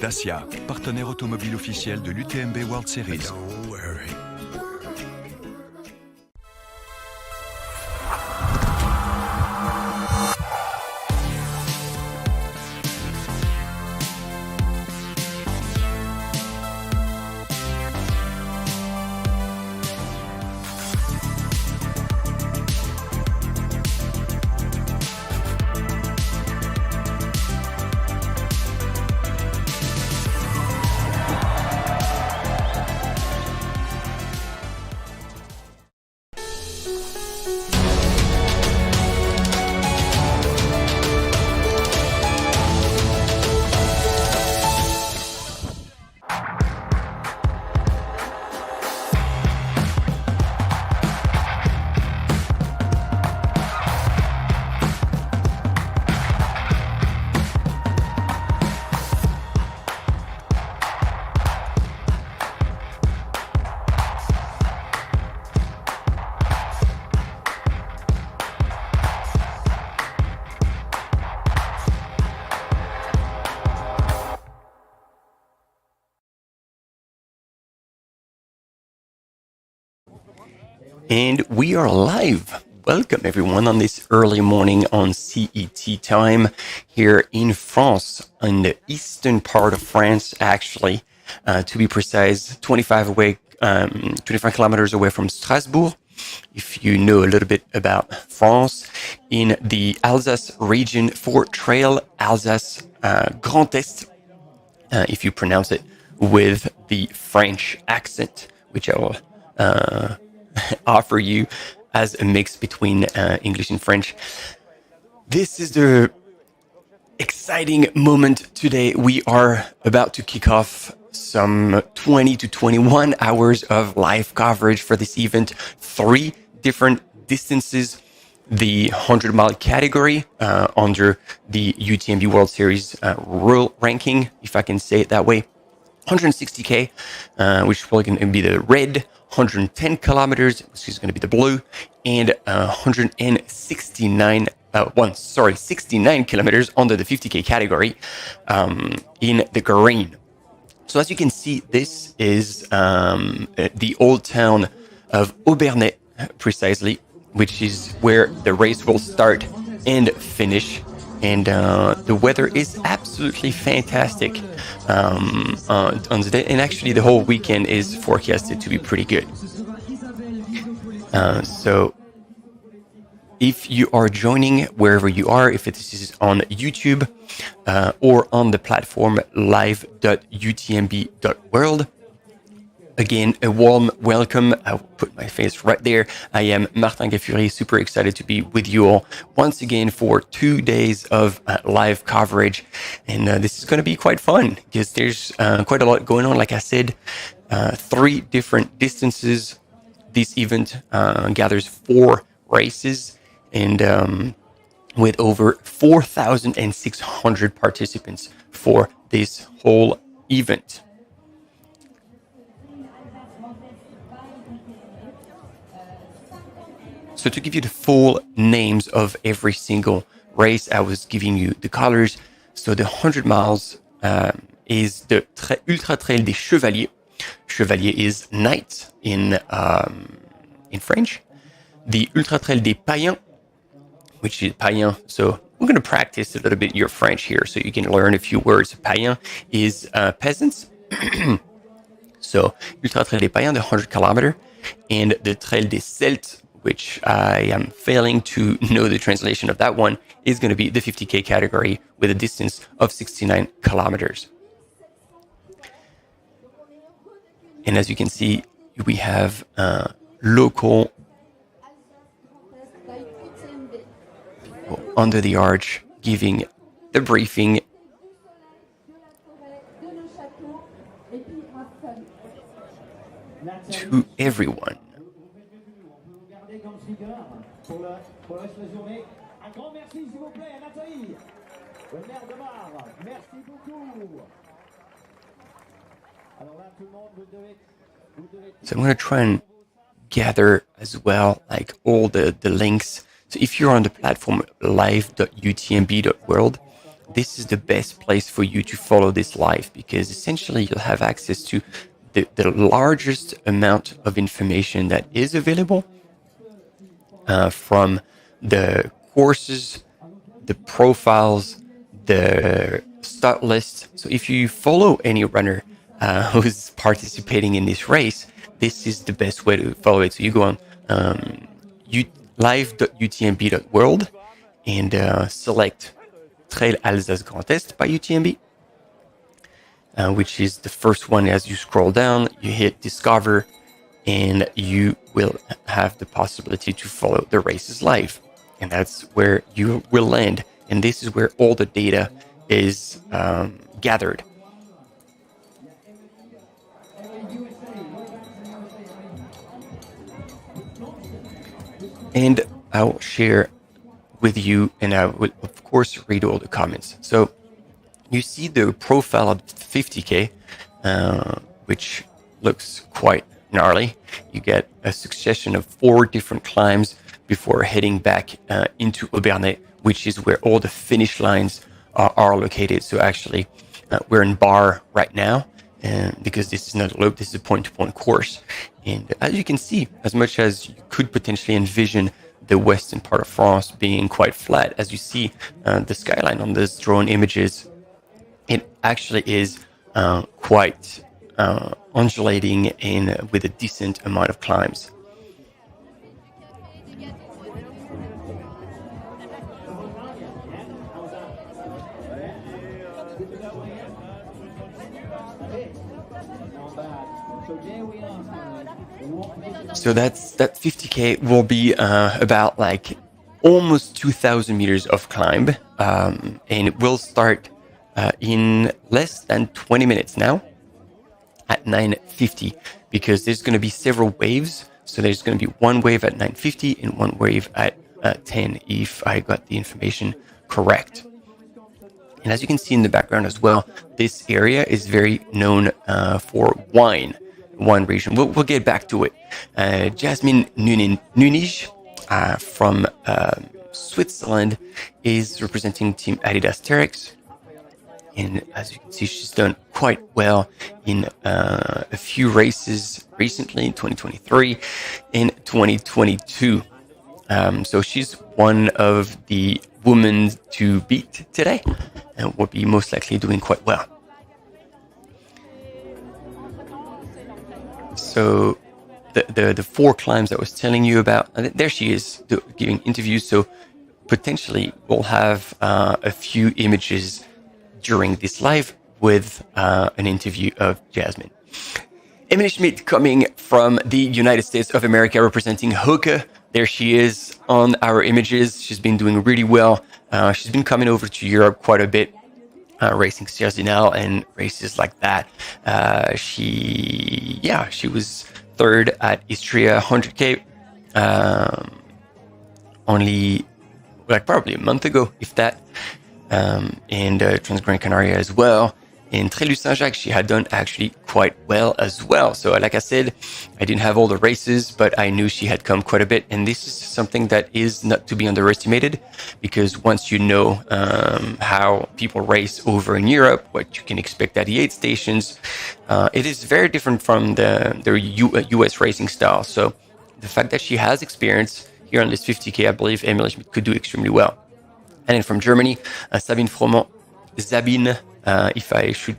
Dacia, partenaire automobile officiel de l'UTMB World Series. And we are live. Welcome everyone on this early morning on CET time here in France, in the eastern part of France, actually, to be precise, 25 kilometers away from Strasbourg. If you know a little bit about France, in the Alsace region for Trail Alsace Grand Est, if you pronounce it with the French accent, which I will offer you as a mix between English and French. This is the exciting moment today. We are about to kick off some 20 to 21 hours of live coverage for this event. 3 different distances. The 100-mile category under the UTMB World Series rule ranking, if I can say it that way. 160K, which is probably going to be the red, 110 kilometers, which is going to be the blue, and 69 kilometers under the 50K category in the green. So as you can see, this is the old town of Aubernais, precisely, which is where the race will start and finish. And the weather is absolutely fantastic on the day. And actually, the whole weekend is forecasted to be pretty good. So if you are joining wherever you are, if this is on YouTube or on the platform live.utmb.world, again, a warm welcome. I'll put my face right there. I am Martin Gaffuri, super excited to be with you all once again for 2 days of live coverage. And this is going to be quite fun because there's quite a lot going on. Like I said, 3 different distances. This event gathers 4 races and with over 4,600 participants for this whole event. So to give you the full names of every single race, I was giving you the colors. So the 100 miles is the Ultra Trail des Chevaliers. Chevalier is knight in French. The Ultra Trail des Païens, which is Païen. So we're going to practice a little bit your French here so you can learn a few words. Païen is peasants. So Ultra Trail des Païens, the 100 kilometer, and the Trail des Celtes, which I am failing to know the translation of that one, is going to be the 50K category with a distance of 69 kilometers. And as you can see, we have local people under the arch giving the briefing. To everyone. So I'm going to try and gather as well, like all the links. So if you're on the platform live.utmb.world, this is the best place for you to follow this live, because essentially you'll have access to the largest amount of information that is available from the courses, the profiles, the start list. So if you follow any runner who's participating in this race, this is the best way to follow it. So you go on live.utmb.world and select Trail Alsace Grand Est by UTMB, which is the first one. As you scroll down, you hit discover, and you will have the possibility to follow the races live. And that's where you will land. And this is where all the data is gathered. And I'll share with you, and I will, of course, read all the comments. So you see the profile of 50K, which looks quite gnarly. You get a succession of 4 different climbs before heading back into Aubernais, which is where all the finish lines are located. So actually, we're in Bar right now, because this is not a loop, this is a point-to-point course. And as you can see, as much as you could potentially envision the western part of France being quite flat, as you see the skyline on those drone images, it actually is quite undulating and with a decent amount of climbs. So that 50K will be about like almost 2,000 meters of climb, and it will start in less than 20 minutes now at 9:50, because there's going to be several waves. So there's going to be one wave at 9:50 and one wave at 10, if I got the information correct. And as you can see in the background as well, this area is very known for wine region. We'll get back to it. Jasmine Nunij from Switzerland is representing Team Adidas Terex. And as you can see, she's done quite well in a few races recently in 2023 and 2022. So she's one of the women to beat today and will be most likely doing quite well. So the 4 climbs I was telling you about, and there she is giving interviews. So potentially we'll have a few images during this live with an interview of Jasmine. Emily Schmidt coming from the United States of America, representing Hoke. There she is on our images. She's been doing really well. She's been coming over to Europe quite a bit, racing Sierzinal and races like that. She was 3rd at Istria 100K only like probably a month ago, if that. And Transgran Canaria as well. In Trail Saint-Jacques, she had done actually quite well as well. So like I said, I didn't have all the races, but I knew she had come quite a bit. And this is something that is not to be underestimated, because once you know how people race over in Europe, what you can expect at the aid stations, it is very different from the US racing style. So the fact that she has experience here on this 50K, I believe Emily Schmidt could do extremely well. And then from Germany, Sabine Froment, Sabine, if I should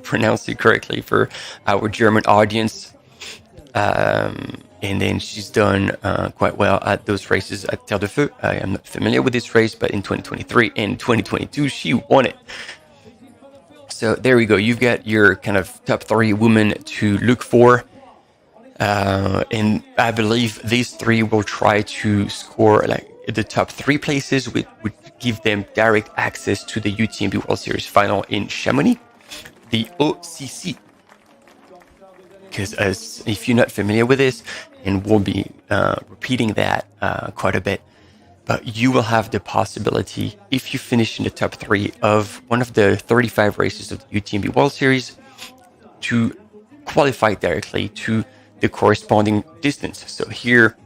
pronounce it correctly for our German audience. And then she's done quite well at those races at Terre de Feu. I am not familiar with this race, but in 2023 and 2022, she won it. So there we go. You've got your kind of top 3 women to look for. And I believe these 3 will try to score like the top 3 places, which would give them direct access to the UTMB World Series final in Chamonix, the OCC. Because as if you're not familiar with this, and we'll be repeating that quite a bit, but you will have the possibility, if you finish in the top 3 of one of the 35 races of the UTMB World Series, to qualify directly to the corresponding distance. So here,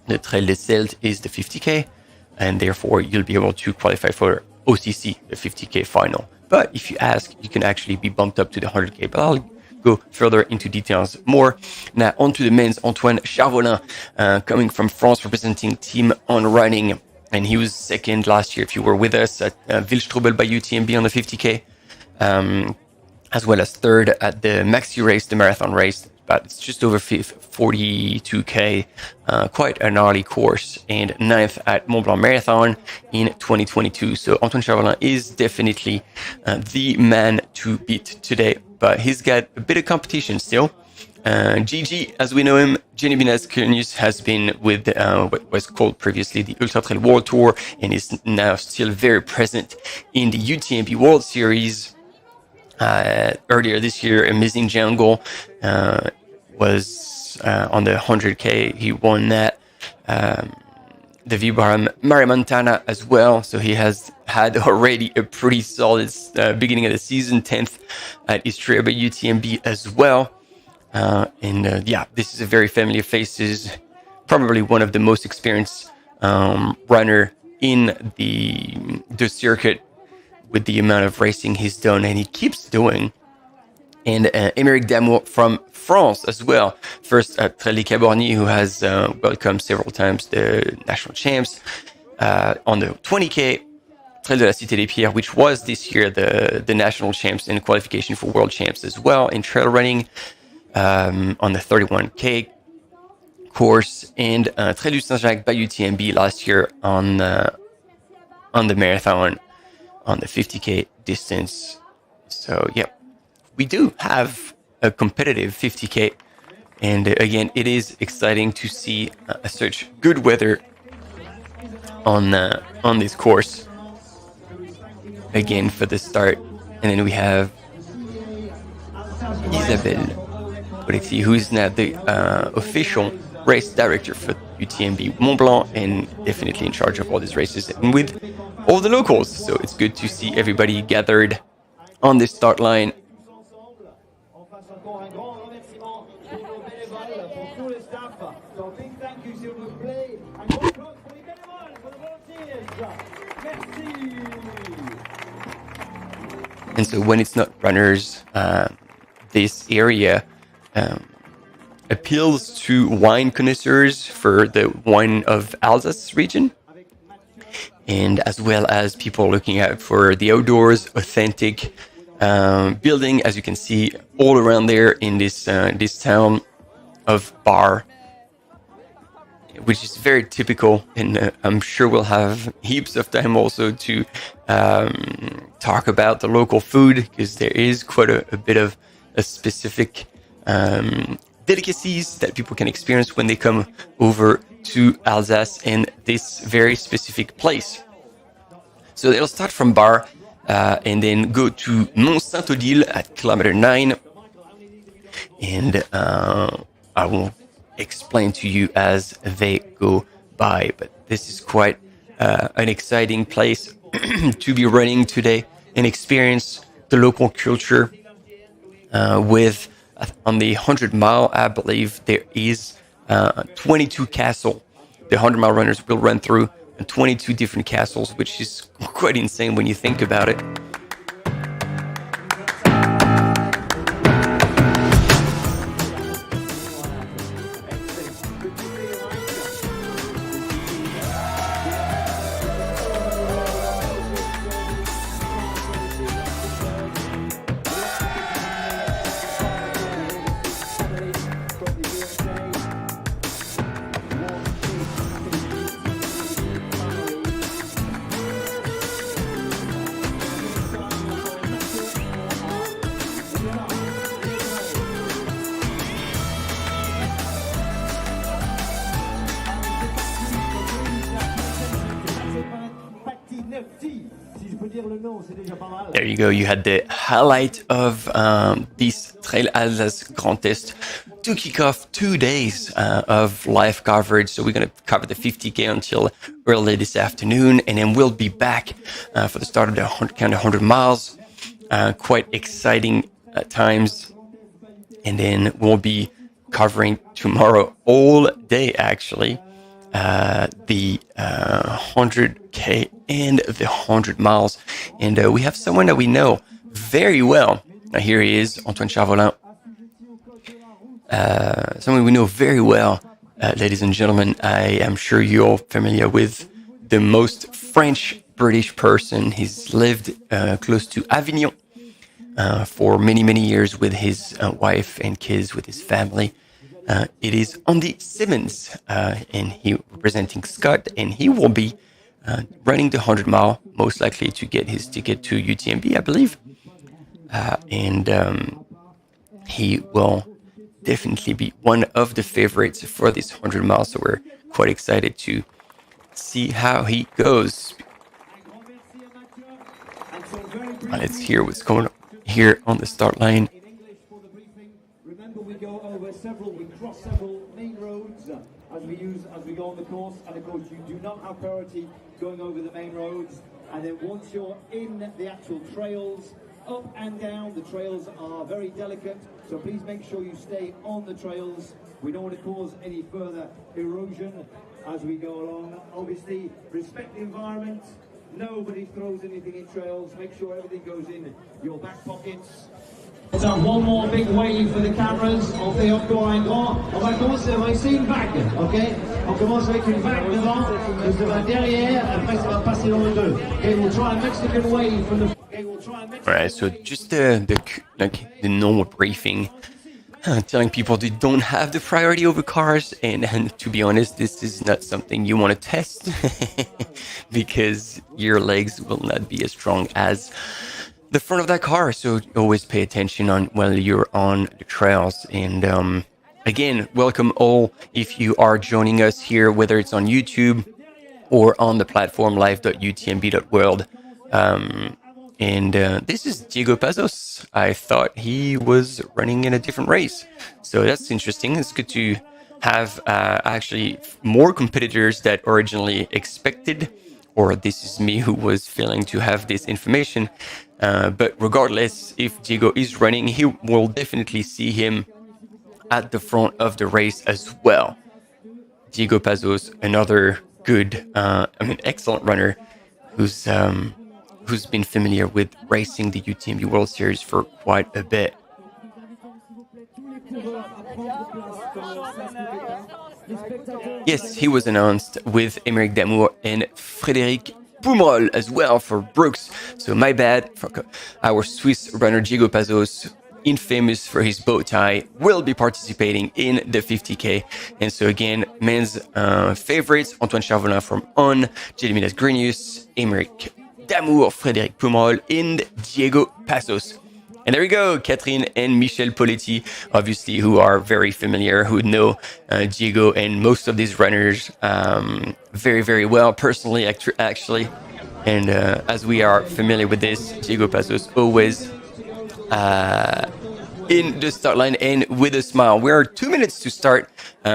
the Trail des Celtes is the 50K, and therefore you'll be able to qualify for OCC, the 50K final. But if you ask, you can actually be bumped up to the 100K. But I'll go further into details more. Now, on to the men's. Antoine Charvolin, coming from France, representing Team On Running. And he was second last year, if you were with us, at Wildstrubel by UTMB on the 50K. As well as third at the Maxi race, the marathon race. But it's just over 42K, quite a gnarly course, and ninth at Mont Blanc Marathon in 2022. So Antoine Charvolin is definitely the man to beat today, but he's got a bit of competition still. Gigi, as we know him, Jenny Binaz-Kunius, has been with what was called previously the Ultra Trail World Tour, and is now still very present in the UTMB World Series. Earlier this year, Amazing Jungle was on the 100K. He won that. The Vibram Marimontana as well. So he has had already a pretty solid beginning of the season, 10th at Istria by UTMB as well. Yeah, this is a very family of faces. Probably one of the most experienced runner in the circuit, with the amount of racing he's done and he keeps doing. And Émeric Damour from France as well. First at Trail des Caborniers, who has welcomed several times the national champs. On the 20K, Trail de la Cité des Pierres, which was this year the national champs and qualification for world champs as well in trail running. On the 31K course, and Trail du Saint-Jacques by UTMB last year on the marathon, on the 50K distance. So, yeah, we do have a competitive 50K. And again, it is exciting to see such good weather on this course. Again, for the start. And then we have Isabelle Polexi, who is now the official race director for UTMB Mont Blanc, and definitely in charge of all these races and with all the locals. So it's good to see everybody gathered on this start line. And so when it's not runners, this area appeals to wine connoisseurs for the wine of Alsace region, and as well as people looking out for the outdoors, authentic building, as you can see all around there in this town of Bar, which is very typical. And I'm sure we'll have heaps of time also to talk about the local food, because there is quite a bit of a specific delicacies that people can experience when they come over to Alsace and this very specific place. So they'll start from Bar and then go to Mont Saint-Odile at kilometer 9. And I will explain to you as they go by. But this is quite an exciting place to be running today and experience the local culture with... On the 100-mile, I believe there is 22 castles. The 100-mile runners will run through 22 different castles, which is quite insane when you think about it. There you go. You had the highlight of this Trail Alsace Grand Est to kick off 2 days of live coverage. So we're going to cover the 50K until early this afternoon, and then we'll be back for the start of the 100 miles. Quite exciting times. And then we'll be covering tomorrow all day, actually. the 100K and the 100 miles. And we have someone that we know very well. Here he is, Antoine Charvolin. Someone we know very well, ladies and gentlemen. I am sure you're familiar with the most French-British person. He's lived close to Avignon for many, many years with his wife and kids, with his family. It is Andy Simmons, and he representing Scott, and he will be running the 100 mile, most likely to get his ticket to UTMB, I believe. And he will definitely be one of the favorites for this 100 miles. So we're quite excited to see how he goes. Let's hear what's going on here on the start line. Remember, we cross several main roads as we go on the course, and of course you do not have priority going over the main roads. And then once you're in the actual trails, up and down, the trails are very delicate, so please make sure you stay on the trails. We don't want to cause any further erosion as we go along. Obviously, respect the environment. Nobody throws anything in trails. Make sure everything goes in your back pockets. Let's have one more big wave for the cameras. On fait encore un grand. On va commencer, on va essayer une vague, ok? On commence avec une vague devant, ça va derrière, après ça va passer dans le deux. Okay, we'll try a Mexican wave from the... All right, so just the normal briefing, telling people they don't have the priority over cars, and to be honest, this is not something you want to test because your legs will not be as strong as the front of that car. So always pay attention on while you're on the trails. And again, welcome all if you are joining us here, whether it's on YouTube or on the platform live.utmb.world. And this is Diego Pazos. I thought he was running in a different race. So that's interesting. It's good to have actually more competitors that originally expected, or this is me who was failing to have this information. But regardless, if Diego is running, he will definitely see him at the front of the race as well. Diego Pazos, another good, excellent runner who's been familiar with racing the UTMB World Series for quite a bit. Yes, he was announced with Émeric Damour and Frédéric Poumerol as well for Brooks. So my bad for our Swiss runner Diego Pazos, infamous for his bow tie, will be participating in the 50K. And so again, men's favorites, Antoine Charvolin from On, Gediminas Grenius, Émeric Damour, Frédéric Poumerol, and Diego Pazos. And there we go, Catherine and Michel Poletti, obviously, who are very familiar, who know Diego and most of these runners very, very well, personally, actually. And as we are familiar with this, Diego Pazos always in the start line and with a smile. We are 2 minutes to start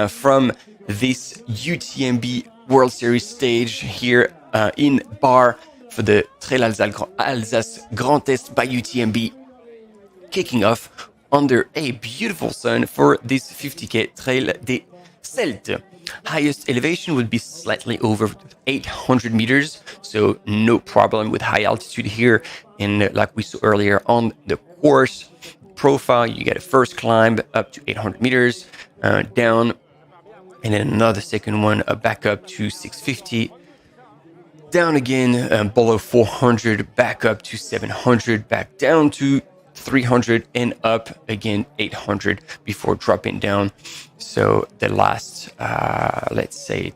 from this UTMB World Series stage here in Bar for the Trail Alsace Grand Est by UTMB, kicking off under a beautiful sun for this 50K Trail des Celtes. Highest elevation would be slightly over 800 meters, so no problem with high altitude here. And like we saw earlier on the course profile, you get a first climb up to 800 meters, down, and then another second one back up to 650, down again below 400, back up to 700, back down to 300, and up again 800 before dropping down. So the last, let's say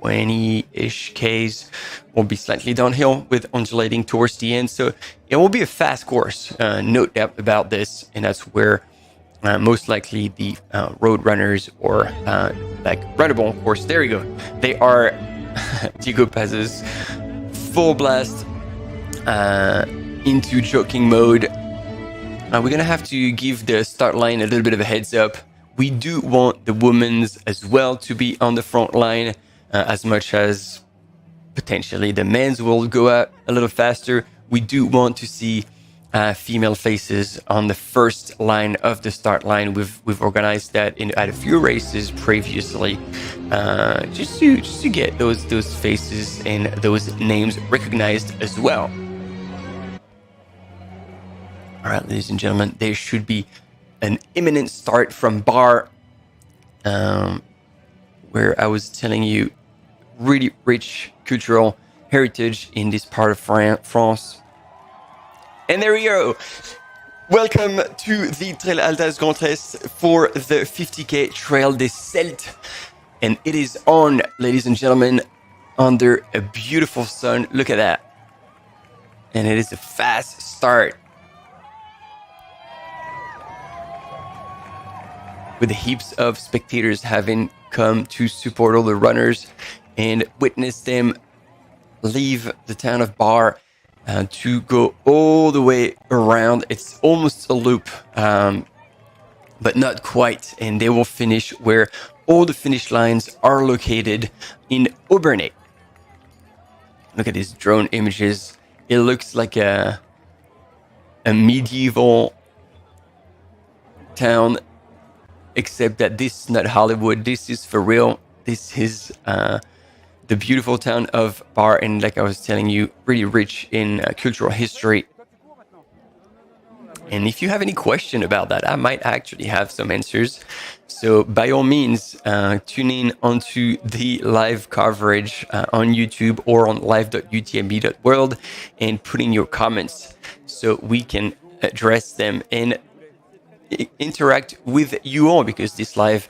20-ish Ks will be slightly downhill with undulating towards the end. So it will be a fast course, no doubt about this. And that's where most likely the road runners or like runnable, of course, there you go. They are Diego Pazos, full blast into joking mode. We're going to have to give the start line a little bit of a heads up. We do want the women's as well to be on the front line as much as potentially the men's will go out a little faster. We do want to see female faces on the first line of the start line. We've organized that at a few races previously, just to get those faces and those names recognized as well. All right, ladies and gentlemen, there should be an imminent start from Bar, where I was telling you, really rich cultural heritage in this part of France. And there we go. Welcome to the Trail Alsace Grand Est for the 50K Trail des Celtes. And it is on, ladies and gentlemen, under a beautiful sun. Look at that. And it is a fast start, with heaps of spectators having come to support all the runners and witness them leave the town of Bar to go all the way around. It's almost a loop, but not quite. And they will finish where all the finish lines are located in Aubernais. Look at these drone images. It looks like a medieval town, except that this is not Hollywood. This is for real. This is the beautiful town of Bar, and like I was telling you, really rich in cultural history. And if you have any question about that, I might actually have some answers. So by all means, tune in onto the live coverage on YouTube or on live.utmb.world and put in your comments so we can address them and interact with you all, because this live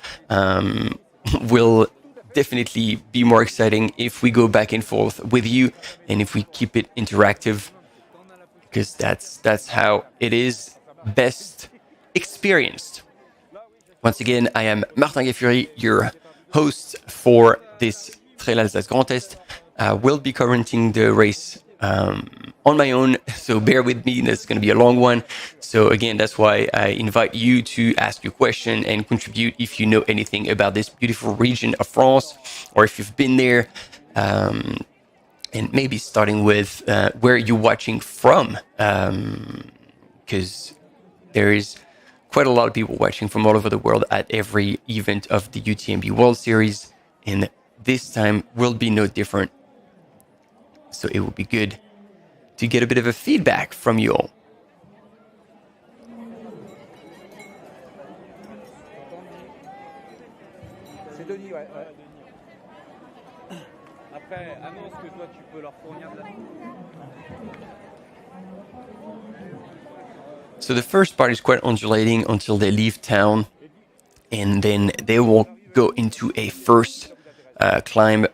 will definitely be more exciting if we go back and forth with you and if we keep it interactive, because that's how it is best experienced. Once again, I am Martin Gaffuri, your host for this Trail Alsace Grand Est. We'll be commenting the race on my own, so bear with me. That's going to be a long one. So again, that's why I invite you to ask your question and contribute if you know anything about this beautiful region of France, or if you've been there, and maybe starting with where you're watching from, because there is quite a lot of people watching from all over the world at every event of the UTMB World Series, and this time will be no different. So it will be good to get a bit of a feedback from you all. C'est Denis, ouais. Après, annonce que toi tu peux leur fournir de la... So the first part is quite undulating until they leave town, and then they will go into a first climb.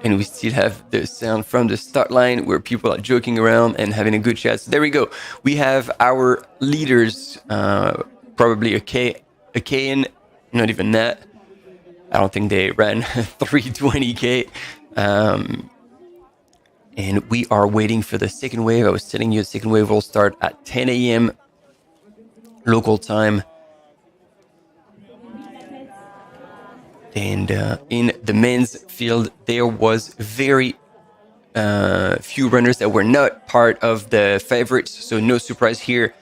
And we still have the sound from the start line where people are joking around and having a good chat. So there we go. We have our leaders, probably a K, not even that. I don't think they ran 320K. And we are waiting for the second wave. I was telling you the second wave will start at 10 a.m. local time. And in the men's field, there was very few runners that were not part of the favorites. So no surprise here.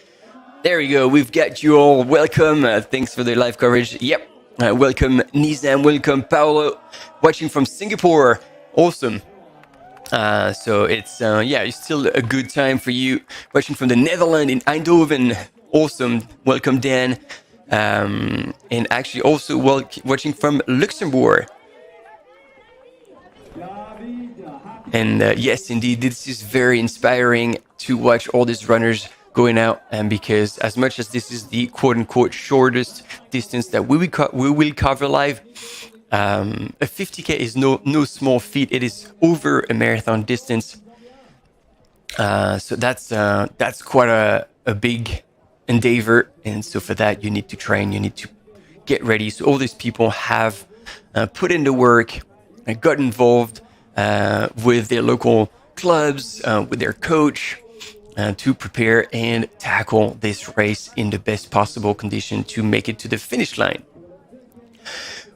There we go. We've got you all. Welcome. Thanks for the live coverage. Yep. Welcome, Nizam. Welcome, Paolo. Watching from Singapore. Awesome. So it's, it's still a good time for you. Watching from the Netherlands in Eindhoven. Awesome. Welcome, Dan. And actually also watching from Luxembourg. And yes, indeed, this is very inspiring to watch all these runners going out, and because as much as this is the quote-unquote shortest distance that we will cover live, a 50K is no small feat. It is over a marathon distance, so that's quite a big endeavor, and so for that you need to train, you need to get ready. So all these people have put in the work, got involved with their local clubs, with their coach, to prepare and tackle this race in the best possible condition to make it to the finish line.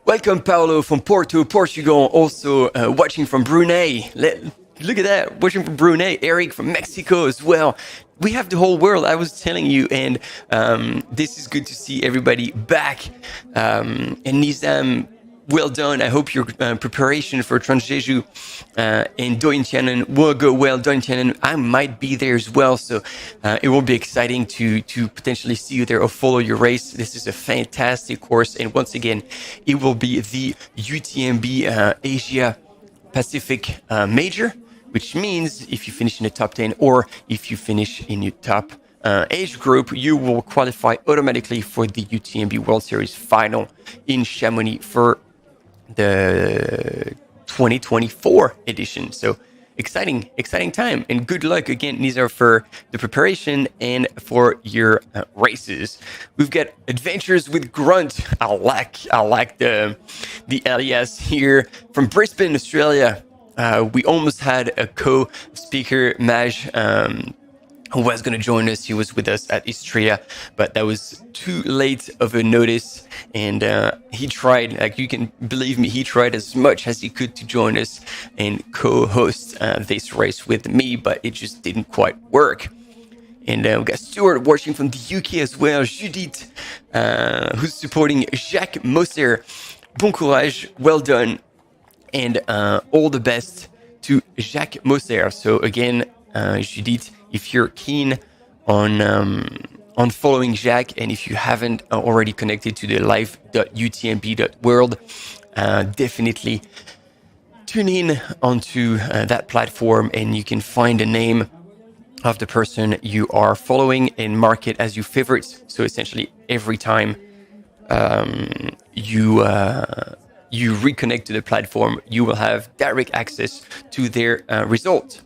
Welcome, Paolo from Porto, Portugal. Also watching from Brunei. Look at that, watching from Brunei. Eric from Mexico as well. We have the whole world, I was telling you, and this is good to see everybody back. And Nizam, well done. I hope your preparation for Transjeju and Doi Tianan will go well. Doi Tianan, I might be there as well, so it will be exciting to potentially see you there or follow your race. This is a fantastic course, and once again, it will be the UTMB Asia Pacific Major, which means if you finish in the top 10 or if you finish in your top age group, you will qualify automatically for the UTMB World Series final in Chamonix for the 2024 edition. So exciting time, and good luck again, Nizar, for the preparation and for your races. We've got Adventures with Grunt. I like the alias here from Brisbane, Australia. We almost had a co-speaker, Maj, who was going to join us. He was with us at Istria, but that was too late of a notice. And he tried, like, you can believe me, he tried as much as he could to join us and co-host this race with me, but it just didn't quite work. And we got Stuart watching from the UK as well. Judith, who's supporting Jacques Mosser. Bon courage, well done, and all the best to Jacques Mosser. So again, Judith, if you're keen on following Jacques, and if you haven't already connected to the live.utmb.world, definitely tune in onto that platform, and you can find the name of the person you are following and mark it as your favorites. So essentially, every time you reconnect to the platform, you will have direct access to their result.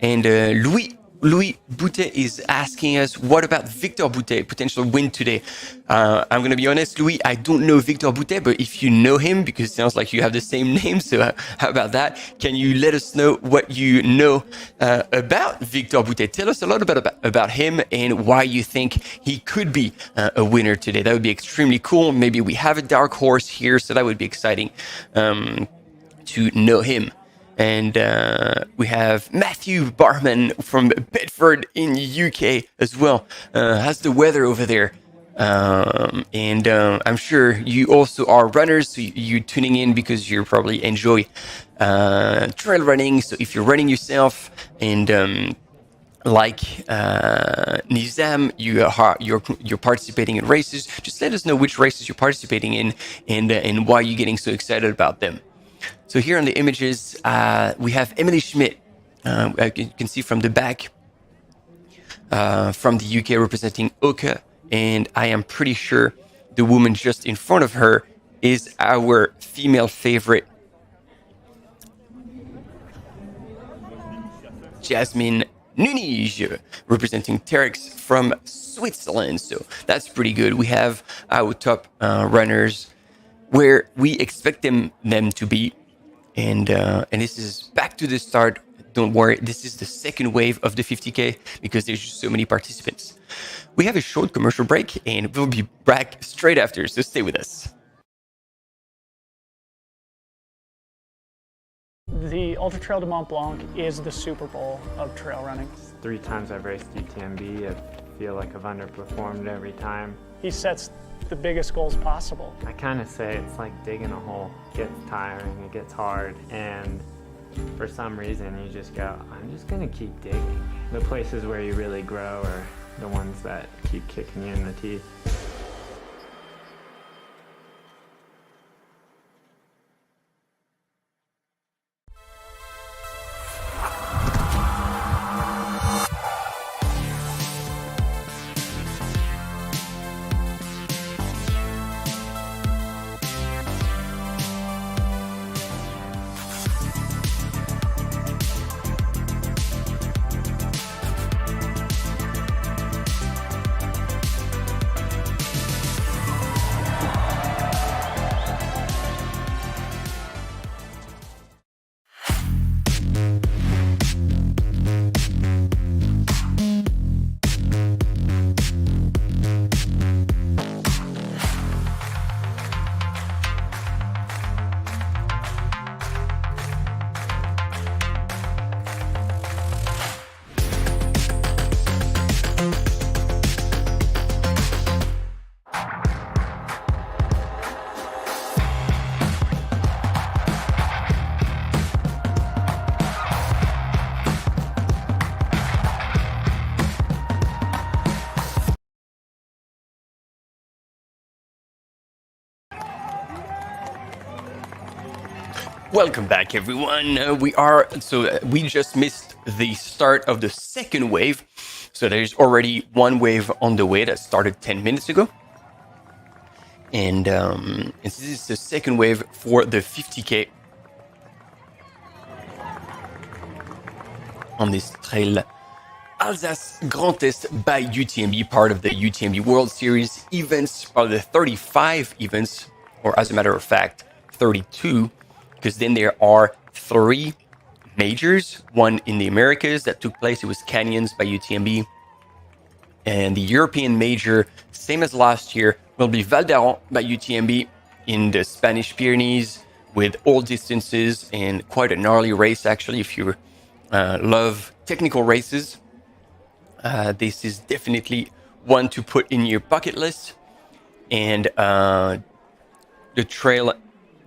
And Louis Boutet is asking us, what about Victor Boutet, potential win today? I'm going to be honest, Louis, I don't know Victor Boutet, but if you know him, because it sounds like you have the same name, so how about that? Can you let us know what you know about Victor Boutet? Tell us a lot about him and why you think he could be a winner today. That would be extremely cool. Maybe we have a dark horse here, so that would be exciting to know him. And we have Matthew Barman from Bedford in UK as well. How's the weather over there? And I'm sure you also are runners, so you're tuning in because you probably enjoy trail running. So if you're running yourself and like Nizam, you're participating in races, just let us know which races you're participating in and why you're getting so excited about them. So here on the images, we have Emily Schmidt. You can see from the back, from the UK, representing Oka. And I am pretty sure the woman just in front of her is our female favorite, Jasmine Nunij, representing Terex from Switzerland. So that's pretty good. We have our top runners where we expect them to be. And this is back to the start. Don't worry, this is the second wave of the 50K because there's just so many participants. We have a short commercial break and we'll be back straight after, so stay with us. The Ultra Trail de Mont Blanc is the Super Bowl of trail running. 3 times I've raced UTMB. I feel like I've underperformed every time. He sets the biggest goals possible. I kind of say it's like digging a hole. It gets tiring, it gets hard, and for some reason you just go, I'm just gonna keep digging. The places where you really grow are the ones that keep kicking you in the teeth. Welcome back, everyone. We just missed the start of the second wave. So there's already one wave on the way that started 10 minutes ago. And this is the second wave for the 50K on this Trail Alsace Grand Est by UTMB, part of the UTMB World Series events, part of the 35 events, or as a matter of fact, 32, because then there are 3 majors, one in the Americas that took place. It was Canyons by UTMB. And the European major, same as last year, will be Val d'Aran by UTMB in the Spanish Pyrenees with all distances and quite a gnarly race, actually, if you love technical races. This is definitely one to put in your bucket list. And the Trail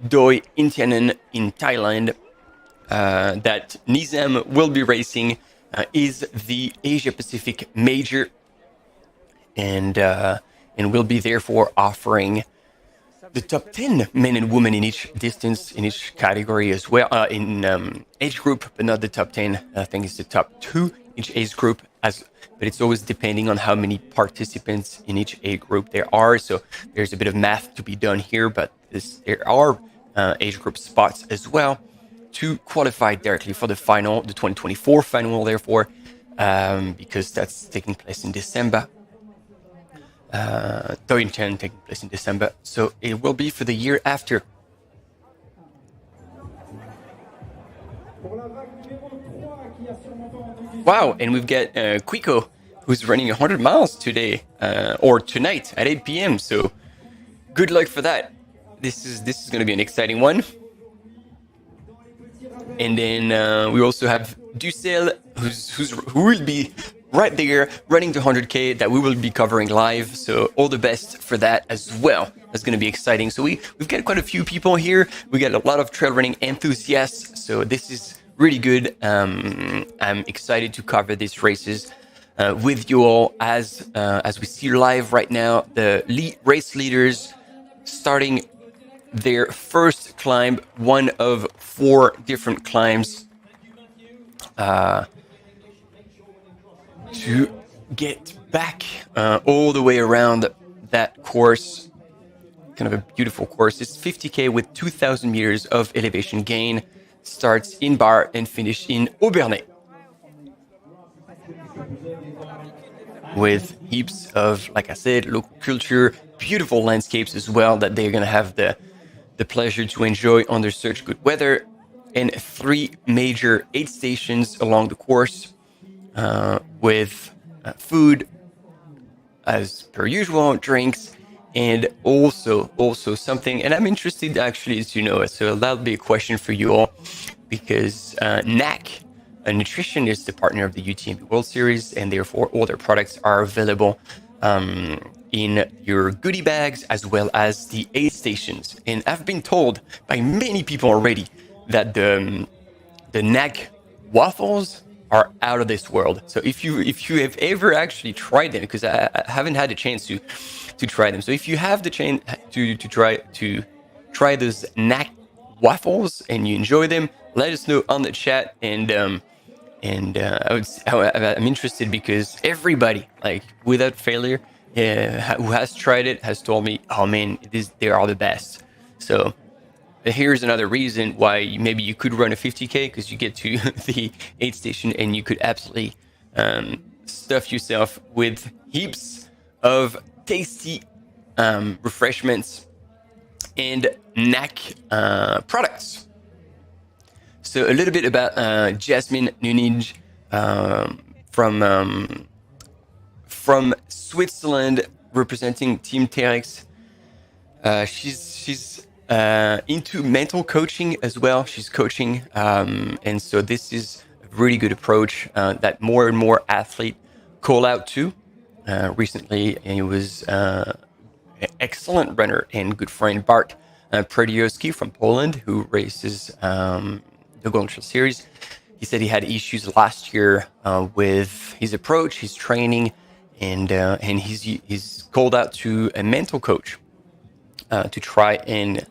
Doi Intianen in Thailand that Nizam will be racing is the Asia Pacific major, and will be therefore offering the top 10 men and women in each distance, in each category as well, in age group, but not the top 10. I think it's the top 2 each age group, but it's always depending on how many participants in each age group there are. So there's a bit of math to be done here, but there are age group spots as well to qualify directly for the final, the 2024 final, therefore, because that's taking place in December. Doinchen taking place in December, so it will be for the year after. Wow, and we've got Quico, who's running 100 miles today, or tonight at 8 p.m. So good luck for that. This is going to be an exciting one. And then we also have Ducel, who will be right there running the 100K that we will be covering live. So all the best for that as well. That's going to be exciting. So we've got quite a few people here. We got a lot of trail running enthusiasts. So this is really good. I'm excited to cover these races with you all as we see live right now. The race leaders starting their first climb, one of 4 different climbs to get back all the way around that course. Kind of a beautiful course. It's 50K with 2,000 meters of elevation gain. Starts in Bar and finish in Aubernais, with heaps of, like I said, local culture, beautiful landscapes as well that they're going to have the pleasure to enjoy under such good weather, and 3 major aid stations along the course with food as per usual, drinks, and also something, and I'm interested actually to know, so that'll be a question for you all, because NAC Nutrition is the partner of the UTMB World Series, and therefore all their products are available in your goodie bags as well as the aid stations. And I've been told by many people already that the NAC waffles are out of this world. So if you have ever actually tried them, because I haven't had a chance to try them, so if you have the chance to try those NAC waffles and you enjoy them, let us know on the chat. And I'm interested, because everybody, like without failure, who has tried it has told me, oh man, they are the best. So here's another reason why maybe you could run a 50K, because you get to the aid station and you could absolutely stuff yourself with heaps of tasty refreshments and NAC products. So a little bit about Jasmine Nunij from Switzerland, representing Team Terex. She's into mental coaching as well. She's coaching, and so this is a really good approach that more and more athletes call out to. Recently, he was an excellent runner and good friend Bart Prediowski from Poland, who races the Golden Trail Series. He said he had issues last year with his approach, his training, and he's called out to a mental coach to try and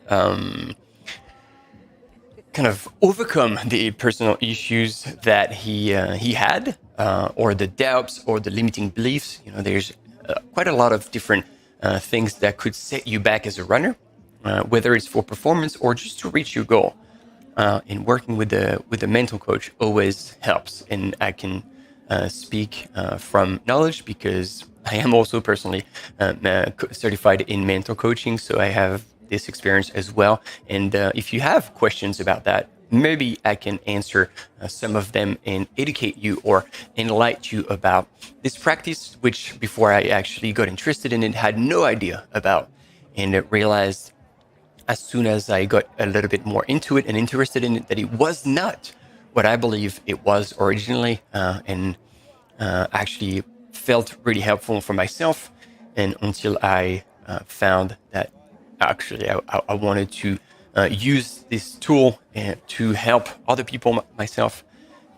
kind of overcome the personal issues that he had, or the doubts or the limiting beliefs. You know, there's quite a lot of different things that could set you back as a runner, whether it's for performance or just to reach your goal. And working with the mental coach always helps, and I can speak from knowledge because I am also personally certified in mental coaching, so I have this experience as well. And if you have questions about that, maybe I can answer some of them and educate you or enlighten you about this practice, which before I actually got interested in it, had no idea about, and realized as soon as I got a little bit more into it and interested in it, that it was not what I believe it was originally, and actually felt really helpful for myself. And until I found that actually I wanted to use this tool to help other people, myself,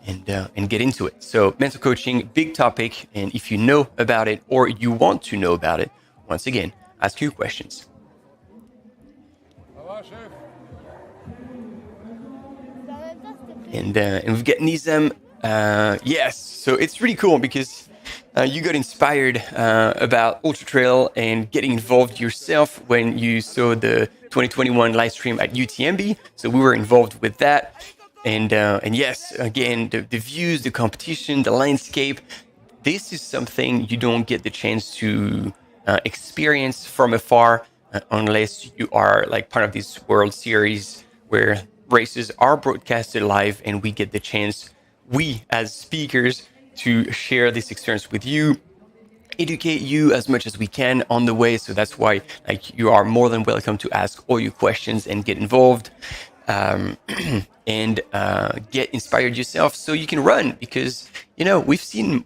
and get into it. So mental coaching, big topic. And if you know about it or you want to know about it, once again, ask your questions. And we've got Nizam. Yes, so it's really cool because you got inspired about Ultra Trail and getting involved yourself when you saw the 2021 live stream at UTMB. So we were involved with that. And yes, again, the views, the competition, the landscape, this is something you don't get the chance to experience from afar unless you are like part of this World Series where races are broadcasted live and we get the chance, we as speakers, to share this experience with you, educate you as much as we can on the way. So that's why like you are more than welcome to ask all your questions and get involved, and get inspired yourself so you can run, because you know we've seen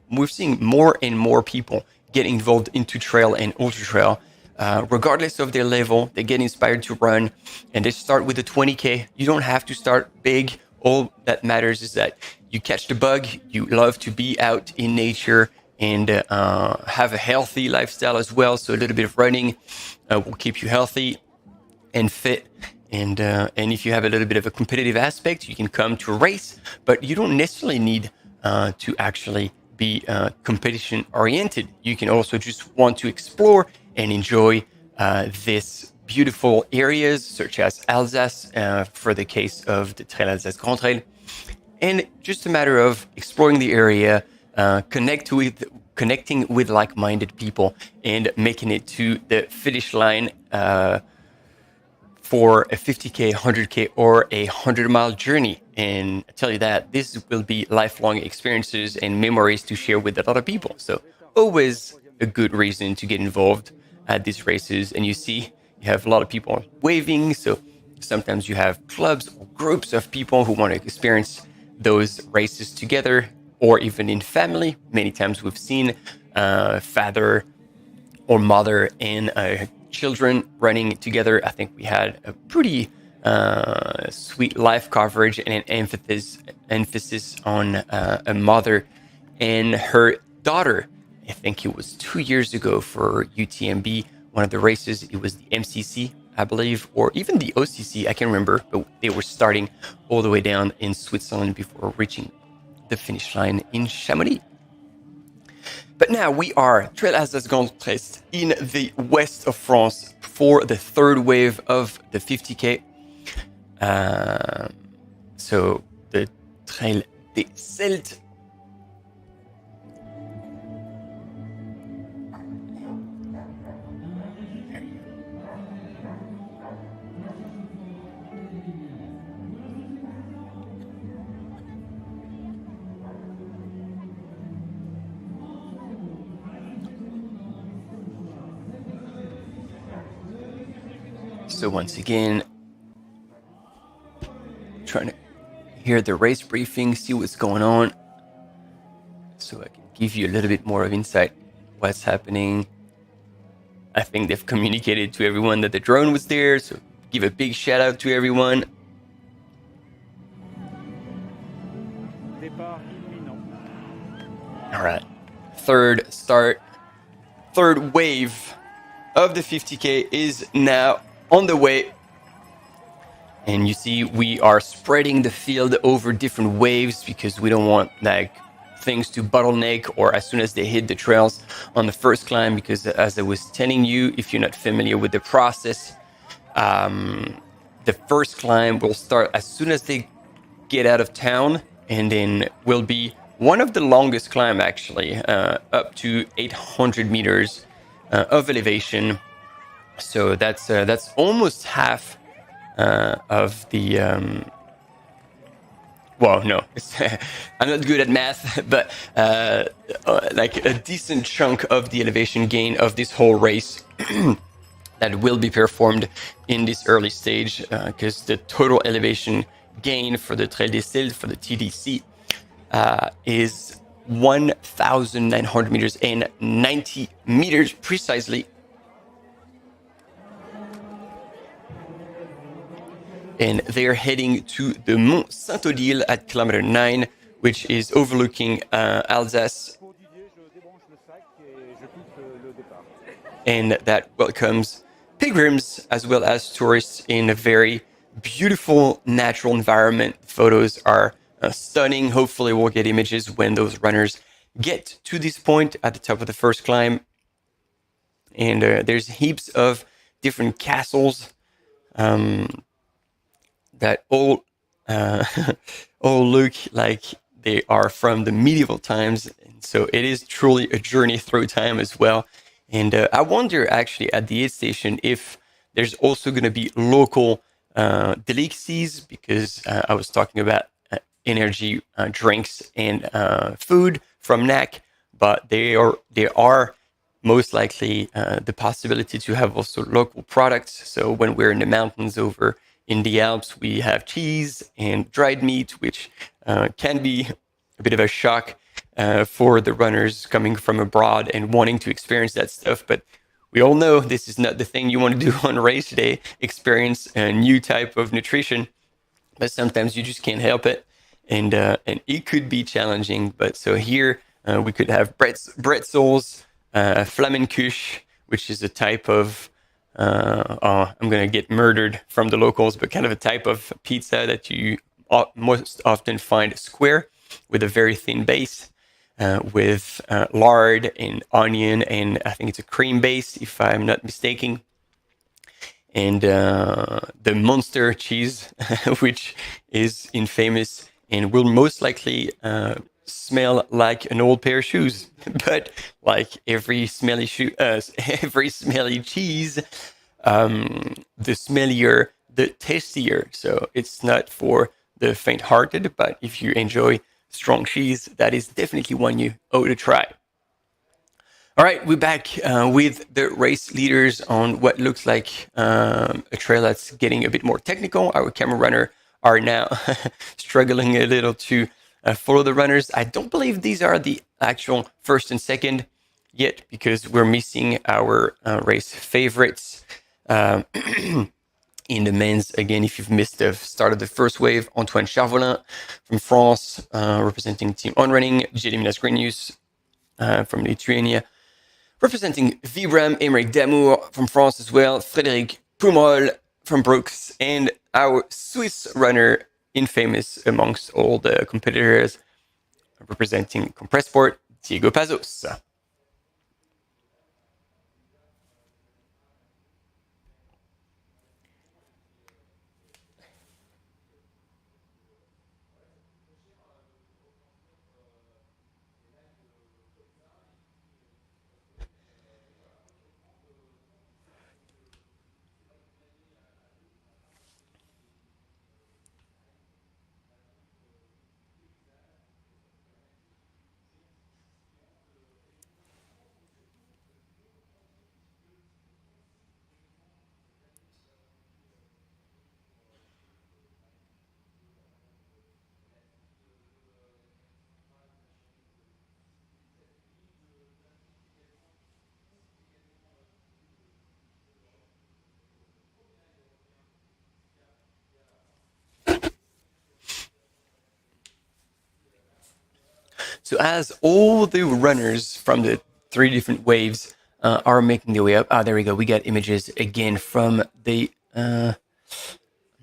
more and more people get involved into trail and ultra trail. Regardless of their level, they get inspired to run and they start with a 20K. You don't have to start big. All that matters is that you catch the bug, you love to be out in nature and have a healthy lifestyle as well. So a little bit of running will keep you healthy and fit. And if you have a little bit of a competitive aspect, you can come to a race, but you don't necessarily need to actually be competition oriented. You can also just want to explore and enjoy this beautiful areas such as Alsace, for the case of the Trail Alsace Grand Est, and just a matter of exploring the area, connecting with like-minded people, and making it to the finish line for a 50K, 100K, or a 100-mile journey. And I tell you that this will be lifelong experiences and memories to share with a lot of people. So always a good reason to get involved at these races. And you see, you have a lot of people waving. So sometimes you have clubs or groups of people who want to experience those races together, or even in family. Many times we've seen father or mother and children running together. I think we had a pretty sweet live coverage and an emphasis on a mother and her daughter. I think it was 2 years ago for UTMB, one of the races. It was the MCC, I believe, or even the OCC. I can't remember, but they were starting all the way down in Switzerland before reaching the finish line in Chamonix. But now we are Trail Alsace Grand Est in the west of France for the third wave of the 50K. So the Trail des Celtes. So once again, trying to hear the race briefing, see what's going on, so I can give you a little bit more of insight what's happening. I think they've communicated to everyone that the drone was there, so give a big shout out to everyone. All right, third wave of the 50K is now on the way. And you see, we are spreading the field over different waves because we don't want like things to bottleneck or as soon as they hit the trails on the first climb, because as I was telling you, if you're not familiar with the process, the first climb will start as soon as they get out of town, and then will be one of the longest climb actually, up to 800 meters of elevation. So that's almost half of the well, no, I'm not good at math, but like a decent chunk of the elevation gain of this whole race that will be performed in this early stage, because the total elevation gain for the Trail d'Alsace, for the TDC, is 1,900 meters and 90 meters precisely. And they're heading to the Mont Saint-Odile at kilometer 9, which is overlooking Alsace, and that welcomes pilgrims as well as tourists in a very beautiful natural environment. Photos are stunning. Hopefully we'll get images when those runners get to this point at the top of the first climb. And there's heaps of different castles that all all look like they are from the medieval times. And so it is truly a journey through time as well. And I wonder actually at the aid station if there's also going to be local delicacies, because I was talking about energy drinks and food from NAC, but there are most likely the possibility to have also local products. So when we're in the mountains over in the Alps, we have cheese and dried meat, which can be a bit of a shock for the runners coming from abroad and wanting to experience that stuff. But we all know this is not the thing you want to do on race day, experience a new type of nutrition. But sometimes you just can't help it, and it could be challenging. But so here we could have bretzels, Flamenkush, which is a type of I'm going to get murdered from the locals, but kind of a type of pizza that you most often find square with a very thin base, with lard and onion, and I think it's a cream base, if I'm not mistaken. And the monster cheese, which is infamous and will most likely smell like an old pair of shoes. But like every smelly every smelly cheese, the smellier, the tastier. So it's not for the faint-hearted, but if you enjoy strong cheese, that is definitely one you owe to try. All right, we're back with the race leaders on what looks like a trail that's getting a bit more technical. Our camera runner are now struggling a little to follow the runners. I don't believe these are the actual first and second yet, because we're missing our race favorites. In the men's, again, if you've missed the start of the first wave, Antoine Charvolin from France, representing Team On Running, Gediminas Grenius from Lithuania, representing Vibram, Émeric Damour from France as well, Frédéric Pumol from Brooks, and our Swiss runner, infamous amongst all the competitors, representing Compressport, Diego Pazos. So as all the runners from the three different waves are making their way up, there we go. We got images again from the, I'm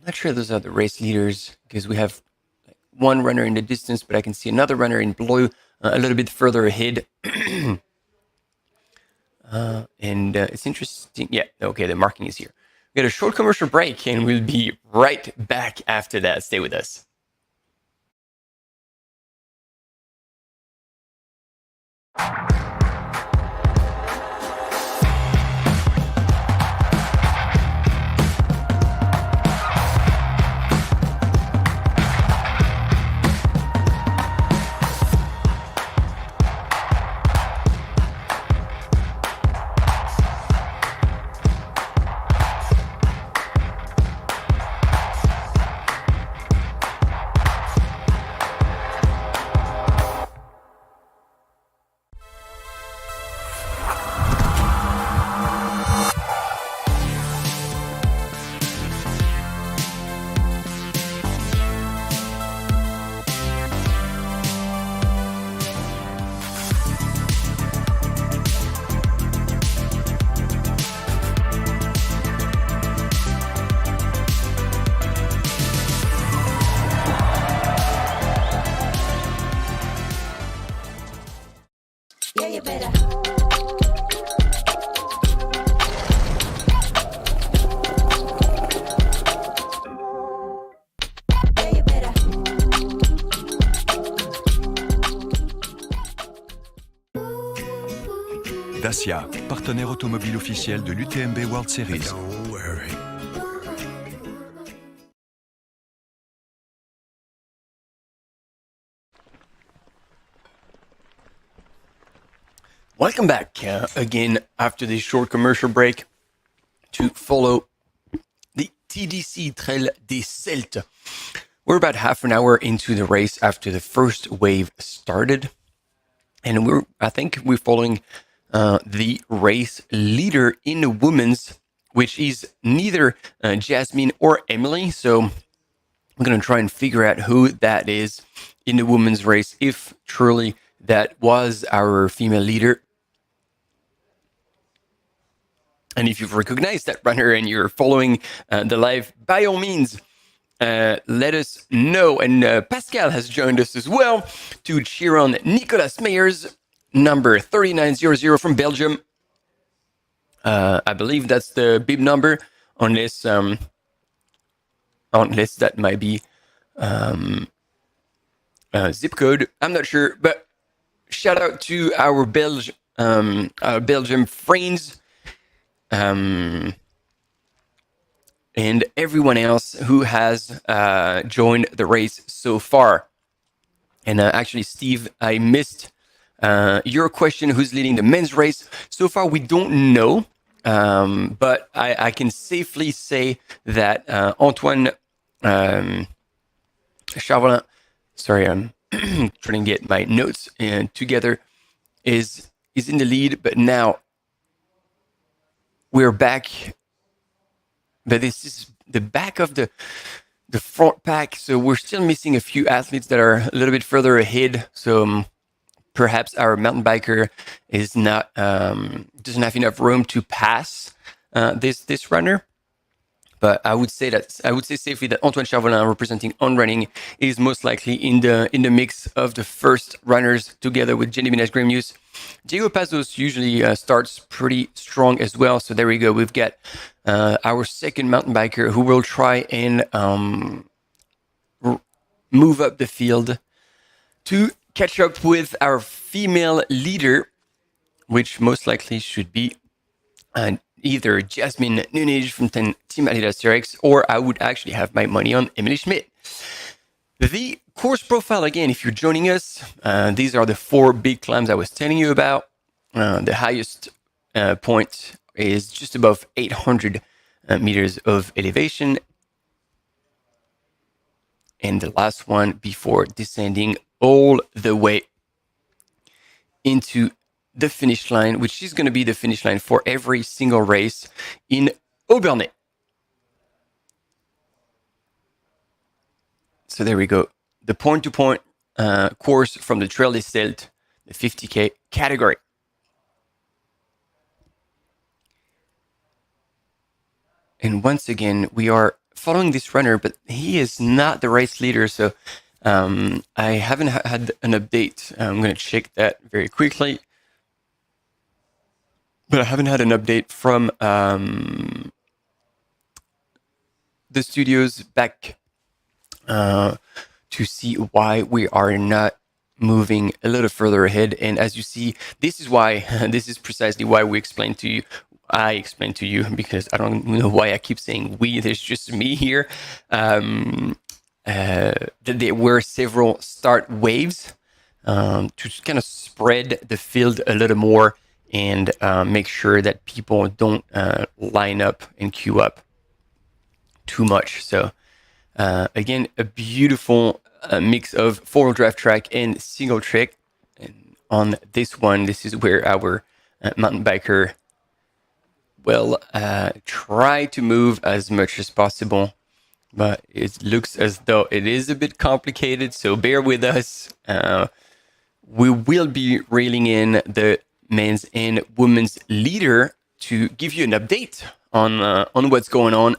not sure those are the race leaders because we have one runner in the distance, but I can see another runner in blue a little bit further ahead. And it's interesting. Yeah, okay, the marking is here. We got a short commercial break and we'll be right back after that. Stay with us. Dacia, partenaire automobile officiel de l'UTMB World Series. Welcome back again after this short commercial break to follow the TDC Trail des Celtes. We're about half an hour into the race after the first wave started. And I think we're following the race leader in the women's, which is neither Jasmine or Emily. So I'm going to try and figure out who that is in the women's race, if truly that was our female leader. And if you've recognized that runner and you're following the live, by all means, let us know. And Pascal has joined us as well to cheer on Nicolas Meyers, number 3900 from Belgium. I believe that's the bib number, unless that might be zip code. I'm not sure, but shout out to our Belgium friends. And everyone else who has joined the race so far. And actually, Steve, I missed your question, who's leading the men's race. So far, we don't know, but I can safely say that Antoine Chauvelin, sorry, I'm trying to get my notes together, is in the lead, but now we're back. But this is the back of the front pack, so we're still missing a few athletes that are a little bit further ahead. So perhaps our mountain biker is not doesn't have enough room to pass this runner. But I would say safely that Antoine Chauvelin, representing On Running, is most likely in the mix of the first runners, together with Jenny Minas-Gremius. Diego Pazos usually starts pretty strong as well. So there we go. We've got our second mountain biker who will try and move up the field to catch up with our female leader, which most likely should be either Jasmine Nunez from Team Adidas TRX, or I would actually have my money on Emily Schmidt. The course profile, again, if you're joining us, these are the 4 big climbs I was telling you about. The highest point is just above 800 meters of elevation. And the last one before descending all the way into the finish line, which is going to be the finish line for every single race in Aubernais. So there we go. The point-to-point course from the Trail des Celtes, the 50K category. And once again, we are following this runner, but he is not the race leader. So I haven't had an update. I'm going to check that very quickly. But I haven't had an update from the studios back to see why we are not moving a little further ahead. And as you see, this is why, this is precisely why I explained to you, because I don't know why I keep saying we, there's just me here. There were several start waves to kind of spread the field a little more and make sure that people don't line up and queue up too much. So again, a beautiful mix of four-wheel drive track and single track. And on this one, this is where our mountain biker will try to move as much as possible. But it looks as though it is a bit complicated, so bear with us. We will be reeling in the men's and women's leader to give you an update on what's going on.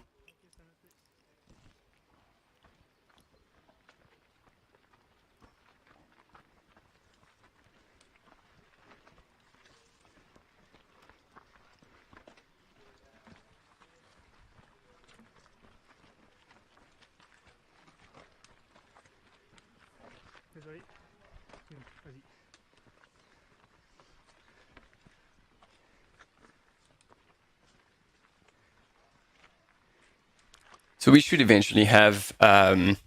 So we should eventually have a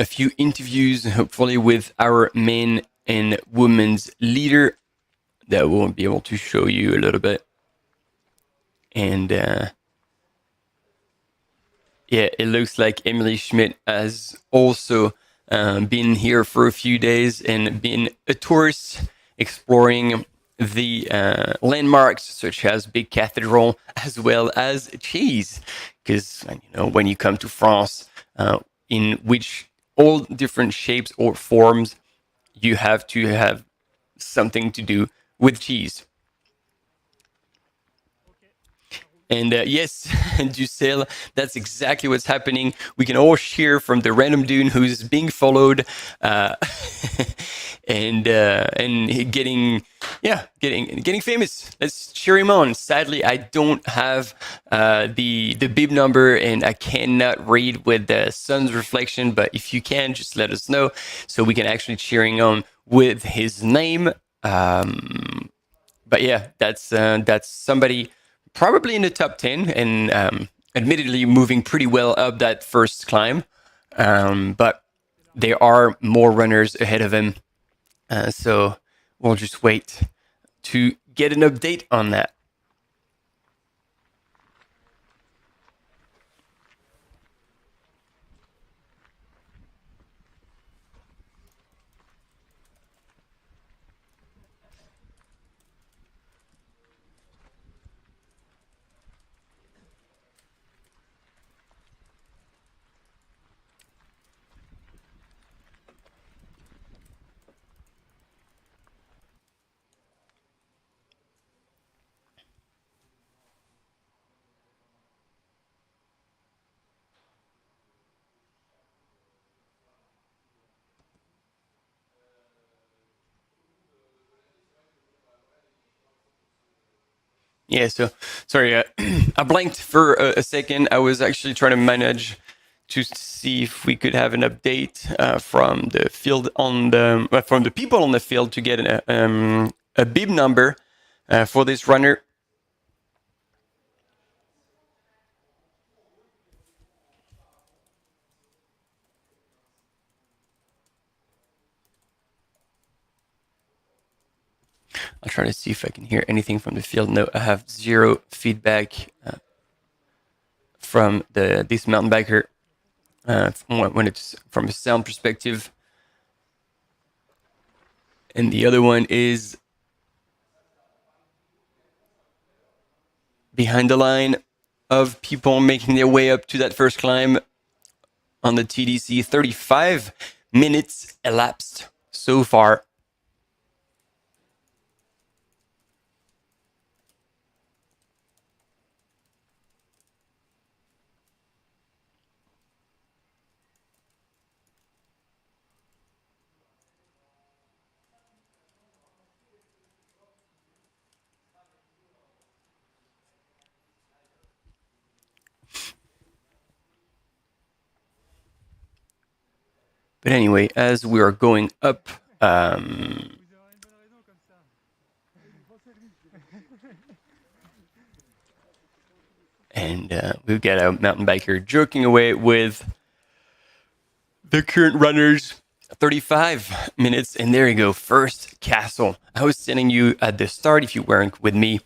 few interviews, hopefully with our men and women's leader, that we'll be able to show you a little bit. And yeah, it looks like Emily Schmidt has also been here for a few days and been a tourist exploring the landmarks such as Big Cathedral as well as cheese. Because when you come to France, in which all different shapes or forms, you have to have something to do with cheese. And yes, Ducel, that's exactly what's happening. We can all cheer from the random dude who's being followed and getting famous. Let's cheer him on. Sadly, I don't have the bib number and I cannot read with the sun's reflection. But if you can, just let us know so we can actually cheering on with his name. But yeah, that's somebody probably in the top 10 and admittedly moving pretty well up that first climb. But there are more runners ahead of him. So we'll just wait to get an update on that. Yeah, so sorry, I blanked for a second. I was actually trying to manage to see if we could have an update from the field from the people on the field to get a bib number for this runner. I'll try to see if I can hear anything from the field. No, I have zero feedback from this mountain biker when it's from a sound perspective. And the other one is behind the line of people making their way up to that first climb on the TDC. 35 minutes elapsed so far. But anyway, as we are going up, and we've got a mountain biker joking away with the current runners. 35 minutes, and there you go, first castle. I was telling you at the start, if you weren't with me,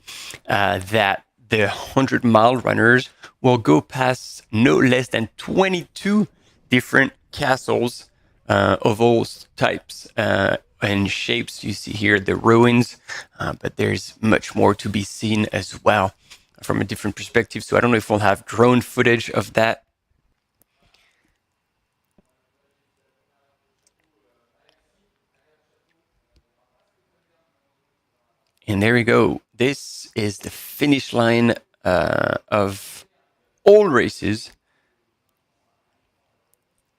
that the 100-mile runners will go past no less than 22 different castles of all types and shapes. You see here the ruins, but there's much more to be seen as well from a different perspective. So I don't know if we'll have drone footage of that. And there we go. This is the finish line of all races.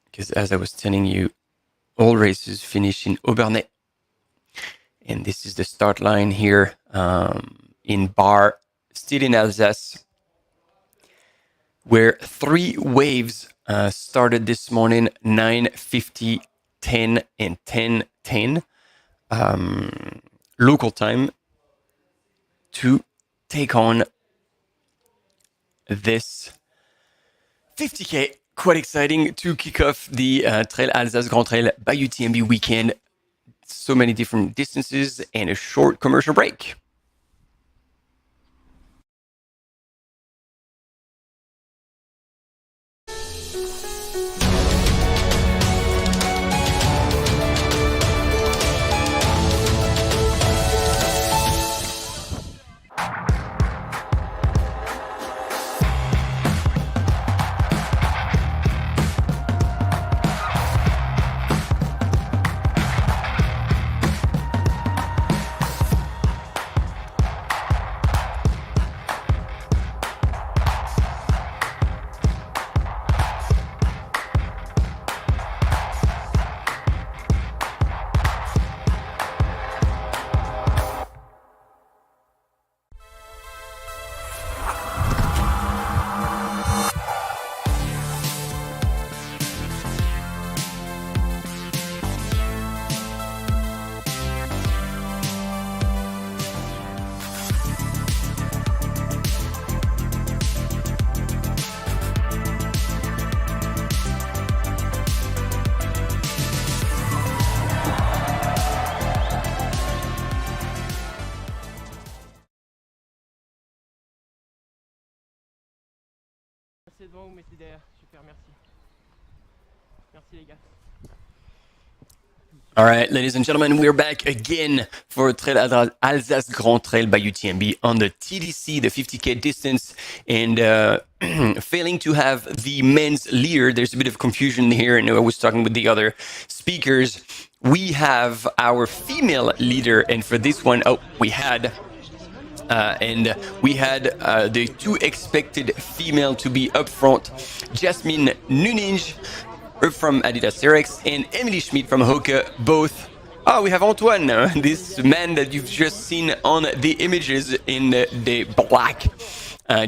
Because as I was telling you, all races finish in Aubernais. And this is the start line here in Bar, still in Alsace, where 3 waves started this morning, 9:50, 10, and 10:10 local time, to take on this 50K. Quite exciting to kick off the Trail Alsace Grand Trail by UTMB weekend. So many different distances and a short commercial break. Devant vous mettez derrière, super, merci. Merci les gars. All right, ladies and gentlemen, we're back again for Trail Alsace Grand Trail by UTMB on the TDC, the 50K distance, and failing to have the men's leader. There's a bit of confusion here, and I was talking with the other speakers. We have our female leader, and for this one, we had the 2 expected female to be up front, Jasmine Nuninge from Adidas Terex and Emily Schmidt from Hoka, both. Oh, we have Antoine, this man that you've just seen on the images in the black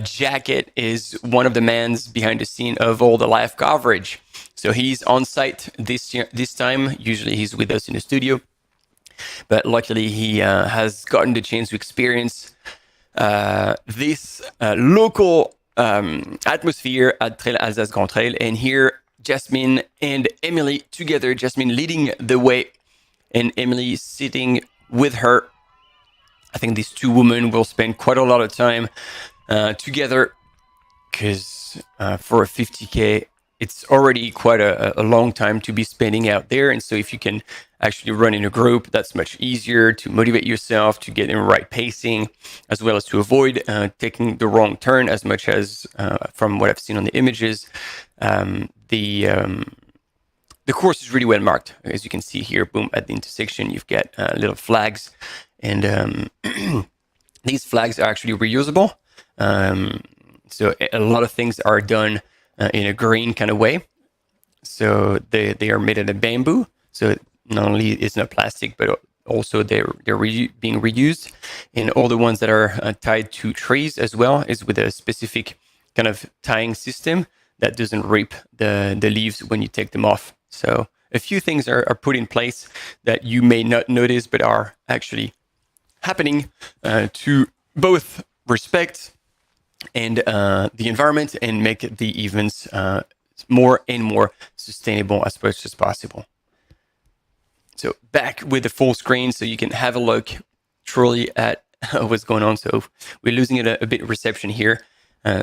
jacket is one of the men behind the scene of all the live coverage. So he's on site this time. Usually he's with us in the studio, but luckily he has gotten the chance to experience this local atmosphere at Trail Alsace Grand Trail. And here, Jasmine and Emily together, Jasmine leading the way and Emily sitting with her. I think these 2 women will spend quite a lot of time together, because for a 50K, it's already quite a long time to be spending out there. And so if you can actually run in a group, that's much easier to motivate yourself, to get in the right pacing, as well as to avoid taking the wrong turn, as much as from what I've seen on the images. The course is really well marked. As you can see here, boom, at the intersection, you've got little flags. And these flags are actually reusable. So a lot of things are done in a green kind of way. So they are made out of bamboo. So not only it's not plastic, but also they're being reused. And all the ones that are tied to trees as well is with a specific kind of tying system that doesn't rip the leaves when you take them off. So a few things are put in place that you may not notice but are actually happening to both respect and the environment and make the events more and more sustainable as much as possible. So back with the full screen so you can have a look truly at what's going on. So we're losing a bit of reception here.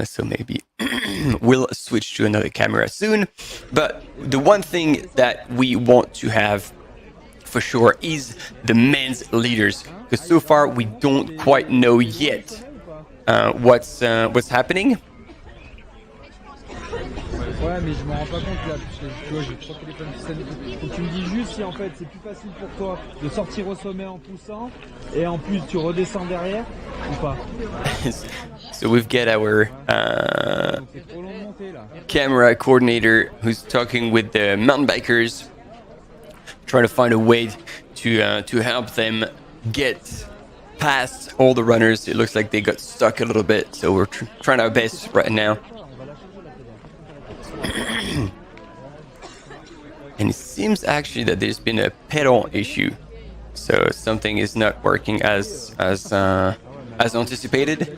So maybe we'll switch to another camera soon. But the one thing that we want to have for sure is the men's leaders. Because so far we don't quite know yet what's happening. Ouais, mais je m'en rends pas compte là, parce que tu vois, j'ai 3 téléphones qui sonnent. Donc tu me dis juste si en fait c'est plus facile pour toi de sortir au sommet en poussant et en plus tu redescends derrière ou pas. So we've got our camera coordinator who's talking with the mountain bikers, trying to find a way to help them get past all the runners. It looks like they got stuck a little bit, so we're trying our best right now. And it seems actually that there's been a pedal issue, so something is not working as anticipated.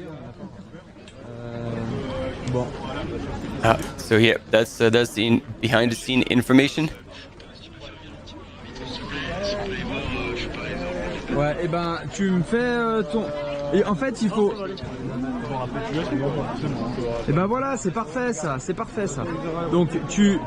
So yeah, that's the behind the scene information. Ouais, et ben tu me fais ton. Et en fait il faut. Et ben voilà, c'est parfait ça, c'est parfait ça. Donc tu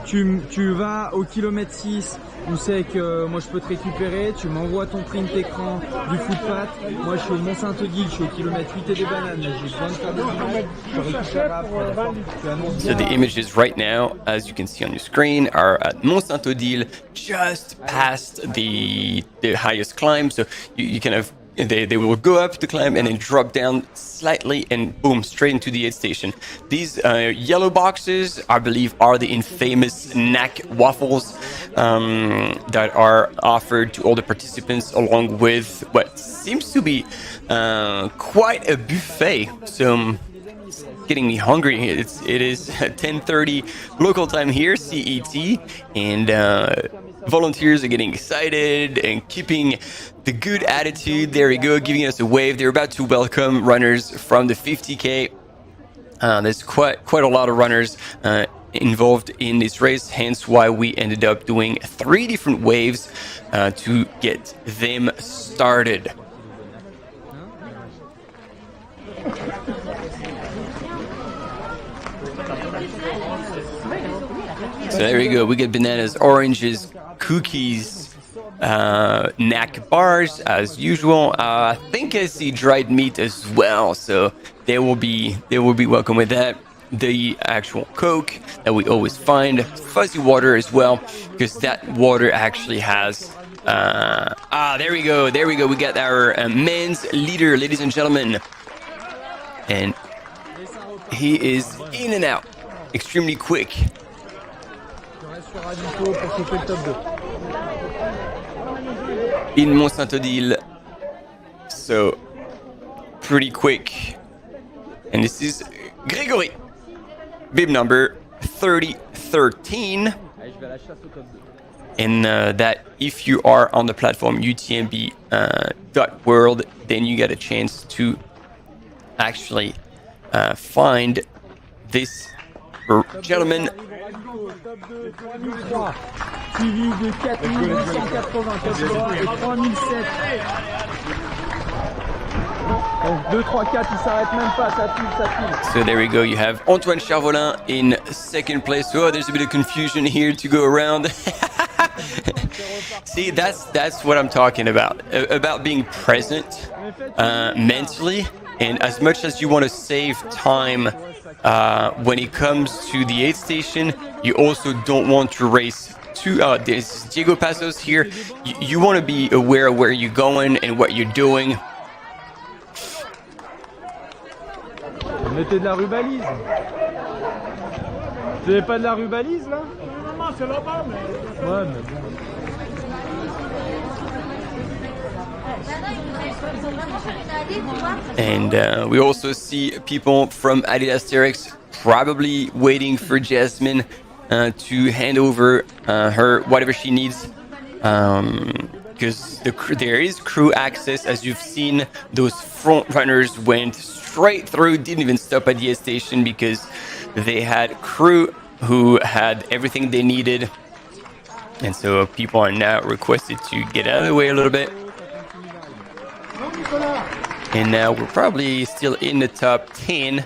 vas au kilomètre 6 où c'est que moi je peux te récupérer, tu m'envoies ton print écran du footpath. Moi je suis au Mont-Saint-Odile, je suis au kilomètre 8 et des bananes, mais j'ai besoin de faire des images, je récupère après. So the images right now, as you can see on your screen, are at Mont-Saint-Odile, just past the highest climb. So you kind of they will go up the climb and then drop down slightly and boom, straight into the aid station. These yellow boxes, I believe, are the infamous knack waffles that are offered to all the participants, along with what seems to be quite a buffet. So it's getting me hungry. It is 10:30 local time here, CET, and volunteers are getting excited and keeping the good attitude. There we go, giving us a wave. They're about to welcome runners from the 50K. There's quite a lot of runners involved in this race, hence why we ended up doing 3 different waves to get them started. So there we go. We get bananas, oranges, cookies, knack bars as usual. I think I see dried meat as well, so they will be welcome with that. The actual Coke that we always find, fuzzy water as well, because that water actually has. There we go. We got our men's leader, ladies and gentlemen, and he is in and out extremely quick. In Mont-Saint-Odile, so pretty quick. And this is Grégory, bib number 3013. And that if you are on the platform UTMB.world, then you get a chance to actually find this gentleman. Suivi de 4880, 3007. Donc 2, 3, 4, il s'arrête même pas, ça file. So there we go, you have Antoine Charvolin in second place. Oh, there's a bit of confusion here to go around. See, that's what I'm talking about being present mentally. And as much as you want to save time when it comes to the aid station, you also don't want to race too. There's Diego Passos here. You want to be aware of where you're going and what you're doing. Mettez de la rubalise. Vous n'avez pas de la rubalise là? Non, c'est là-bas, mais. Ouais, mais bon. And we also see people from Adidas Terex probably waiting for Jasmine. to hand over her whatever she needs. Because there is crew access. As you've seen, those front runners went straight through, didn't even stop at the aid station because they had crew who had everything they needed. And so people are now requested to get out of the way a little bit. And now we're probably still in the top 10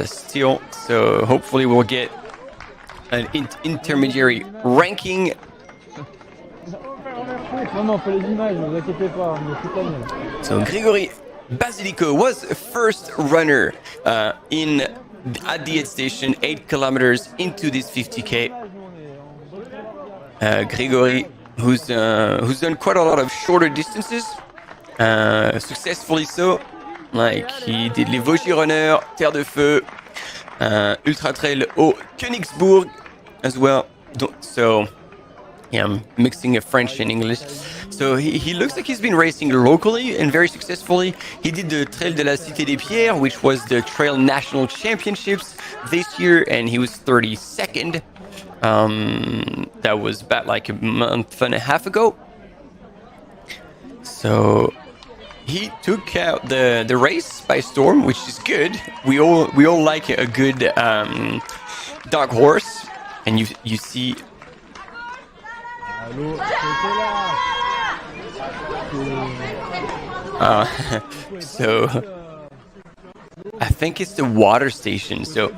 still. So hopefully we'll get an intermediary ranking. So Grégory Basilico was first runner at the aid station, 8 kilometers into this 50K. Grégory, who's done quite a lot of shorter distances, successfully so. Like he did les Vosgies Runner, Terre de Feu, Ultra Trail au Königsbourg as well. So yeah, I'm mixing French and English. So he looks like he's been racing locally and very successfully. He did the Trail de la Cité des Pierres, which was the Trail National Championships this year, and he was 32nd. That was about like a month and a half ago. So he took out the race by storm, which is good. We all like a good dark horse, and you see. So I think it's the water station. So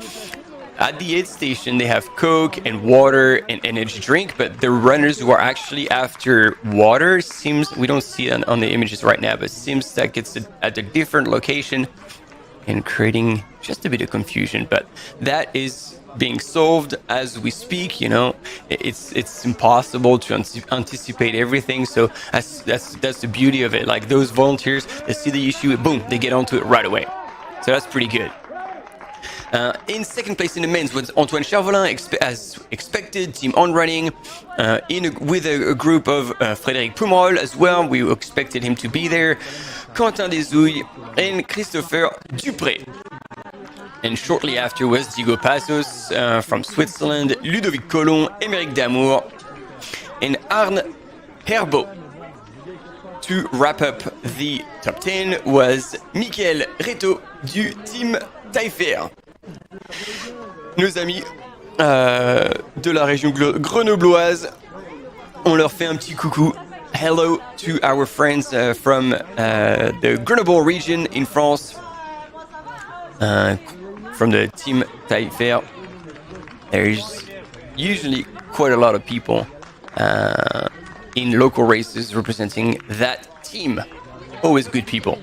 at the aid station, they have Coke and water and energy drink, but the runners who are actually after water we don't see it on the images right now, but seems like it's at a different location and creating just a bit of confusion. But that is being solved as we speak. You know, it's impossible to anticipate everything. So that's the beauty of it. Like those volunteers, they see the issue, boom, they get onto it right away. So that's pretty good. In second place in the men's was Antoine Charvelin, as expected, team on running, with a group of Frédéric Pomerol as well. We expected him to be there. Quentin Desouilles and Christopher Dupré. And shortly after was Diego Passos from Switzerland, Ludovic Collomb, Émeric Damour, and Arne Herbeau. To wrap up the top 10 was Michael Reto du team Taillefer. Nos amis de la région grenobloise, on leur fait un petit coucou. Hello to our friends from the Grenoble region in France, from the team Taillefer. There's usually quite a lot of people in local races representing that team. Always good people.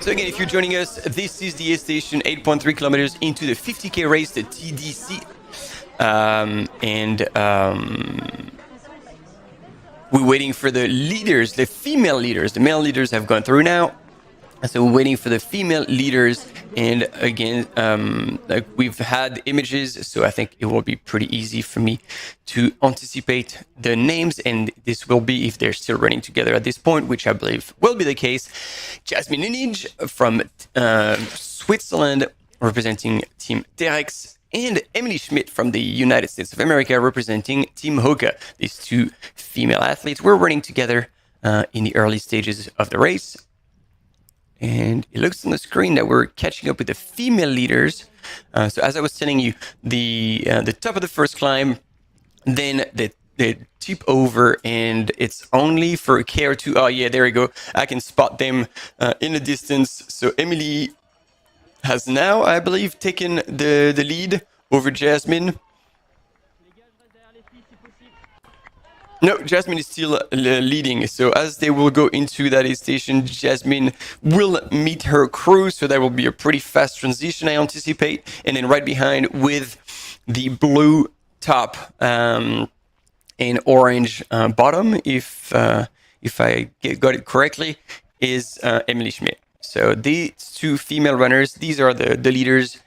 So again, if you're joining us, this is the aid station, 8.3 kilometers into the 50K race, the TDC. We're waiting for the leaders, the female leaders. The male leaders have gone through now. So we're waiting for the female leaders. And again, like we've had images, so I think it will be pretty easy for me to anticipate the names. And this will be, if they're still running together at this point, which I believe will be the case, Jasmine Ninij from Switzerland, representing Team Terex, and Emily Schmidt from the United States of America, representing Team Hoka. These two female athletes were running together in the early stages of the race. And it looks on the screen that we're catching up with the female leaders. So as I was telling you, the top of the first climb, then they tip over, and it's only for a K or two. Oh yeah, there we go. I can spot them in the distance. So Emily has now, I believe, taken the lead over Jasmine. No, Jasmine is still leading. So as they will go into that aid station, Jasmine will meet her crew. So that will be a pretty fast transition, I anticipate. And then right behind with the blue top and orange bottom, if I got it correctly, is Emily Schmidt. So these two female runners, these are the leaders.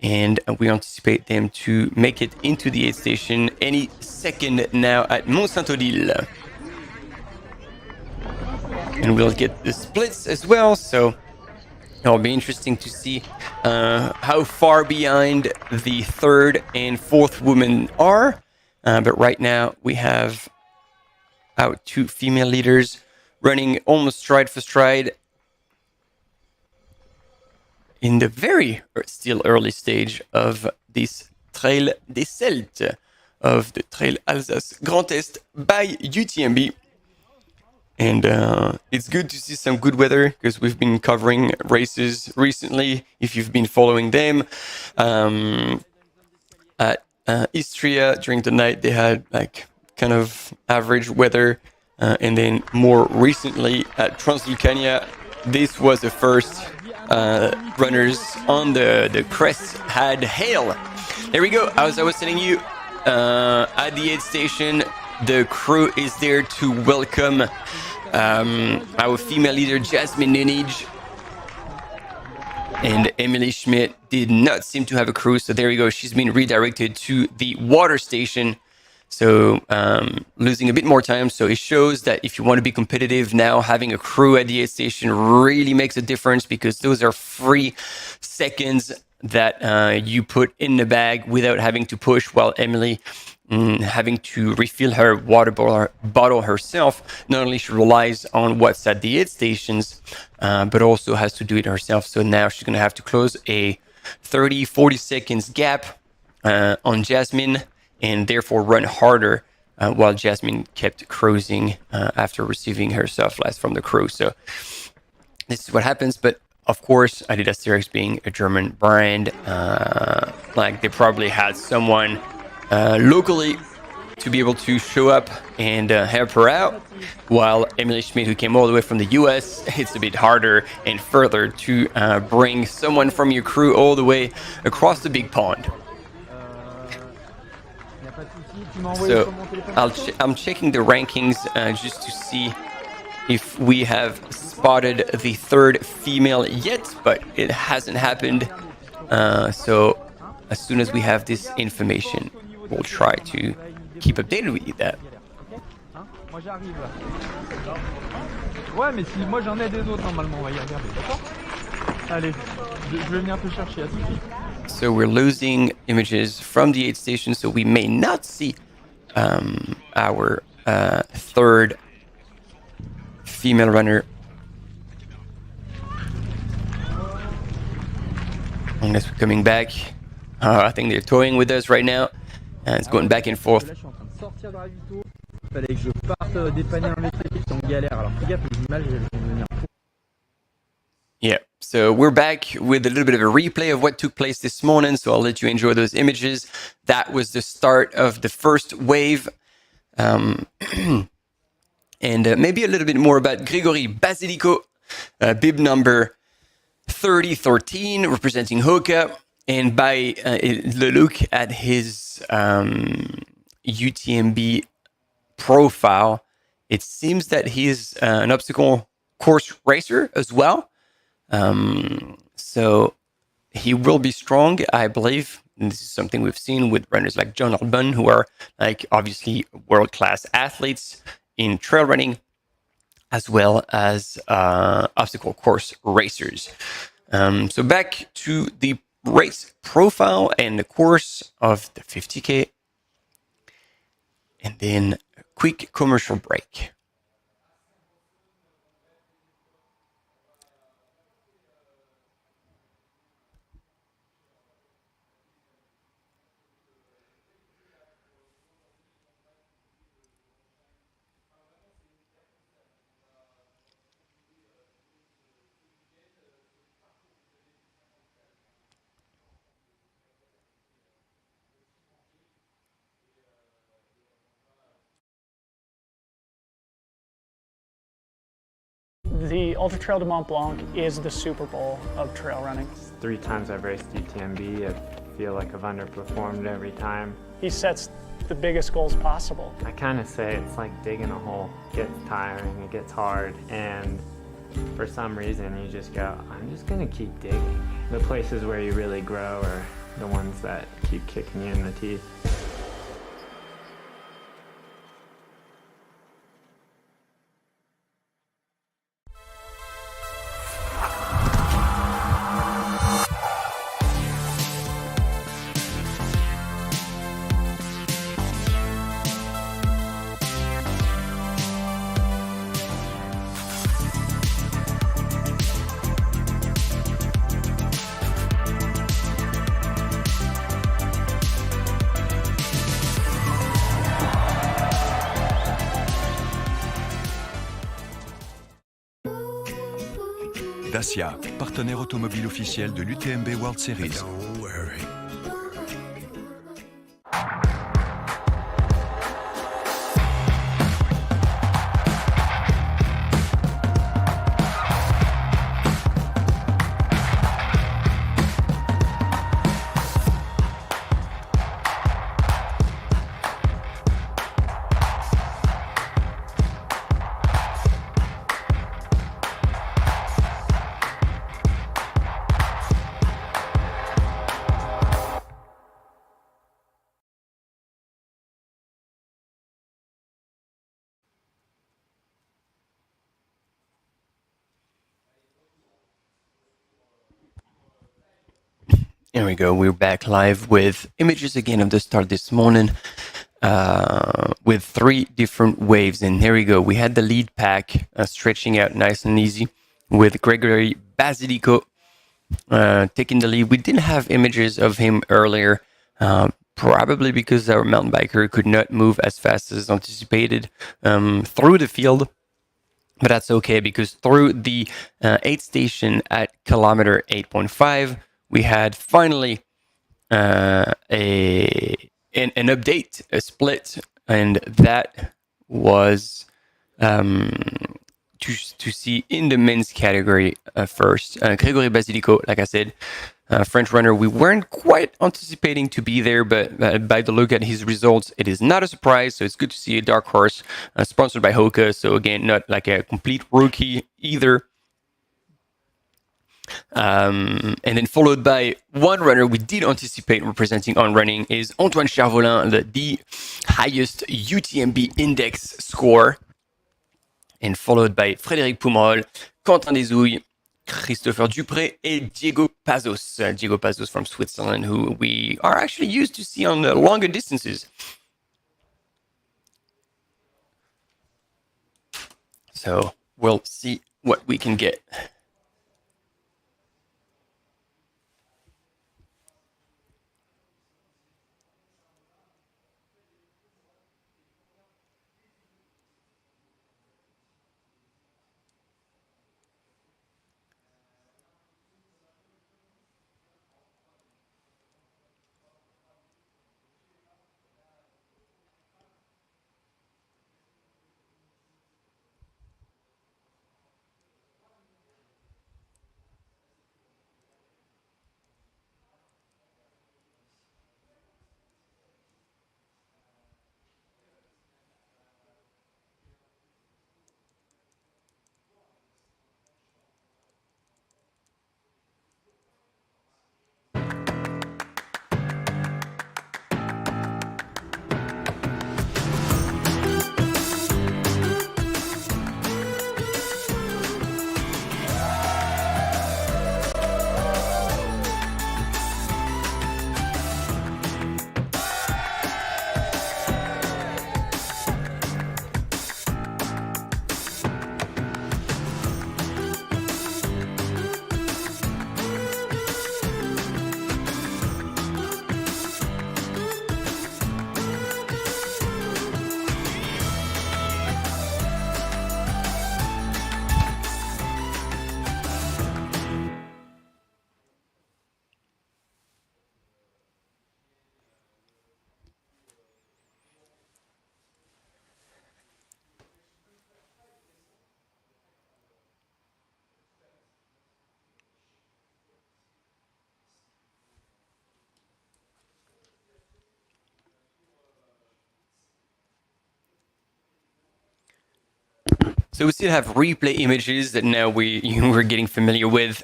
And we anticipate them to make it into the aid station any second now at Mont-Saint-Odile. And we'll get the splits as well. So It'll be interesting to see how far behind the third and fourth women are. But right now we have our two female leaders running almost stride for stride in the very still early stage of this Trail des Celtes of the Trail Alsace Grand Est by UTMB. And it's good to see some good weather because we've been covering races recently. If you've been following them, at Istria during the night, they had like kind of average weather. And then more recently at Transvulcania, this was the first runners on the crest had hail. There we go. As I was telling you, at the aid station, the crew is there to welcome our female leader, Jasmine Nunij. And Emily Schmidt did not seem to have a crew, so there you go. She's been redirected to the water station. So losing a bit more time. So it shows that if you want to be competitive now, having a crew at the aid station really makes a difference because those are free seconds that you put in the bag without having to push, while Emily having to refill her water bottle herself. Not only she relies on what's at the aid stations, but also has to do it herself. So now she's going to have to close a 30-40 seconds gap on Jasmine, and therefore run harder while Jasmine kept cruising after receiving her soft last from the crew. So this is what happens. But of course, Adidas Terex being a German brand, like they probably had someone locally to be able to show up and help her out, while Emily Schmidt, who came all the way from the US, it's a bit harder and further to bring someone from your crew all the way across the big pond. So I'm checking the rankings just to see if we have spotted the third female yet, but it hasn't happened. So as soon as we have this information, we'll try to keep updated with you that. Ouais, mais si moi j'en ai des autres normalement, on va y regarder, d'accord? Allez, je vais venir te chercher, à tout de suite. So we're losing images from the aid station, so we may not see our third female runner unless we're coming back. I think they're toying with us right now, and it's going back and forth. Là, je suis en train de sortir de ravito. Fallait que je parte dépanner un mec qui est en galère. Alors fais gaffe, les images elles vont devenir fou. Yeah, so we're back with a little bit of a replay of what took place this morning, so I'll let you enjoy those images. That was the start of the first wave. And maybe a little bit more about Grigory Basilico, bib number 3013, representing Hoka. And by the look at his UTMB profile, it seems that he's an obstacle course racer as well. So he will be strong, I believe. And this is something we've seen with runners like John Albon, who are like obviously world-class athletes in trail running, as well as obstacle course racers. So back to the race profile and the course of the 50K, and then a quick commercial break. The Ultra Trail de Mont Blanc is the Super Bowl of trail running. 3 times I've raced UTMB, I feel like I've underperformed every time. He sets the biggest goals possible. I kind of say it's like digging a hole. It gets tiring, it gets hard, and for some reason you just go, I'm just gonna keep digging. The places where you really grow are the ones that keep kicking you in the teeth. Dacia, partenaire automobile officiel de l'UTMB World Series. There we go. We're back live with images again of the start this morning with 3 different waves. And here we go. We had the lead pack stretching out nice and easy with Gregory Basilico taking the lead. We didn't have images of him earlier, probably because our mountain biker could not move as fast as anticipated through the field. But that's okay, because through the aid station at kilometer 8.5, we had finally an update, a split, and that was to see in the men's category first. Gregory Basilico, like I said, French runner, we weren't quite anticipating to be there, but by the look at his results, it is not a surprise. So it's good to see a dark horse sponsored by Hoka. So again, not like a complete rookie either. And then followed by one runner we did anticipate representing on running is Antoine Charvolin, the highest UTMB index score. And followed by Frédéric Poumerol, Quentin Desouilles, Christopher Dupré, and Diego Pazos. Diego Pazos from Switzerland, who we are actually used to see on the longer distances. So we'll see what we can get. So we still have replay images that now we're getting familiar with.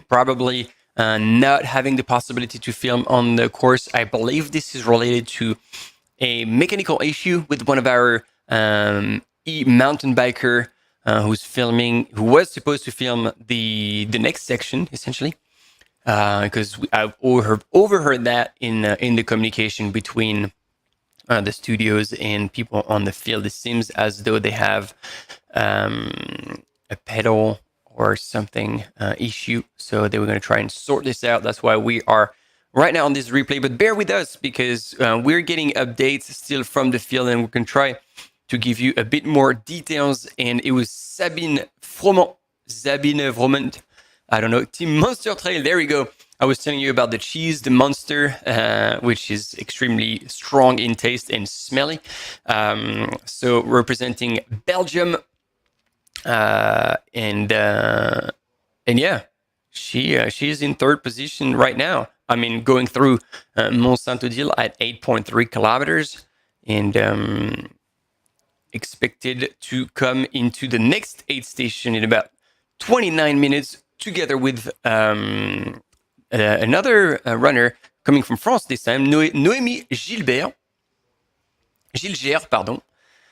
Probably not having the possibility to film on the course. I believe this is related to a mechanical issue with one of our mountain biker who was supposed to film the next section, essentially, because I've overheard that in the communication between the studios and people on the field. It seems as though they have a pedal or something issue, so they were going to try and sort this out. That's why we are right now on this replay, but bear with us, because we're getting updates still from the field, and we can try to give you a bit more details. And it was Sabine Froment I don't know, Team Monster Trail. There we go. I was telling you about the cheese, the Monster, which is extremely strong in taste and smelly. So representing Belgium, and yeah, she is in third position right now. I mean, going through Mont Saint-Odile at 8.3 kilometers, and expected to come into the next aid station in about 29 minutes, together with another runner coming from France this time, Noémie Gilbert. Gilgert, pardon.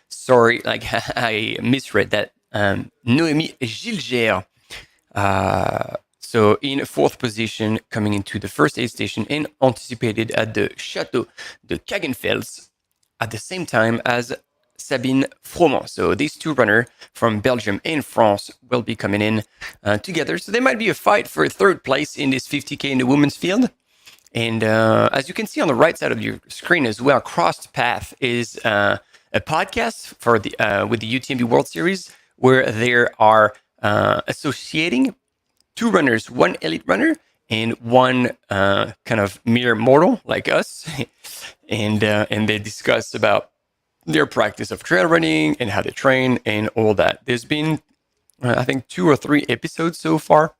Sorry, like I misread that. Noémie Gilgert. So in fourth position, coming into the first aid station and anticipated at the Château de Kagenfels at the same time as Sabine Froment. So these two runners from Belgium and France will be coming in together. So there might be a fight for third place in this 50K in the women's field. And as you can see on the right side of your screen as well, Crossed Path is a podcast for the with the UTMB World Series, where they are associating two runners, one elite runner and one kind of mere mortal like us, and they discuss about their practice of trail running and how they train and all that. There's been I think 2 or 3 episodes so far,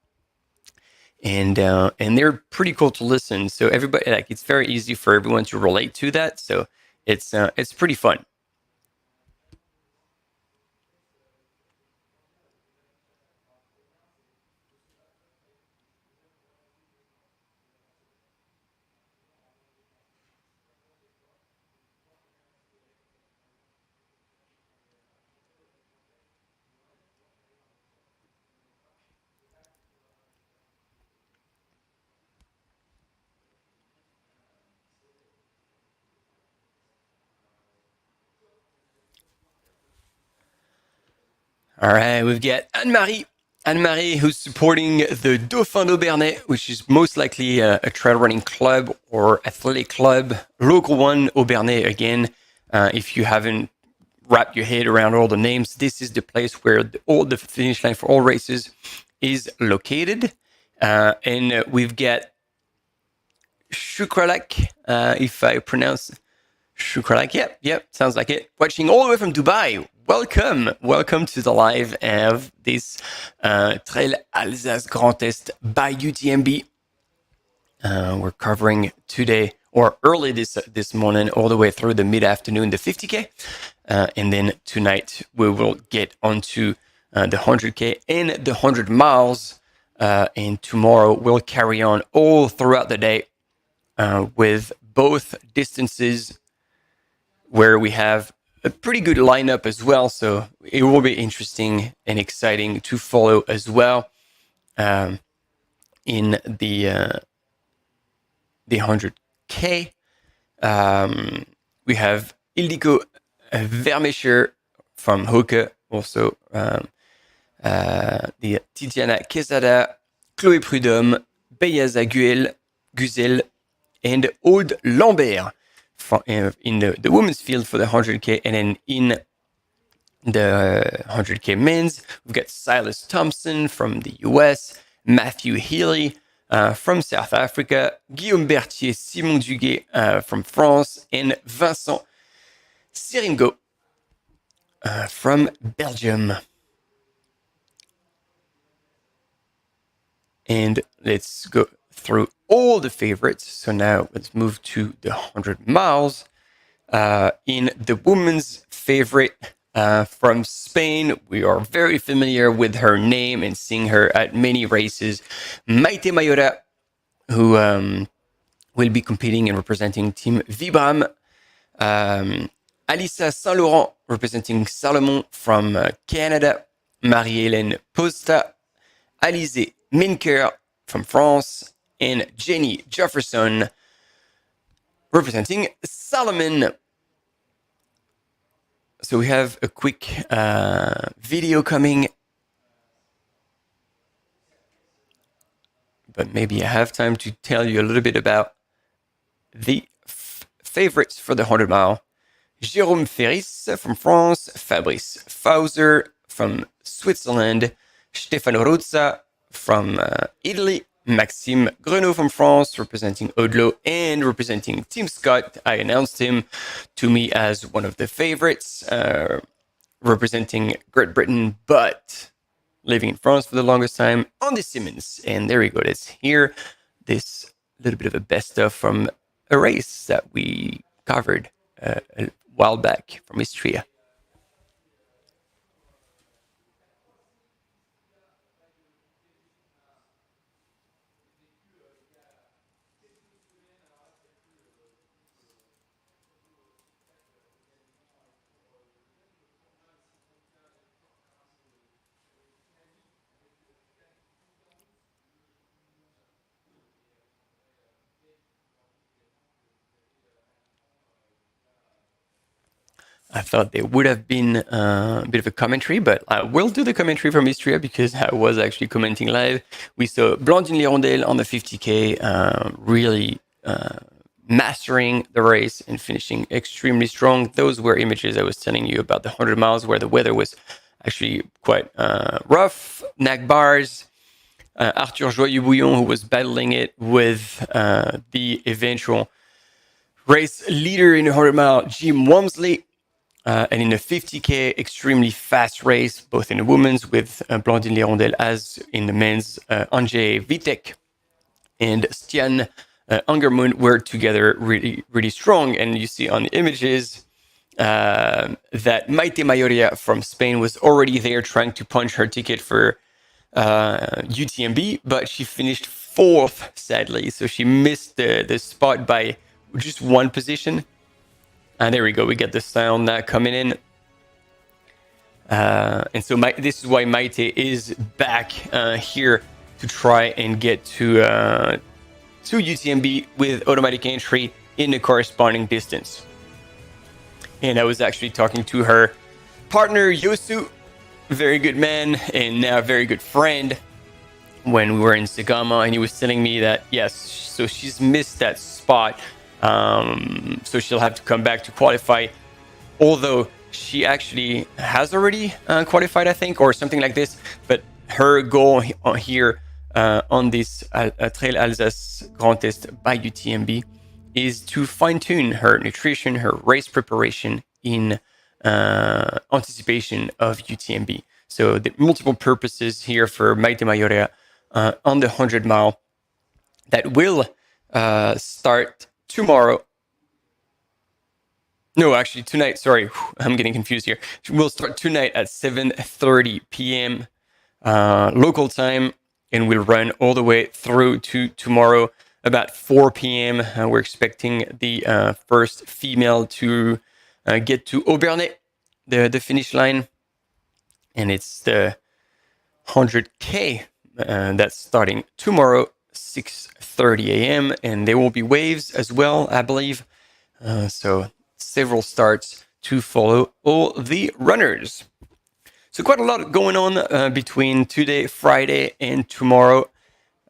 and they're pretty cool to listen. So everybody, like, it's very easy for everyone to relate to that. So it's pretty fun. All right, we've got Anne-Marie, who's supporting the Dauphin d'Aubernais, which is most likely a trail running club or athletic club, local one, Aubernais again. If you haven't wrapped your head around all the names, this is the place where all the finish line for all races is located. And we've got Shukralak, if I pronounce Shukralak. Yep, sounds like it. Watching all the way from Dubai. Welcome to the live of this Trail Alsace Grand Est by UTMB. We're covering today, or early this morning, all the way through the mid-afternoon, the 50K. And then tonight we will get onto the 100K and the 100 miles. And tomorrow we'll carry on all throughout the day with both distances, where we have a pretty good lineup as well. So it will be interesting and exciting to follow as well in the 100K. We have Ildiko Vermecher from Hoke, also the Titiana Quesada, Chloé Prudhomme, Beyaza Guzel, and Aude Lambert in the women's field for the 100K. And then in the 100K men's, we've got Silas Thompson from the US, Matthew Healy from South Africa, Guillaume Berthier, Simon Duguay from France, and Vincent Siringo from Belgium. And let's go through all the favorites. So now let's move to the 100 miles. In the women's favorite from Spain, we are very familiar with her name and seeing her at many races. Maite Mayora, who will be competing and representing Team Vibram. Alissa Saint-Laurent, representing Salomon from Canada. Marie-Hélène Posta. Alizé Minker from France. And Jenny Jefferson, representing Salomon. So we have a quick video coming, but maybe I have time to tell you a little bit about the favorites for the 100 mile. Jérôme Ferris from France, Fabrice Fauser from Switzerland, Stefano Rozza from Italy, Maxime Grenot from France, representing Odlo and representing Team Scott. I announced him to me as one of the favorites, representing Great Britain, but living in France for the longest time, Andy Simmons. And there we go. Let's hear this little bit of a best of from a race that we covered a while back from Istria. I thought there would have been a bit of a commentary, but I will do the commentary from Istria because I was actually commenting live. We saw Blandine Lirondelle on the 50K, really mastering the race and finishing extremely strong. Those were images I was telling you about the 100 miles where the weather was actually quite rough. Nag bars. Arthur Joyeux-Bouillon, who was battling it with the eventual race leader in the 100 mile, Jim Walmsley. And in a 50K, extremely fast race, both in the women's with Blandine Lirondelle as in the men's, Andrzej Witek and Stian Angermund were together really, really strong. And you see on the images that Maite Mayoria from Spain was already there trying to punch her ticket for UTMB, but she finished 4th, sadly. So she missed the spot by just one position. And there we go. We get the sound coming in. And so this is why Maite is back here to try and get to UTMB with automatic entry in the corresponding distance. And I was actually talking to her partner, Yosu, very good man and now very good friend, when we were in Sagama. And he was telling me that, yes, so she's missed that spot. So she'll have to come back to qualify, although she actually has already qualified, I think, or something like this. But her goal here on this Trail Alsace Grand Est by UTMB is to fine-tune her nutrition, her race preparation in anticipation of UTMB. So the multiple purposes here for Maite Mayoria on the 100 mile that will start tomorrow. No, actually tonight. Sorry, I'm getting confused here. We'll start tonight at 7:30 p.m. Local time, and we'll run all the way through to tomorrow about 4 p.m. We're expecting the first female to get to Aubernais, the finish line, and it's the 100K that's starting tomorrow, 6:30 a.m. and there will be waves as well, I believe. So several starts to follow all the runners. So quite a lot going on between today, Friday, and tomorrow,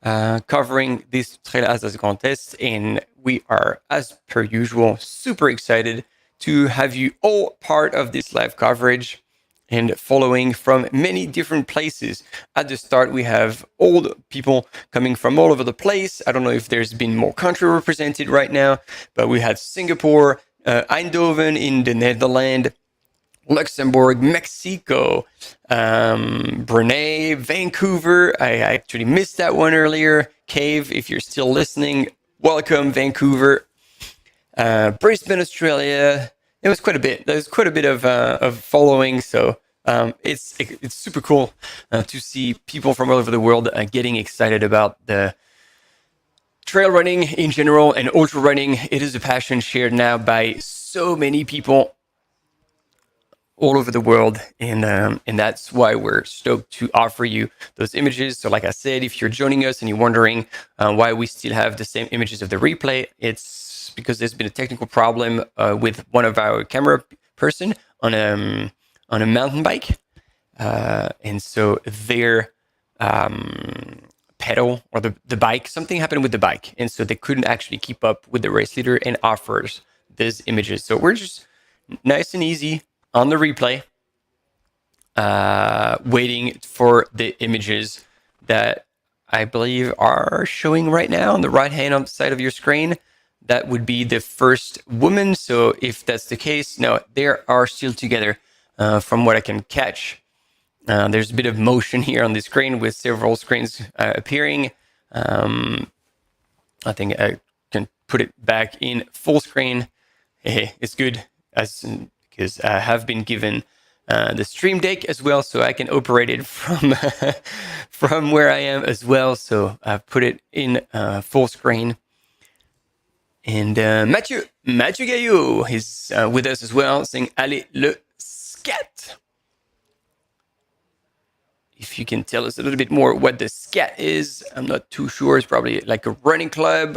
covering this Trail Alsace Grand Est, and we are, as per usual, super excited to have you all part of this live coverage and following from many different places. At the start, we have all the people coming from all over the place. I don't know if there's been more country represented right now, but we had Singapore, Eindhoven in the Netherlands, Luxembourg, Mexico, Brunei, Vancouver. I actually missed that one earlier. Cave, if you're still listening, welcome, Vancouver. Brisbane, Australia. It was quite a bit. There's quite a bit of following, so it's super cool to see people from all over the world getting excited about the trail running in general and ultra running. It is a passion shared now by so many people all over the world, and that's why we're stoked to offer you those images. So like I said, if you're joining us and you're wondering why we still have the same images of the replay, it's because there's been a technical problem with one of our camera person on a mountain bike, and so their pedal or the bike, something happened with the bike, and so they couldn't actually keep up with the race leader and offers these images. So we're just nice and easy on the replay, waiting for the images that I believe, are showing right now on the right-hand side of your screen. That would be the first woman. So if that's the case, no, they are still together from what I can catch. There's a bit of motion here on the screen with several screens appearing. I think I can put it back in full screen. It's good because I have been given the stream deck as well, so I can operate it from from where I am as well. So I've put it in full screen. And Mathieu Gaillot is with us as well, saying Allez le scat. If you can tell us a little bit more what the scat is, I'm not too sure. It's probably like a running club.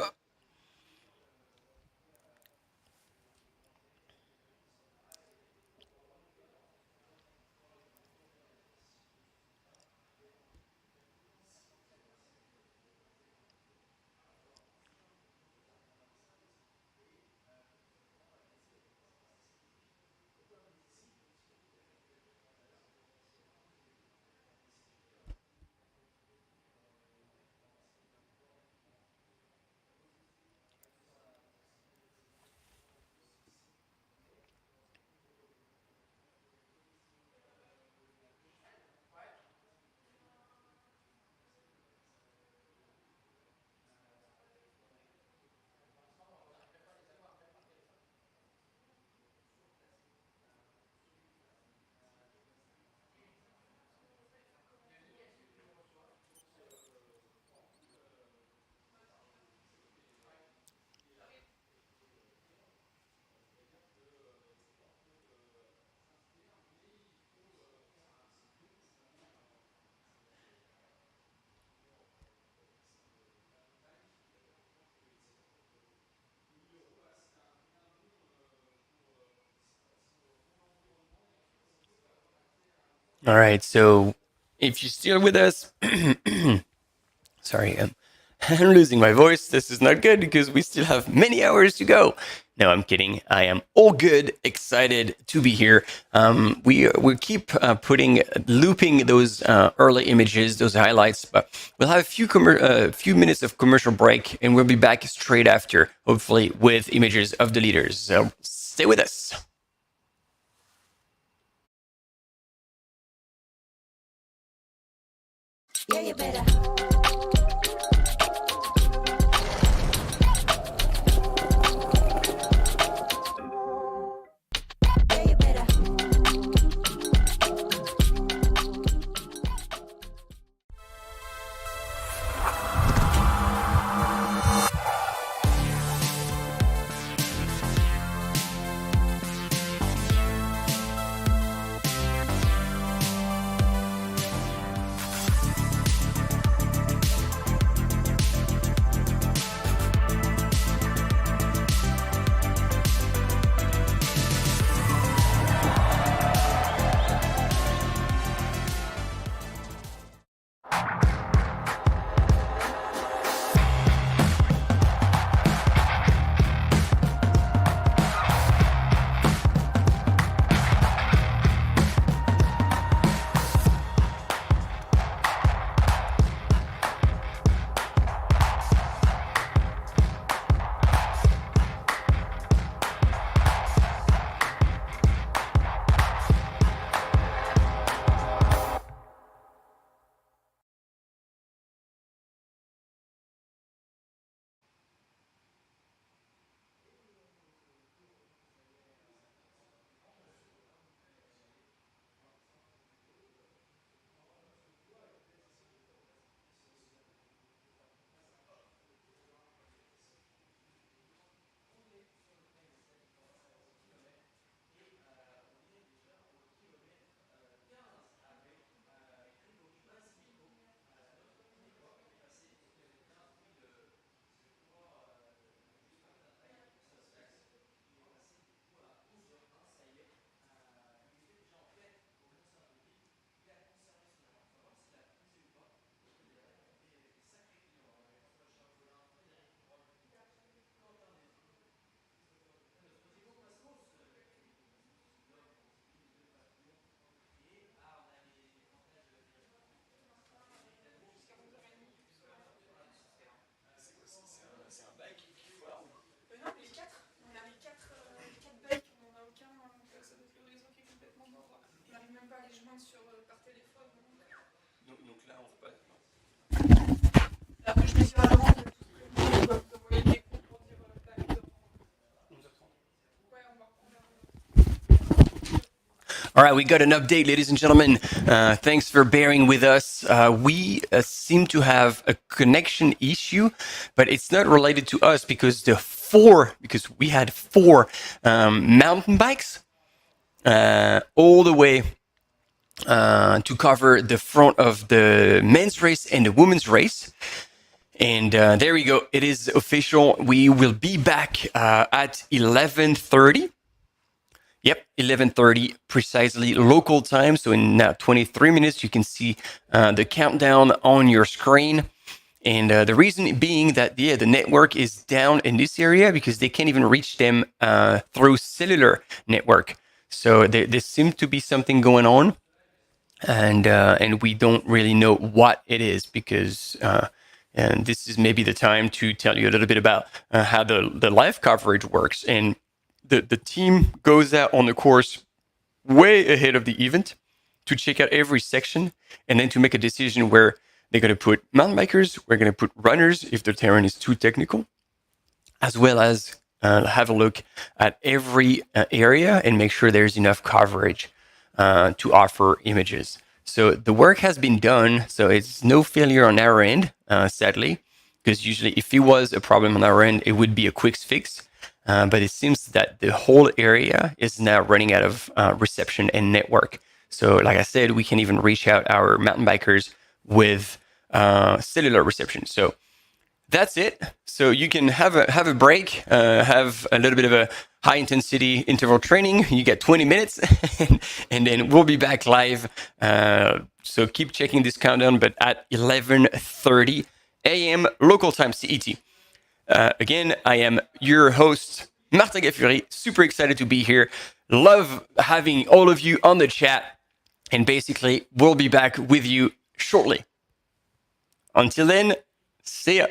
All right, so if you're still with us, sorry, I'm losing my voice. This is not good because we still have many hours to go. No, I'm kidding. I am all good, excited to be here. We keep looping those early images, those highlights, but we'll have a few minutes of commercial break, and we'll be back straight after, hopefully with images of the leaders. So stay with us. Yeah, you better. n'arrive même pas à les joindre par téléphone. Donc là, on va pas... Après, je me suis vraiment de tout ce que vous envoyer des comptes pour dire bah, 11h30. Ouais, on va reprendre. All right, we got an update, ladies and gentlemen. Thanks for bearing with us. We seem to have a connection issue, but it's not related to us because we had four mountain bikes all the way to cover the front of the men's race and the women's race. And there we go. It is official. We will be back at 11:30. Yep, 11:30 precisely local time. So in now 23 minutes, you can see the countdown on your screen. And the reason being that, the network is down in this area because they can't even reach them through cellular network. So there seems to be something going on. And we don't really know what it is because and this is maybe the time to tell you a little bit about how the live coverage works. And the team goes out on the course way ahead of the event to check out every section and then to make a decision where they're going to put mountain bikers, we're going to put runners if the terrain is too technical, as well as have a look at every area and make sure there's enough coverage to offer images. So the work has been done, so it's no failure on our end, sadly, because usually if it was a problem on our end, it would be a quick fix. But it seems that the whole area is now running out of reception and network. So like I said, we can even reach out our mountain bikers with cellular reception. So that's it. So you can have a break, have a little bit of a high intensity interval training. You get 20 minutes and then we'll be back live. So keep checking this countdown, but at 11:30 a.m. local time CET. Again, I am your host, Martin Gaffuri. Super excited to be here. Love having all of you on the chat. And basically, we'll be back with you shortly. Until then, see ya.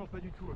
Non, pas du tout.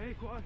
Allez, courage.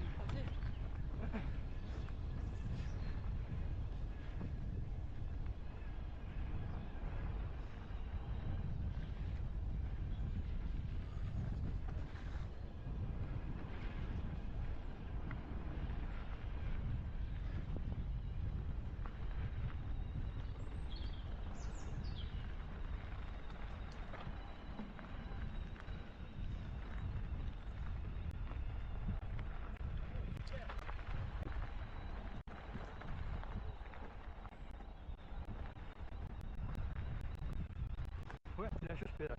Ouais, là je pédale.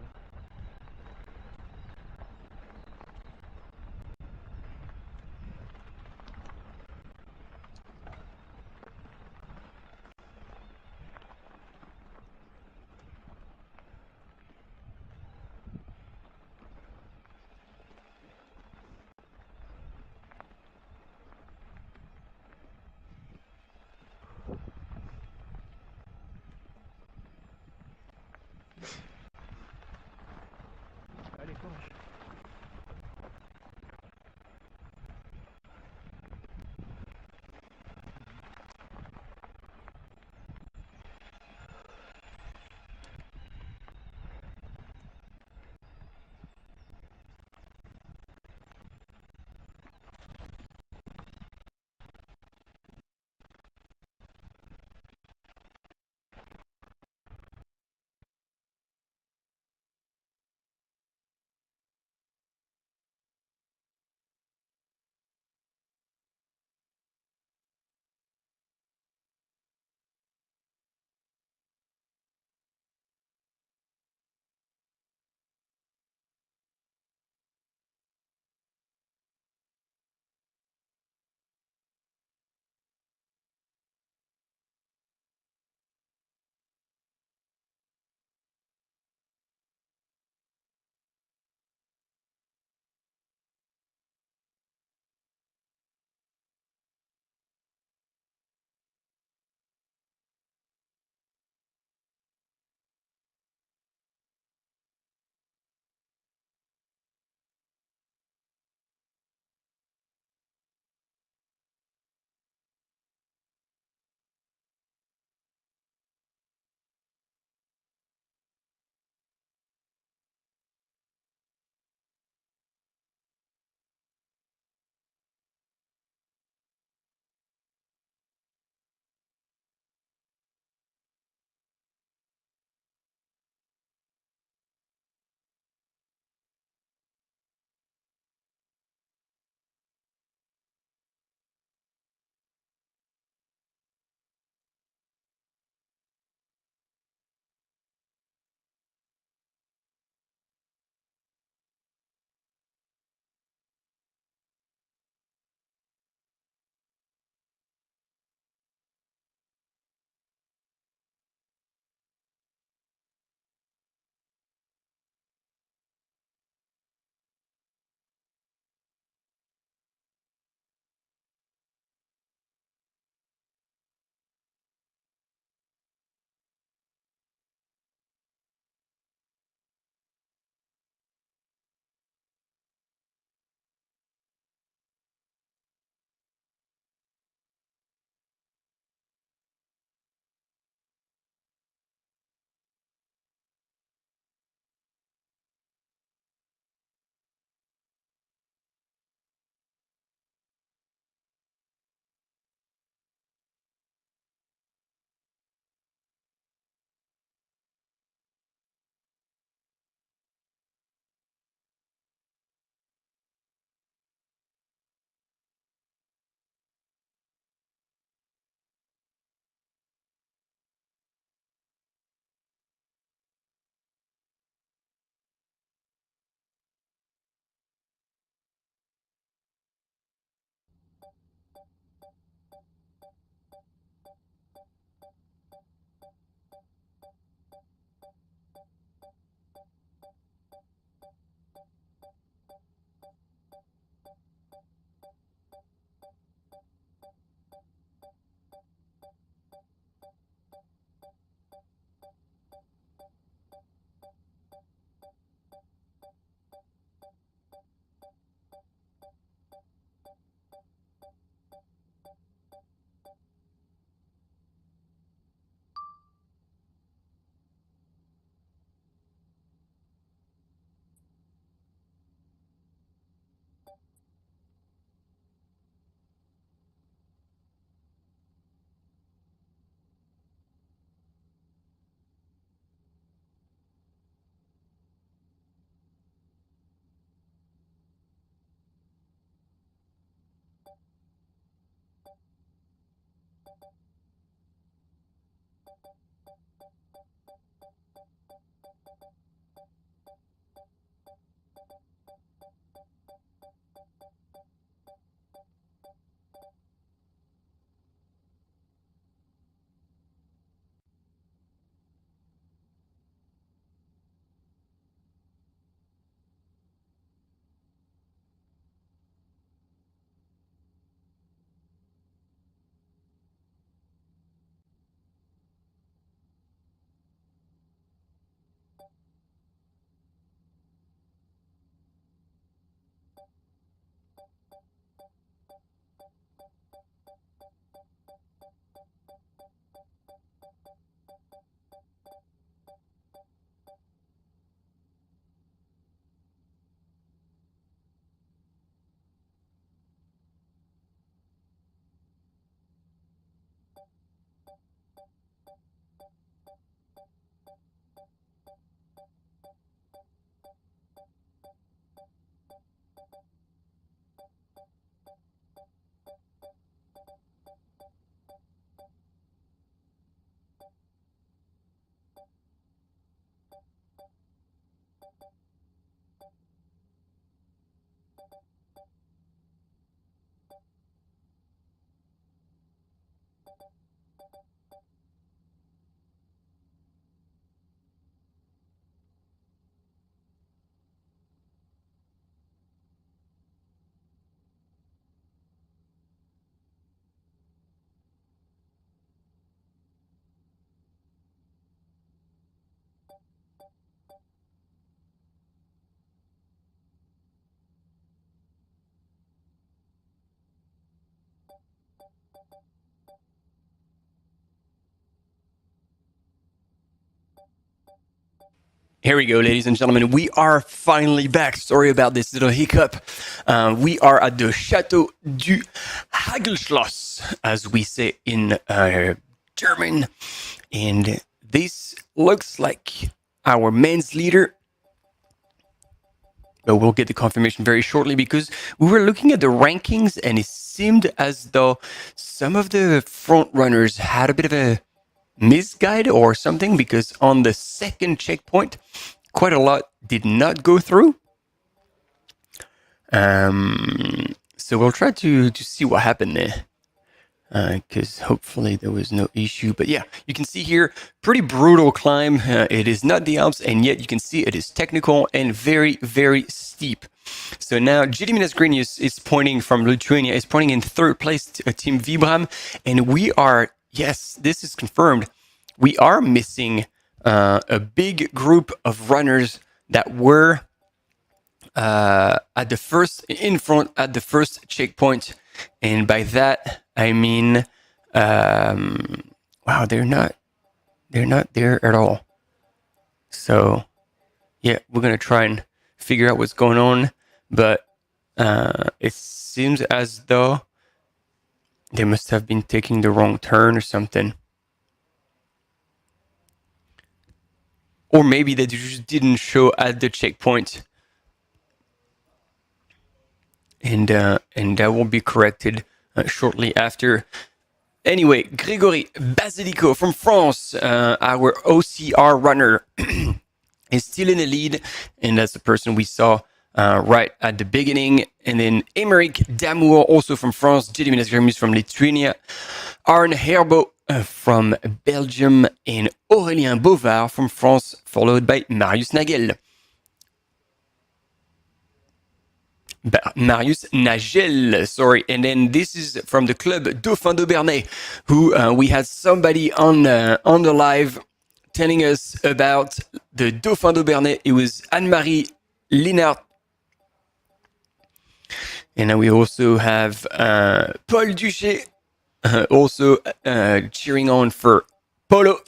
Here we go, ladies and gentlemen. We are finally back. Sorry about this little hiccup. We are at the Château du Hagelschloss, as we say in German. And this looks like our men's leader. But we'll get the confirmation very shortly, because we were looking at the rankings and it seemed as though some of the front runners had a bit of a misguide or something, because on the second checkpoint, quite a lot did not go through. So we'll try to see what happened there, because hopefully there was no issue. But yeah, you can see here, pretty brutal climb. It is not the Alps, and yet you can see it is technical and very, very steep. So now Gediminas Grinius is pointing from Lithuania, is pointing in third place to Team Vibram, and we are, yes, this is confirmed, we are missing a big group of runners that were at the first, in front at the first checkpoint. And by that, I mean, wow, they're not there at all. So yeah, we're going to try and figure out what's going on, but it seems as though they must have been taking the wrong turn or something. Or maybe they just didn't show at the checkpoint. And that will be corrected shortly after. Anyway, Grégory Basilico from France, our OCR runner, is still in the lead, and that's the person we saw right at the beginning. And then Émeric Damour, also from France, Gediminas Grinius from Lithuania, Arne Herbo from Belgium, and Aurélien Bovard from France, followed by Marius Nagel. Marius Nagel, sorry. And then this is from the club Dauphin d'Aubernais, who we had somebody on the live telling us about the Dauphin d'Aubernais. It was Anne-Marie Linard. And then we also have Paul Duché, also cheering on for Polo.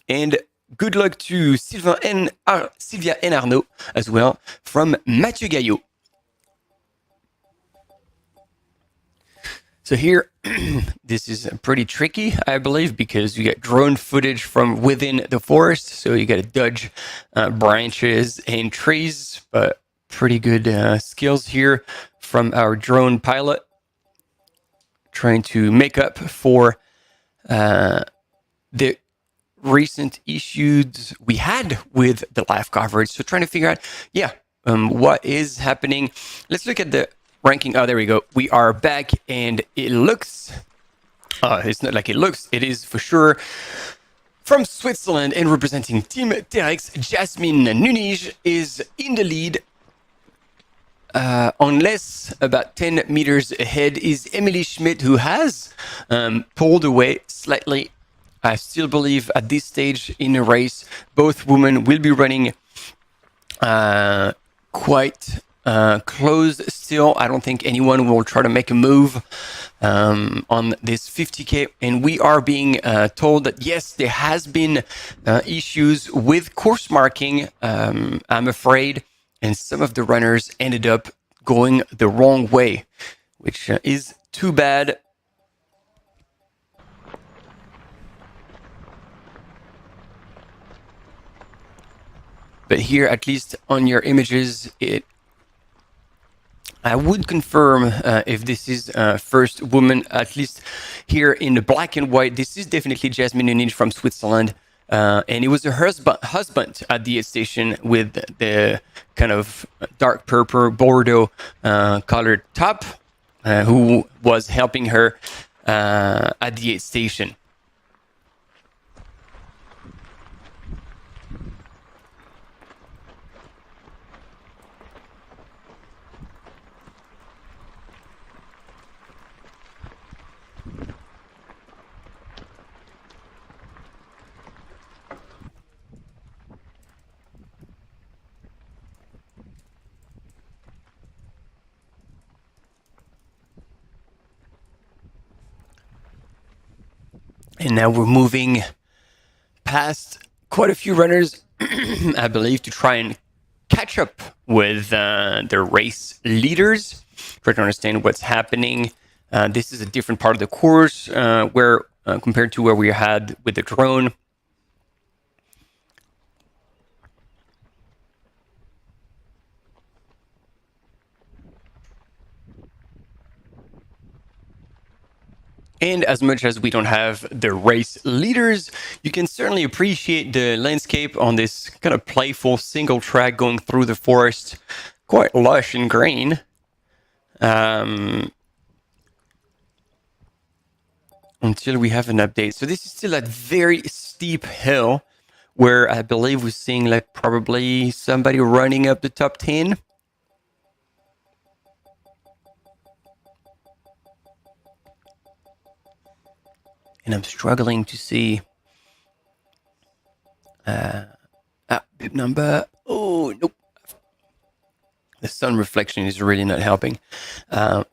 And good luck to Sylvia and Arnaud as well from Mathieu Gaillot. So here, this is pretty tricky, I believe, because you get drone footage from within the forest. So you got to dodge branches and trees, but pretty good skills here from our drone pilot, trying to make up for the recent issues we had with the live coverage. So trying to figure out, what is happening. Let's look at the ranking. Oh, there we go. We are back, and it looks, it's not like it looks, it is for sure from Switzerland, and representing Team Terex, Jasmine Nunij is in the lead. Unless about 10 meters ahead is Emily Schmidt, who has pulled away slightly. I still believe at this stage in the race, both women will be running quite close still. I don't think anyone will try to make a move on this 50K. And we are being told that, yes, there has been issues with course marking, I'm afraid. And some of the runners ended up going the wrong way, which is too bad. But here, at least on your images, I would confirm if this is first woman, at least here in the black and white. This is definitely Jasmine Nunij from Switzerland. And it was her husband at the aid station with the kind of dark purple Bordeaux colored top, who was helping her at the aid station. And now we're moving past quite a few runners I believe, to try and catch up with the race leaders, try to understand what's happening. This is a different part of the course where compared to where we had with the drone. And as much as we don't have the race leaders, you can certainly appreciate the landscape on this kind of playful single track going through the forest. Quite lush and green. Until we have an update. So this is still a very steep hill where I believe we're seeing like probably somebody running up the top 10. And I'm struggling to see bib number. Oh, nope. The sun reflection is really not helping. I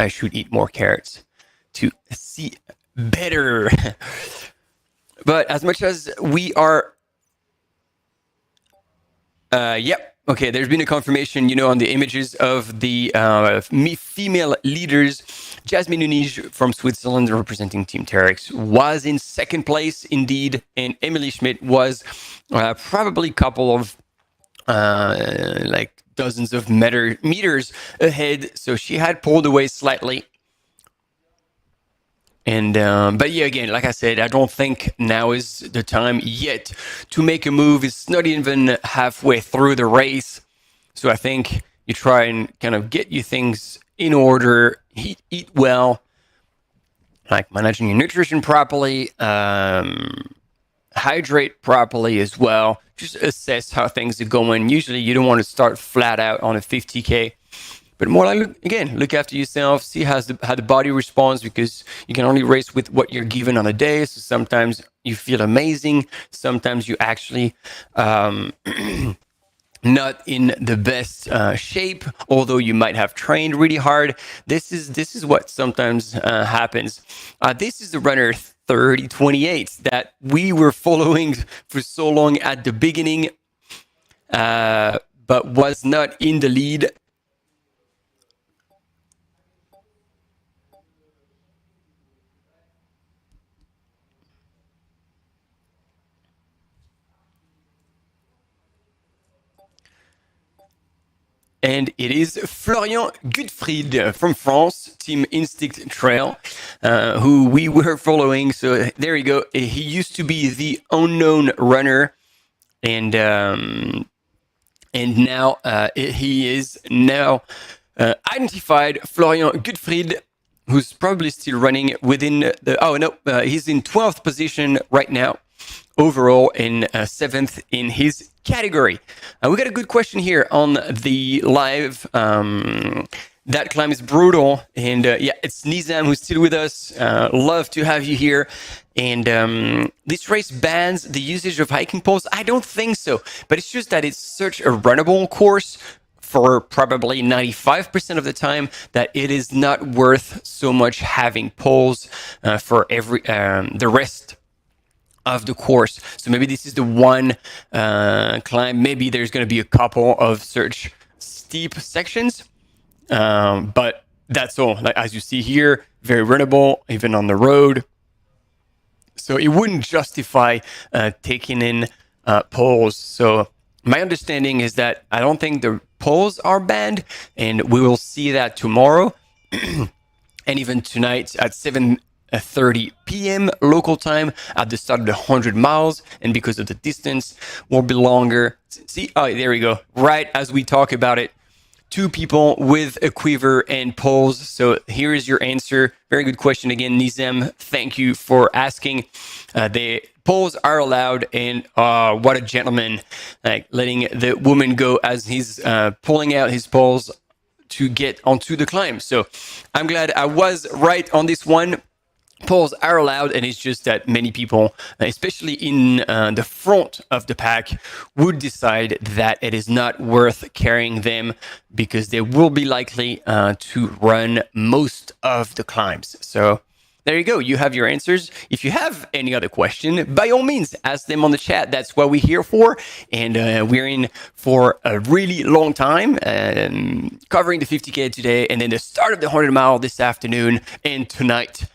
should eat more carrots to see better. But as much as we are... yep. Okay, there's been a confirmation, on the images of the female leaders. Jasmine Nunij from Switzerland, representing Team Terex, was in second place indeed, and Emily Schmidt was probably a couple of like dozens of meters ahead, so she had pulled away slightly. And but yeah, again, like I said, I don't think now is the time yet to make a move. It's not even halfway through the race, so I think you try and kind of get your things in order, eat well, like managing your nutrition properly, hydrate properly as well. Just assess how things are going. Usually, you don't want to start flat out on a 50K. But more like, look after yourself, see how the body responds, because you can only race with what you're given on a day. So sometimes you feel amazing. Sometimes you actually not in the best shape, although you might have trained really hard. This is what sometimes happens. This is the runner 3028 that we were following for so long at the beginning, but was not in the lead. And it is Florian Gutfried from France, Team Instinct Trail, who we were following. So there you go. He used to be the unknown runner, and now he is now identified. Florian Gutfried, who's probably still running within the... Oh, no, he's in 12th position right now, overall, in 7th in his category. We got a good question here on the live. That climb is brutal, and yeah, it's Nizam who's still with us. Love to have you here. And this race bans the usage of hiking poles. I don't think so, but it's just that it's such a runnable course for probably 95% of the time that it is not worth so much having poles for every the rest of the course. So maybe this is the one climb. Maybe there's going to be a couple of such steep sections, but that's all. Like, as you see here, very runnable, even on the road. So it wouldn't justify taking in poles. So my understanding is that I don't think the poles are banned, and we will see that tomorrow and even tonight at 7:30 p.m. local time at the start of the 100 miles, and because of the distance will be longer. See, oh, there we go. Right as we talk about it, 2 people with a quiver and poles. So here is your answer. Very good question again, Nizam. Thank you for asking. The poles are allowed, and what a gentleman, like letting the woman go as he's pulling out his poles to get onto the climb. So I'm glad I was right on this one. Poles are allowed, and it's just that many people, especially in the front of the pack, would decide that it is not worth carrying them because they will be likely to run most of the climbs. So there you go. You have your answers. If you have any other question, by all means, ask them on the chat. That's what we're here for. And we're in for a really long time, covering the 50K today, and then the start of the 100 mile this afternoon and tonight.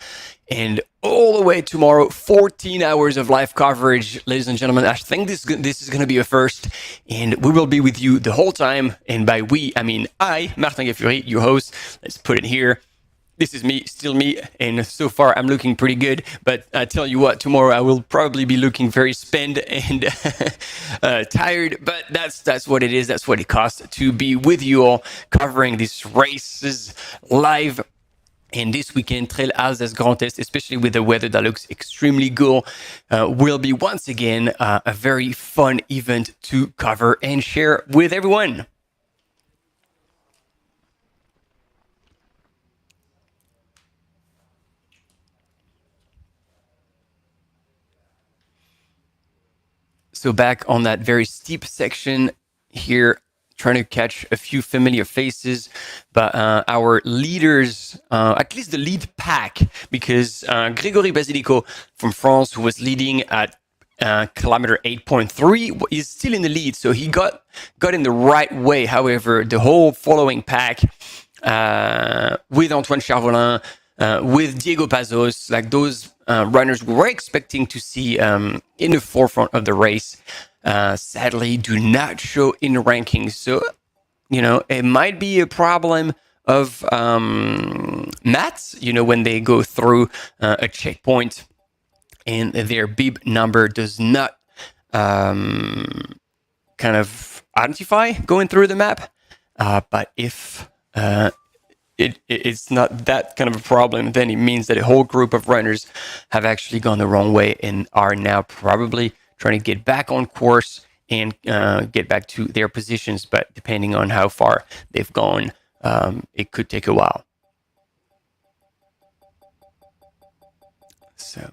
And all the way tomorrow, 14 hours of live coverage, ladies and gentlemen. I think this is going to be a first, and we will be with you the whole time. And by we, I mean I, Martin Gaffuri, your host. Let's put it here. This is me, still me, and so far I'm looking pretty good. But I tell you what, tomorrow I will probably be looking very spent and tired. But that's what it is. That's what it costs to be with you all, covering these races live. And this weekend, Trail Alsace Grand Est, especially with the weather that looks extremely good, will be once again a very fun event to cover and share with everyone. So back on that very steep section here, trying to catch a few familiar faces, but our leaders, at least the lead pack, because Grégory Basilico from France, who was leading at kilometer 8.3, is still in the lead. So he got in the right way. However, the whole following pack with Antoine Charvolin, with Diego Pazos, like those runners we were expecting to see in the forefront of the race, sadly do not show in the rankings. So, it might be a problem of mats, when they go through a checkpoint and their bib number does not kind of identify going through the map. But if it's not that kind of a problem, then it means that a whole group of runners have actually gone the wrong way and are now probably trying to get back on course and get back to their positions. But depending on how far they've gone, it could take a while. So.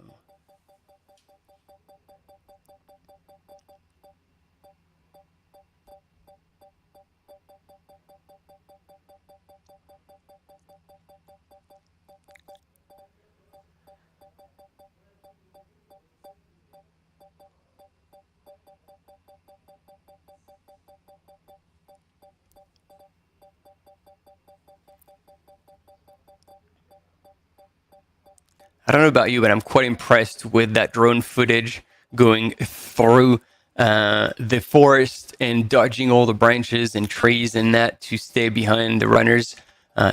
I don't know about you, but I'm quite impressed with that drone footage going through the forest and dodging all the branches and trees and that to stay behind the runners.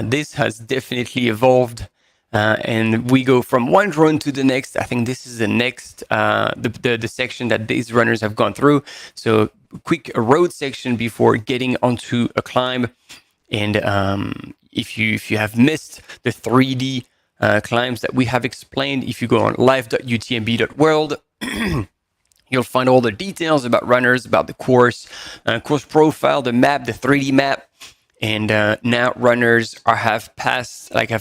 This has definitely evolved, and we go from one drone to the next. I think this is the next, the section that these runners have gone through. So quick road section before getting onto a climb. And if you have missed the 3D climbs that we have explained, if you go on live.utmb.world, you'll find all the details about runners, about the course profile, the map, the 3D map. And now runners have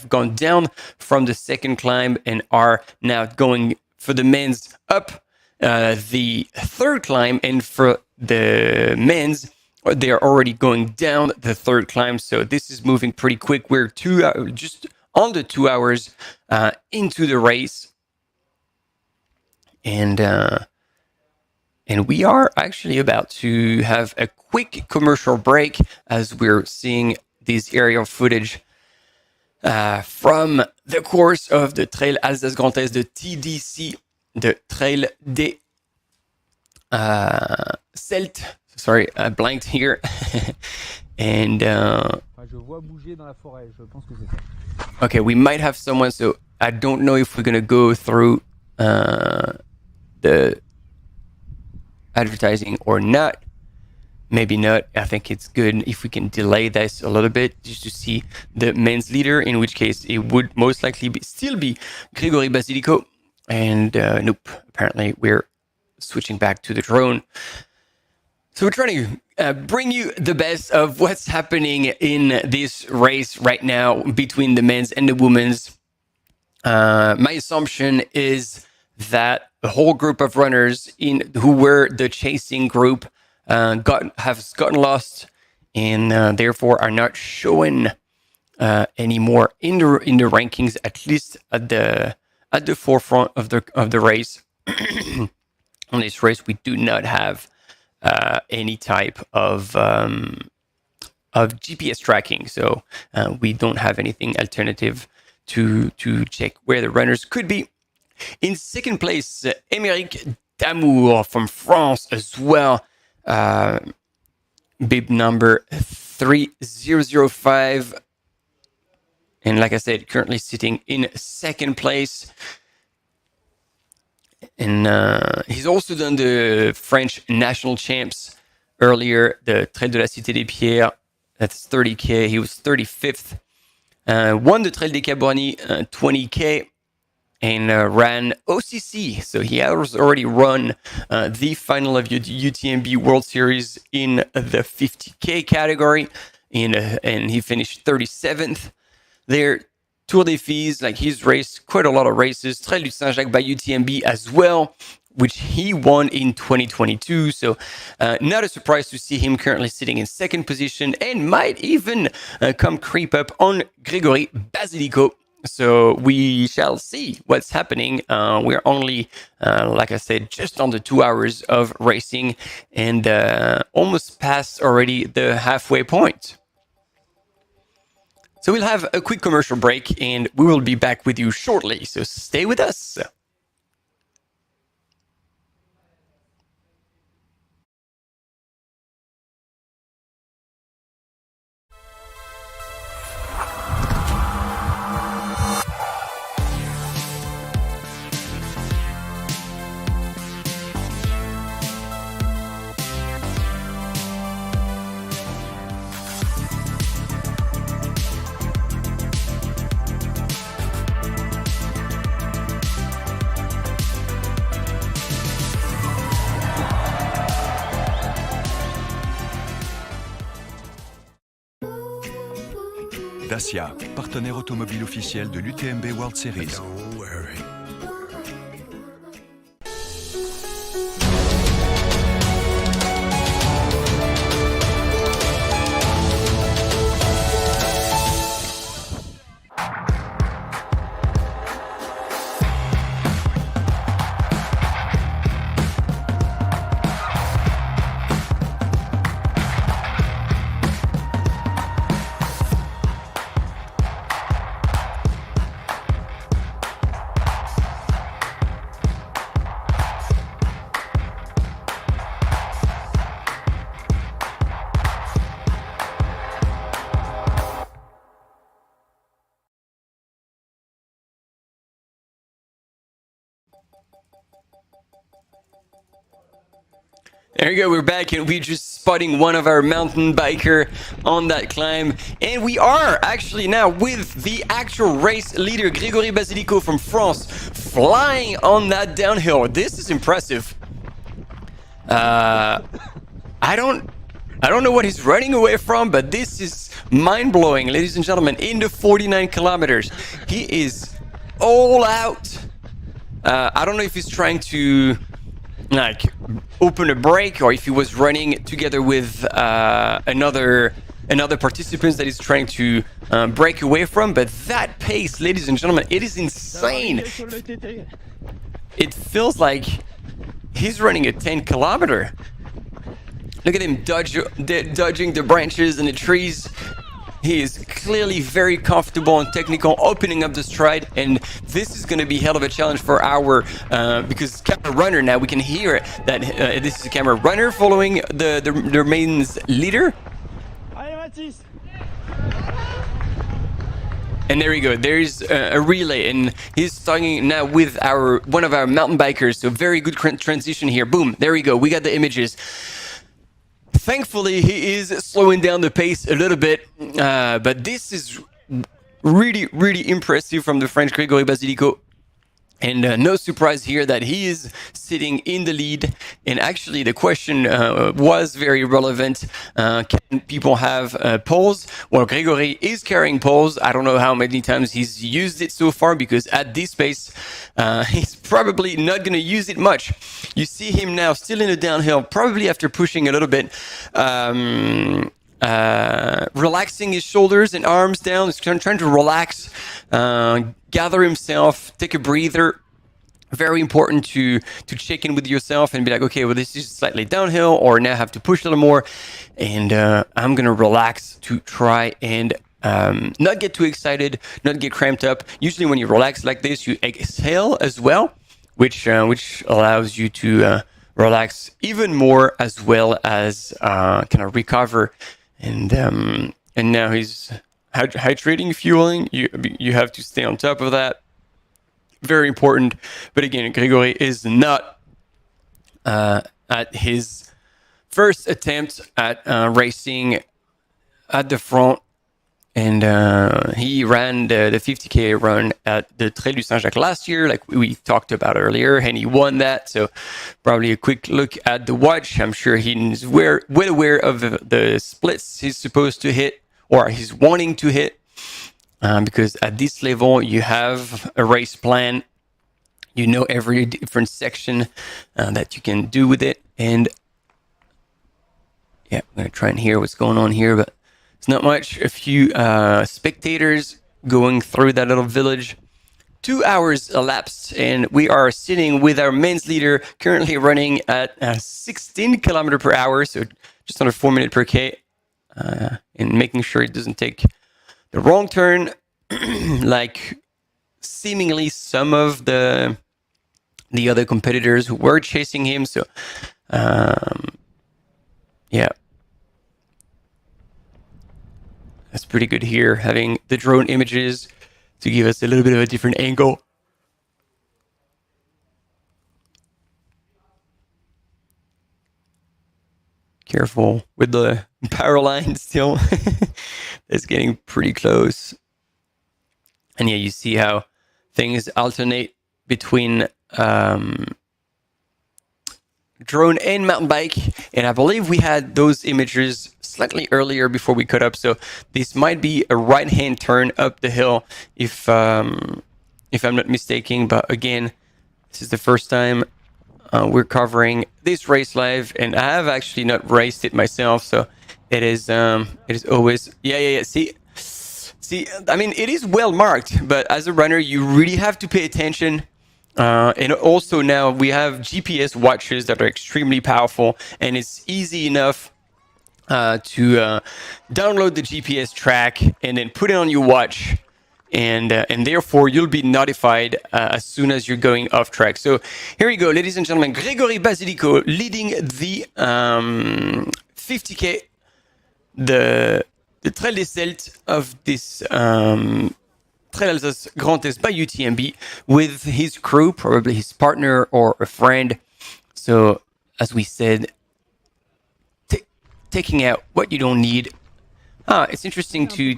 gone down from the second climb and are now going for the men's up the third climb, and for the men's, they're already going down the third climb. So this is moving pretty quick. We're just under 2 hours into the race, and we are actually about to have a quick commercial break as we're seeing this aerial footage from the course of the Trail Alsace Grand Est, the TDC, the Trail des Celtes. Sorry, I blanked here. And je vois bouger dans la forêt. Je pense que c'est ça. Okay, we might have someone, so I don't know if we're gonna go through the advertising or not. Maybe not. I think it's good if we can delay this a little bit just to see the men's leader, in which case it would most likely still be Grégory Basilico. And nope, apparently we're switching back to the drone. So we're trying to bring you the best of what's happening in this race right now between the men's and the women's. My assumption is that the whole group of runners who were the chasing group have gotten lost and therefore are not showing anymore in the rankings, at least at at the forefront of the race. On this race, we do not have any type of GPS tracking, so we don't have anything alternative to check where the runners could be. In second place, Émeric Damour from France as well. Bib number 3005. And like I said, currently sitting in second place. And he's also done the French national champs earlier, the Trail de la Cité des Pierres. That's 30K. He was 35th. Won the Trail des Cabornis 20K. And ran OCC. So he has already run the final of UTMB World Series in the 50K category. And he finished 37th there. Tour des Filles, like he's raced quite a lot of races. Trail du Saint-Jacques by UTMB as well, which he won in 2022. So not a surprise to see him currently sitting in second position and might even come creep up on Grégory Basilico. So we shall see what's happening. We're only, like I said, just under 2 hours of racing and almost past already the halfway point. So we'll have a quick commercial break and we will be back with you shortly. So stay with us. Dacia, partenaire automobile officiel de l'UTMB World Series. There you go, we're back and we're just spotting one of our mountain biker on that climb. And we are actually now with the actual race leader, Grégory Basilico from France, flying on that downhill. This is impressive. I don't know what he's running away from, but this is mind-blowing, ladies and gentlemen. In the 49 kilometers, he is all out. I don't know if he's trying to like open a break or if he was running together with another participant that he's trying to break away from, but that pace, ladies and gentlemen, it is insane. It feels like he's running a 10 kilometer. Look at him dodging the branches and the trees. He is clearly very comfortable and technical, opening up the stride, and this is going to be hell of a challenge for our, because camera runner now, we can hear that this is a camera runner following the mains leader. And there we go, there's a relay, and he's starting now with one of our mountain bikers, so very good transition here. Boom, there we go, we got the images. Thankfully, he is slowing down the pace a little bit, but this is really, really impressive from the French Grégory Basilico. And no surprise here that he is sitting in the lead. And actually, the question was very relevant. Can people have poles? Well, Grégory is carrying poles. I don't know how many times he's used it so far, because at this pace, he's probably not going to use it much. You see him now still in the downhill, probably after pushing a little bit. relaxing his shoulders and arms down. He's trying to relax, gather himself, take a breather. Very important to check in with yourself and be like, okay, well, this is slightly downhill, or now I have to push a little more, and I'm gonna relax to try and not get too excited, not get cramped up. Usually when you relax like this, you exhale as well, which allows you to relax even more, as well as kind of recover. And now he's hydrating, fueling. You have to stay on top of that. Very important. But again, Gregory is not at his first attempt at racing at the front. And he ran the 50K run at the Trail du Saint-Jacques last year, like we talked about earlier, and he won that. So probably a quick look at the watch. I'm sure he's well aware of the splits he's supposed to hit, or he's wanting to hit. Because at this level, you have a race plan. You know every different section that you can do with it. And yeah, I'm going to try and hear what's going on here, but it's not much. A few spectators going through that little village. 2 hours elapsed, and we are sitting with our men's leader, currently running at 16 kilometers per hour, so just under 4 minutes per K, and making sure it doesn't take the wrong turn, like seemingly some of the other competitors who were chasing him. So, yeah, that's pretty good here, having the drone images to give us a little bit of a different angle. Careful with the power line still. It's getting pretty close. And yeah, you see how things alternate between drone and mountain bike. And I believe we had those images slightly earlier before we cut up. So this might be a right-hand turn up the hill, if I'm not mistaken. But again, this is the first time we're covering this race live, and I have actually not raced it myself. So it is always yeah. See, I mean, it is well marked, but as a runner, you really have to pay attention. And also now we have GPS watches that are extremely powerful, and it's easy enough to download the GPS track and then put it on your watch, and therefore you'll be notified as soon as you're going off track. So here we go, ladies and gentlemen. Gregory Basilico leading the 50K, the Trail des Celtes of this Trail Alsace Grand Est by UTMB, with his crew, probably his partner or a friend. So, as we said, taking out what you don't need. It's interesting to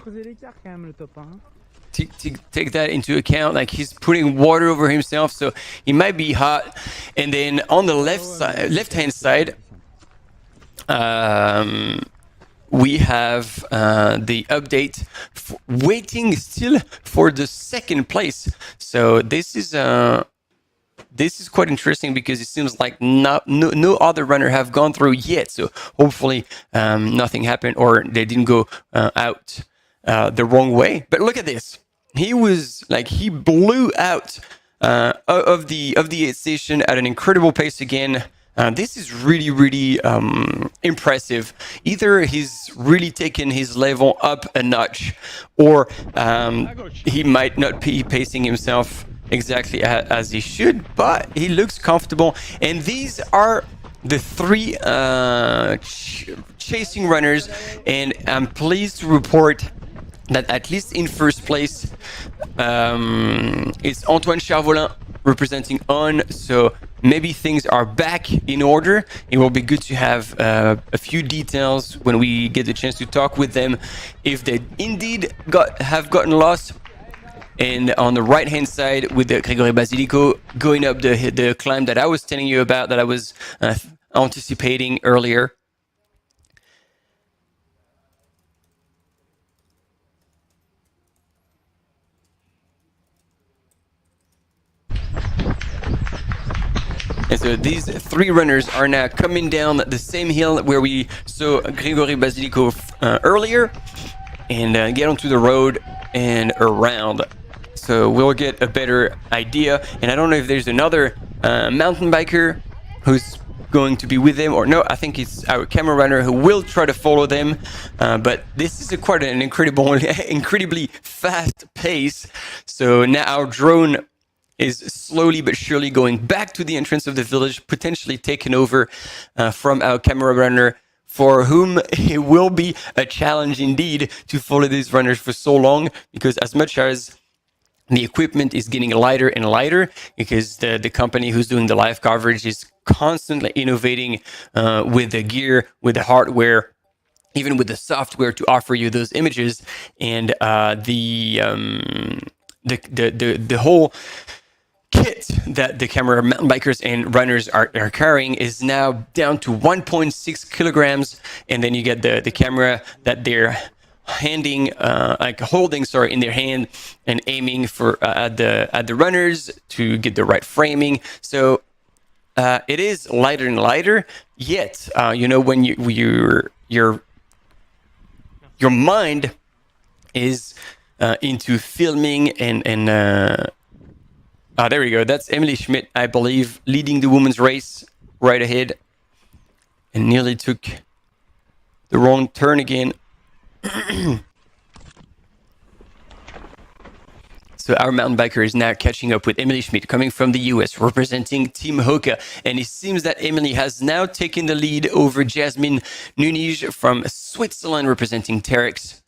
take that into account. Like, he's putting water over himself, so he might be hot. And then on the left-hand side, we have the update waiting still for the second place. So this is quite interesting, because it seems like no other runner have gone through yet. So hopefully nothing happened, or they didn't go out the wrong way. But look at this. He blew out of the aid station at an incredible pace again. This is really impressive. Either he's really taken his level up a notch, or he might not be pacing himself exactly as he should, but he looks comfortable. And these are the three chasing runners, and I'm pleased to report that at least in first place it's Antoine Charvolin representing On. So maybe things are back in order. It will be good to have a few details when we get the chance to talk with them, if they indeed have gotten lost. And on the right hand side, with the Gregory Basilico going up the climb that I was telling you about, that I was anticipating earlier. And so these three runners are now coming down the same hill where we saw Gregory Basilico earlier and get onto the road and around. So we'll get a better idea. And I don't know if there's another mountain biker who's going to be with them or no. I think it's our camera runner who will try to follow them. But this is quite an incredibly fast pace. So now our drone is slowly but surely going back to the entrance of the village, potentially taken over from our camera runner, for whom it will be a challenge indeed to follow these runners for so long, because as much as the equipment is getting lighter and lighter, because the company who's doing the live coverage is constantly innovating with the gear, with the hardware, even with the software to offer you those images, and the whole kit that the camera mountain bikers and runners are carrying is now down to 1.6 kilograms, and then you get the camera that they're holding in their hand and aiming for at the runners to get the right framing. So it is lighter and lighter, yet when your mind is into filming and there we go. That's Emily Schmidt, I believe, leading the women's race right ahead, and nearly took the wrong turn again. So our mountain biker is now catching up with Emily Schmidt, coming from the US, representing Team Hoka. And it seems that Emily has now taken the lead over Jasmine Nunez from Switzerland, representing Terex.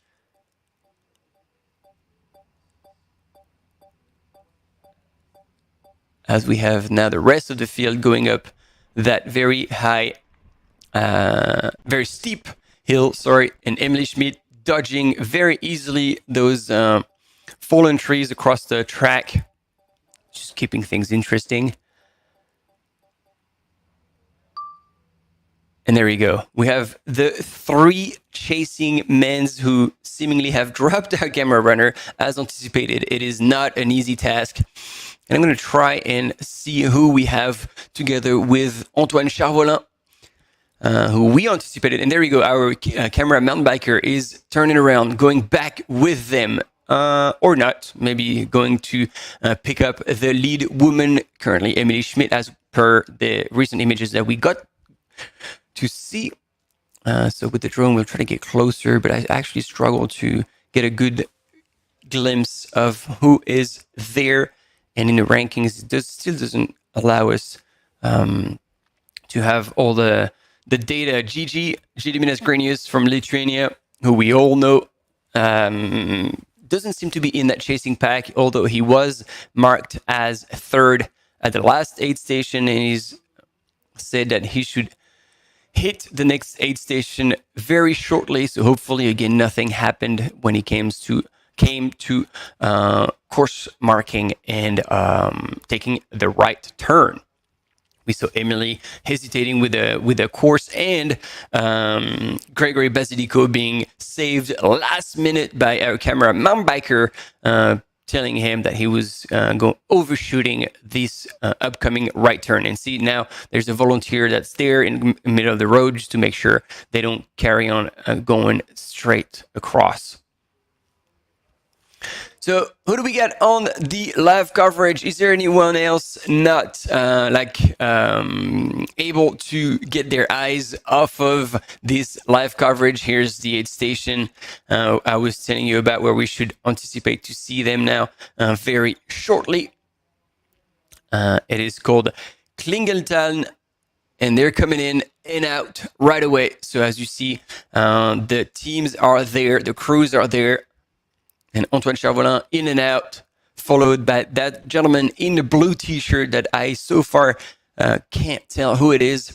As we have now the rest of the field going up that very high, very steep hill, and Emily Schmidt dodging very easily those fallen trees across the track, just keeping things interesting. And there you go. We have the three chasing men who seemingly have dropped our camera runner as anticipated. It is not an easy task. And I'm going to try and see who we have together with Antoine Charvolin, who we anticipated. And there we go. Our camera mountain biker is turning around, going back with them, or not. Maybe going to pick up the lead woman, currently Emily Schmidt, as per the recent images that we got to see. So with the drone, we'll try to get closer, but I actually struggle to get a good glimpse of who is there. And in the rankings, it still doesn't allow us to have all the data. Gediminas Grenius from Lithuania, who we all know, doesn't seem to be in that chasing pack, although he was marked as third at the last aid station, and he's said that he should hit the next aid station very shortly. So hopefully, again, nothing happened when he came to course marking and taking the right turn. We saw Emily hesitating with a course, and Gregory Basilico being saved last minute by our camera mountain biker, telling him that he was overshooting this upcoming right turn. And see, now there's a volunteer that's there in the middle of the road just to make sure they don't carry on going straight across. So who do we get on the live coverage? Is there anyone else not able to get their eyes off of this live coverage? Here's the aid station I was telling you about, where we should anticipate to see them now very shortly. It is called Klingeltal, and they're coming in and out right away. So as you see, the teams are there, the crews are there. And Antoine Charvolin in and out, followed by that gentleman in the blue t-shirt that I so far can't tell who it is.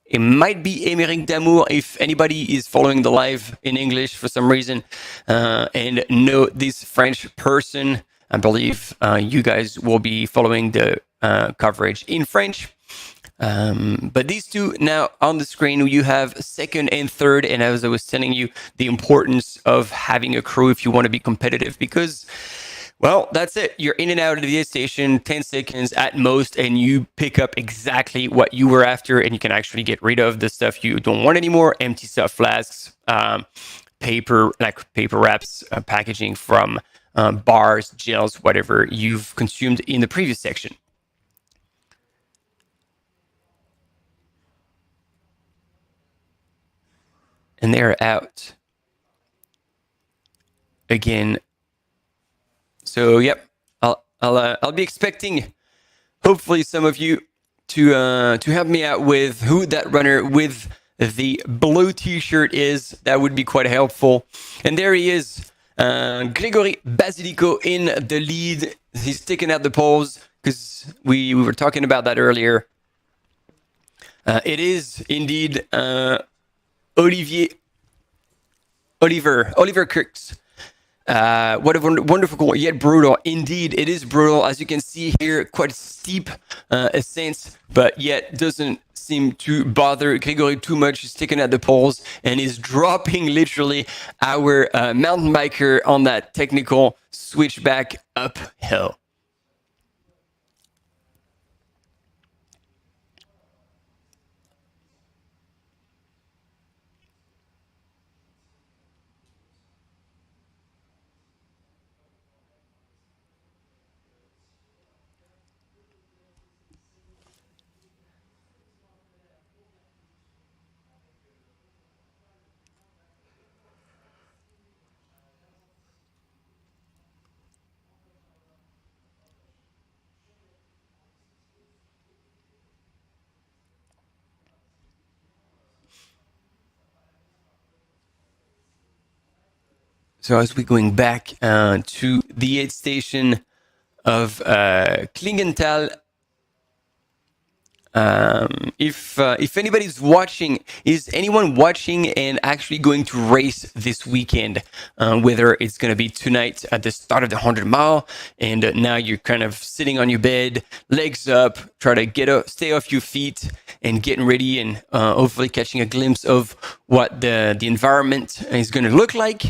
It might be Émeric Damour if anybody is following the live in English for some reason and know this French person. I believe you guys will be following the coverage in French. But these two now on the screen, you have second and third. And as I was telling you, the importance of having a crew if you want to be competitive, because, well, that's it. You're in and out of the aid station, 10 seconds at most, and you pick up exactly what you were after, and you can actually get rid of the stuff you don't want anymore, empty stuff flasks, paper wraps packaging from bars, gels, whatever you've consumed in the previous section. And they're out again. So yep, I'll be expecting, hopefully, some of you to help me out with who that runner with the blue t-shirt is. That would be quite helpful. And there he is, Gregory Basilico in the lead. He's taking out the poles because we were talking about that earlier. It is indeed Oliver Kirks. What a wonderful goal, yet brutal. Indeed, it is brutal. As you can see here, quite steep ascents, but yet doesn't seem to bother Gregory too much. He's taking out the poles and is dropping literally our mountain biker on that technical switchback uphill. So as we're going back to the aid station of Klingenthal, if anybody's watching, is anyone watching and actually going to race this weekend? Whether it's going to be tonight at the start of the 100-mile, and now you're kind of sitting on your bed, legs up, try to stay off your feet, and getting ready, and hopefully catching a glimpse of what the environment is going to look like.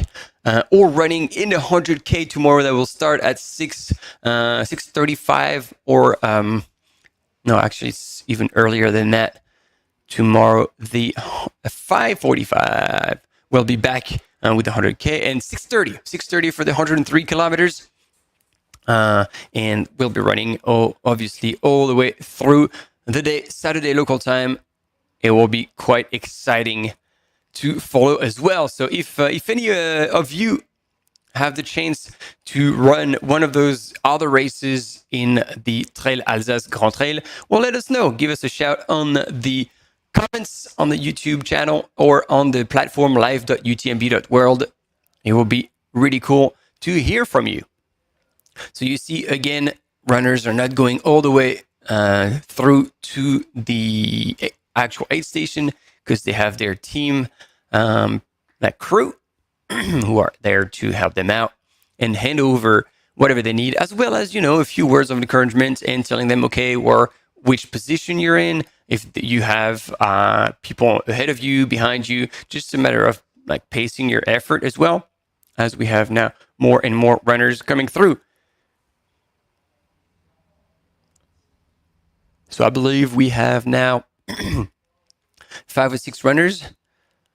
Or running in the 100K tomorrow that will start at 6:35, or no, actually it's even earlier than that. Tomorrow, the 5:45, we'll be back with the 100K, and 6:30 for the 103 kilometers. And we'll be running, obviously, all the way through the day, Saturday local time. It will be quite exciting to follow as well. So if any of you have the chance to run one of those other races in the Trail Alsace Grand Est, well, let us know. Give us a shout on the comments on the YouTube channel or on the platform live.utmb.world. It will be really cool to hear from you. So you see, again, runners are not going all the way through to the actual aid station because they have their team, that crew, who are there to help them out and hand over whatever they need, as well as, a few words of encouragement and telling them, okay, or which position you're in, if you have people ahead of you, behind you, just a matter of like pacing your effort as well, as we have now more and more runners coming through. So I believe we have now 5 or 6 runners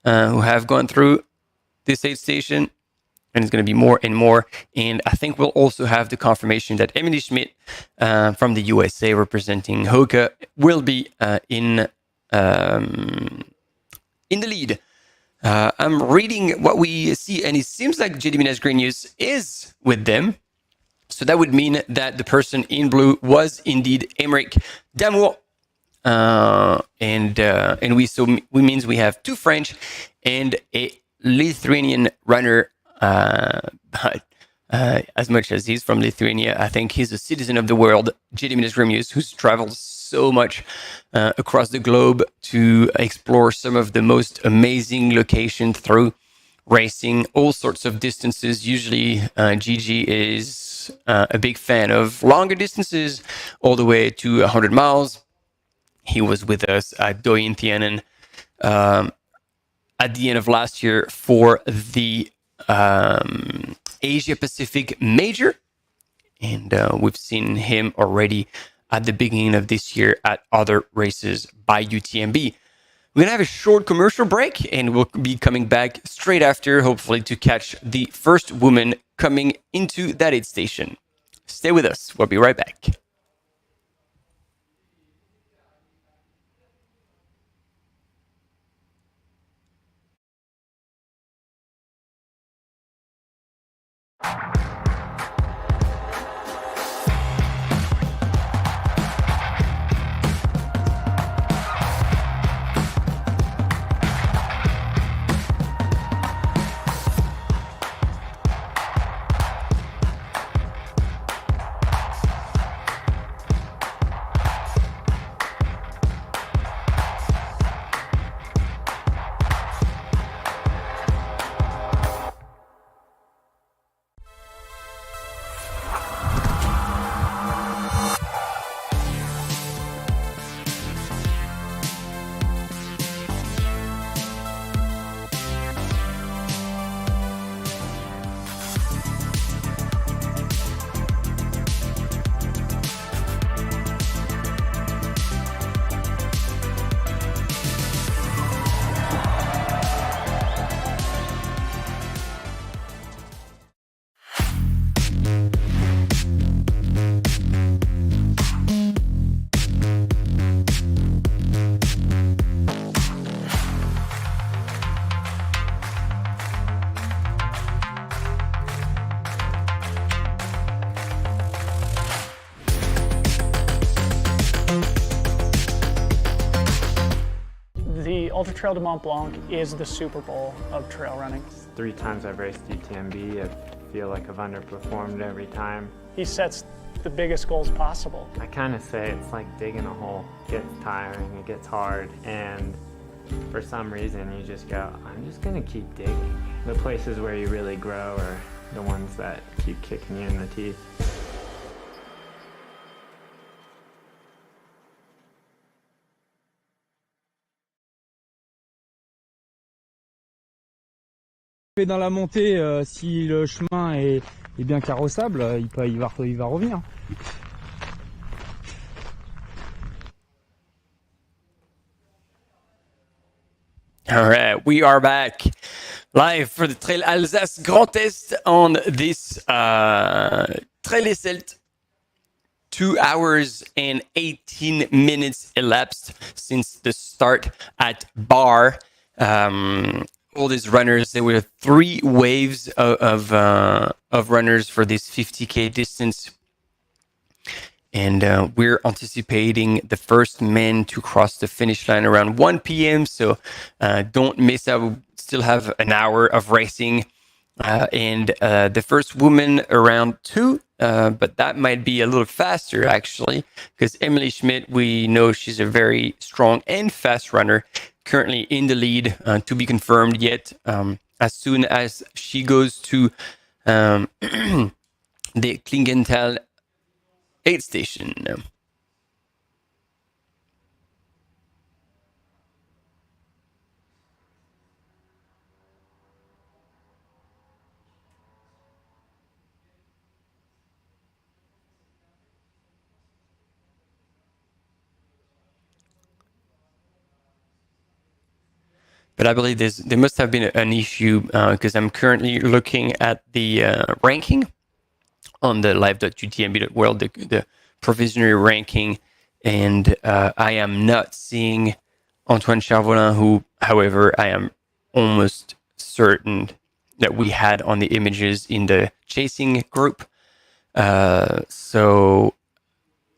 who have gone through this aid station, and it's going to be more and more. And I think we'll also have the confirmation that Emily Schmidt from the USA representing Hoka will be in the lead. I'm reading what we see, and it seems like Gediminas Grenius is with them. So that would mean that the person in blue was indeed Emmerich Damour. And we means we have 2 French and a Lithuanian runner. As much as he's from Lithuania, I think he's a citizen of the world, Gediminas Grenius, who's traveled so much across the globe to explore some of the most amazing locations through racing, all sorts of distances. Usually, Gigi is a big fan of longer distances, all the way to 100 miles. He was with us at Doyen Tianen at the end of last year for the Asia Pacific Major. And we've seen him already at the beginning of this year at other races by UTMB. We're gonna have a short commercial break and we'll be coming back straight after, hopefully to catch the first woman coming into that aid station. Stay with us. We'll be right back. The Ultra Trail de Mont Blanc is the Super Bowl of trail running. 3 times I've raced UTMB. I feel like I've underperformed every time. He sets the biggest goals possible. I kind of say it's like digging a hole. It gets tiring, it gets hard, and for some reason you just go, I'm just gonna keep digging. The places where you really grow are the ones that keep kicking you in the teeth. Dans la montée, si le chemin est bien carrossable, il va revenir. All right, we are back live for the Trail Alsace Grand Est on this Trail Alsace. 2 hours and 18 minutes elapsed since the start at Bar. All these runners, there were 3 waves of runners for this 50K distance. And we're anticipating the first men to cross the finish line around 1 p.m. So don't miss out. We still have an hour of racing. And the first woman around 2. But that might be a little faster, actually, because Emily Schmidt, we know she's a very strong and fast runner, currently in the lead, to be confirmed yet. As soon as she goes to the Klingenthal aid station. But I believe there must have been an issue because I'm currently looking at the ranking on the live.utmb.world, the provisionary ranking, and I am not seeing Antoine Charvolin, who, however, I am almost certain that we had on the images in the chasing group. So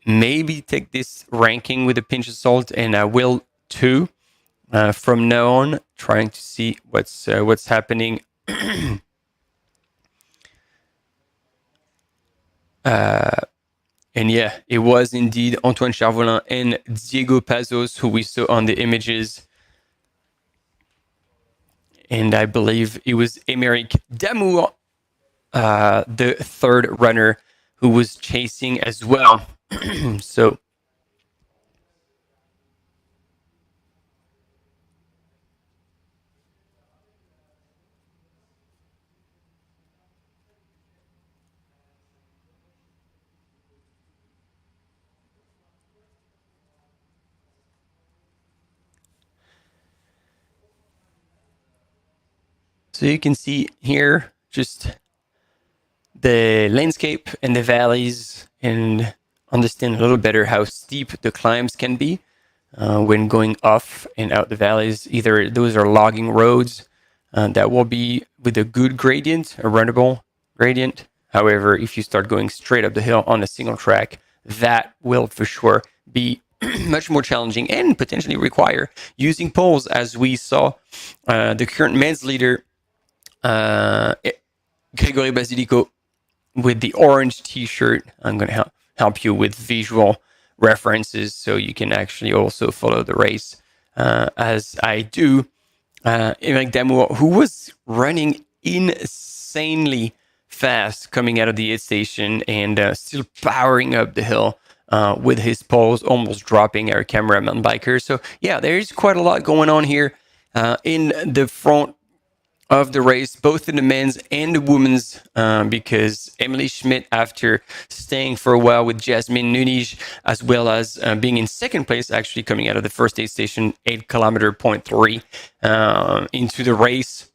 maybe take this ranking with a pinch of salt, and I will too. From now on, trying to see what's happening. And yeah, it was indeed Antoine Charvolin and Diego Pazos who we saw on the images. And I believe it was Émeric Damour, the third runner, who was chasing as well. So So you can see here just the landscape and the valleys, and understand a little better how steep the climbs can be when going off and out the valleys. Either those are logging roads that will be with a good gradient, a runnable gradient. However, if you start going straight up the hill on a single track, that will for sure be much more challenging and potentially require using poles, as we saw the current men's leader, Gregory Basilico, with the orange t-shirt. I'm going to help you with visual references so you can actually also follow the race as I do. Eric Damour, who was running insanely fast coming out of the aid station and still powering up the hill with his poles, almost dropping our camera mountain biker. So yeah, there's quite a lot going on here in the front of the race, both in the men's and the women's, because Emily Schmidt, after staying for a while with Jasmine Nunes, as well as being in second place, actually coming out of the first aid station, 8 kilometer, 0.3 into the race.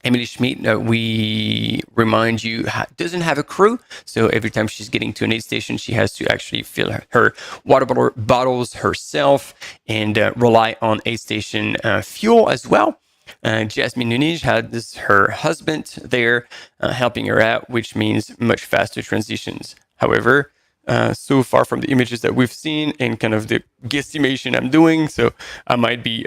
Emily Schmidt, we remind you, doesn't have a crew. So every time she's getting to an aid station, she has to actually fill her water bottles herself and rely on aid station fuel as well. Jasmine Nunes has her husband there helping her out, which means much faster transitions. However, so far from the images that we've seen and kind of the guesstimation I'm doing, so I might be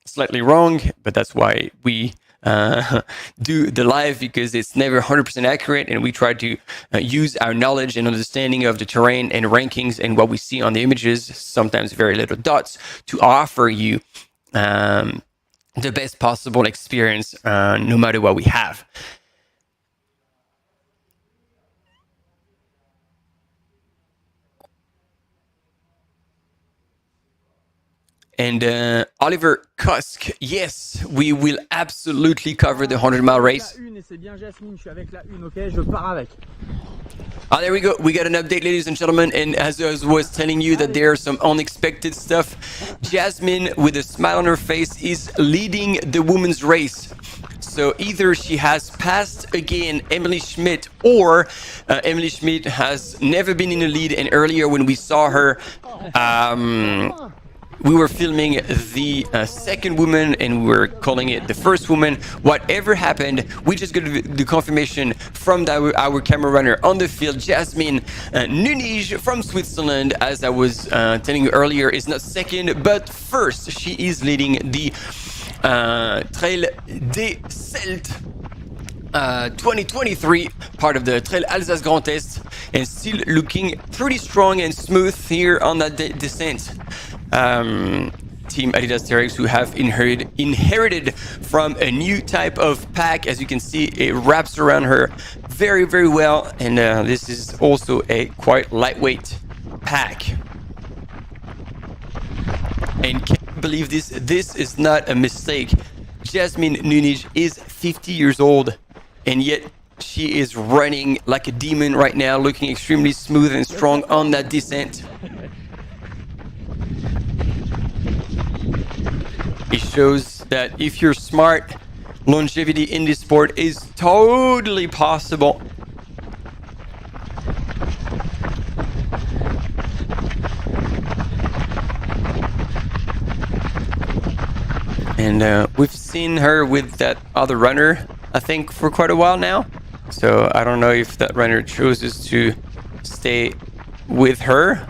slightly wrong, but that's why we do the live, because it's never 100% accurate, and we try to use our knowledge and understanding of the terrain and rankings and what we see on the images, sometimes very little dots, to offer you the best possible experience no matter what we have. And Oliver Kusk, yes, we will absolutely cover the 100-mile race. Oh, there we go. We got an update, ladies and gentlemen. And as I was telling you that there's some unexpected stuff, Jasmine, with a smile on her face, is leading the women's race. So either she has passed again Emily Schmidt, or Emily Schmidt has never been in the lead. And earlier when we saw her, we were filming the second woman and we were calling it the first woman. Whatever happened, we just got the confirmation from our camera runner on the field, Jasmine Nunes from Switzerland, as I was telling you earlier, is not second but first. She is leading the Trail des Celtes 2023, part of the Trail Alsace Grand Est, and still looking pretty strong and smooth here on that descent. Team Adidas Terex, who have inherited from a new type of pack. As you can see, it wraps around her very, very well, and this is also a quite lightweight pack. And can you believe this? This is not a mistake. Jasmine Nunes is 50 years old, and yet she is running like a demon right now, looking extremely smooth and strong on that descent. It shows that if you're smart, longevity in this sport is totally possible. And we've seen her with that other runner, I think, for quite a while now. So I don't know if that runner chooses to stay with her.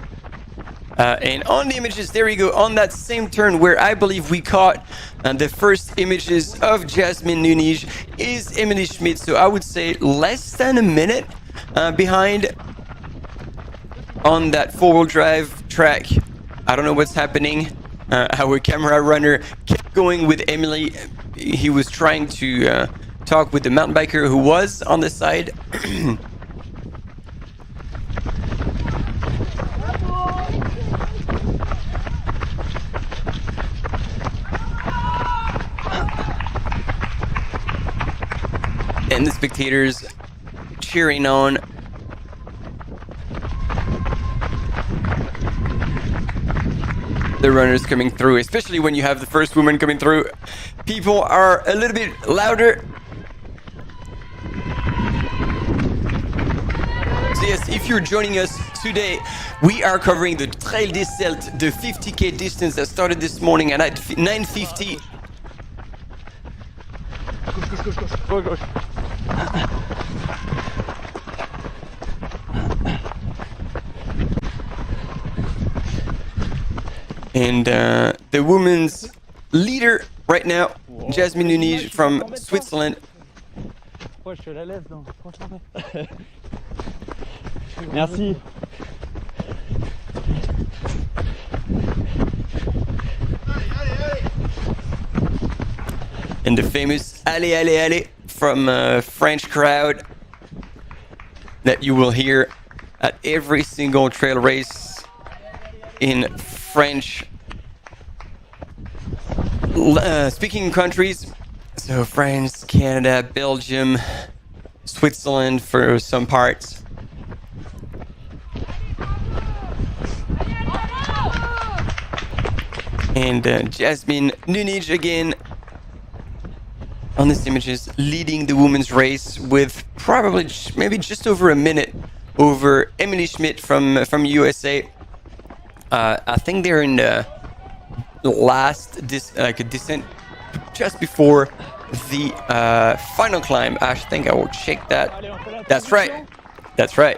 And on the images, there we go, on that same turn where I believe we caught the first images of Jasmine Nunes is Emily Schmidt. So I would say less than a minute behind on that four-wheel drive track. I don't know what's happening. Our camera runner kept going with Emily. He was trying to talk with the mountain biker who was on the side. And the spectators cheering on. The runners coming through, especially when you have the first woman coming through. People are a little bit louder Yes, if you're joining us today, we are covering the Trail Alsace, the 50k distance that started this morning at 9:50. And the women's leader right now, Jasmine Nunez from Switzerland. Merci. And the famous Allez, allez, allez from French crowd that you will hear at every single trail race in French speaking countries. So France, Canada, Belgium, Switzerland for some parts. And Jasmine Nunez again on these images, leading the women's race with probably maybe just over a minute over Emily Schmidt from USA. I think they're in the last descent just before the final climb. I think I will check that. That's right. That's right.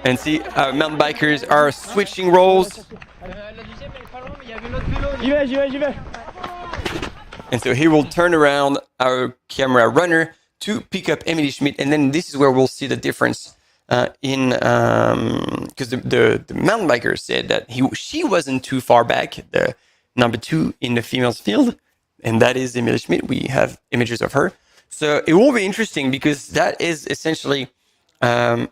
And see, our mountain bikers are switching roles. And so he will turn around our camera runner to pick up Emily Schmidt, and then this is where we'll see the difference in because the mountain biker said that she wasn't too far back, the number 2 in the females field, and that is Emily Schmidt. We have images of her, so it will be interesting because that is essentially it's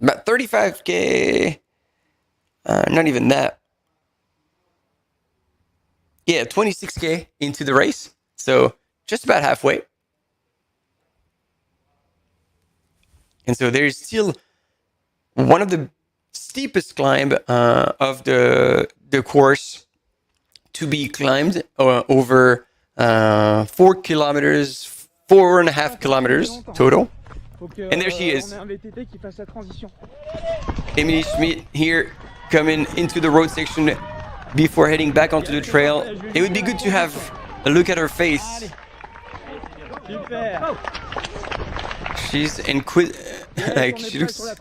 about 35k, not even that. Yeah, 26k into the race, so just about halfway. And so there's still one of the steepest climb of the course to be climbed, over 4 kilometers, 4.5 kilometers total. And there she is, Emily Schmidt here coming into the road section before heading back onto the trail. It would be good to have a look at her face. She's like, she looks a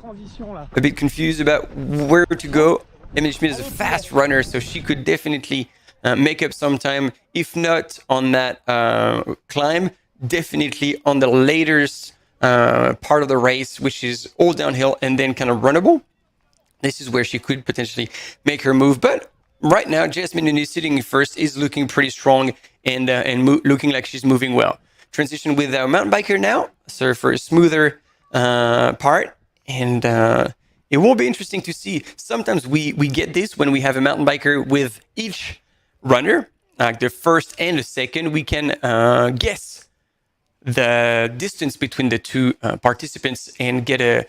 bit confused about where to go. Emily Schmidt is a fast runner, so she could definitely make up some time, if not on that climb, definitely on the later part of the race, which is all downhill and then kind of runnable. This is where she could potentially make her move, but right now, Jasmine Nunez sitting first is looking pretty strong and looking like she's moving well. Transition with our mountain biker now, so for a smoother part, and it will be interesting to see. Sometimes we get this when we have a mountain biker with each runner, like the first and the second, we can guess the distance between the two participants and get a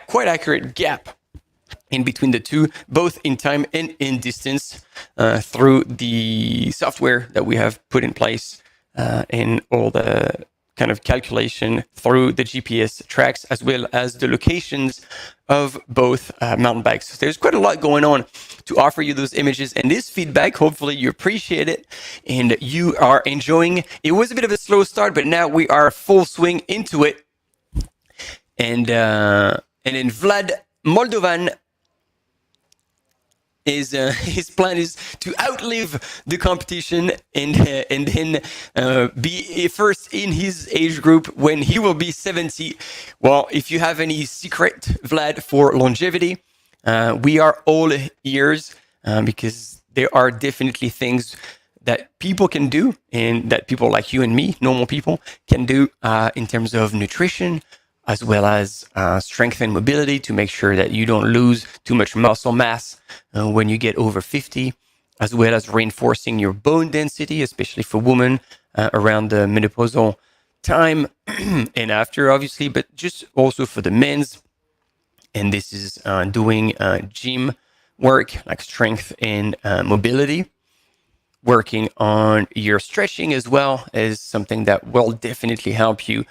quite accurate gap in between the two, both in time and in distance, through the software that we have put in place, and all the kind of calculation through the GPS tracks, as well as the locations of both mountain bikes. So there's quite a lot going on to offer you those images and this feedback. Hopefully you appreciate it and you are enjoying. It was a bit of a slow start, but now we are full swing into it. And then Vlad Moldovan his plan is to outlive the competition and then be first in his age group when he will be 70. Well, if you have any secret, Vlad, for longevity, we are all ears, because there are definitely things that people can do and that people like you and me, normal people, can do in terms of nutrition, as well as strength and mobility, to make sure that you don't lose too much muscle mass when you get over 50, as well as reinforcing your bone density, especially for women around the menopausal time and after, obviously, but just also for the men's. And this is doing gym work, like strength and mobility. working on your stretching as well is something that will definitely help you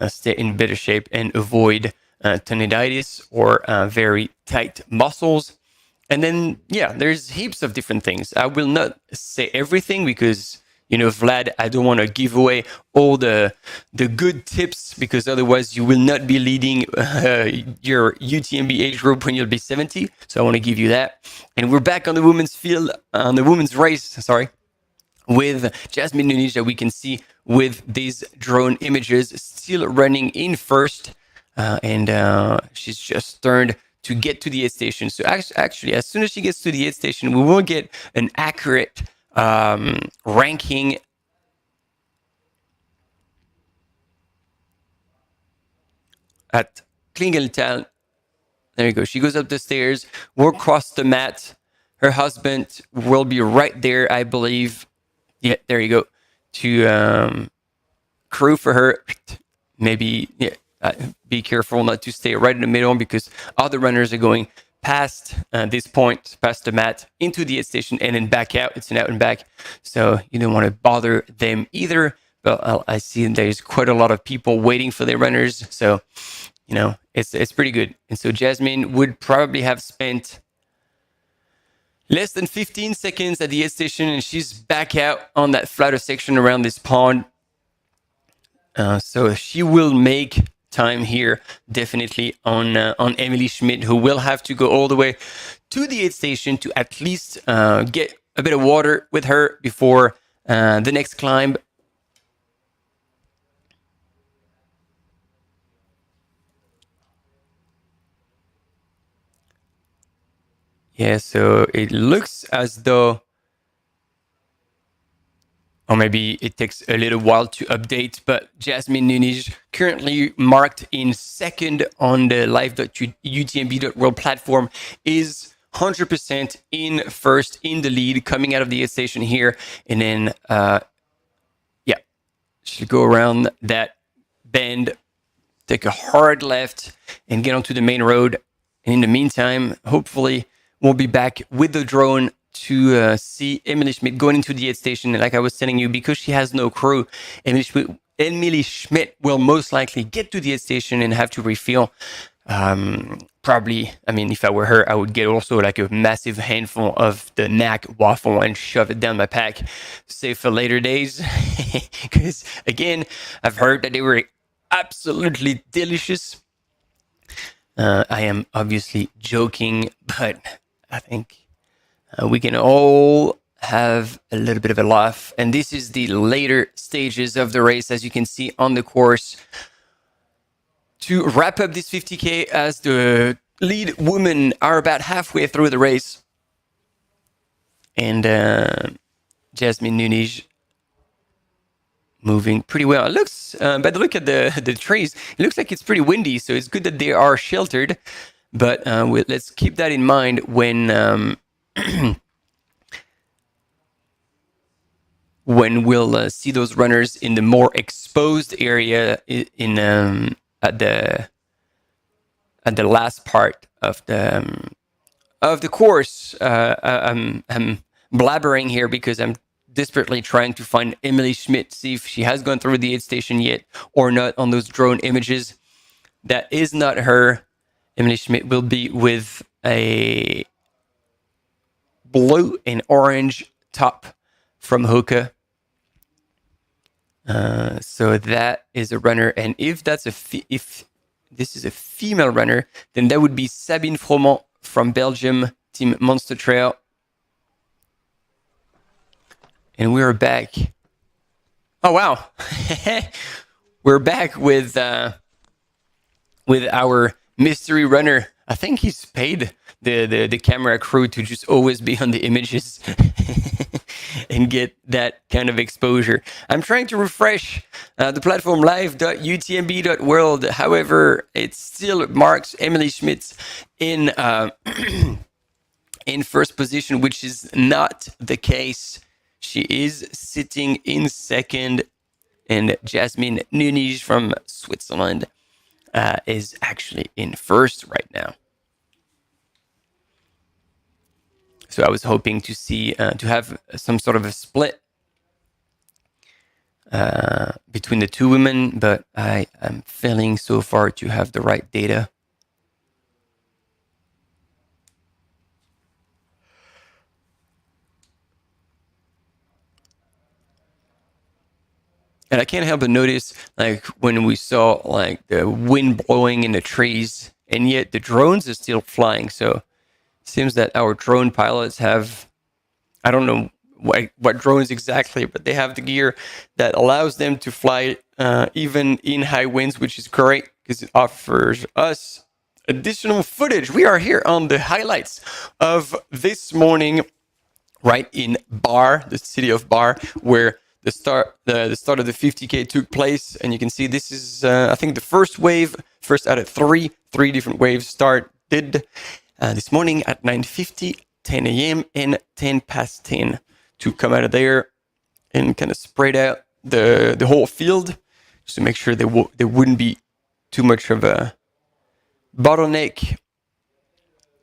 stay in better shape and avoid tendinitis or very tight muscles. And then, yeah, there's heaps of different things. I will not say everything because, you know, Vlad, I don't want to give away all the good tips because otherwise you will not be leading your UTMB age group when you'll be 70. So I want to give you that. And we're back on the women's race, sorry, with Jasmine Nunes that we can see with these drone images still running in first. And she's just turned to get to the aid station. So actually, as soon as she gets to the aid station, we will get an accurate ranking at Klingeltal. There you go. She goes up the stairs, will cross the mat. Her husband will be right there, I believe. Yeah, there you go. To crew for her. Maybe, yeah, be careful not to stay right in the middle because other runners are going past this point, past the mat, into the aid station and then back out. It's an out and back. So you don't want to bother them either. But I see there's quite a lot of people waiting for their runners. So, you know, it's pretty good. And so Jasmine would probably have spent less than 15 seconds at the aid station and she's back out on that flatter section around this pond. So she will make time here, definitely on Emily Schmidt, who will have to go all the way to the aid station to at least get a bit of water with her before the next climb. Yeah, so it looks as though, or maybe it takes a little while to update, but Jasmine Nunes currently marked in second on the live.utmb.world platform is 100% in first in the lead coming out of the aid station here. And then, yeah, she'll go around that bend, take a hard left and get onto the main road. And in the meantime, hopefully we'll be back with the drone to see Emily Schmidt going into the aid station. And like I was telling you, because she has no crew, Emily Schmidt will most likely get to the aid station and have to refill. Probably, I mean, if I were her, I would get also like a massive handful of the NAC waffle and shove it down my pack, save for later days. Because again, I've heard that they were absolutely delicious. I am obviously joking, but I think we can all have a little bit of a laugh. And this is the later stages of the race, as you can see on the course. To wrap up this 50K, as the lead women are about halfway through the race. And Jasmine Nunes moving pretty well. It looks, by the look at the trees, it looks like it's pretty windy, so it's good that they are sheltered. But let's keep that in mind when when we'll see those runners in the more exposed area at the last part of the course. I'm blabbering here because I'm desperately trying to find Emily Schmidt, see if she has gone through the aid station yet or not on those drone images. That is not her. Emily Schmidt will be with a blue and orange top from Hoka. So that is a runner, and if that's if this is a female runner, then that would be Sabine Froment from Belgium, Team Monster Trail. And we're back. Oh wow, we're back with our mystery runner. I think he's paid the camera crew to just always be on the images and get that kind of exposure. I'm trying to refresh the platform live.utmb.world. However, it still marks Emily Schmidt in in first position, which is not the case. She is sitting in second, and Jasmine Nunes from Switzerland is actually in first right now. So I was hoping to see to have some sort of a split between the two women, but I am failing so far to have the right data. And I can't help but notice, like, when we saw like the wind blowing in the trees, and yet the drones are still flying. So it seems that our drone pilots have, I don't know what drones exactly, but they have the gear that allows them to fly even in high winds, which is great because it offers us additional footage. We are here on the highlights of this morning, right in Bar, the city of Bar, where the start of the 50K took place. And you can see this is, I think, the first wave, first out of three different waves started this morning at 9:50, 10 a.m. and 10 past 10 to come out of there and kind of spread out the whole field just to make sure there wouldn't be too much of a bottleneck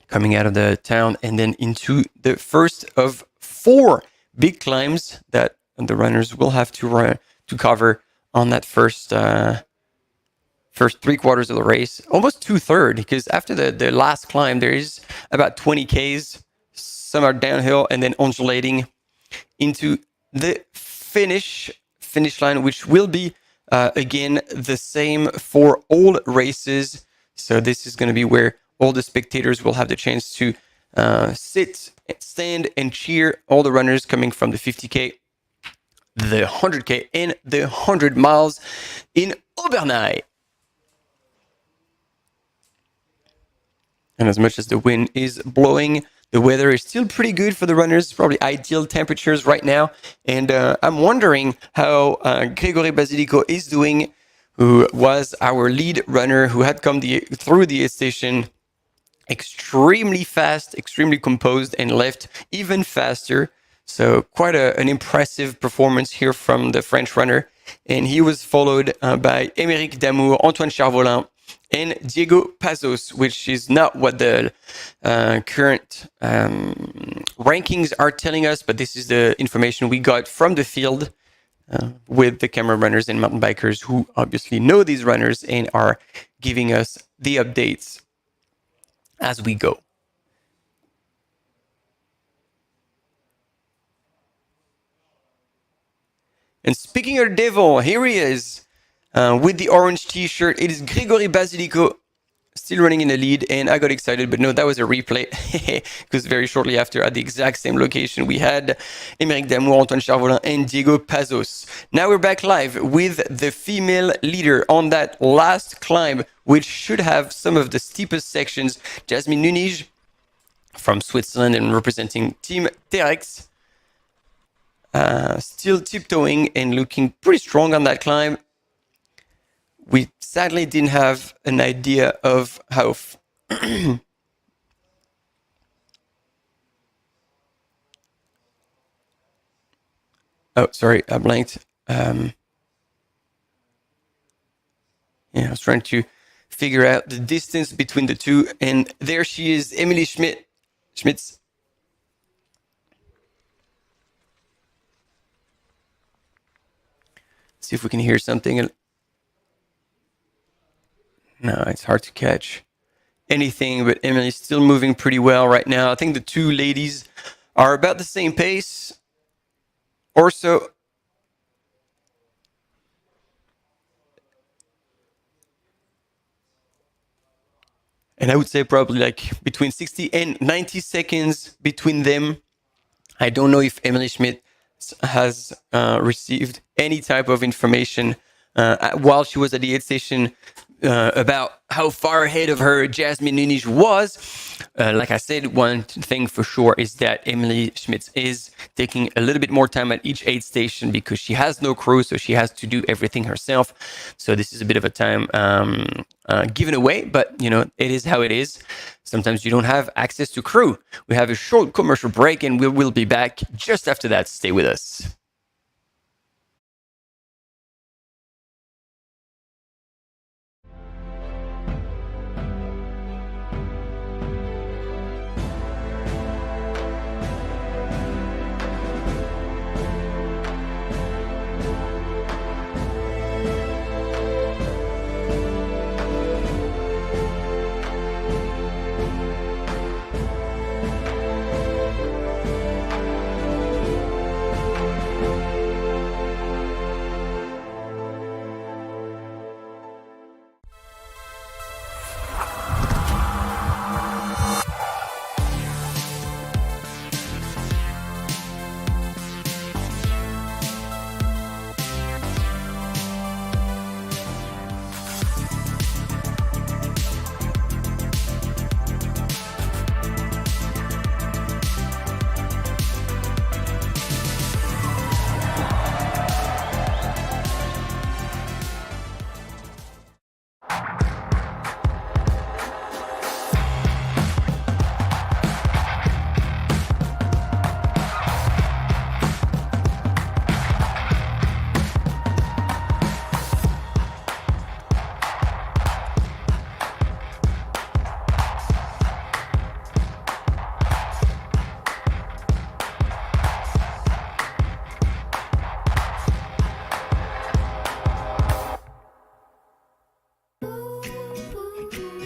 coming out of the town, and then into the first of 4 big climbs that the runners will have to cover on that first 3/4 of the race, almost 2/3, because after the last climb there is about 20 Ks. Some are downhill and then undulating into the finish line, which will be again the same for all races. So this is going to be where all the spectators will have the chance to sit, stand, and cheer all the runners coming from the 50K, the 100K, and the 100 miles in Obernai. And as much as the wind is blowing, the weather is still pretty good for the runners, probably ideal temperatures right now. And I'm wondering how Gregory Basilico is doing, who was our lead runner, who had come through the aid station extremely fast, extremely composed, and left even faster. So quite an impressive performance here from the French runner. And he was followed by Émeric Damour, Antoine Charvolin, and Diego Pazos, which is not what the current rankings are telling us, but this is the information we got from the field with the camera runners and mountain bikers who obviously know these runners and are giving us the updates as we go. And speaking of the devil, here he is with the orange t-shirt. It is Gregory Basilico still running in the lead, and I got excited, but no, that was a replay because very shortly after, at the exact same location, we had Émeric Damour, Antoine Charvolin, and Diego Pazos. Now we're back live with the female leader on that last climb, which should have some of the steepest sections. Jasmine Nunij from Switzerland and representing Team Terex, still tiptoeing and looking pretty strong on that climb. We sadly didn't have an idea of how oh, sorry, I blanked. Yeah, I was trying to figure out the distance between the two, and there she is, Emily Schmitz. See if we can hear something. No, it's hard to catch anything, but Emily's still moving pretty well right now. I think the two ladies are about the same pace or so. And I would say probably like between 60 and 90 seconds between them. I don't know if Emily Schmidt has received any type of information while she was at the aid station about how far ahead of her Jasmine Nunij was. Like I said, one thing for sure is that Emily Schmitz is taking a little bit more time at each aid station because she has no crew, so she has to do everything herself. So this is a bit of a time given away, but you know, it is how it is. Sometimes you don't have access to crew. We have a short commercial break and we will be back just after that. Stay with us.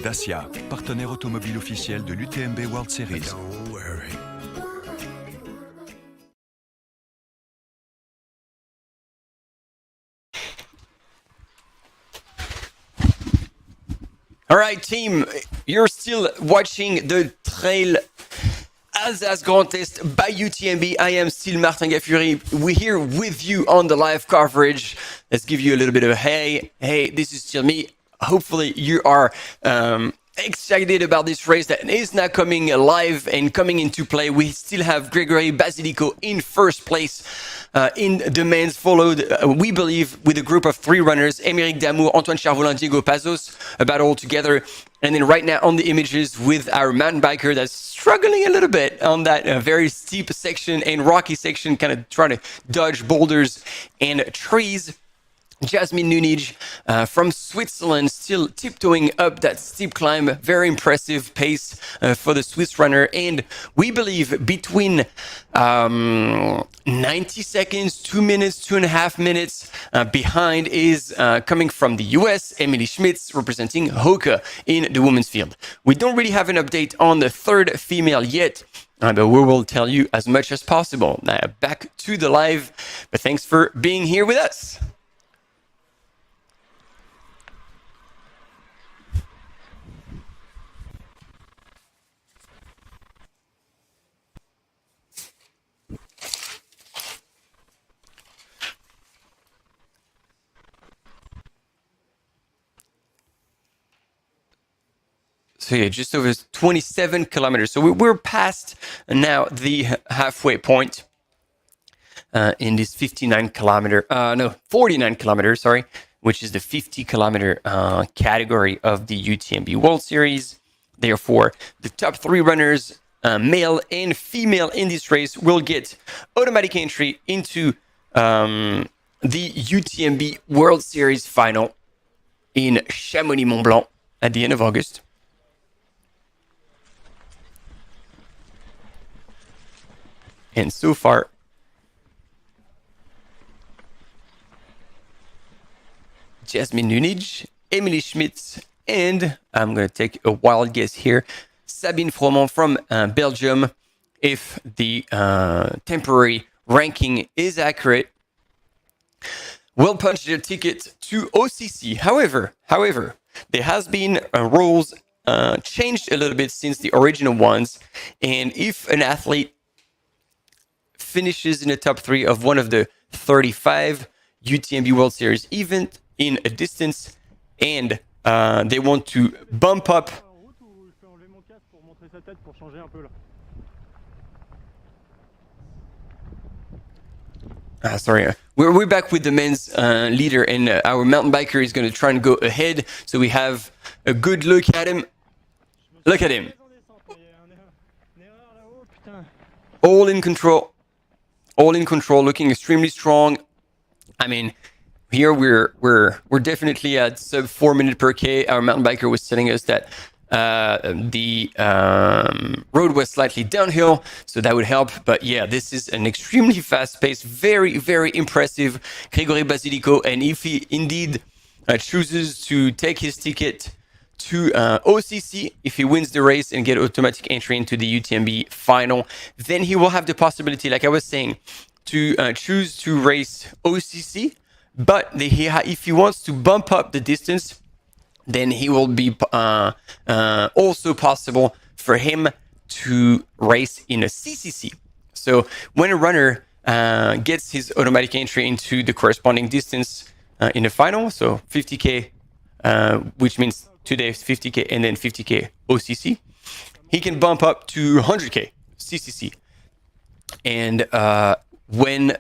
Dacia, partenaire automobile officiel de l'UTMB World Series. All right, team, you're still watching the Trail Alsace Grand Est by UTMB. I am still Martin Gaffuri. We're here with you on the live coverage. Let's give you a little bit of a hey, this is still me. Hopefully you are excited about this race that is now coming live and coming into play. We still have Gregory Basilico in first place in the men's, followed, we believe, with a group of three runners, Émeric Damour, Antoine Charvolin, Diego Pazos, about all together. And then right now on the images with our mountain biker that's struggling a little bit on that very steep section and rocky section, kind of trying to dodge boulders and trees. Jasmine Nunij from Switzerland, still tiptoeing up that steep climb. Very impressive pace for the Swiss runner. And we believe between 90 seconds, 2 minutes, 2.5 minutes behind is coming from the US, Emily Schmitz, representing Hoka in the women's field. We don't really have an update on the third female yet, but we will tell you as much as possible. Now, back to the live, but thanks for being here with us. So yeah, just over 27 kilometers. So we're past now the halfway point in this 49 kilometers, sorry, which is the 50 kilometer category of the UTMB World Series. Therefore, the top three runners, male and female in this race, will get automatic entry into the UTMB World Series final in Chamonix-Mont-Blanc at the end of August. And so far, Jasmine Nunij, Emily Schmitz, and I'm going to take a wild guess here, Sabine Froment from Belgium. If the temporary ranking is accurate, will punch their ticket to OCC. However, there has been rules changed a little bit since the original ones, and if an athlete finishes in the top three of one of the 35 UTMB World Series event in a distance, and they want to bump up. Sorry, we're back with the men's leader, and our mountain biker is going to try and go ahead. So we have a good look at him. Look at him. All in control, looking extremely strong. I mean, here we're definitely at sub 4 minutes per K. Our mountain biker was telling us that the road was slightly downhill, so that would help. But yeah, this is an extremely fast pace, very, very impressive. Gregory Basilico, and if he indeed chooses to take his ticket to OCC, if he wins the race and get automatic entry into the UTMB final, then he will have the possibility, like I was saying, to choose to race OCC. But if he wants to bump up the distance, then he will be also possible for him to race in a CCC. So when a runner gets his automatic entry into the corresponding distance in the final, so 50K, which means today's 50K and then 50K OCC, he can bump up to 100K CCC. And when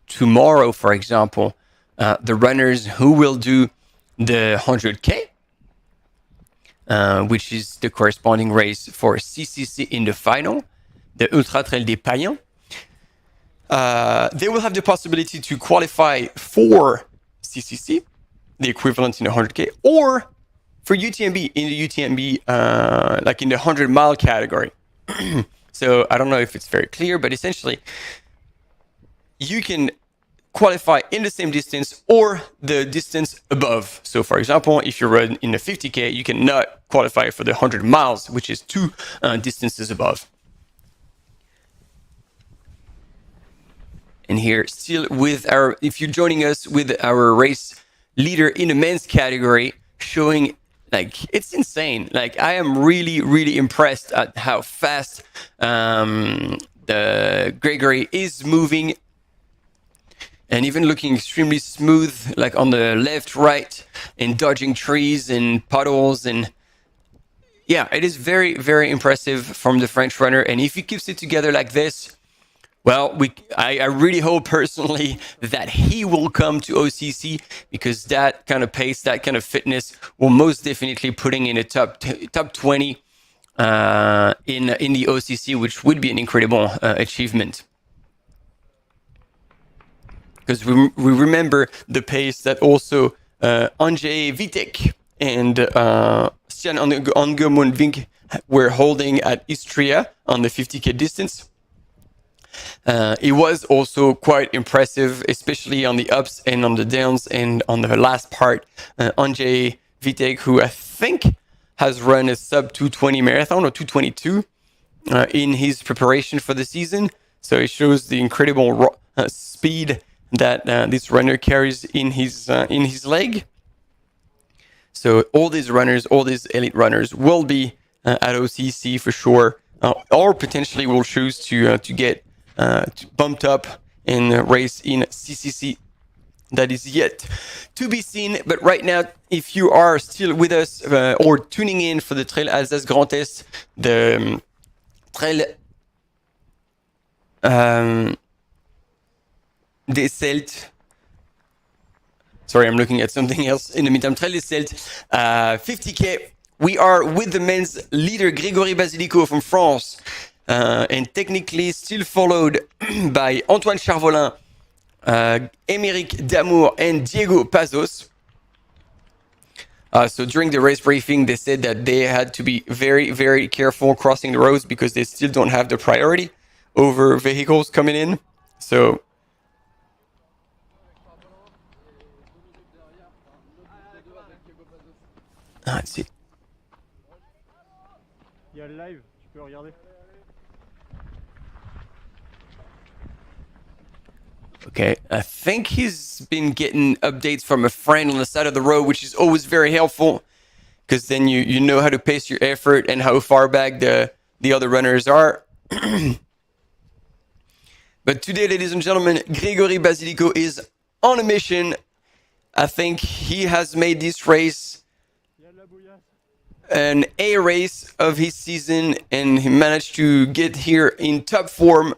tomorrow, for example, the runners who will do the 100K, which is the corresponding race for CCC in the final, the Ultra Trail des Païens, they will have the possibility to qualify for CCC, the equivalent in the 100K, or for UTMB in the UTMB, like in the 100-mile category. So I don't know if it's very clear, but essentially you can qualify in the same distance or the distance above. So for example, if you run in the 50K, you cannot qualify for the 100 miles, which is 2 distances above. And here, still with if you're joining us with our race leader in the men's category, showing like it's insane. Like I am really, really impressed at how fast the Gregory is moving, and even looking extremely smooth, like on the left, right, and dodging trees and puddles. And yeah, it is very, very impressive from the French runner. And if he keeps it together like this, well, I really hope personally that he will come to OCC, because that kind of pace, that kind of fitness will most definitely putting in a top 20 in the OCC, which would be an incredible achievement. Because we remember the pace that also Andrzej Witek and Stian Angermund were holding at Istria on the 50K distance. It was also quite impressive, especially on the ups and on the downs, and on the last part, Andrzej Witek, who I think has run a sub 220 marathon or 222 in his preparation for the season. So it shows the incredible speed that this runner carries in his leg. So all these runners, all these elite runners, will be at OCC for sure, or potentially will choose to get bumped up and race in CCC. That is yet to be seen. But right now, if you are still with us or tuning in for the Trail Alsace Grand Est, the Trail des Celtes. Sorry, I'm looking at something else in the meantime. Trail des Celtes, 50K. We are with the men's leader, Grégory Basilico from France, and technically still followed by Antoine Charvolin, Émeric Damour, and Diego Pazos. So during the race briefing, they said that they had to be very, very careful crossing the roads because they still don't have the priority over vehicles coming in. So let's see. Il y a le live, tu peux regarder. Okay, I think he's been getting updates from a friend on the side of the road, which is always very helpful, because then you know how to pace your effort and how far back the other runners are. But today, ladies and gentlemen, Grégory Basilico is on a mission. I think he has made this race an A race of his season, and he managed to get here in top form.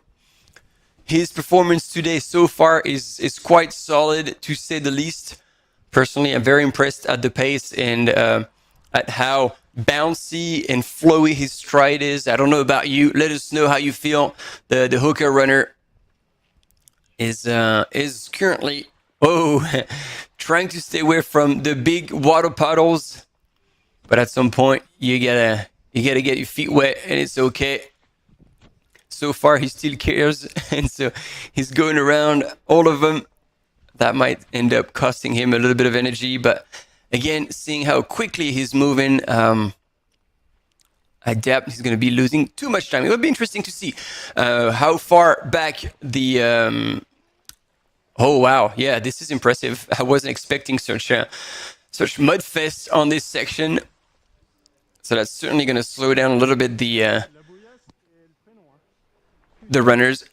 His performance today so far is quite solid, to say the least. Personally, I'm very impressed at the pace and at how bouncy and flowy his stride is. I don't know about you. Let us know how you feel. The hooker runner is currently trying to stay away from the big water puddles. But at some point, you gotta get your feet wet, and it's okay. So far, he still cares, and so he's going around all of them. That might end up costing him a little bit of energy, but again, seeing how quickly he's moving, I doubt he's going to be losing too much time. It would be interesting to see how far back the... Oh, wow. Yeah, this is impressive. I wasn't expecting such mud fest on this section. So that's certainly going to slow down a little bit the runners.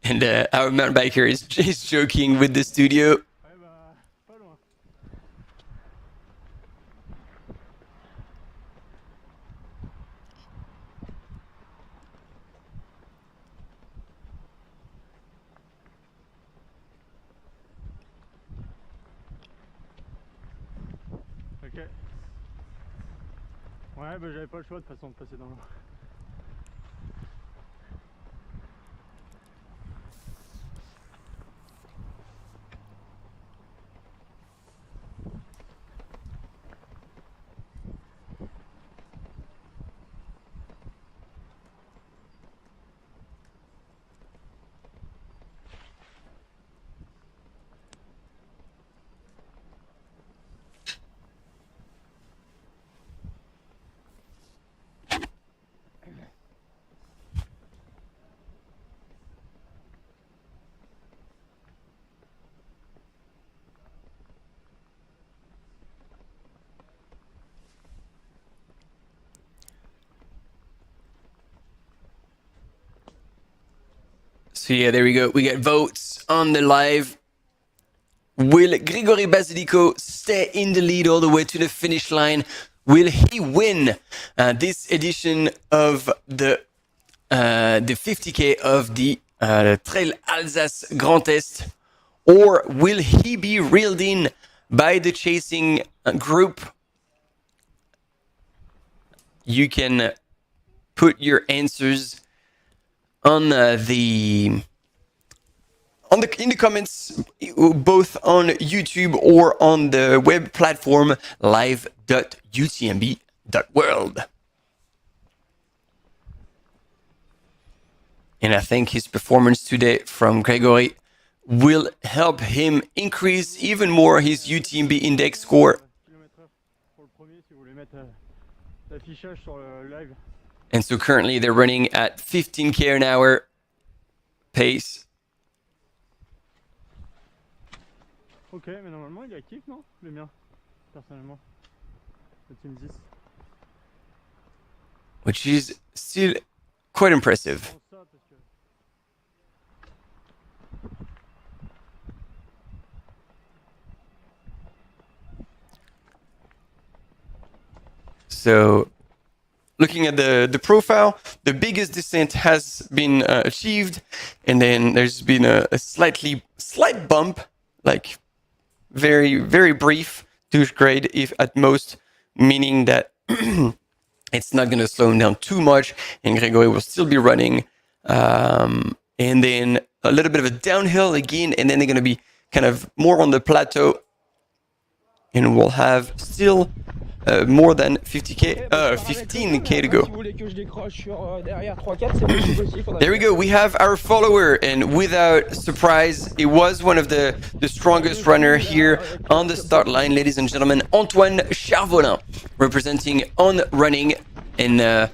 And our mountain biker is joking with the studio. Ok. Ouais, bah j'avais pas le choix de toute façon de passer dans l'eau. So yeah, there we go. We get votes on the live. Will Grigory Basilico stay in the lead all the way to the finish line? Will he win this edition of the 50K of the Trail Alsace Grand Est? Or will he be reeled in by the chasing group? You can put your answers on in the comments, both on YouTube or on the web platform live.utmb.world. And I think his performance today from Gregory will help him increase even more his UTMB index score. And so currently they're running at 15k an hour pace. Ok, mais normalement il est actif, non? Le mien, personnellement. Le Team 10. Which is still quite impressive. So, looking at the profile, the biggest descent has been achieved, and then there's been a slight bump, like very, very brief douche grade, if at most, meaning that it's not going to slow him down too much, and Gregory will still be running. And then a little bit of a downhill again, and then they're going to be kind of more on the plateau, and we'll have still more than 15k to go. There we go. We have our follower, and without surprise, it was one of the strongest runner here on the start line, ladies and gentlemen. Antoine Charvolin, representing On Running, and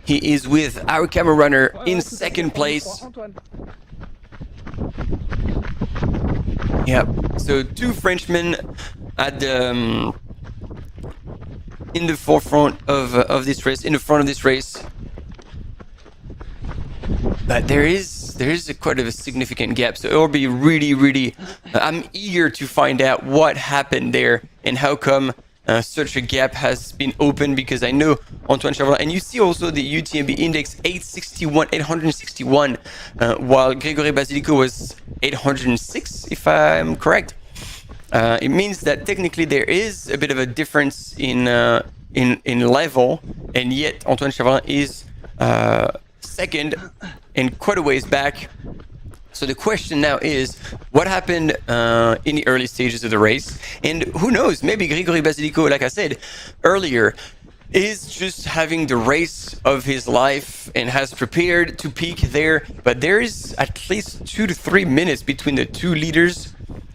he is with our camera runner in second place. Yeah. So two Frenchmen at the in the forefront of this race, in the front of this race. But there is quite a significant gap, so it will be really I'm eager to find out what happened there and how come such a gap has been opened, because I know Antoine Charvolin, and you see also the UTMB index 861, while Gregory Basilico was 806, if I'm correct. It means that technically there is a bit of a difference in level, and yet Antoine Charvolin is second and quite a ways back. So the question now is, what happened in the early stages of the race? And who knows, maybe Gregory Basilico, like I said earlier, is just having the race of his life and has prepared to peak there. But there is at least 2 to 3 minutes between the two leaders,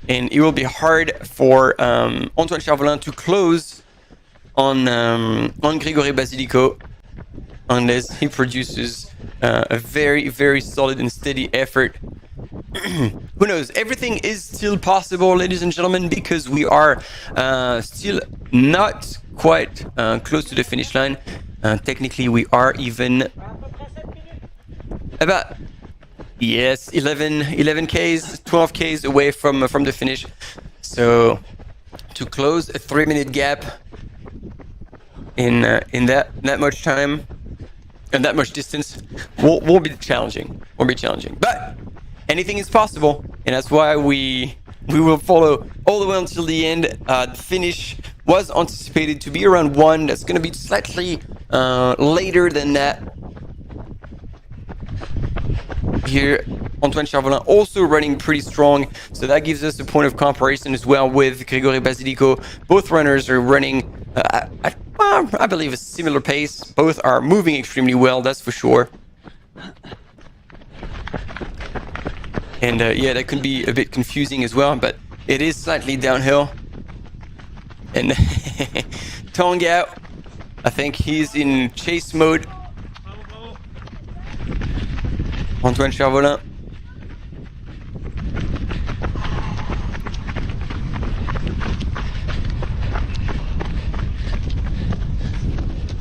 and it will be hard for Antoine Charvolin to close on Gregory Basilico unless he produces a very, very solid and steady effort. Who knows? Everything is still possible, ladies and gentlemen, because we are still not quite close to the finish line. Technically, we are even about 11 Ks, 12 Ks away from the finish. So to close a 3-minute gap in that much time and that much distance will be challenging. But anything is possible, and that's why we will follow all the way until the end. The finish was anticipated to be around 1. That's going to be slightly later than that. Here, Antoine Charvolin also running pretty strong, so that gives us a point of comparison as well with Gregory Basilico. Both runners are running at I believe a similar pace. Both are moving extremely well, that's for sure. And yeah, that could be a bit confusing as well, but it is slightly downhill. And Tong out. I think he's in chase mode. Antoine Charvolin.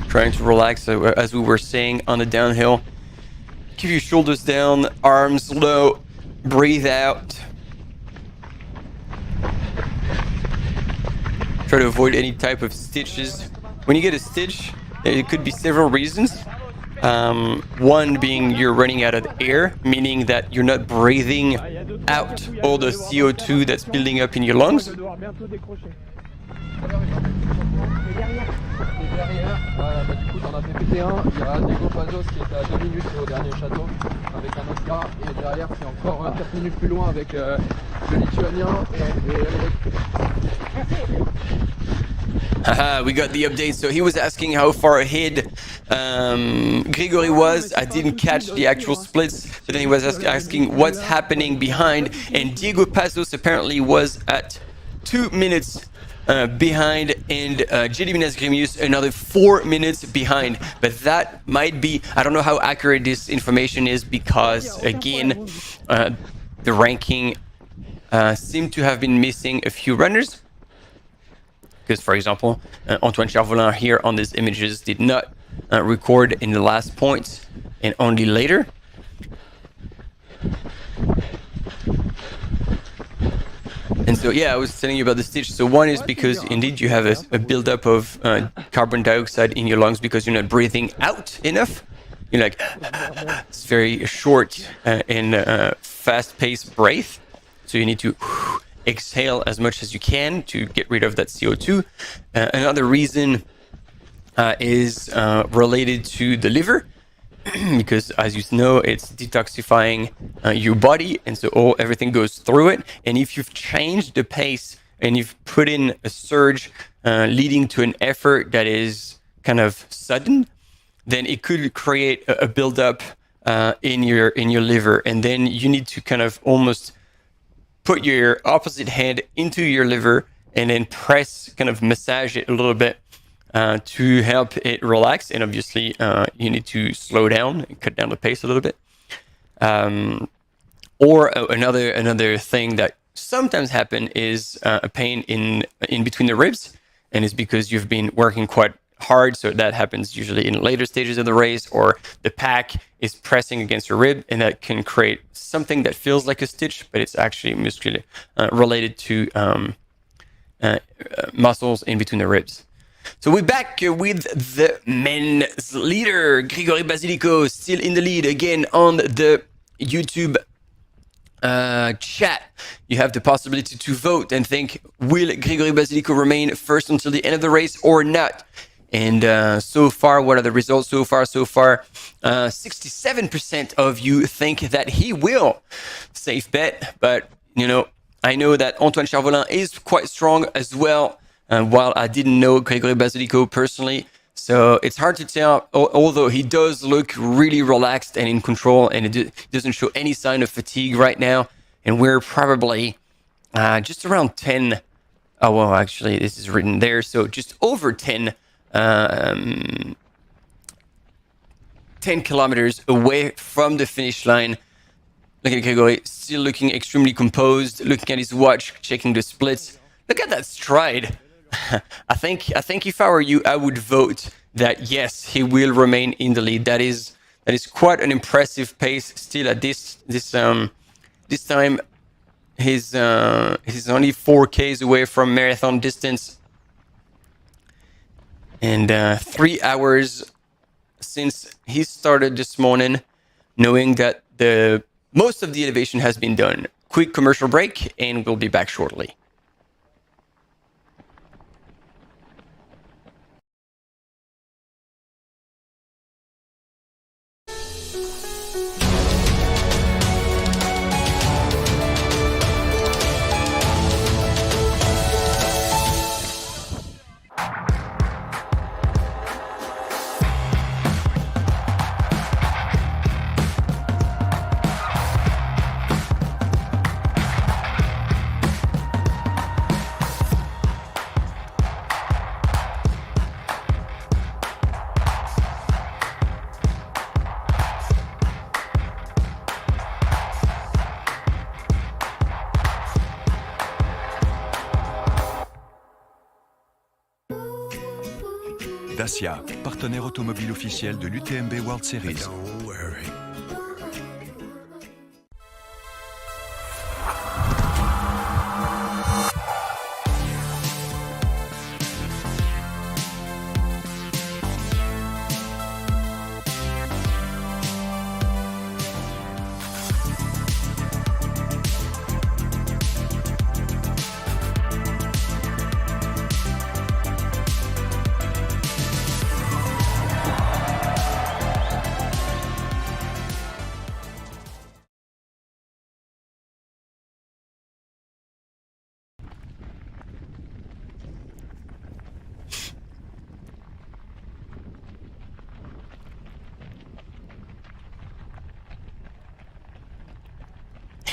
Trying to relax, as we were saying, on the downhill. Keep your shoulders down, arms low, breathe out. Try to avoid any type of stitches. When you get a stitch, it could be several reasons. One being you're running out of air, meaning that you're not breathing out all the CO2 that's building up in your lungs. Du coup, t'en as fait péter un. Il y a Diego Pazos qui est à 2 minutes au dernier château avec un autre gars. Et derrière, c'est encore 4 minutes plus loin avec le Lituanien Haha, we got the update. So he was asking how far ahead Grigory was. I didn't catch the actual splits. So then he was asking what's happening behind. And Diego Pazos apparently was at 2 minutes behind, and Gediminas Grimius another 4 minutes behind. But that might be, I don't know how accurate this information is, because again, the ranking seemed to have been missing a few runners. Because, for example, Antoine Charvolin here on these images did not record in the last points and only later. And so, yeah, I was telling you about the stitch. So one is because indeed you have a buildup of carbon dioxide in your lungs because you're not breathing out enough. You're like, it's very short and fast-paced breath. So you need to exhale as much as you can to get rid of that CO2. Another reason is related to the liver. Because, as you know, it's detoxifying your body, and so everything goes through it. And if you've changed the pace and you've put in a surge leading to an effort that is kind of sudden, then it could create a buildup in your liver, and then you need to kind of almost put your opposite hand into your liver and then press, kind of massage it a little bit. To help it relax, and obviously you need to slow down and cut down the pace a little bit. Or another thing that sometimes happen is a pain in between the ribs, and it's because you've been working quite hard. So that happens usually in later stages of the race, or the pack is pressing against your rib, and that can create something that feels like a stitch, but it's actually muscular related to muscles in between the ribs. So we're back with the men's leader, Grigory Basilico, still in the lead again on the YouTube chat. You have the possibility to vote and think, will Grigory Basilico remain first until the end of the race or not? And so far, what are the results so far? 67% of you think that he will. Safe bet. But, you know, I know that Antoine Charvolin is quite strong as well. While I didn't know Grigory Basilico personally, so it's hard to tell, although he does look really relaxed and in control, and it doesn't show any sign of fatigue right now, and we're probably just around 10, oh well, actually this is written there, so just over 10 kilometers away from the finish line. Look at Grigory, still looking extremely composed, looking at his watch, checking the splits. Look at that stride. I think if I were you, I would vote that yes, he will remain in the lead. That is quite an impressive pace still at this time. He's only 4Ks away from marathon distance, and 3 hours since he started this morning, knowing that most of the elevation has been done. Quick commercial break, and we'll be back shortly. Dacia, partenaire automobile officiel de l'UTMB World Series.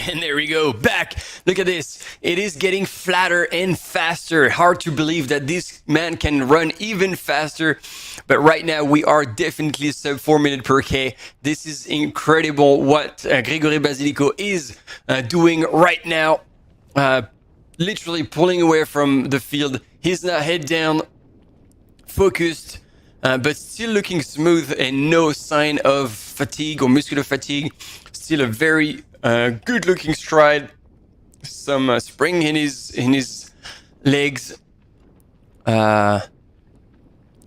And there we go, back. Look at this. It is getting flatter and faster. Hard to believe that this man can run even faster. But right now, we are definitely sub 4 minutes per K. This is incredible what Grégory Basilico is doing right now. Literally pulling away from the field. He's now head down, focused, but still looking smooth and no sign of fatigue or muscular fatigue. Still a very good looking stride. Some spring in his legs. Yeah,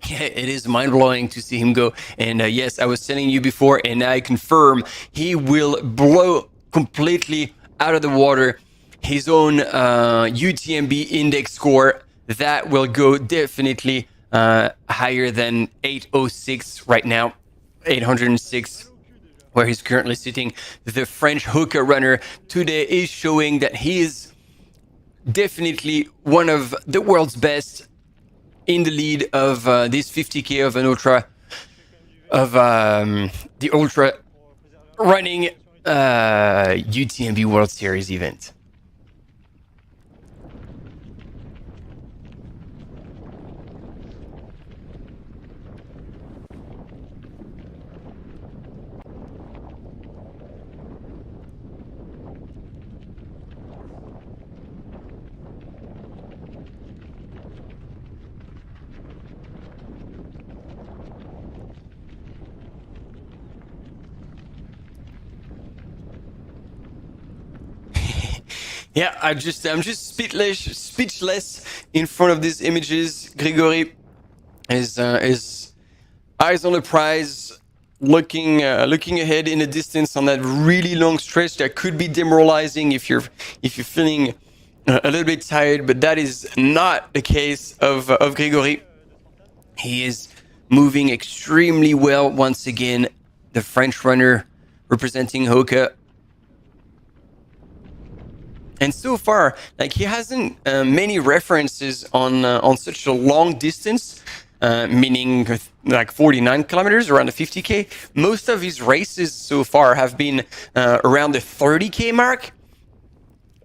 it is mind-blowing to see him go. And yes, I was telling you before, and I confirm, he will blow completely out of the water his own UTMB index score. That will go definitely higher than 806 right now, 806, where he's currently sitting. The French hookah runner today is showing that he is definitely one of the world's best in the lead of this 50K of an ultra, of the ultra running UTMB World Series event. Yeah, I'm just speechless in front of these images. Grégory is eyes on the prize, looking ahead in the distance on that really long stretch that could be demoralizing if you're feeling a little bit tired, but that is not the case of Grégory. He is moving extremely well once again. The French runner representing Hoka. And so far, like, he hasn't many references on such a long distance, meaning like 49 kilometers, around the 50K. Most of his races so far have been around the 30K mark.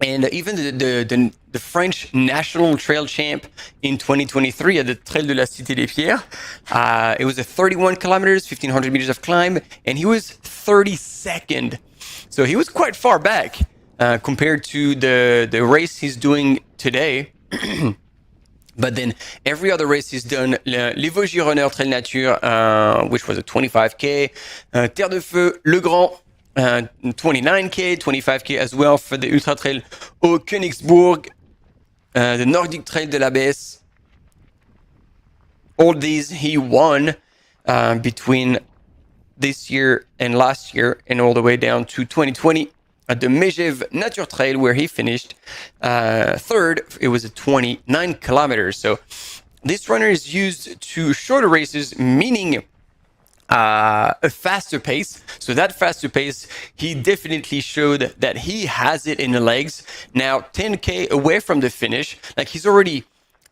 And even the French national trail champ in 2023 at the Trail de la Cité des Pierres, it was a 31 kilometers, 1,500 meters of climb, and he was 32nd. So he was quite far back. Compared to the race he's doing today. But then every other race he's done, Les Vosgironeurs Trail Nature, which was a 25K, Terre de Feu, Le Grand, 29K, 25K as well for the Ultra Trail au Königsbourg, the Nordic Trail de la Besse. All these he won between this year and last year, and all the way down to 2020. At the Megève Nature Trail, where he finished third. It was a 29 kilometers. So this runner is used to shorter races, meaning a faster pace. So that faster pace, he definitely showed that he has it in the legs. Now 10K away from the finish, like, he's already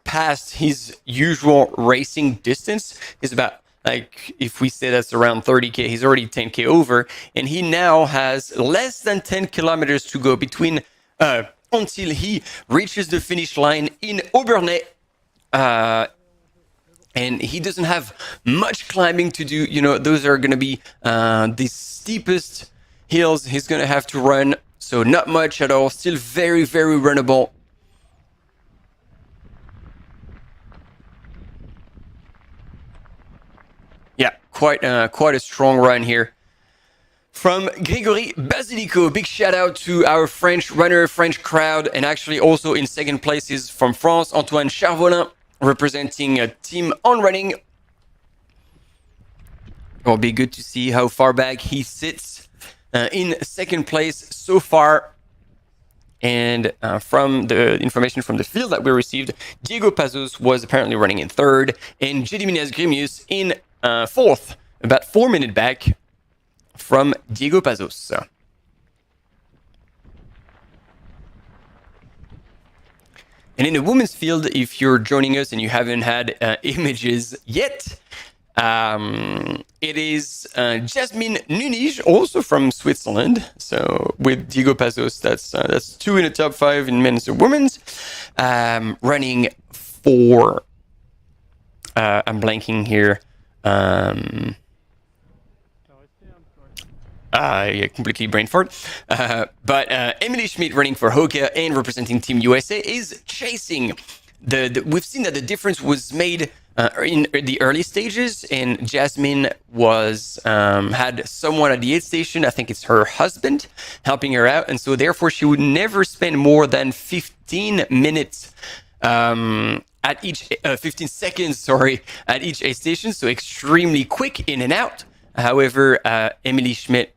past his usual racing distance. Is about, like, if we say that's around 30K, he's already 10K over, and he now has less than 10 kilometers to go between until he reaches the finish line in Aubernais. And he doesn't have much climbing to do. You know, those are going to be the steepest hills he's going to have to run. So not much at all. Still very, very runnable. Yeah, quite a strong run here from Grégory Basilico. Big shout out to our French runner, French crowd, and actually also in second place is from France, Antoine Charvolin, representing a team on running. It'll be good to see how far back he sits in second place so far. And from the information from the field that we received, Diego Pazos was apparently running in third, and Gediminas Grimius in fourth, about 4 minutes back from Diego Pazos. And in the women's field, if you're joining us and you haven't had images yet, it is Jasmine Nunes, also from Switzerland. So with Diego Pazos, that's 2 in the top 5 in men's and women's. Running for, I'm blanking here. Yeah, completely brain fart. But Emily Schmidt running for Hoka and representing Team USA is chasing we've seen that the difference was made in the early stages, and Jasmine was had someone at the aid station, I think it's her husband, helping her out, and so therefore she would never spend more than 15 minutes at each 15 seconds, sorry, at each aid station, so extremely quick in and out. However, Emily Schmidt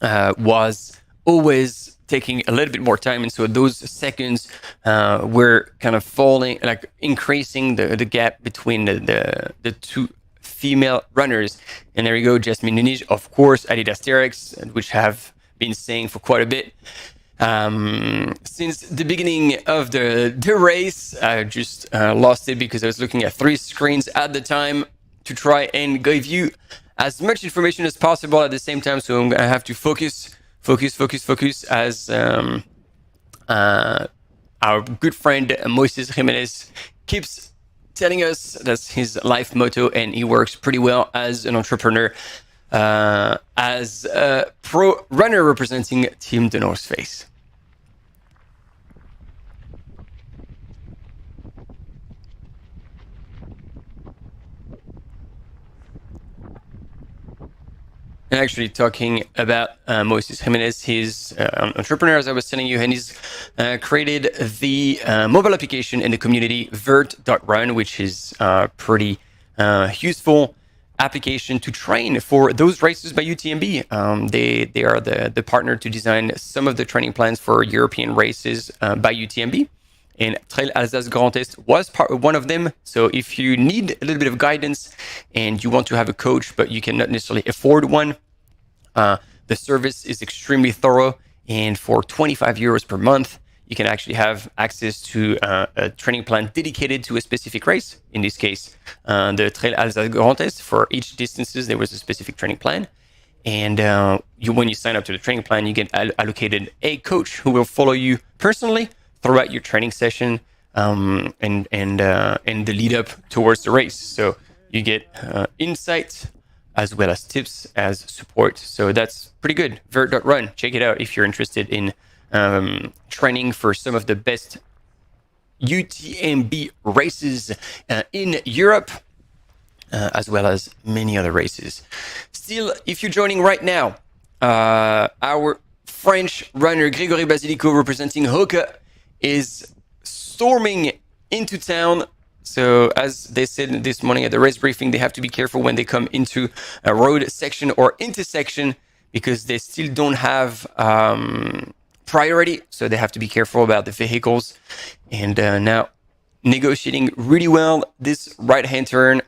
was always taking a little bit more time, and so those seconds were kind of falling, like increasing the gap between the two female runners. And there you go, Jasmine Nunes, of course, Adidas Terex, which have been saying for quite a bit since the beginning of the race. I just lost it because I was looking at 3 screens at the time to try and give you as much information as possible at the same time, so I'm gonna have to focus as our good friend Moises Jimenez keeps telling us. That's his life motto, and he works pretty well as an entrepreneur, as a pro runner representing Team The North Face. And actually, talking about Moises Jimenez, he's an entrepreneur, as I was telling you, and he's created the mobile application in the community vert.run, which is a pretty useful application to train for those races by UTMB. They are the partner to design some of the training plans for European races by UTMB. And Trail Alsace Grand Est was one of them. So if you need a little bit of guidance and you want to have a coach, but you cannot necessarily afford one, the service is extremely thorough. And for 25 euros per month, you can actually have access to a training plan dedicated to a specific race. In this case, the Trail Alsace Grand Est. For each distances, there was a specific training plan. And when you sign up to the training plan, you get allocated a coach who will follow you personally throughout your training session and the lead up towards the race. So you get insights as well as tips as support. So that's pretty good. Vert.run. Check it out if you're interested in training for some of the best UTMB races in Europe, as well as many other races. Still, if you're joining right now, our French runner Grégory Basilico, representing Hoka, is storming into town. So as they said this morning at the race briefing, they have to be careful when they come into a road section or intersection because they still don't have priority. So they have to be careful about the vehicles. And now negotiating really well this right-hand turn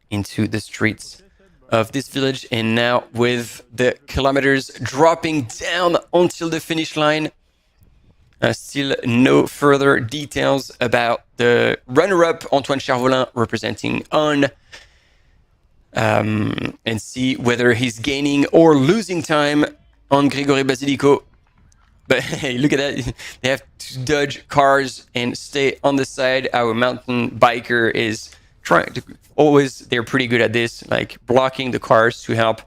into the streets of this village. And now with the kilometers dropping down until the finish line, still no further details about the runner-up, Antoine Charvolin, representing On, and see whether he's gaining or losing time on Grégory Basilico. But hey, look at that. They have to dodge cars and stay on the side. Our mountain biker is trying to always, they're pretty good at this, like blocking the cars to help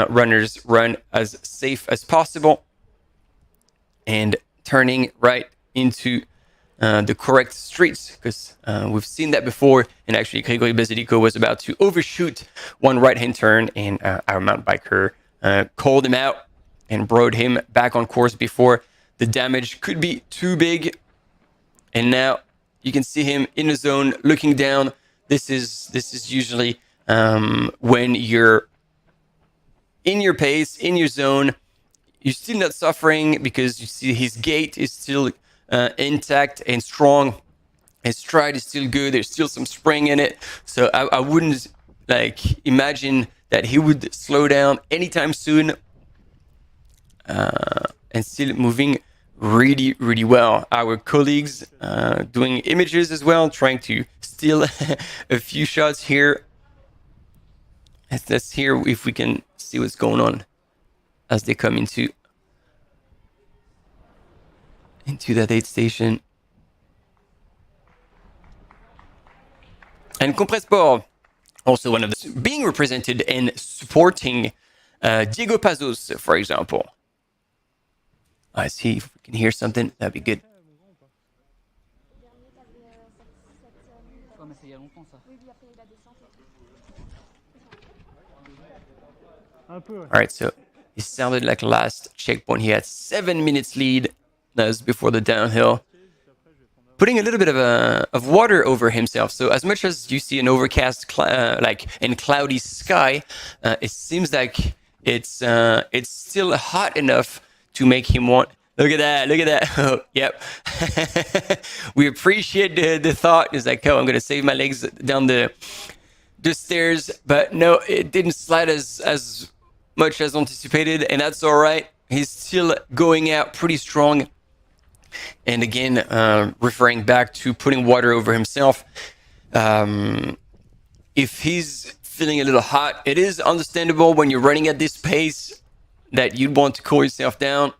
runners run as safe as possible. And turning right into the correct streets, because we've seen that before. And actually, Grégory Basilico was about to overshoot one right-hand turn, and our mountain biker called him out and brought him back on course before the damage could be too big. And now you can see him in the zone, looking down. This is usually when you're in your pace, in your zone. You're still not suffering because you see his gait is still intact and strong. His stride is still good. There's still some spring in it. So I wouldn't imagine that he would slow down anytime soon. And still moving really, really well. Our colleagues doing images as well, trying to steal a few shots here Let's hear if we can see what's going on as they come into that aid station. And Compressport, also one of the being represented and supporting Diego Pazos, for example. I see if we can hear something. That'd be good. All right, so it sounded like last checkpoint. He had 7 minutes lead. That was before the downhill. Putting a little bit of water over himself. So as much as you see an overcast, and cloudy sky, it seems like it's still hot enough to make him want. Look at that! Look at that! Oh, yep. We appreciate the thought. It's like, oh, I'm gonna save my legs down the stairs, but no, it didn't slide as much as anticipated, and that's all right. He's still going out pretty strong. And again, referring back to putting water over himself. If he's feeling a little hot, it is understandable when you're running at this pace that you'd want to cool yourself down.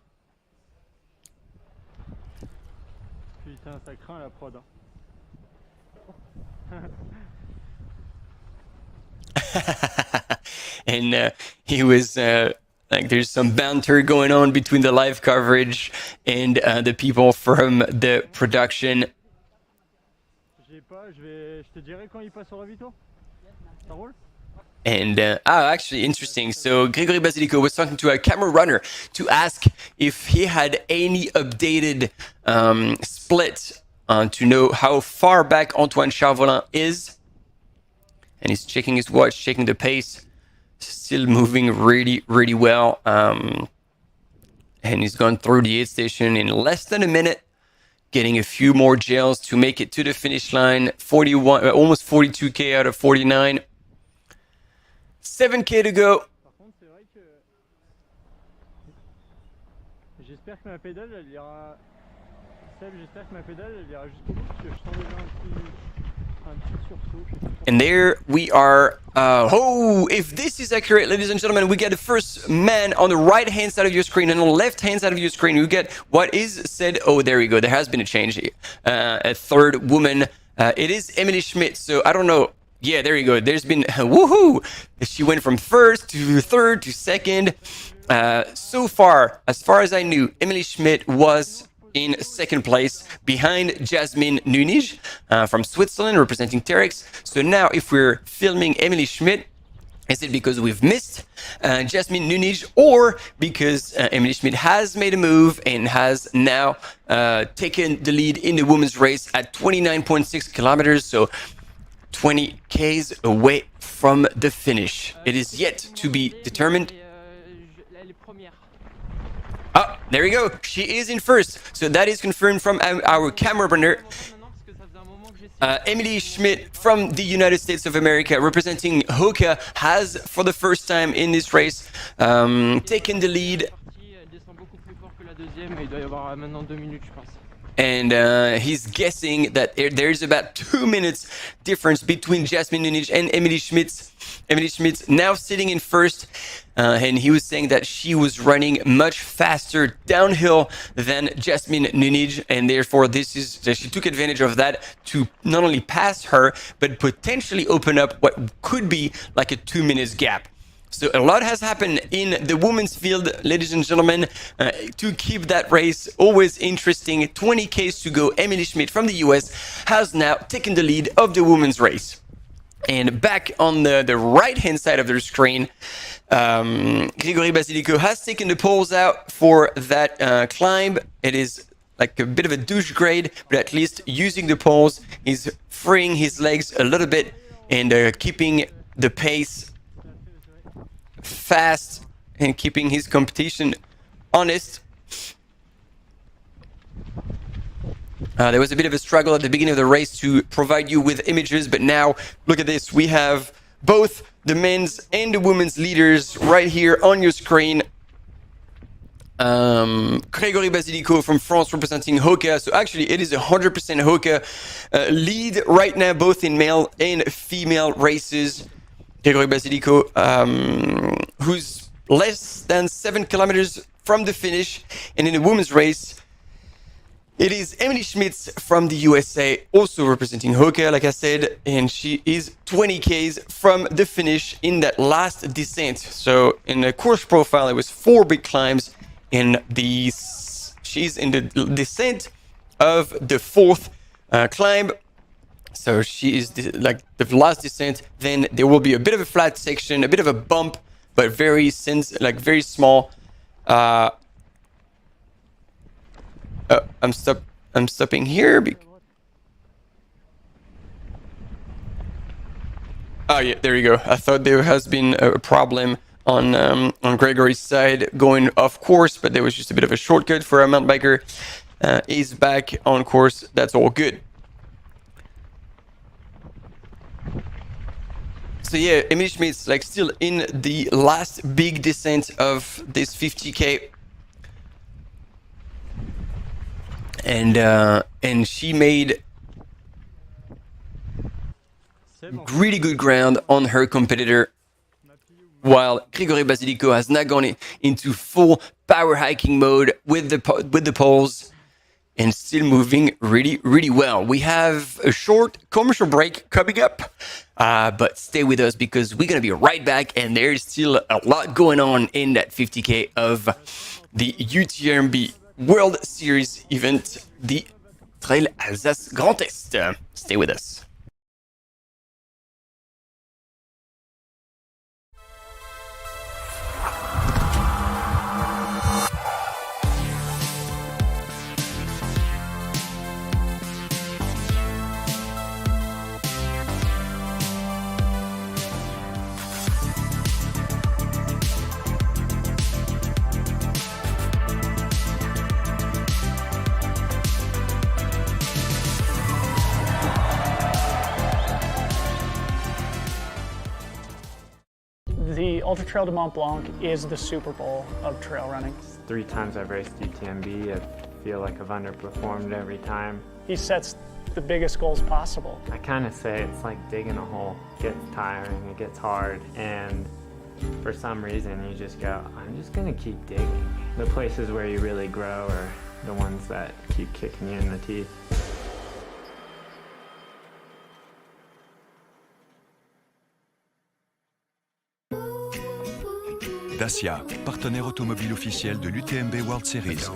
Putain, ça craint la prod. And he was like, there's some banter going on between the live coverage and the people from the production. Je te dirai quand il passe au ravito. Ça roule? And actually interesting. So Gregory Basilico was talking to a camera runner to ask if he had any updated split to know how far back Antoine Charvolin is. And he's checking his watch, checking the pace. Still moving really, really well. And he's gone through the aid station in less than a minute, getting a few more gels to make it to the finish line. 41, almost 42K out of 49. 7K to go. Par contre, c'est vrai que j'espère que ma pédale elle ira. Seb, j'espère que ma pédale elle ira jusqu'au bout parce que je sens déjà un petit sursaut. And there we are. If this is accurate, ladies and gentlemen, we get the first man on the right hand side of your screen, and on the left hand side of your screen, you get what is said. Oh, there we go. There has been a change. A third woman. It is Emily Schmidt. So I don't know. Yeah, there you go. There's been woohoo. She went from first to third to second. So far as I knew, Emily Schmidt was in second place behind Jasmine Nunij from Switzerland, representing Terex. So now if we're filming Emily Schmidt, is it because we've missed Jasmine Nunij, or because Emily Schmidt has made a move and has now taken the lead in the women's race at 29.6 kilometers, so 20 Ks away from the finish. It is yet to be determined. Oh, there we go. She is in first. So that is confirmed from our camera runner. Emily Schmidt from the United States of America, representing Hoka, has, for the first time in this race, taken the lead. And he's guessing that there's about 2 minutes difference between Jasmine Nunij and Emily Schmidt. Emily Schmidt now sitting in first, and he was saying that she was running much faster downhill than Jasmine Nunij, and therefore she took advantage of that to not only pass her, but potentially open up what could be like a 2 minutes gap. So a lot has happened in the women's field, ladies and gentlemen, to keep that race always interesting. 20 Ks to go. Emily Schmidt from the US has now taken the lead of the women's race. And back on the right-hand side of the screen, Gregory Basilico has taken the poles out for that climb. It is like a bit of a douche grade, but at least using the poles, he's freeing his legs a little bit and keeping the pace fast and keeping his competition honest. There was a bit of a struggle at the beginning of the race to provide you with images, but now look at this. We have both the men's and the women's leaders right here on your screen. Gregory Basilico from France representing Hoka. So actually it is 100% Hoka lead right now, both in male and female races. Gregory Basilico, who's less than 7 kilometers from the finish. And in the women's race, it is Emily Schmitz from the USA, also representing Hoka, like I said, and she is 20 Ks from the finish in that last descent. So in the course profile, it was 4 big climbs, and she's in the descent of the 4th climb. So she is like the last descent. Then there will be a bit of a flat section, a bit of a bump, but very small. I'm stopping here. Oh yeah, there you go. I thought there has been a problem on Gregory's side going off course, but there was just a bit of a shortcut for a mountain biker. He's back on course. That's all good. So yeah, Emily Schmitz like still in the last big descent of this 50K. And she made really good ground on her competitor, while Gregory Basilico has now gone into full power hiking mode with the poles and still moving really well. We have a short commercial break coming up, but stay with us because we're gonna be right back, and there's still a lot going on in that 50K of the UTMB World Series event, the Trail Alsace Grand Est. Stay with us. The Ultra Trail de Mont Blanc is the Super Bowl of trail running. 3 times I've raced UTMB. I feel like I've underperformed every time. He sets the biggest goals possible. I kind of say it's like digging a hole. It gets tiring, it gets hard, and for some reason you just go, I'm just gonna keep digging. The places where you really grow are the ones that keep kicking you in the teeth. Dacia, partenaire automobile officiel de l'UTMB World Series.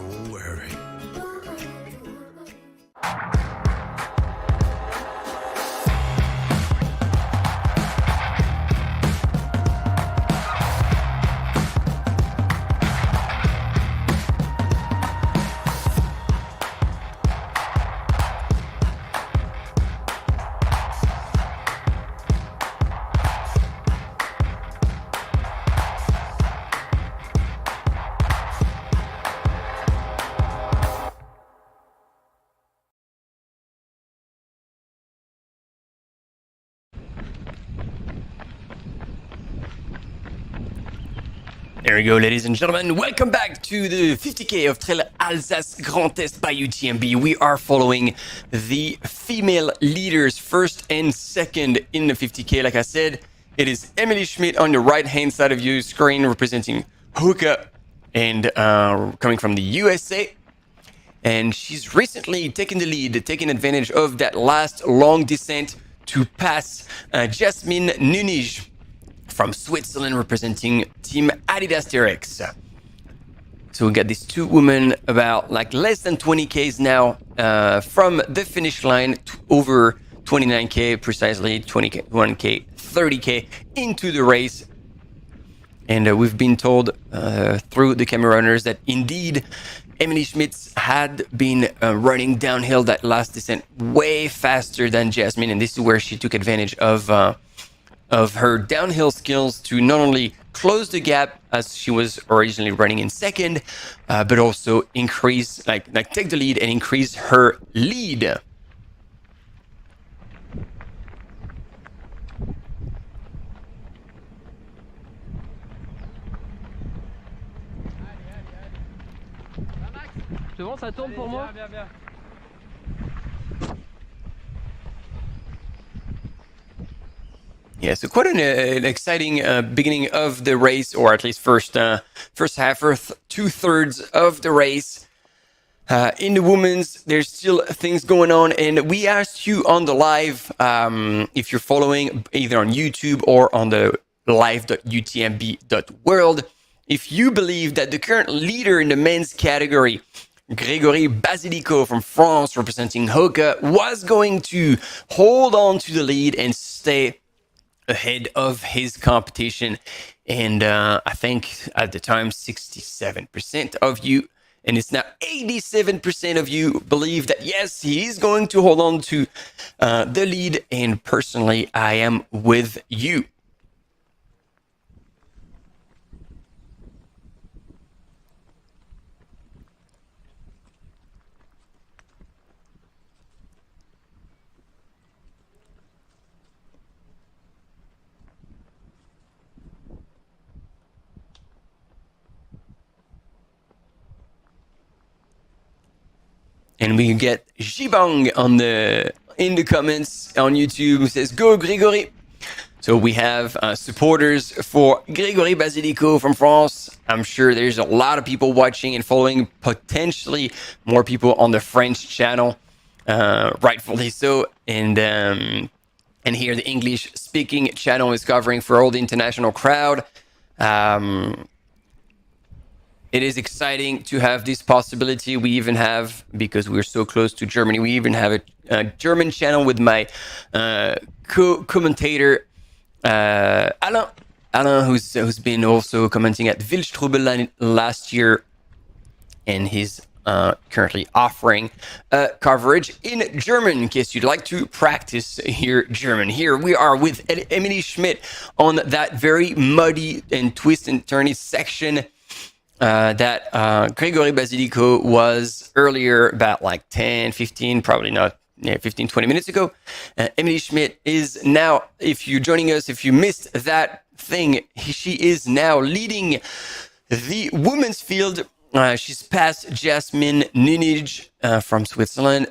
There we go, ladies and gentlemen. Welcome back to the 50K of Trail Alsace Grand Est by UTMB. We are following the female leaders, first and second in the 50K. Like I said, it is Emily Schmidt on the right-hand side of your screen, representing Hoka and coming from the USA. And she's recently taken the lead, taking advantage of that last long descent to pass Jasmine Nunij from Switzerland, representing Team Adidas TRX. So we got these two women about like less than 20 Ks now from the finish line, over 29K precisely, 21K, 30K into the race. And we've been told through the camera runners that indeed Emily Schmitz had been running downhill that last descent way faster than Jasmine, and this is where she took advantage of her downhill skills to not only close the gap as she was originally running in second, but also increase, like take the lead and increase her lead. C'est bon, ça tourne pour moi? Bien, bien. Yeah, so quite an exciting beginning of the race, or at least first half or 2/3 of the race. In the women's, there's still things going on, and we asked you on the live, if you're following either on YouTube or on the live.utmb.world, if you believe that the current leader in the men's category, Grégory Basilico from France, representing Hoka, was going to hold on to the lead and stay ahead of his competition. And I think at the time 67% of you, and it's now 87% of you, believe that yes, he is going to hold on to the lead. And personally, I am with you. And we get Jibang in the comments on YouTube who says, "Go Grégory." So we have supporters for Grégory Basilico from France. I'm sure there's a lot of people watching and following, potentially more people on the French channel, rightfully so. And here the English speaking channel is covering for all the international crowd. It is exciting to have this possibility. We even have, because we're so close to Germany, we even have a German channel with my co-commentator, Alain, who's been also commenting at Wildstrubel last year, and he's currently offering coverage in German in case you'd like to practice your German. Here we are with Emily Schmidt on that very muddy and twist and turny section that Grégory Basilico was earlier, about like 10, 15, probably not, 15, 20 minutes ago. Emily Schmidt is now, if you're joining us, if you missed that thing, she is now leading the women's field. She's past Jasmine Nunij from Switzerland,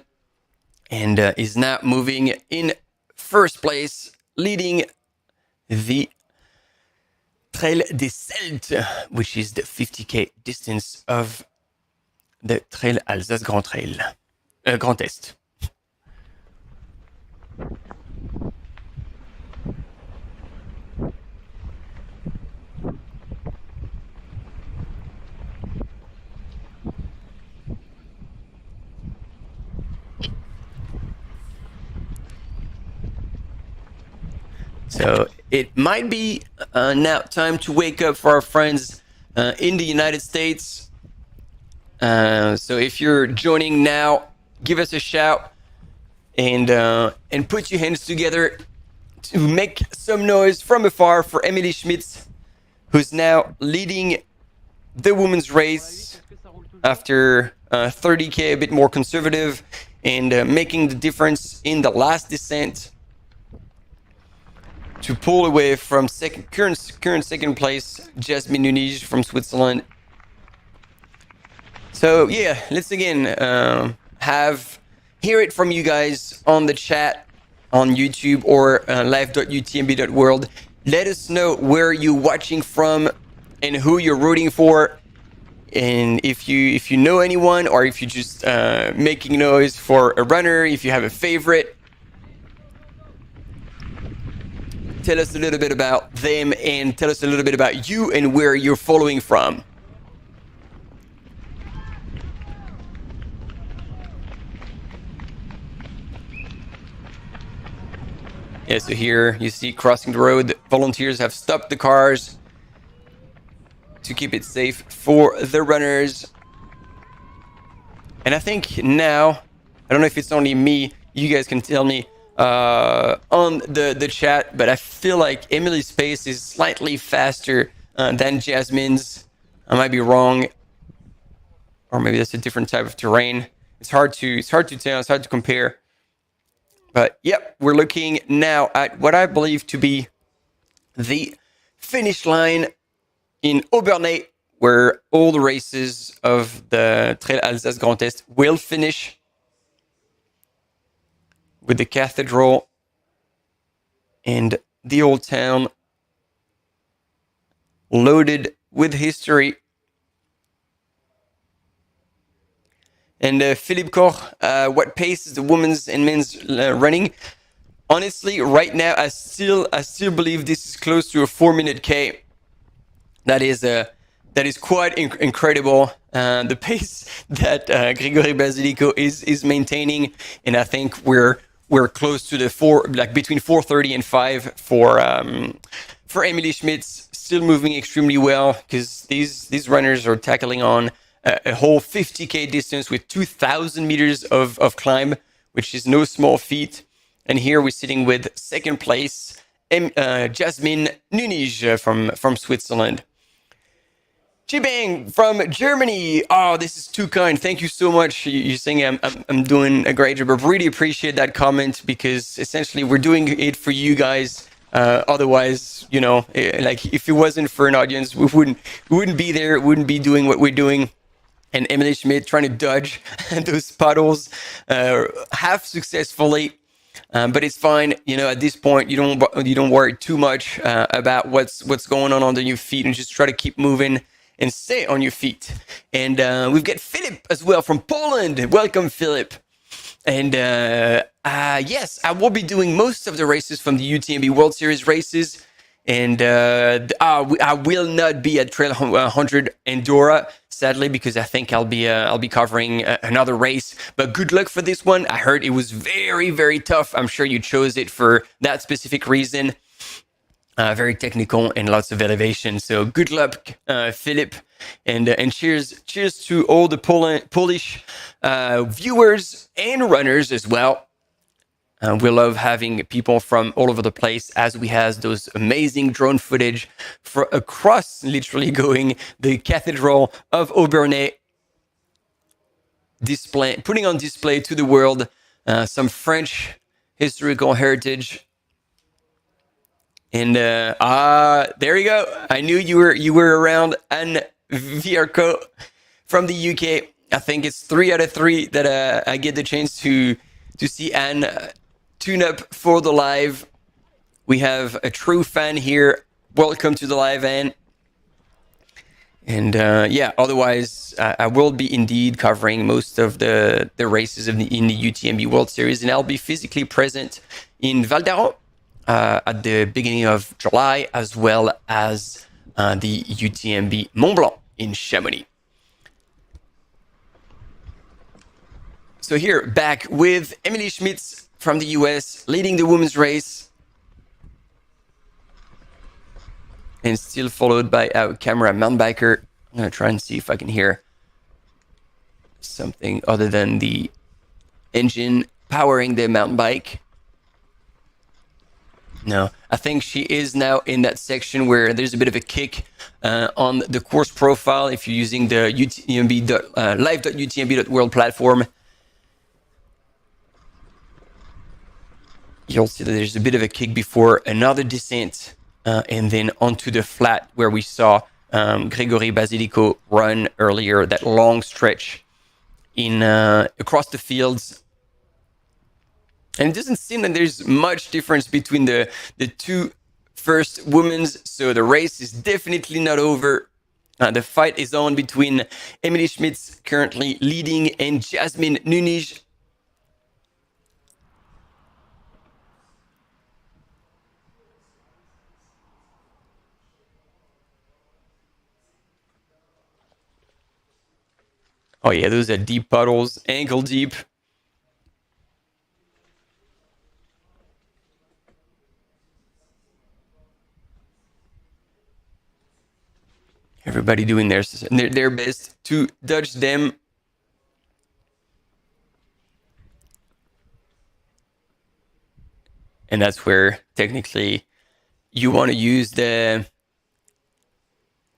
and is now moving in first place, leading the Trail des Celtes, which is the 50k distance of the Trail Alsace Grand Est. So it might be now time to wake up for our friends in the United States. So if you're joining now, give us a shout and put your hands together to make some noise from afar for Emily Schmidt, who's now leading the women's race after 30k, a bit more conservative, and making the difference in the last descent to pull away from current second place, Jasmine Nunij from Switzerland. So yeah, let's again hear it from you guys on the chat on YouTube or live.utmb.world. Let us know where you're watching from and who you're rooting for, and if you know anyone, or if you're just making noise for a runner, if you have a favorite. Tell us a little bit about them, and tell us a little bit about you and where you're following from. Yeah, so here you see crossing the road, volunteers have stopped the cars to keep it safe for the runners. And I think now, I don't know if it's only me, you guys can tell me on the chat, but I feel like Emily's pace is slightly faster than Jasmine's. I might be wrong, or maybe that's a different type of terrain. It's hard to tell. It's hard to compare. But yep, we're looking now at what I believe to be the finish line in Aubernay, where all the races of the Trail Alsace Grand Est will finish, with the cathedral and the old town, loaded with history. And Philippe Koch, what pace is the women's and men's running? Honestly, right now, I still believe this is close to a 4-minute K. That is quite incredible. The pace that Grigory Basilico is maintaining, and I think we're close to the between 4:30 and 5 for Emily Schmitz. Still moving extremely well because these runners are tackling on a whole 50K distance with 2,000 meters of climb, which is no small feat. And here we're sitting with second place, Jasmine Nunij from Switzerland. Jibang from Germany. Oh, this is too kind. Thank you so much. You're saying I'm doing a great job. I really appreciate that comment because essentially we're doing it for you guys. Otherwise, like if it wasn't for an audience, we wouldn't be there. Wouldn't be doing what we're doing. And Emily Schmidt trying to dodge those puddles half successfully. But it's fine. At this point, you don't worry too much about what's going on under your feet, and just try to keep moving and stay on your feet. And we've got Philip as well from Poland. Welcome, Philip. And yes, I will be doing most of the races from the UTMB World Series races. And I will not be at Trail 100 Andorra, sadly, because I think I'll be covering another race. But good luck for this one. I heard it was very, very tough. I'm sure you chose it for that specific reason. Very technical and lots of elevation. So good luck, Philip, and cheers to all the Polish viewers and runners as well. We love having people from all over the place, as we have those amazing drone footage across, literally going the Cathedral of Aubernais, putting on display to the world some French historical heritage. And there you go. I knew you were around. Anne Vierco from the UK. I think it's 3 out of 3 that I get the chance to see Anne tune up for the live. We have a true fan here. Welcome to the live, Anne. And yeah, otherwise, I will be indeed covering most of the races in the UTMB World Series, and I'll be physically present in Val d'Aran at the beginning of July, as well as the UTMB Mont Blanc in Chamonix. So here, back with Emily Schmitz from the US, leading the women's race. And still followed by our camera mountain biker. I'm going to try and see if I can hear something other than the engine powering the mountain bike. No, I think she is now in that section where there's a bit of a kick on the course profile if you're using the live.utmb.world platform. You'll see that there's a bit of a kick before another descent, and then onto the flat where we saw Grigory Basilico run earlier, that long stretch in across the fields. And it doesn't seem that there's much difference between the two first women's, so the race is definitely not over. The fight is on between Emily Schmitz, currently leading, and Jasmine Nunij. Oh yeah, those are deep puddles, ankle deep. Everybody doing their best to dodge them. And that's where technically you want to use the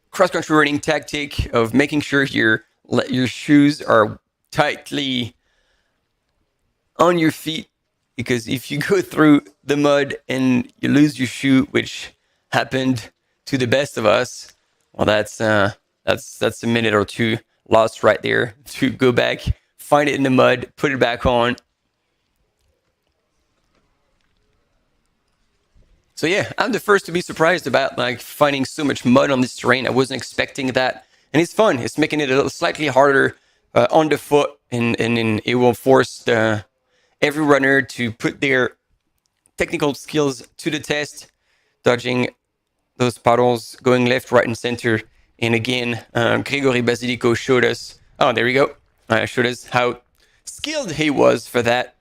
cross-country running tactic of making sure your shoes are tightly on your feet, because if you go through the mud and you lose your shoe, which happened to the best of us, well, that's a minute or two lost right there to go back, find it in the mud, put it back on. So yeah, I'm the first to be surprised about like finding so much mud on this terrain. I wasn't expecting that, and it's fun. It's making it a little slightly harder on the foot, and it will force every runner to put their technical skills to the test, dodging those puddles, going left, right, and center. And again, Gregory Basilico showed us. Oh, there we go. Showed us how skilled he was for that.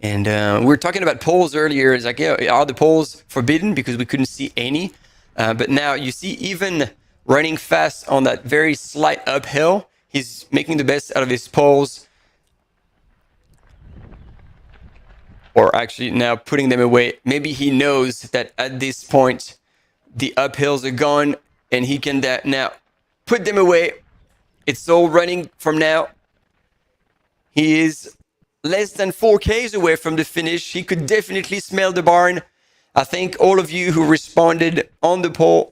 And we were talking about poles earlier. It's like, yeah, are the poles forbidden because we couldn't see any? But now you see, even running fast on that very slight uphill, he's making the best out of his poles. Or actually now putting them away. Maybe he knows that at this point, the uphills are gone and he can now put them away. It's all running from now. He is less than 4Ks away from the finish. He could definitely smell the barn. I think all of you who responded on the poll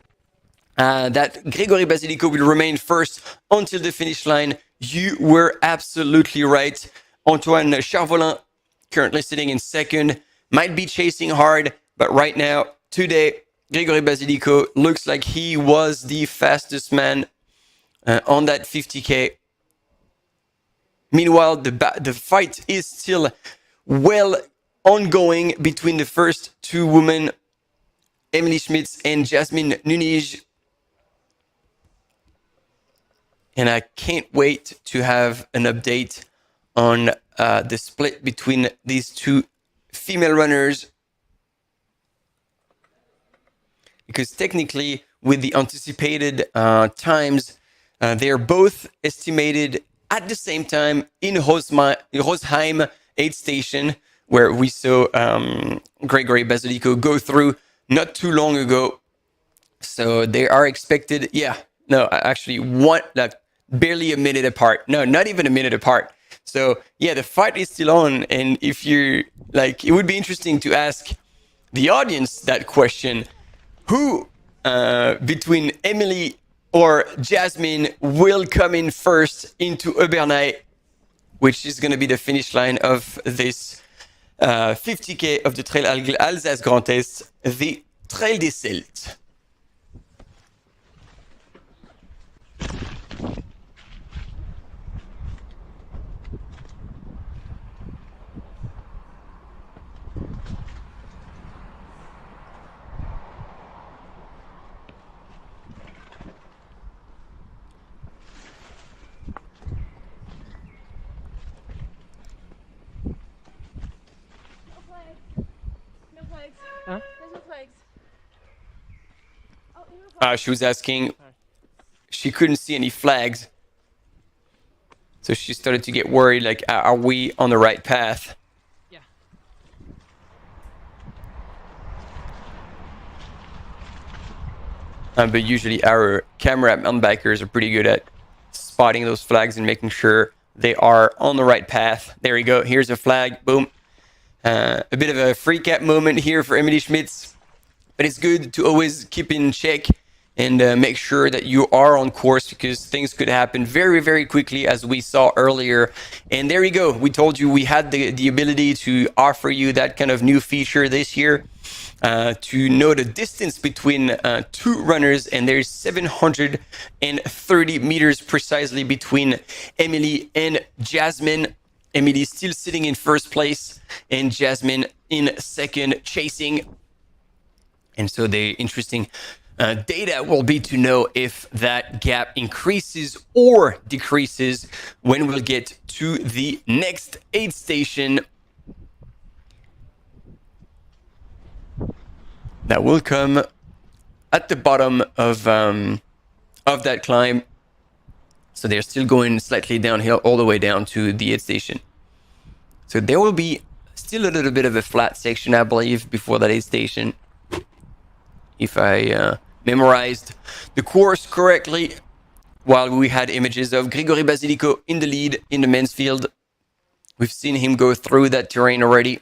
that Gregory Basilico will remain first until the finish line, you were absolutely right. Antoine Charvolin, currently sitting in second, might be chasing hard, but right now, today, Gregory Basilico looks like he was the fastest man on that 50K. Meanwhile, the fight is still well ongoing between the first two women, Emily Schmitz and Jasmine Nunez. And I can't wait to have an update on the split between these two female runners. Because technically, with the anticipated times, they're both estimated at the same time in Rosheim aid station, where we saw Gregory Basilico go through not too long ago. So they are expected, actually barely a minute apart. No, not even a minute apart. So yeah, the fight is still on. And if you're like, it would be interesting to ask the audience that question. Who between Emily or Jasmine will come in first into Obernai, which is going to be the finish line of this 50K of the Trail Alsace Grand Est, the Trail des Celtes. Huh? She was asking, she couldn't see any flags. So she started to get worried, like, are we on the right path? Yeah. But usually our camera mountain bikers are pretty good at spotting those flags and making sure they are on the right path. There we go. Here's a flag. Boom. A bit of a freak out moment here for Emily Schmitz. But it's good to always keep in check and make sure that you are on course, because things could happen very, very quickly, as we saw earlier. And there you go. We told you we had the ability to offer you that kind of new feature this year, to know the distance between two runners. And there's 730 meters precisely between Emily and Jasmine. Emily still sitting in first place and Jasmine in second, chasing. And so the interesting data will be to know if that gap increases or decreases when we'll get to the next aid station. That will come at the bottom of that climb. So they're still going slightly downhill all the way down to the aid station. So there will be still a little bit of a flat section, I believe, before that aid station. If I memorized the course correctly, while we had images of Gregory Basilico in the lead in the men's field. We've seen him go through that terrain already.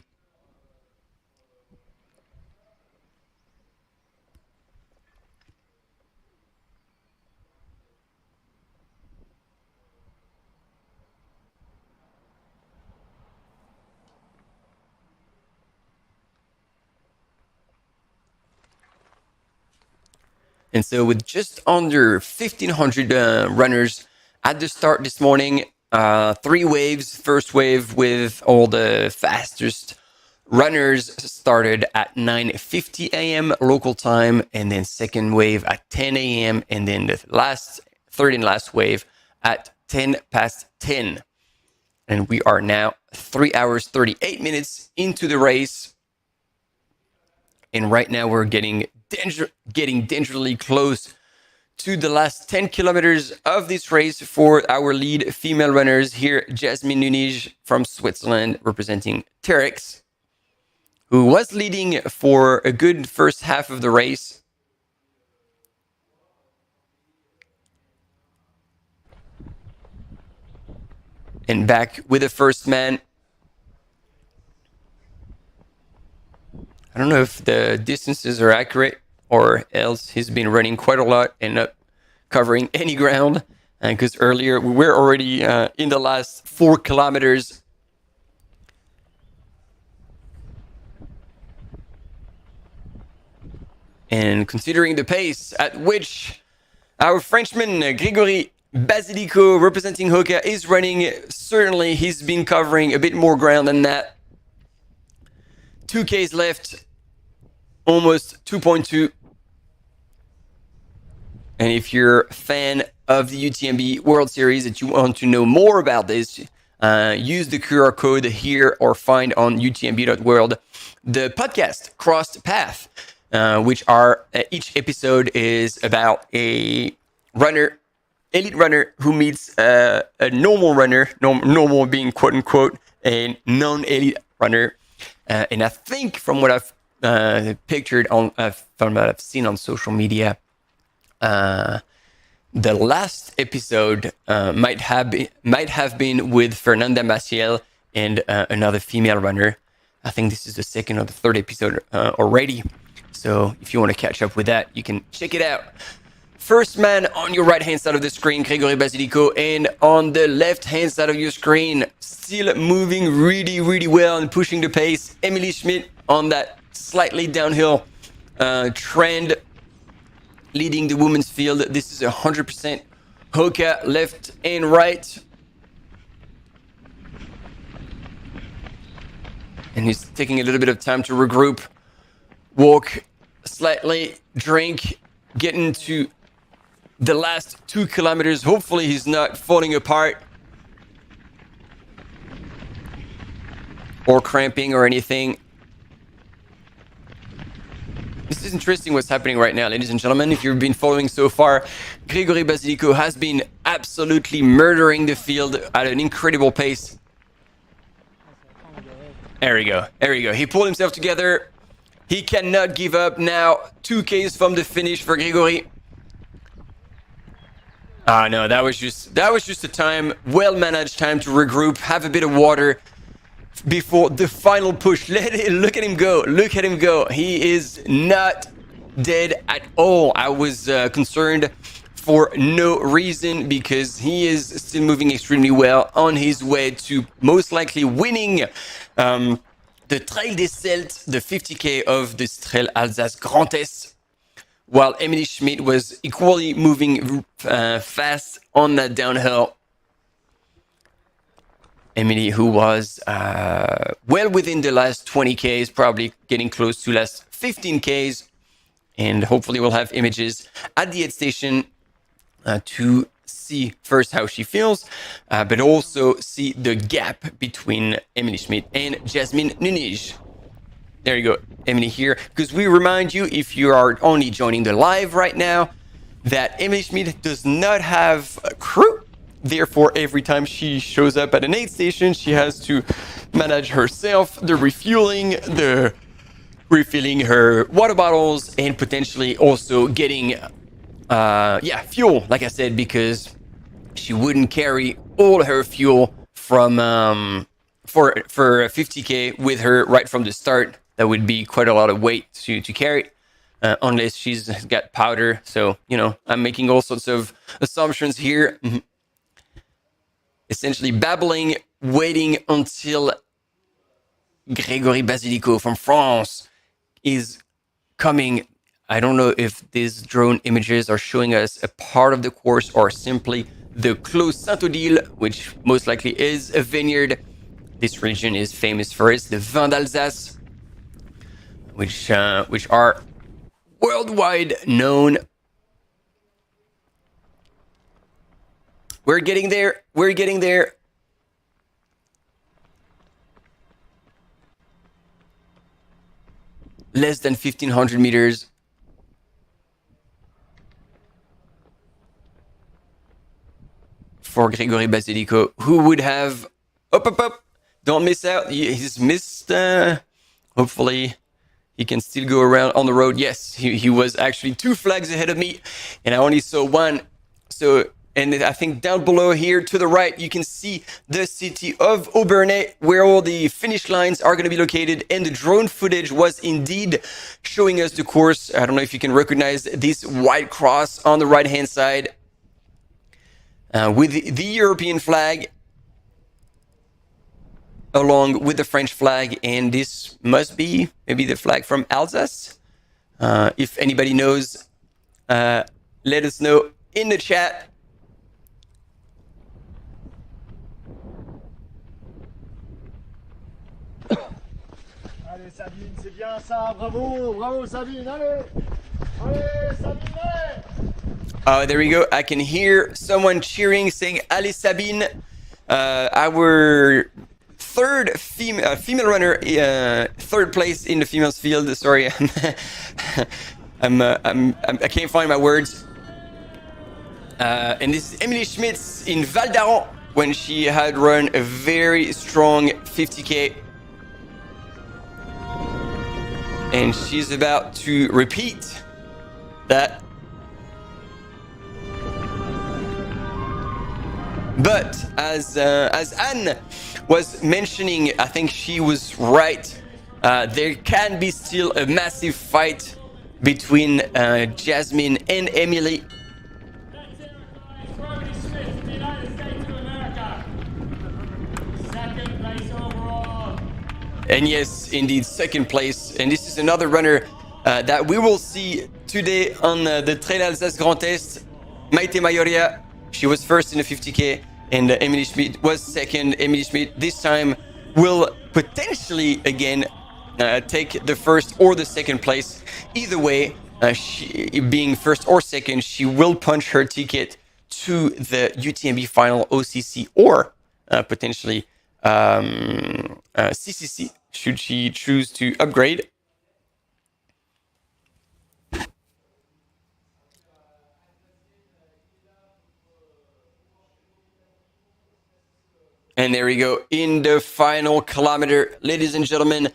And so with just under 1,500 runners at the start this morning, 3 waves. First wave with all the fastest runners started at 9:50 a.m. local time, and then second wave at 10 a.m. and then the third and last wave at 10 past 10. And we are now 3 hours 38 minutes into the race. And right now we're getting dangerously close to the last 10 kilometers of this race for our lead female runners here. Jasmine Nunes from Switzerland representing Terex, who was leading for a good first half of the race. And back with the first man. I don't know if the distances are accurate or else he's been running quite a lot and not covering any ground. Because earlier we were already in the last 4 kilometers. And considering the pace at which our Frenchman Grégory Basilico representing Hoka is running, certainly he's been covering a bit more ground than that. 2Ks left, almost 2.2. And if you're a fan of the UTMB World Series and you want to know more about this, use the QR code here or find on utmb.world the podcast Crossed Path, which are each episode is about a runner, elite runner who meets a normal runner, normal being quote unquote a non-elite runner. And I think from what I've pictured on, from what I've seen on social media, the last episode might have been with Fernanda Maciel and another female runner. I think this is the second or the third episode already. So if you want to catch up with that, you can check it out. First man on your right-hand side of the screen, Grégory Basilico, and on the left-hand side of your screen, still moving really, really well and pushing the pace, Emily Schmidt on that slightly downhill trend, leading the women's field. This is 100% Hoka left and right. And he's taking a little bit of time to regroup, walk slightly, drink, get into the last 2 kilometers. Hopefully he's not falling apart or cramping or anything. This is interesting what's happening right now, ladies and gentlemen. If you've been following so far, Grégory Basilico has been absolutely murdering the field at an incredible pace. There we go. There we go. He pulled himself together. He cannot give up now. 2Ks from the finish for Grégory. No, that was just a time, well-managed time to regroup, have a bit of water before the final push. Look at him go. Look at him go. He is not dead at all. I was concerned for no reason because he is still moving extremely well on his way to most likely winning the Trail des Celtes, the 50K of this Trail Alsace Grand Est, while Emily Schmidt was equally moving fast on that downhill. Emily, who was well within the last 20Ks, probably getting close to last 15Ks, and hopefully we'll have images at the aid station to see first how she feels, but also see the gap between Emily Schmidt and Jasmine Nunes. There you go, Emily here, because we remind you, if you are only joining the live right now, that Emily Schmidt does not have a crew. Therefore, every time she shows up at an aid station, she has to manage herself, the refueling, the refilling her water bottles, and potentially also getting fuel, like I said, because she wouldn't carry all her fuel from for a 50K with her right from the start. That would be quite a lot of weight to carry, unless she's got powder. So, you know, I'm making all sorts of assumptions here. Essentially babbling, waiting until Grégory Basilico from France is coming I don't know if these drone images are showing us a part of the course or simply the Clos Saint-Odile, which most likely is a vineyard. This region is famous for its the vins d'Alsace, which are worldwide known. We're getting there. We're getting there. Less than 1,500 meters. For Gregory Basilico, who would have... Up. Don't miss out. He's missed... hopefully he can still go around on the road. Yes, he was actually 2 flags ahead of me, and I only saw 1. So... And I think down below here to the right, you can see the city of Aubernais, where all the finish lines are going to be located. And the drone footage was indeed showing us the course. I don't know if you can recognize this white cross on the right-hand side with the European flag along with the French flag. And this must be maybe the flag from Alsace. If anybody knows, let us know in the chat. Allez Sabine, c'est bien ça, bravo Sabine, allez Sabine, allez. Oh, there we go. I can hear someone cheering, saying "Allez Sabine." Our third female runner, third place in the females field. Sorry, I can't find my words. And this is Emily Schmitz in Val d'Aran when she had run a very strong 50K. And she's about to repeat that. But as Anne was mentioning, I think she was right. There can be still a massive fight between Jasmine and Emily. And yes, indeed, second place. And this is another runner that we will see today on the Trail Alsace Grand Est. Maite Mayoria, she was first in the 50K, and Emily Schmidt was second. Emily Schmidt this time will potentially again take the first or the second place. Either way, she, being first or second, she will punch her ticket to the UTMB final OCC or potentially CCC should she choose to upgrade. And there we go in the final kilometer, ladies and gentlemen.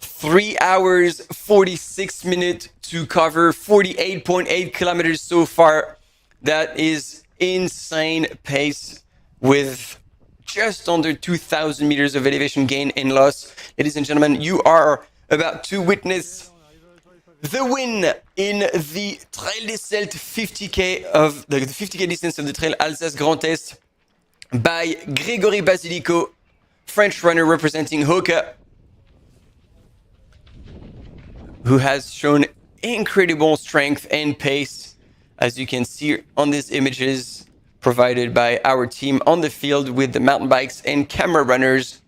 3 hours 46 minutes to cover 48.8 kilometers so far. That is insane pace with just under 2,000 meters of elevation gain and loss. Ladies and gentlemen, you are about to witness the win in the Trail Alsace 50K of the 50K distance of the Trail Alsace Grand Est by Gregory Basilico, French runner representing Hoka, who has shown incredible strength and pace, as you can see on these images provided by our team on the field with the mountain bikes and camera runners.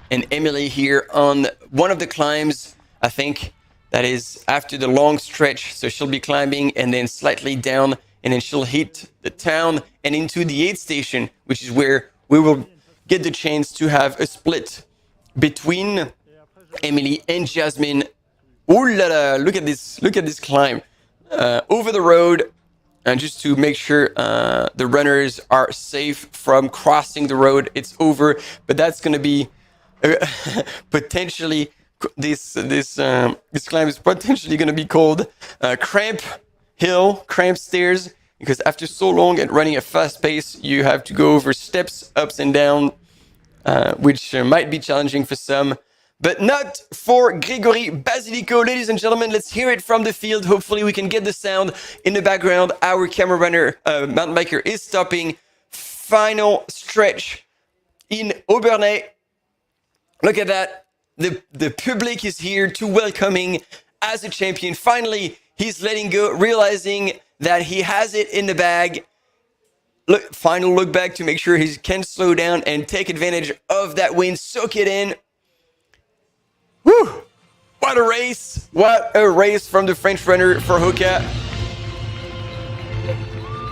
And Emily here on one of the climbs, I think that is after the long stretch. So she'll be climbing and then slightly down, and then she'll hit the town and into the aid station, which is where we will get the chance to have a split between Emily and Jasmine. Ooh la la, look at this climb. Over the road, and just to make sure the runners are safe from crossing the road. It's over, but that's going to be potentially this climb is potentially going to be called cramp hill, cramp stairs, because after so long and running at fast pace, you have to go over steps, ups and down, which might be challenging for some. But not for Gregory Basilico. Ladies and gentlemen, let's hear it from the field. Hopefully we can get the sound in the background. Our camera runner, mountain biker, is stopping. Final stretch in Aubernais. Look at that. the public is here to welcome him as a champion. Finally, he's letting go, realizing that he has it in the bag. Final look back to make sure he can slow down and take advantage of that win. Soak it in. Woo! What a race! What a race from the French runner for Hoka.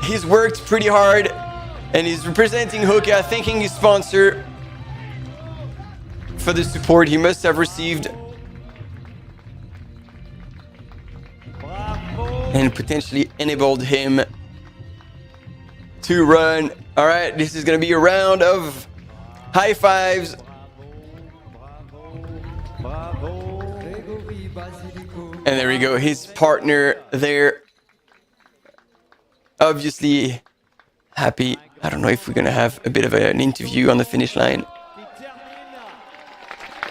He's worked pretty hard and he's representing Hoka, thanking his sponsor for the support he must have received and potentially enabled him to run. All right, this is going to be a round of high fives. And there we go, his partner there. Obviously happy. I don't know if we're going to have a bit of an interview on the finish line.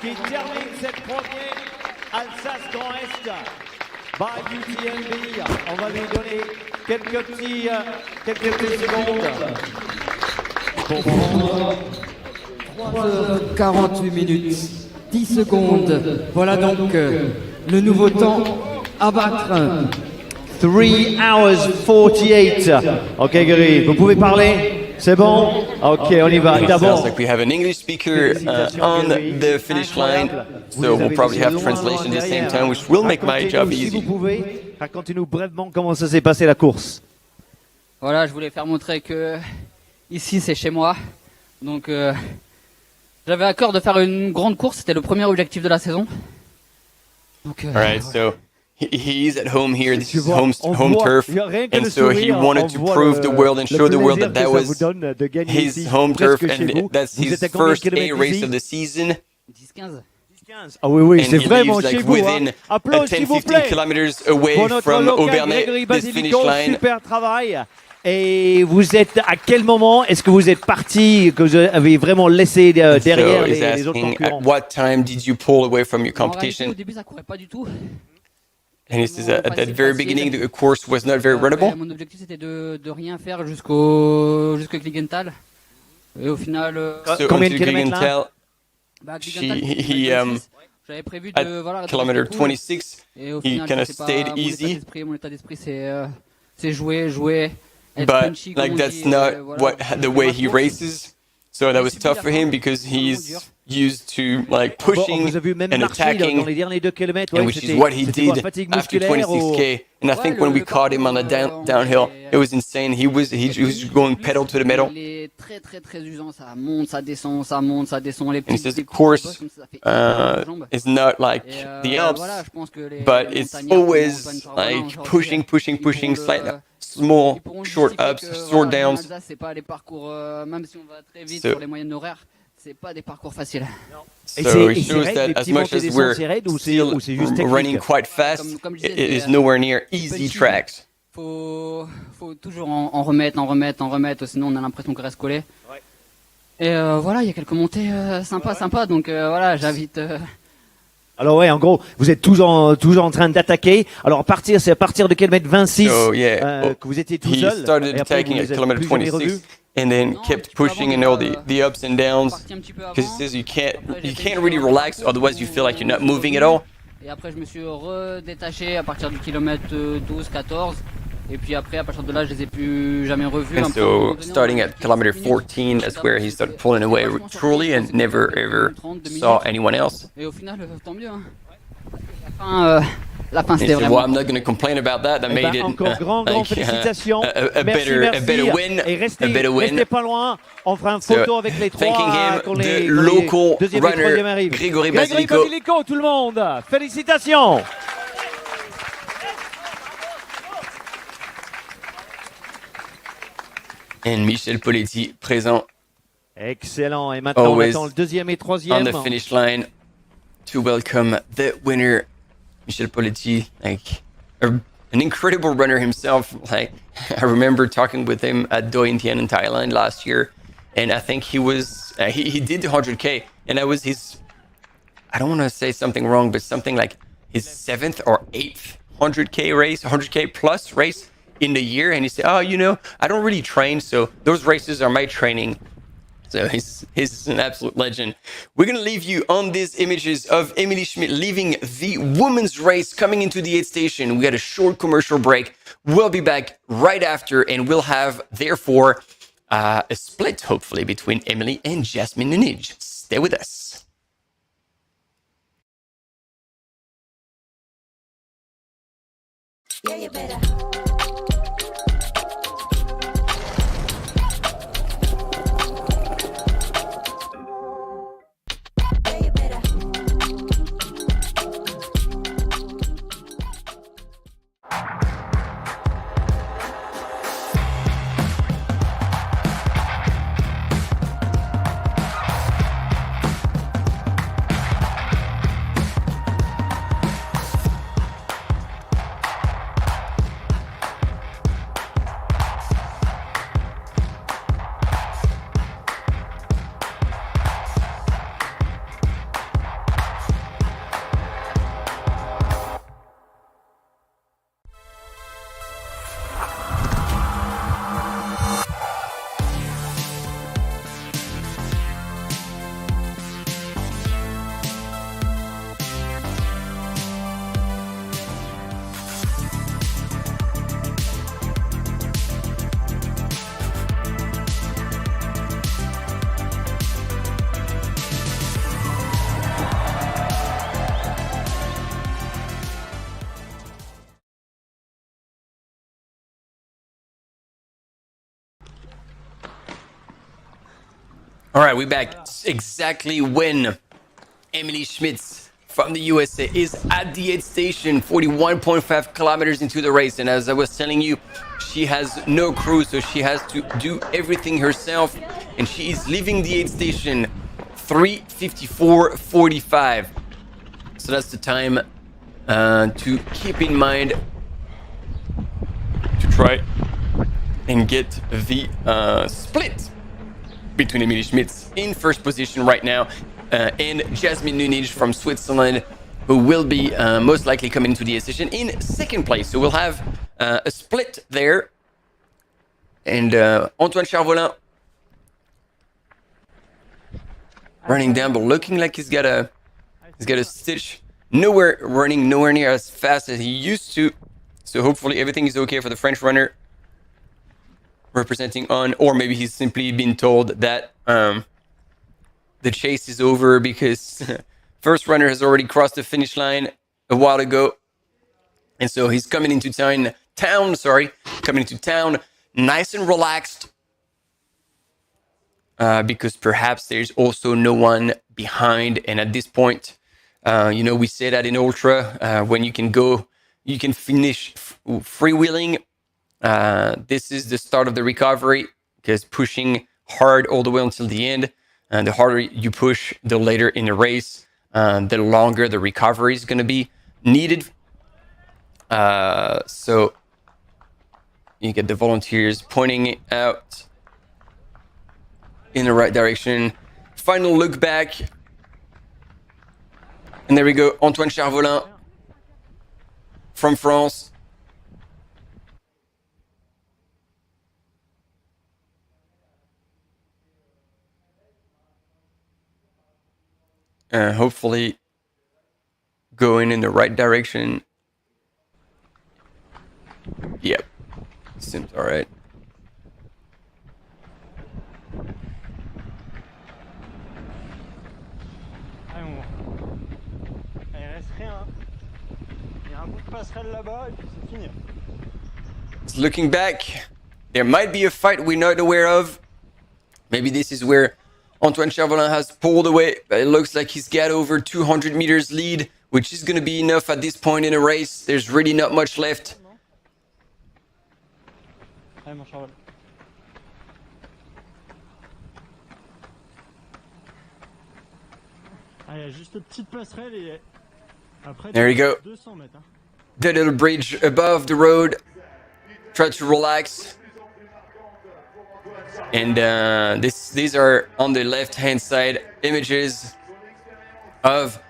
Qui termine cette première Alsace Grand Est by UTMB. On va lui donner quelques petites secondes. Pour prendre 3h48 minutes, 10 secondes. Voilà donc le nouveau temps à battre. 3 hours 48. Ok, Gary, vous pouvez parler? C'est bon? Ok, on y va. D'abord. Sounds like we have an English speaker on the finish line, so we'll probably have translation at the same time, which will make my job Si vous easy. pouvez, racontez-nous brièvement comment ça s'est passé la course. Voilà, je voulais faire montrer que ici c'est chez moi. Donc j'avais à cœur de faire une grande course, c'était le premier objectif de la saison. Donc, All right, so he's at home here. This is home turf, and so he wanted to prove the world and show the world that that was his home turf, and that's his first A race of the season. 10-15. Ah oui, oui, And c'est he vraiment lives chez like vous. within Applaudissements, s'il vous 10-15 plaît. kilometers away Pour notre from local, Aubernais, Grégory this finish Basilico, line. super travail. Et vous êtes à quel moment est-ce que vous êtes parti, que vous avez vraiment laissé derrière So he's les autres asking, concurrents? at what time did you pull away from your En réalité, competition? au début ça courait pas du tout. And he says at that very beginning, the course was not very Après, runnable. mon objectif c'était de rien faire jusqu'au Klingenthal. Et au final, So Combien de until kilomètres là? bah, he, Klingenthal, he j'avais prévu at de voilà, de kilometer rester cool. 26, Et au he final, kind of c'est pas stayed mon easy. Mon état d'esprit, c'est jouer, être But punchy, comme like on that's dit, not voilà, what the way he ma course. races. So that was tough for him because he's used to like pushing Vous avez vu même and marcher dans attacking, les derniers 2 kilomètres. and which is what he did after 26k. And I think when we caught him on the downhill, it was insane. He was going pedal to the metal. Il est très très usant, ça monte, ça descend, ça monte, ça descend. Les And he petits, says the les petits course bosses comme ça fait hyper mal aux jambes. is not like Et, the Alps, voilà, je pense que les but it's montagnards always qui montent pas une like aujourd'hui, pushing, ils pourront slight, le- small, ils pourront short justifier ups, que, short voilà, en downs. Alsace, c'est pas les parcours, même si on va très vite So- sur les moyennes horaires, c'est pas des parcours faciles. Et So c'est it shows raide, that les as petits much montées as descentes, we're c'est raide ou still c'est juste running technique? quite fast, Comme je it disais, is c'est, nowhere near c'est easy petit. tracks. Faut toujours en remettre, sinon on a l'impression qu'on reste collé. Et voilà, il y a quelques montées sympas, donc voilà, j'invite. Alors ouais, en gros, vous êtes toujours en train d'attaquer. Alors c'est à partir de kilomètre 26 So yeah, que vous étiez tout he seul. started Et après, attacking vous at les êtes kilometer plus jamais 26 revus. and then Non, kept un petit peu pushing avant, and all the ups and downs Parti un petit peu because he avant. says you Après, j'ai fait can't really relax, otherwise you feel like you're not moving at all. Et après, je me suis redétaché à partir du kilomètre 12-14. Et puis après, à partir de là, je les ai plus jamais revus. And Un peu, à un so moment donné, starting on a at kilometer 14, that's where he started pulling away truly and never ever saw anyone else. Et au final, tant mieux. Hein. La fin And he c'était said, vraiment. well, I'm not going to complain about that. That Eh made ben, it encore grand félicitations. a Merci, better win, Et a better win. restez pas loin. On fera une So, photo avec les trois. thanking him, quand the les local deuxième et troisième runner, arrivent. Grégory Basilico. Basilico, tout le monde. Félicitations. And Michel Poletti présent Excellent. Et maintenant, on Always attend le deuxième et on troisième. the finish line to welcome the winner, Michel Poletti, like an incredible runner himself. Like I remember talking with him at Doi Intien in Thailand last year, and I think he was he did the 100K, and that was his. I don't want to say something wrong, but something like his 7th or 8th 100K race, 100K plus race in the year. And he said, oh, you know, I don't really train, so those races are my training. So he's an absolute legend. We're going to leave you on these images of Emilie Schmidt leaving the women's race, coming into the aid station. We had a short commercial break. We'll be back right after, and we'll have, therefore, a split, hopefully, between Emilie and Jasmine Nunij. Stay with us. Yeah, you better. All right, we're back exactly when Emilie Schmidt from the USA is at the aid station, 41.5 kilometers into the race. And as I was telling you, she has no crew, so she has to do everything herself. And she is leaving the aid station 3:54:45. So that's the time to keep in mind to try and get the split between Emilie Schmidt in first position right now and Jasmine Nunij from Switzerland, who will be most likely coming into the session in second place. So we'll have a split there. And Antoine Charvolin running down, but looking like he's got a stitch. Running nowhere near as fast as he used to. So hopefully everything is okay for the French runner representing on, or maybe he's simply been told that the chase is over because first runner has already crossed the finish line a while ago, and so he's coming into town nice and relaxed because perhaps there's also no one behind. And at this point, we say that in ultra, when you can finish freewheeling. This is the start of the recovery, because pushing hard all the way until the end, and the harder you push, the later in the race, the longer the recovery is going to be needed. So you get the volunteers pointing out in the right direction. Final look back. And there we go, Antoine Charvolin from France. Hopefully going in the right direction. Yep, seems all right. Looking back, there might be a fight we're not aware of. Maybe this is where Antoine Charvolin has pulled away, but it looks like he's got over 200 meters lead, which is going to be enough at this point in a race. There's really not much left. There you go. The little bridge above the road. Try to relax. And these are on the left-hand side images of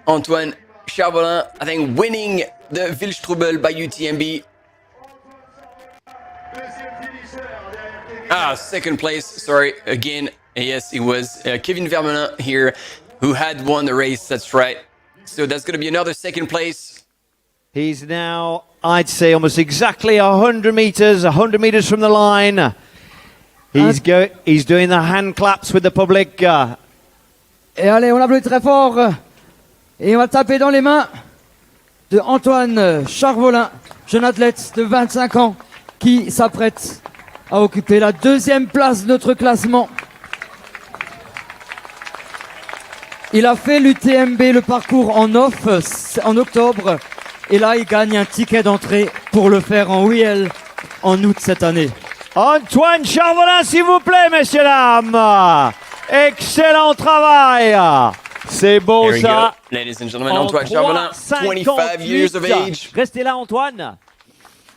Antoine Charvolin, I think, winning the Wildstrubel by UTMB. Second place, sorry, again, Yes, it was Kevin Vermelin here who had won the race. That's right. So that's going to be another second place. He's now, I'd say, almost exactly 100 meters from the line. He's doing the hand claps with the public. Et allez, on applaudit très fort. Et on va taper dans les mains de Antoine Charvolin, jeune athlète de 25 ans qui s'apprête à occuper la 2e place de notre classement. Il a fait l'UTMB, le parcours en off, en octobre. Et là, il gagne un ticket d'entrée pour le faire en OIL en août cette année. Antoine Charvolin, s'il vous plaît, messieurs, dames. Excellent travail. C'est beau There we ça. go. Ladies and gentlemen, Antoine Charvolin, 25 years of age. Restez là, Antoine.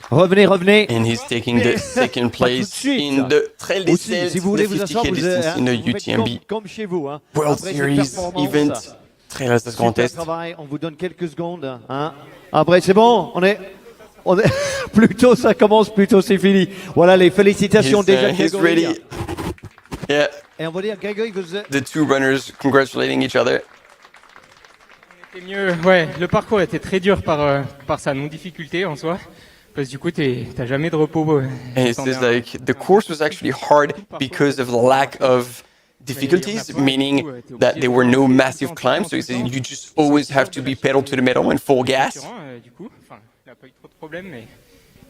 Revenez. And he's taking the second place in the Trail Alsace, si vous voulez the vous 50K asseoir, distance in the vous faites UTMB comme chez vous. Hein. World Après Series cette performance, event Trail Alsace Grand super Est. travail, on vous donne quelques secondes. Hein. Après, c'est bon, on est plutôt ça commence, plutôt c'est fini. Voilà les félicitations déjà. He's ready. Yeah. Et on va dire Grégory, The two runners congratulating each other. C'était mieux, ouais, le parcours était très dur par sa non-difficulté en soi. Parce que du coup, t'as jamais de repos. And it says like the course was actually hard because of the lack of difficulties, meaning that there were no massive climbs. So he says you just always have to be pedal to the metal and full gas. Du coup, enfin, il n'a pas eu trop de problèmes,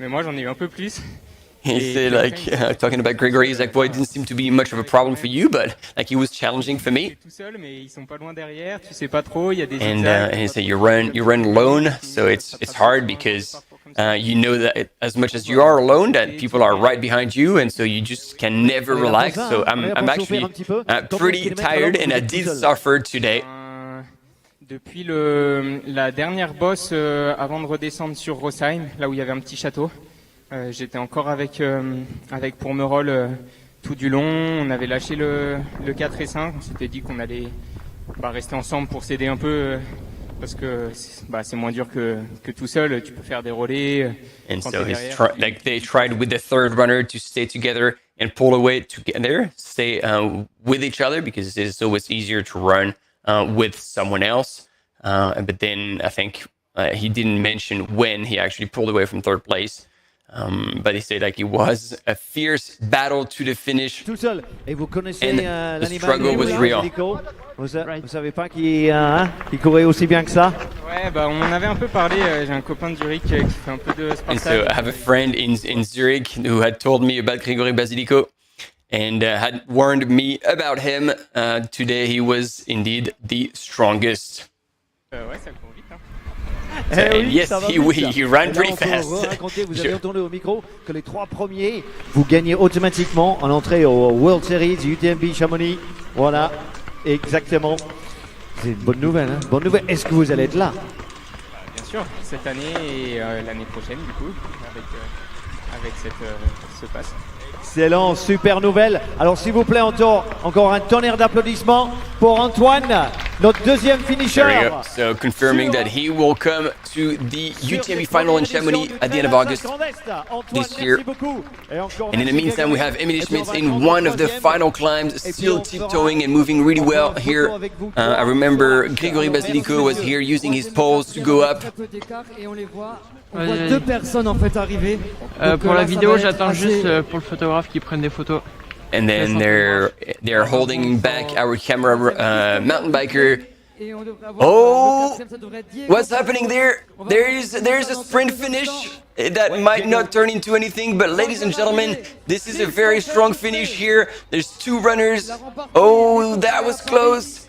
mais moi j'en ai eu un peu plus. He said like talking about Gregory, he's like, well, it didn't seem to be much of a problem for you, but like it was challenging for me. Tout seul, mais ils sont pas loin derrière. Tu sais pas trop, il y a des. And he said you run alone, so it's hard because you know that as much as you are alone, that people are right behind you, and so you just can never relax. So I'm actually pretty tired, and I did suffer today. Depuis la dernière bosse avant de redescendre sur Rosheim, là où il y avait un petit château, j'étais encore avec Pourmerol tout du long. On avait lâché le 4 et 5. On s'était dit qu'on allait rester ensemble pour s'aider un peu. Parce que c'est moins dur que tout seul, tu peux faire des relais. And so they tried with the third runner to stay together and pull away together, stay with each other, because it's always easier to run with someone else. But then I think he didn't mention when he actually pulled away from third place. But he said like it was a fierce battle to the finish. Tout seul. Et vous connaissez And the struggle was real. Vous savez pas qui courait aussi bien que ça? Ouais, on en avait un peu parlé. J'ai un copain de Zurich qui fait un peu de Spartan. And so I have a friend in Zurich who had told me about Grégory Basilico and had warned me about him. Today he was indeed the strongest. Ouais, ça court vite. Hein. Oui, yes, he ran pretty fast. Vous avez entendu au micro que les 3 premiers, vous gagnez automatiquement en entrée au World Series UTMB Chamonix. Voilà, exactement. C'est une bonne nouvelle. Hein, bonne nouvelle. Est-ce que vous allez être là? Bien sûr, cette année et l'année prochaine, du coup, avec ce pass. Excellent, super nouvelle. Alors s'il vous plaît, encore un tonnerre d'applaudissements pour Antoine, notre deuxième finisher. There we go. So confirming that he will come to the UTMB final in Chamonix at the end of August this year. And in the meantime, we have Emily Schmitz in one of the final climbs, still tiptoeing and moving really well here. I remember Grégory Basilico was here using his poles to go up. On voit 2 personnes en fait arriver. Pour la vidéo, j'attends juste pour le photographe qui prenne des photos. And then they're holding back our camera mountain biker. Oh, what's happening there? There's a sprint finish that might not turn into anything, but ladies and gentlemen, this is a very strong finish here. There's 2 runners. Oh, that was close.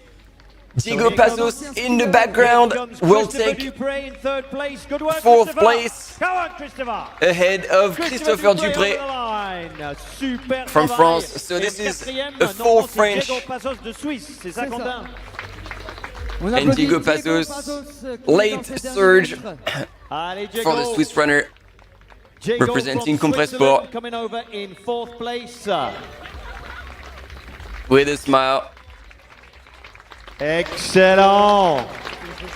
Diego Passos in the background will take 4th place ahead of Christopher Dupré from France. So this is a full French. And Diego Passos, late surge for the Swiss runner representing Compressport with a smile. Excellent.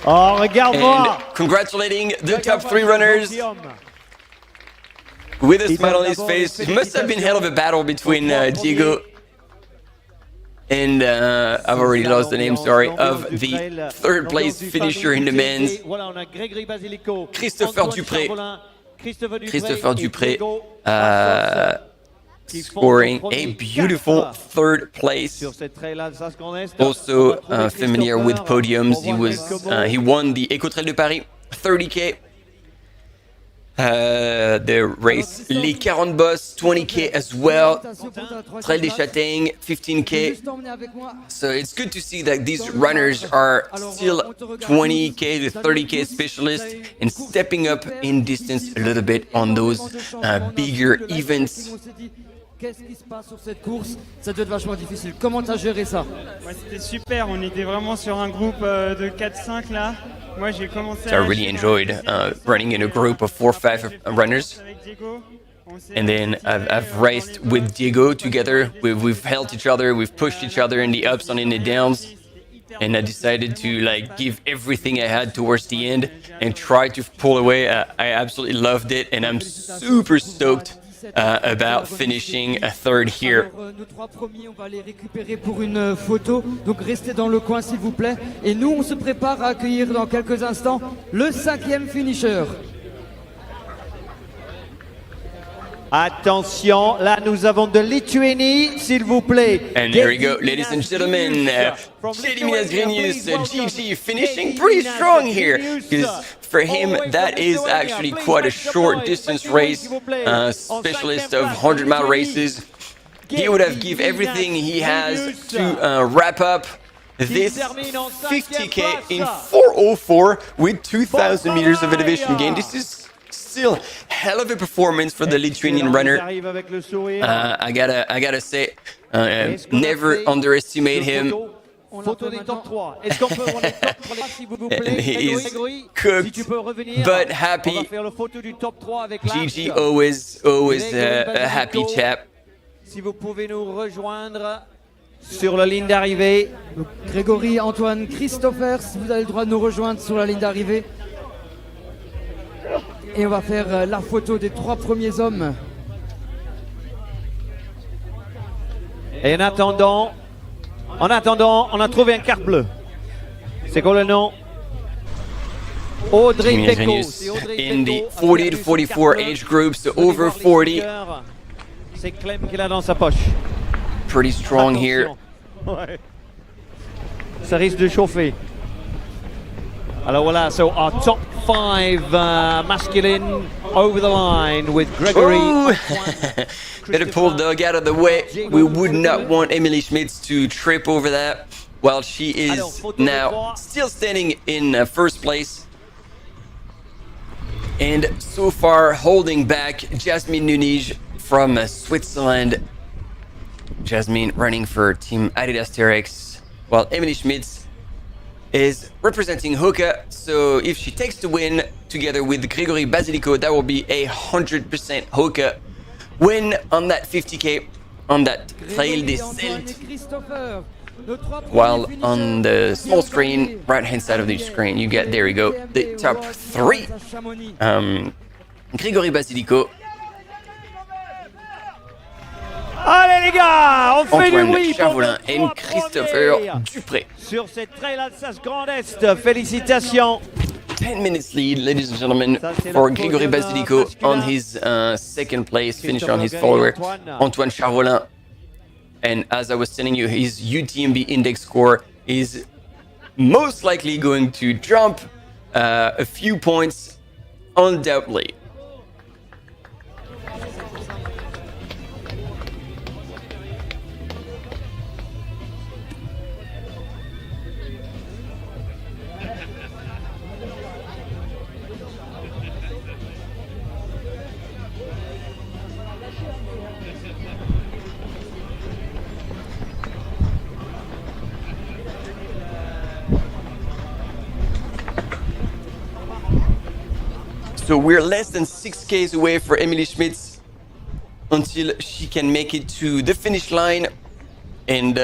Oh, regarde-moi. And congratulating the top 3 runners with a smile on his face. It must have been hell of a battle between Diego And I've already lost the name, sorry, of the third place finisher in the men's, Christopher Dupré. Christopher Dupré scoring a beautiful third place. Also familiar with podiums. He won the Eco Trail de Paris 30K. The race Les 40 Bosses 20K as well. Trail des Châtaignes 15K. So it's good to see that these runners are still 20K to 30K specialists and stepping up in distance a little bit on those bigger events. Qu'est-ce qui se passe sur cette course? Ça doit être vachement difficile. Comment t'as géré ça? Ouais, c'était super, on était vraiment sur un groupe de 4-5 là. Moi j'ai commencé So I really enjoyed running in a group of 4 or 5 runners. And then I've raced with Diego together. We've helped each other, we've pushed each other in the ups and in the downs. And I decided to like give everything I had towards the end and try to pull away. I absolutely loved it, and I'm super stoked about finishing a third here. Nos trois premiers, on va les récupérer pour une photo. Donc restez dans le coin s'il vous plaît. Et nous, on se prépare à accueillir dans quelques instants le 5e finisher. Attention, là nous avons de Lituanie, s'il vous plaît. And there we go, ladies and gentlemen, Gediminas Grenius, Gigi finishing pretty strong here, because for him that is actually quite a short distance race, specialist of 100-mile races. He would have given everything he has to wrap up this 50K in 4:04 with 2,000 meters of elevation gain. This is still hell of a performance for the Lithuanian runner. I gotta say, never underestimate him. And he is cooked, but happy. Gigi always a happy chap. Si vous pouvez nous rejoindre sur la ligne d'arrivée. Grégory, Antoine, Christopher, si vous avez le droit de nous rejoindre sur la ligne d'arrivée. Et on va faire la photo des 3 premiers hommes. Et en attendant, on a trouvé un carte bleue. C'est quoi le nom? Audrey Deco. In the 40 to 44 age groups, the over 40. C'est Clem qu'il a dans sa poche. Pretty strong here. Ouais. Ça risque de chauffer. Alors voilà, so our top 5 masculine over the line with Gregory. Better pull Doug out of the way. We would not want Emily Schmitz to trip over that while she is now still standing in first place. And so far holding back Jasmine Nunij from Switzerland. Jasmine running for Team Adidas Terex, while Emily Schmitz is representing Hoka, so if she takes the win together with Grégory Basilico, that will be 100% Hoka win on that 50K on that Trail des Celtes. While on the small screen, right hand side of the screen, you get, there we go, the top 3. Grégory Basilico. Allez les gars, on fait du oui pour et Christopher Dupré. Sur cette Trail Alsace Grand Est, félicitations. 10 minutes lead, ladies and gentlemen, for Grégory Basilico on his second place, finish on his follower, Antoine Charvolin. And as I was telling you, his UTMB index score is most likely going to jump a few points, undoubtedly. So we're less than 6Ks away for Emily Schmitz until she can make it to the finish line, and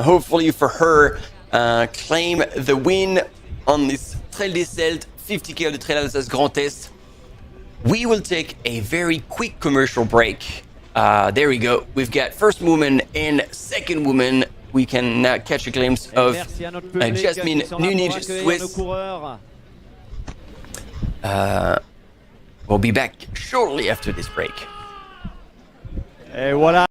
hopefully for her claim the win on this Trail des Celtes 50K of the Trail Alsace Grand Est. We will take a very quick commercial break. There we go. We've got first woman and second woman we can now catch a glimpse of Jasmine Nunij, Swiss. We'll be back shortly after this break. Et voilà.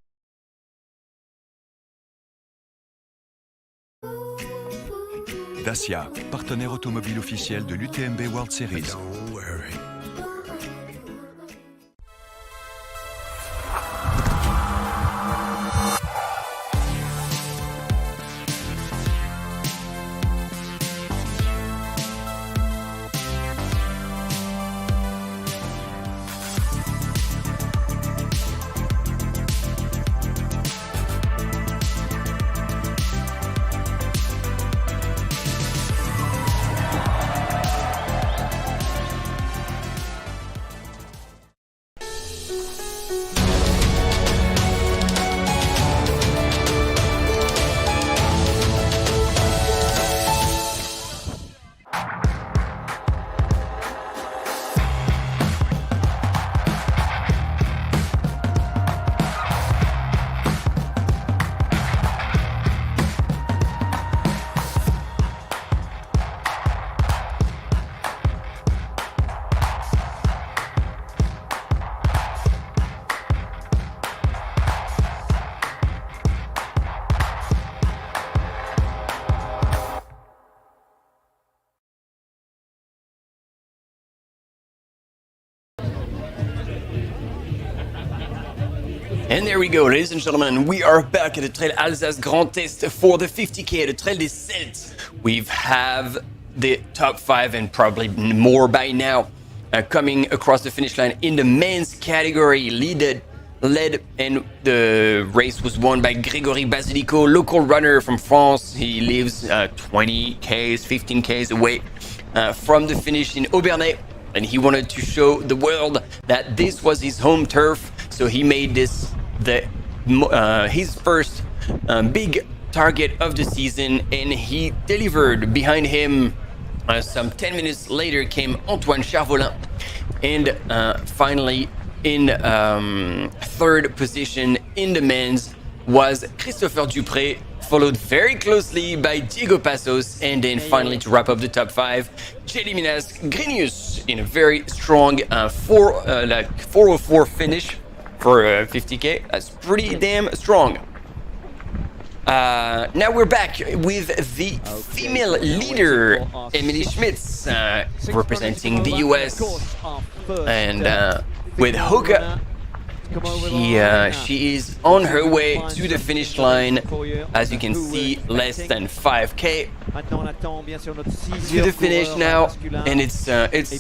Dacia, partenaire automobile officiel de l'UTMB World Series. And there we go, ladies and gentlemen, we are back at the Trail Alsace Grand Est for the 50k, the Trail des Celtes. We have the top 5 and probably more by now coming across the finish line in the men's category, led and the race was won by Grégory Basilico, local runner from France. He lives 20k's, 15k's away from the finish in Aubernais, and he wanted to show the world that this was his home turf, so he made this his first big target of the season, and he delivered. Behind him, some 10 minutes later, came Antoine Charvolin, and finally in third position in the men's was Christopher Dupré, followed very closely by Diego Passos, and then finally to wrap up the top 5, Gediminas Grinius in a very strong 404 finish for 50k. That's pretty damn strong. Now we're back with the female leader, Emily Schmitz, representing the US, and with Hoka, she is on her way to the finish line. As you can see, less than 5k to the finish now, and it's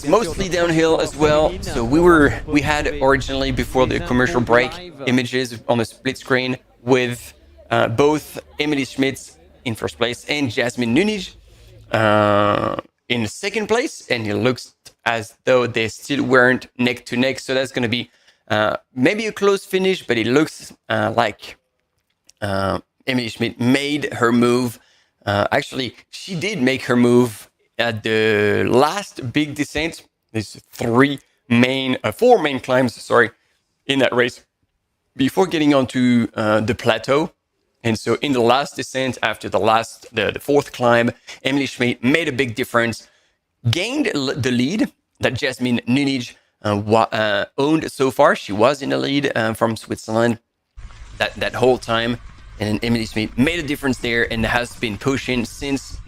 mostly downhill as well. So we had originally, before the commercial break, images on the split screen with both Emily Schmitz in first place and Jasmine Nunij in second place, and it looks as though they still weren't neck to neck. So that's going to be maybe a close finish, but it looks like Emily Schmitz made her move. Actually, she did make her move at the last big descent. There's four main climbs, in that race before getting onto the plateau. And so in the last descent, after the fourth climb, Emily Schmitz made a big difference, gained the lead that Jasmine Nunij owned so far. She was in the lead from Switzerland that whole time, and Emily Schmitz made a difference there and has been pushing since,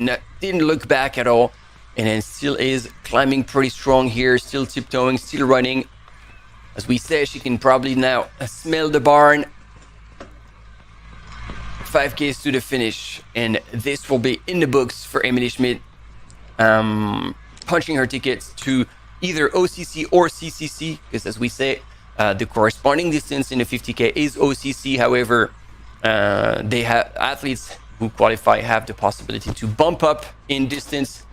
didn't look back at all, and then still is climbing pretty strong here, still tiptoeing, still running. As we say, she can probably now smell the barn. 5Ks to the finish, and this will be in the books for Emily Schmitz, punching her tickets to either OCC or CCC, because as we say, the corresponding distance in the 50k is OCC. However, they have athletes who qualify have the possibility to bump up in distance.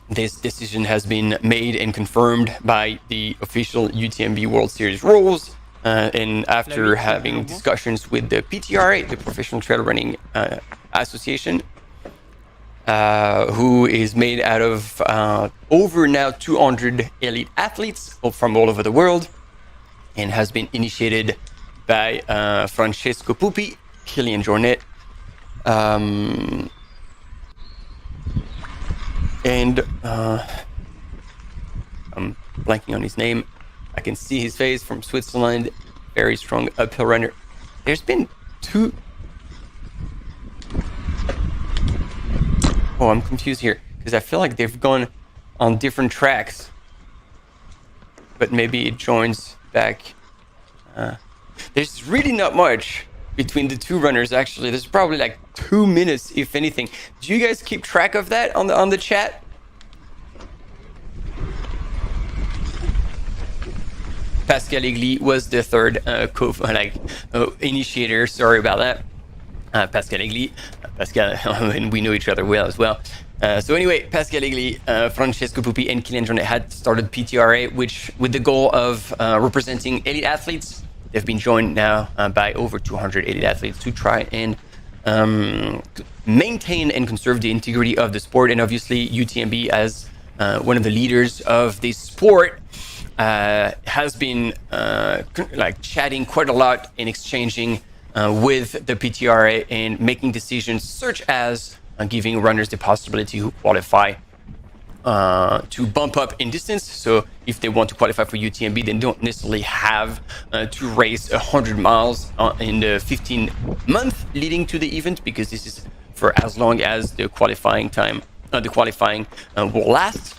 This decision has been made and confirmed by the official UTMB World Series rules, and after having discussions with the PTRA, the Professional Trail Running Association, who is made out of over now 200 elite athletes from all over the world, and has been initiated by Francesco Pupi, Kilian Jornet, And I'm blanking on his name. I can see his face from Switzerland. Very strong uphill runner. There's been two... Oh, I'm confused here because I feel like they've gone on different tracks. But maybe it joins back. There's really not much between the two runners, actually. There's probably like 2 minutes, if anything. Do you guys keep track of that on the chat? Pascal Egli was the third initiator. Sorry about that. Pascal Egli. Pascal, and we know each other well as well. So anyway, Pascal Egli, Francesco Pupi, and Kylian Jornet had started PTRA, which with the goal of representing elite athletes. They've been joined now by over 200 elite athletes to try and maintain and conserve the integrity of the sport. And obviously, UTMB, as one of the leaders of this sport, has been chatting quite a lot and exchanging with the PTRA and making decisions such as giving runners the possibility to qualify to bump up in distance. So if they want to qualify for UTMB, they don't necessarily have to race 100 miles in the 15 month leading to the event, because this is for as long as the qualifying time, will last.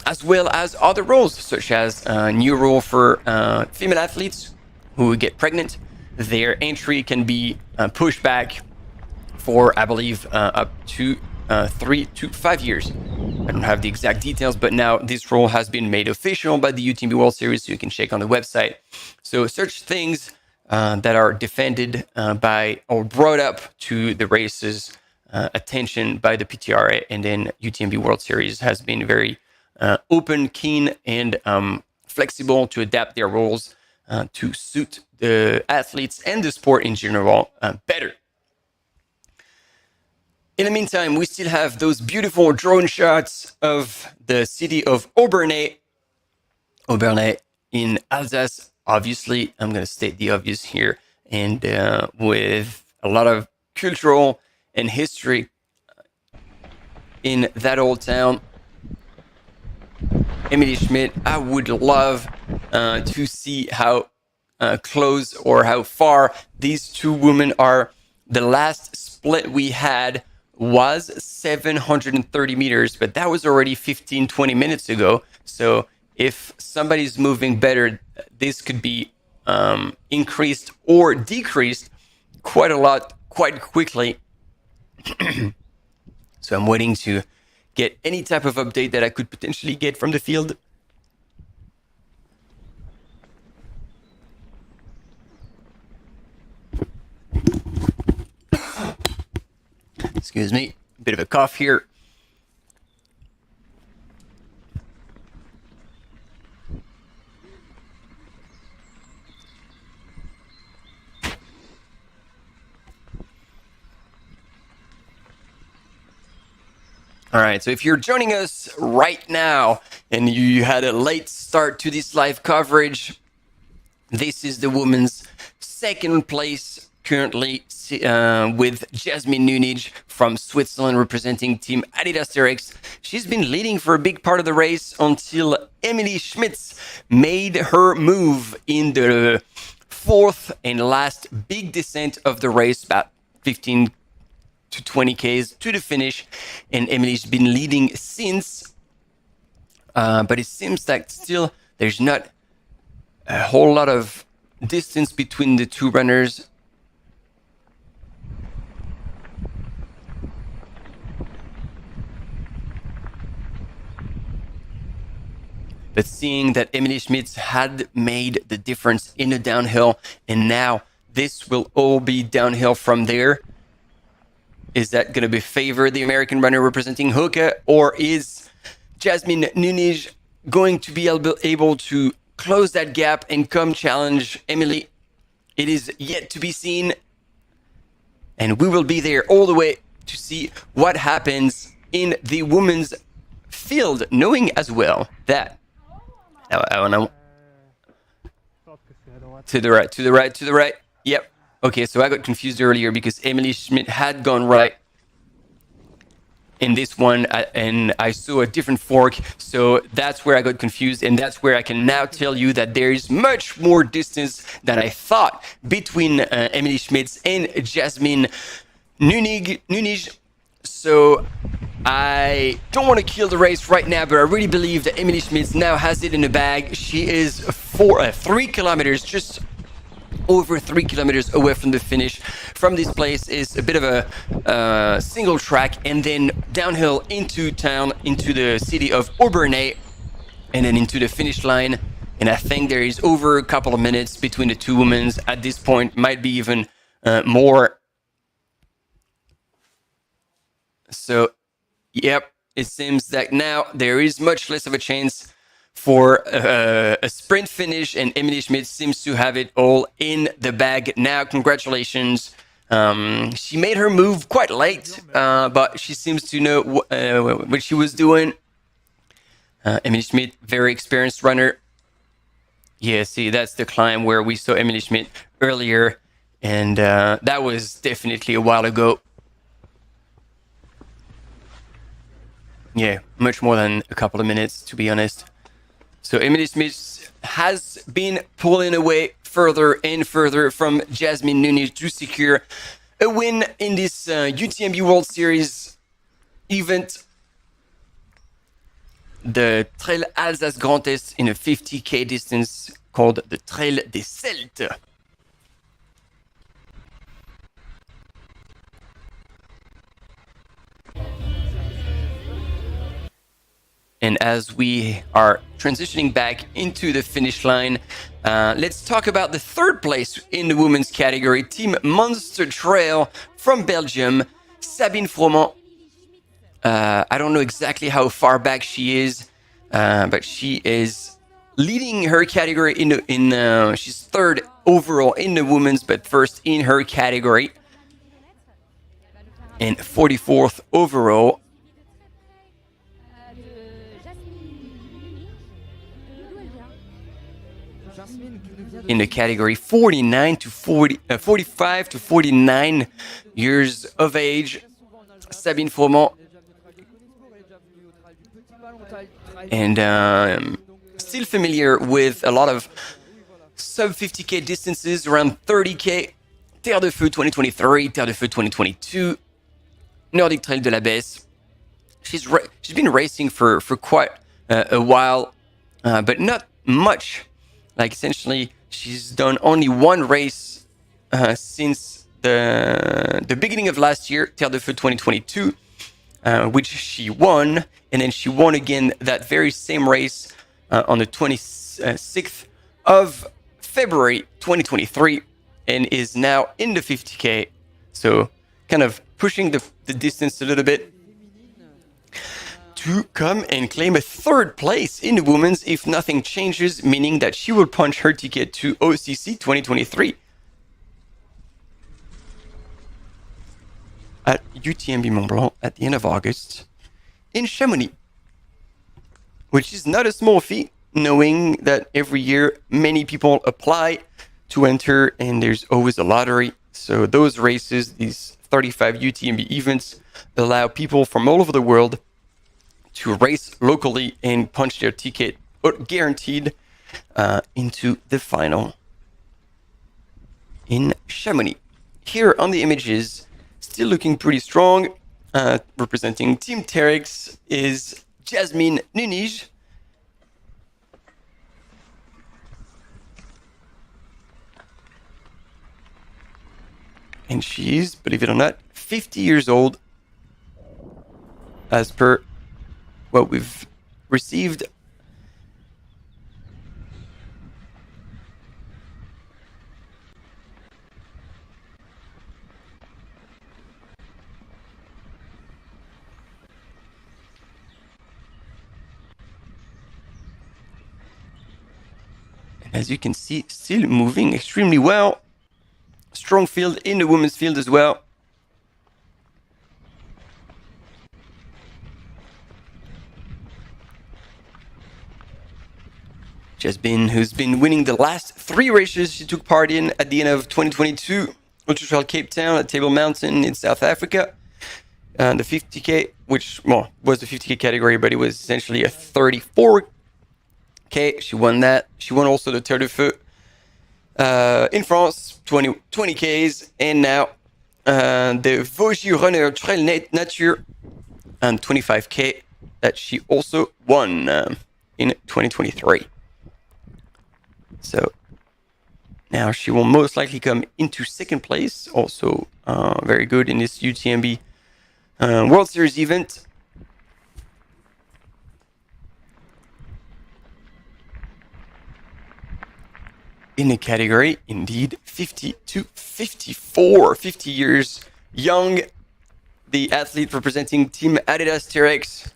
As well as other rules, such as a new rule for female athletes who get pregnant. Their entry can be pushed back for, I believe, up to 3 to 5 years. I don't have the exact details, but now this rule has been made official by the UTMB World Series, so you can check on the website. So such things that are defended by or brought up to the race's attention by the PTRA, and then UTMB World Series has been very open, keen, and flexible to adapt their rules to suit the athletes and the sport in general better. In the meantime, we still have those beautiful drone shots of the city of Obernai in Alsace. Obviously, I'm going to state the obvious here, and with a lot of cultural and history in that old town. Emily Schmidt, I would love to see how close or how far these two women are. The last split we had was 730 meters, but that was already 15-20 minutes ago. So if somebody's moving better, this could be increased or decreased quite a lot, quite quickly. So I'm waiting to get any type of update that I could potentially get from the field. Excuse me, a bit of a cough here. All right, so if you're joining us right now and you had a late start to this live coverage, this is the women's second place currently with Jasmine Nunij from Switzerland representing Team Adidas Terex. She's been leading for a big part of the race until Emily Schmitz made her move in the fourth and last big descent of the race, about 15 to 20 Ks to the finish, and Emily's been leading since, but it seems like still there's not a whole lot of distance between the two runners. But seeing that Emily Schmitz had made the difference in the downhill, and now this will all be downhill from there. Is that going to be favor the American runner representing Hoka, or is Jasmine Nunij going to be able to close that gap and come challenge Emily? It is yet to be seen, and we will be there all the way to see what happens in the women's field, knowing as well that to the right. Yep. Okay, so I got confused earlier because Emily Schmidt had gone right in this one, and I saw a different fork, so that's where I got confused, and that's where I can now tell you that there is much more distance than I thought between Emily Schmidt and Jasmine Nunig. So I don't want to kill the race right now, but I really believe that Emily Schmidt now has it in the bag. She is 3 kilometers, just over 3 kilometers away from the finish. From this place is a bit of a single track, and then downhill into town, into the city of Aubernay, and then into the finish line. And I think there is over a couple of minutes between the two women at this point, might be even more. So, yep, it seems that now there is much less of a chance for a sprint finish, and Emily Schmidt seems to have it all in the bag now. Congratulations. She made her move quite late, but she seems to know what she was doing. Emily Schmidt, very experienced runner. Yeah, see, that's the climb where we saw Emily Schmidt earlier, and that was definitely a while ago. Yeah, much more than a couple of minutes, to be honest. So Emily Smith has been pulling away further and further from Jasmine Nunes to secure a win in this UTMB World Series event. The Trail Alsace Grand Est in a 50k distance called the Trail des Celtes. And as we are transitioning back into the finish line, let's talk about the third place in the women's category, Team Monster Trail from Belgium, Sabine Froment. I don't know exactly how far back she is, but she is leading her category she's third overall in the women's, but first in her category, and 44th overall. In the category 45 to 49 years of age, Sabine Froment. And still familiar with a lot of sub 50k distances, around 30k. Terre de Feu 2023, Terre de Feu 2022, Nordic Trail de la Besse. She's been racing for quite a while, but not much. Like, essentially, she's done only one race since the beginning of last year, Terre de Feu 2022, which she won. And then she won again that very same race on the 26th of February 2023, and is now in the 50k. So kind of pushing the distance a little bit to come and claim a third place in the women's if nothing changes, meaning that she will punch her ticket to OCC 2023 at UTMB Mont Blanc at the end of August in Chamonix, which is not a small feat, knowing that every year many people apply to enter and there's always a lottery. So those races, these 35 UTMB events, allow people from all over the world to race locally and punch their ticket, guaranteed, into the final in Chamonix. Here on the images, still looking pretty strong, representing Team Terex is Jasmine Nunes. And she's, believe it or not, 50 years old, as per what we've received. And as you can see, still moving extremely well. Strong field in the women's field as well. Jasmine, who's been winning the last 3 races she took part in at the end of 2022, Ultra Trail Cape Town at Table Mountain in South Africa. The 50K, which was the 50K category, but it was essentially a 34K. She won that. She won also the Terre de Feu in France, 20Ks, and now the Vosges Runner Trail Nature and 25K that she also won in 2023. So now she will most likely come into second place, also very good in this UTMB World Series event. In the category, indeed, 50 to 54, 50 years young, the athlete representing Team Adidas T-Rex.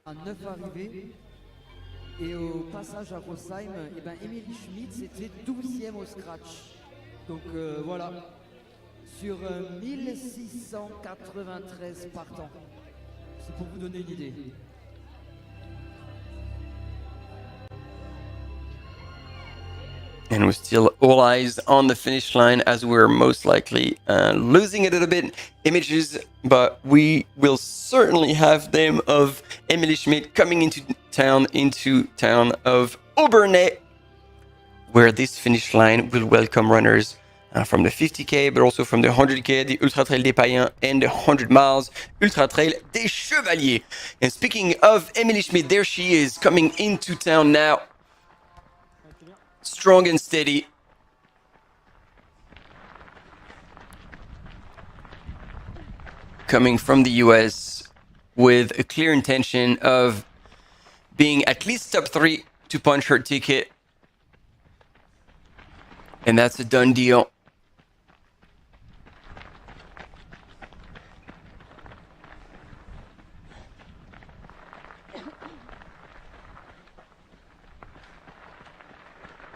À 9 arrivées. Et au passage à Rosheim, eh ben, Émilie Schmidt, c'était 12e au scratch. Donc voilà, sur 1693 partants. C'est pour vous donner une idée. And we're still all eyes on the finish line as we're most likely losing a little bit images, but we will certainly have them of Emily Schmidt coming into town of Aubernais, where this finish line will welcome runners from the 50K, but also from the 100K, the Ultra Trail des Païens, and the 100 miles Ultra Trail des Chevaliers. And speaking of Emily Schmidt, there she is coming into town now. Strong and steady. Coming from the US with a clear intention of being at least top 3 to punch her ticket. And that's a done deal.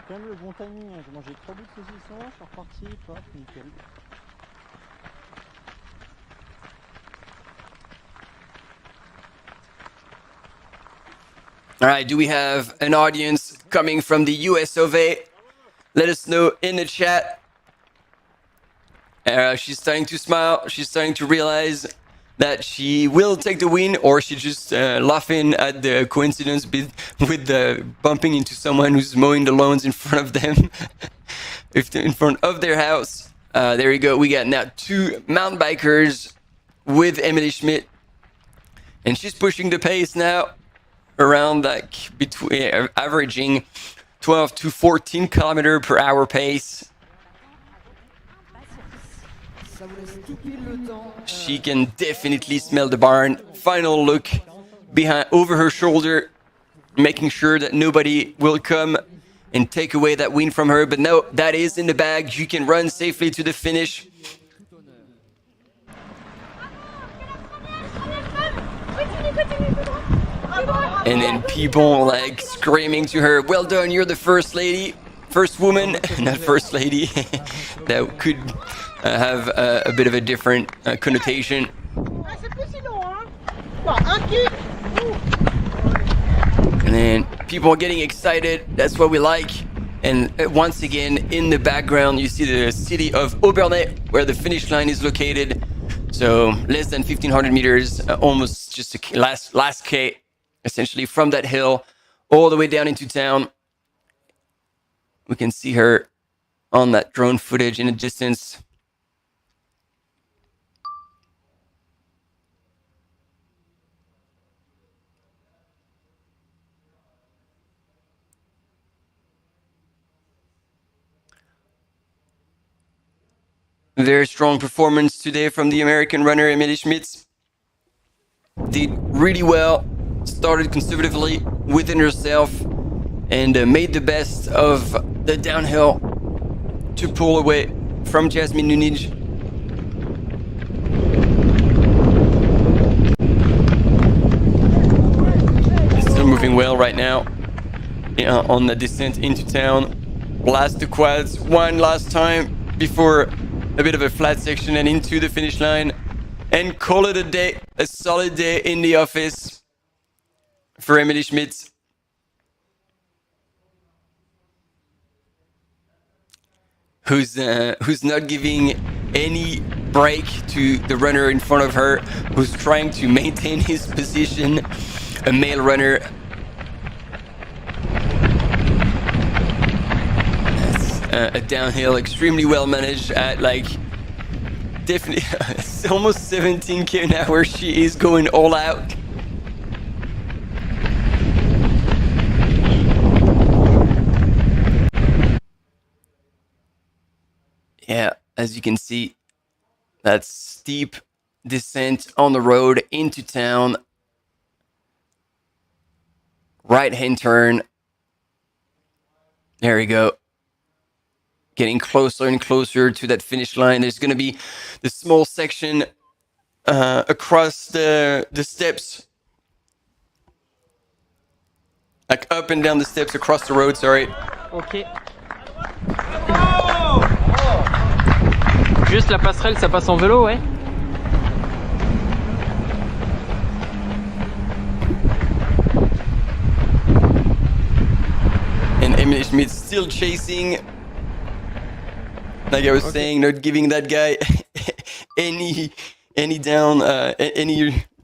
Quand même le bon timing, j'ai mangé 3 bouts de saucisson, je suis reparti, paf, nickel. All right, do we have an audience coming from the US of A? Let us know in the chat. She's starting to smile. She's starting to realize that she will take the win, or she just laughing at the coincidence with the bumping into someone who's mowing the lawns in front of them, in front of their house. There we go. We got now 2 mountain bikers with Emily Schmidt, and she's pushing the pace now around like between averaging 12 to 14 kilometer per hour pace. She can definitely smell the barn. Final look behind, over her shoulder, making sure that nobody will come and take away that win from her. But no, that is in the bag. You can run safely to the finish. And then people like screaming to her, "Well done, you're the first lady." First woman, not first lady. That could have a bit of a different connotation. And then people are getting excited. That's what we like. And once again, in the background, you see the city of Aubernais, where the finish line is located. So less than 1,500 meters, almost just a last K, essentially from that hill all the way down into town. We can see her on that drone footage in the distance. Very strong performance today from the American runner Emily Schmidt. Did really well, started conservatively within herself, and made the best of the downhill to pull away from Jasmine Nunij. Still moving well right now on the descent into town. Blast the quads one last time before a bit of a flat section and into the finish line, and call it a day, a solid day in the office. for Emily Schmidt. Who's not giving any break to the runner in front of her, who's trying to maintain his position, a male runner. That's a downhill extremely well managed at like definitely it's almost 17k an hour. She is going all out. Yeah, as you can see, that steep descent on the road into town. Right-hand turn. There we go. Getting closer and closer to that finish line. There's going to be the small section across the steps. Like up and down the steps across the road, sorry. Ok. Juste la passerelle, ça passe en vélo, ouais. And Emily Schmidt still chasing. Like I was saying, not giving that guy any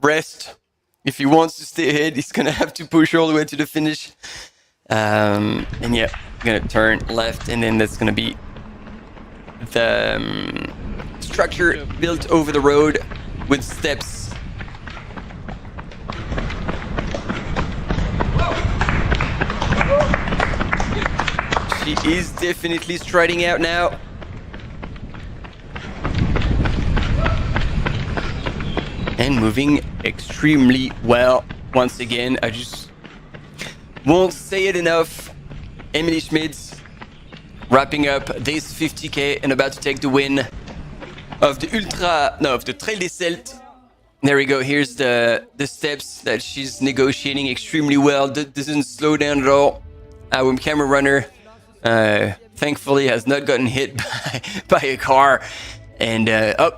rest. If he wants to stay ahead, he's gonna have to push all the way to the finish. And yeah, gonna turn left, and then that's gonna be the structure built over the road with steps. She is definitely striding out now. And moving extremely well. Once again, I just won't say it enough. Emily Schmidt wrapping up this 50k and about to take the win of the Trail des Celtes. There we go. Here's the steps that she's negotiating extremely well. Doesn't slow down at all. Our camera runner, thankfully, has not gotten hit by a car. And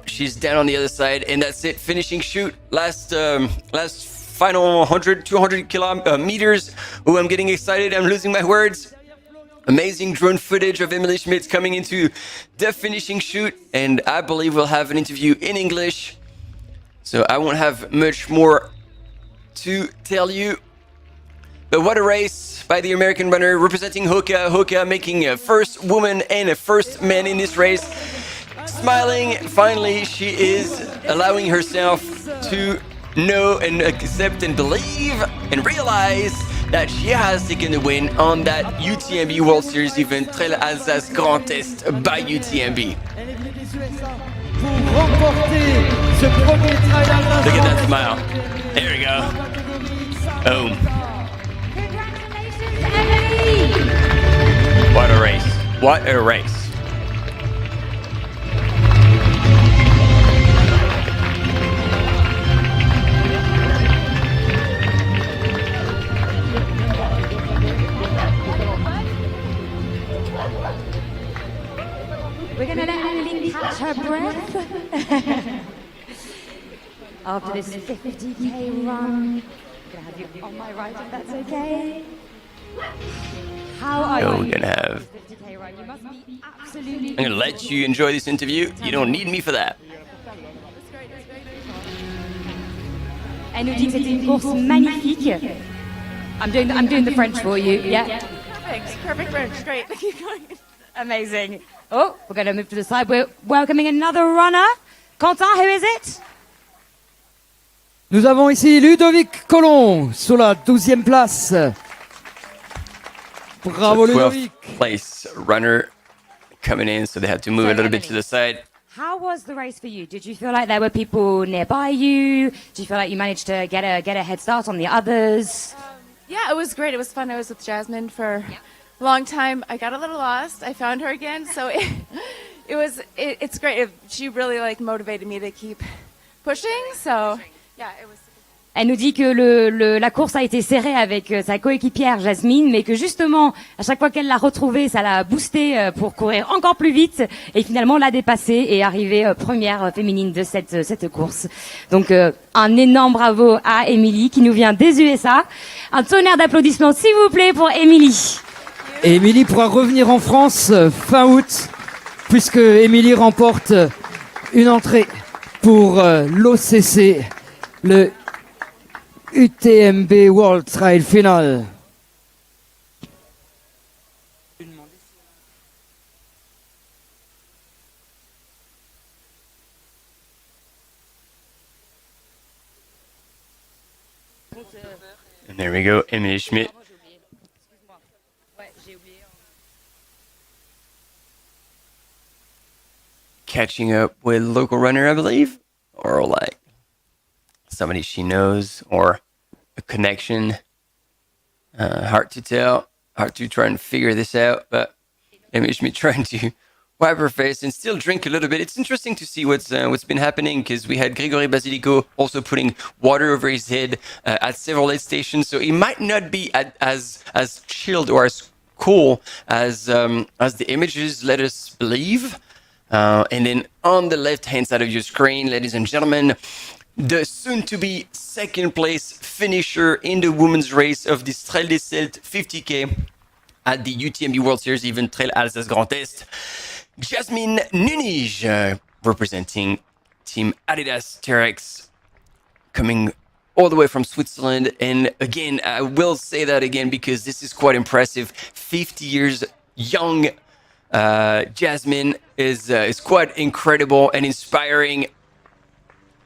she's down on the other side, and that's it. Finishing shoot. Last final 100, 200 meters. Oh, I'm getting excited. I'm losing my words. Amazing drone footage of Emily Schmidt coming into the finishing shoot, and I believe we'll have an interview in English. So I won't have much more to tell you. But what a race by the American runner representing Hoka. Hoka making a first woman and a first man in this race. Smiling, finally, she is allowing herself to know and accept and believe and realize that she has taken the win on that UTMB World Series event, Trail Alsace Grand Est by UTMB. Look at that smile. There we go. Boom. What a race. What a race. We're going to let Emily catch her breath. After this 50k run, I'm going to have you on my right if that's okay. How are you? We're gonna have. I'm gonna let you enjoy this interview. You don't need me for that. Elle nous dit que c'était une course magnifique. I'm doing the French for you. Yeah. Perfect French. Great. Keep going. Amazing. Oh, we're going to move to the side. We're welcoming another runner. Quentin, who is it? Nous avons ici Ludovic Colomb sur la 12e place. Bravo, so 12th Ludovic. place runner coming in, so they had to move a little bit to the side. How was the race for you? Did you feel like there were people nearby you? Did you feel like you managed to get a head start on the others? Yeah, it was great. It was fun. I was with Jasmine for a long time. I got a little lost. I found her again, so it's great. She really motivated me to keep pushing. So yeah, it was. Elle nous dit que la course a été serrée avec sa coéquipière Jasmine, mais que justement, à chaque fois qu'elle l'a retrouvée, ça l'a boostée pour courir encore plus vite et finalement l'a dépassée et arriver première féminine de cette course. Donc un énorme bravo à Émilie qui nous vient des USA. Un tonnerre d'applaudissements s'il vous plaît pour Émilie. Et Émilie pourra revenir en France fin août, puisque Émilie remporte une entrée pour l'OCC, le UTMB World Trail Final. And there we go, Emily Schmidt. Catching up with local runner, I believe, or like somebody she knows, or a connection. Hard to tell, hard to try and figure this out, but Emily Schmidt trying to wipe her face and still drink a little bit. It's interesting to see what's been happening, because we had Grigory Basilico also putting water over his head at several aid stations, so he might not be as chilled or as cool as the images let us believe. And then on the left-hand side of your screen, ladies and gentlemen, the soon-to-be second-place finisher in the women's race of this Trail des Celtes 50K at the UTMB World Series event Trail Alsace Grand Est, Jasmine Nunes, representing Team Adidas Terex, coming all the way from Switzerland. And again, I will say that again because this is quite impressive. 50 years young. Jasmine is quite incredible and inspiring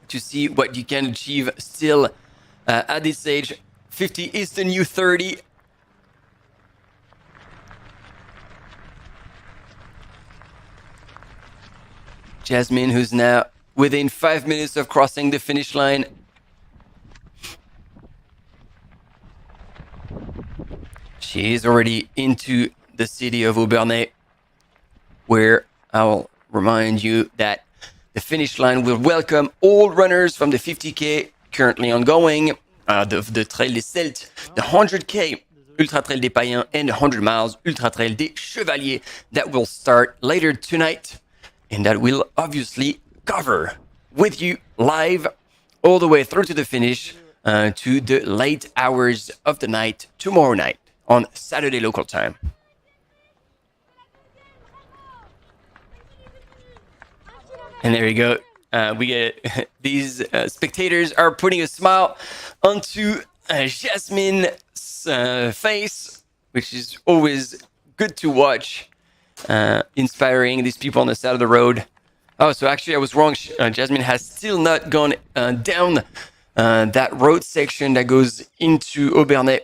to see what you can achieve still at this age. 50 is the new 30. Jasmine, who's now within 5 minutes of crossing the finish line. She is already into the city of Aubernais, where I'll remind you that the finish line will welcome all runners from the 50K currently ongoing, the Trail des Celtes, the 100K Ultra Trail des Païens, and the 100 miles Ultra Trail des Chevaliers that will start later tonight, and that will obviously cover with you live all the way through to the finish to the late hours of the night tomorrow night on Saturday local time. And there you go. We get these spectators are putting a smile onto Jasmine's face, which is always good to watch. Inspiring, these people on the side of the road. Oh, so actually I was wrong. Jasmine has still not gone down that road section that goes into Aubernais.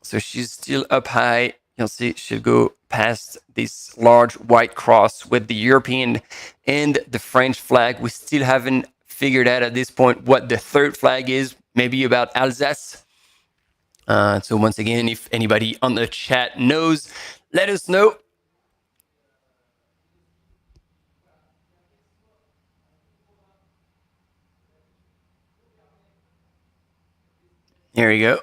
So she's still up high. You'll see she'll go past this large white cross with the European and the French flag. We still haven't figured out at this point what the third flag is, maybe about Alsace. So once again, if anybody on the chat knows, let us know. Here you go.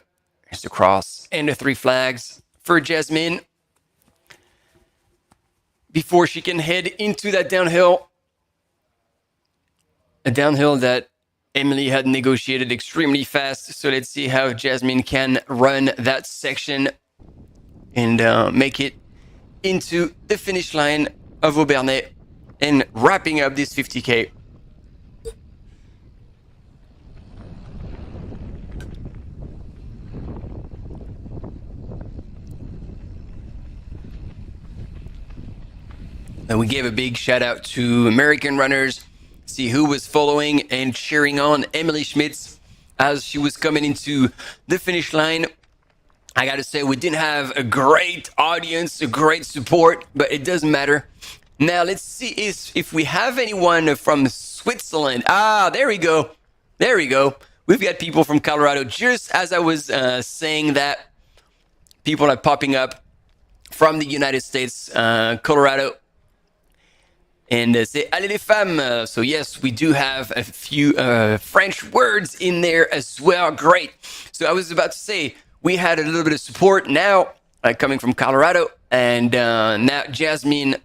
Here's the cross and the three flags for Jasmine before she can head into that downhill. A downhill that Emily had negotiated extremely fast. So let's see how Jasmine can run that section and make it into the finish line of Aubernais and wrapping up this 50K. And we gave a big shout out to American runners, see who was following and cheering on Emily Schmitz as she was coming into the finish line. I gotta say, we didn't have a great audience, a great support, but it doesn't matter. Now let's see if we have anyone from Switzerland. Ah, there we go. There we go. We've got people from Colorado. Just as I was saying that, people are popping up from the United States, Colorado. And c'est allez les femmes. So yes, we do have a few French words in there as well. Great. So I was about to say, we had a little bit of support now coming from Colorado, and now Jasmine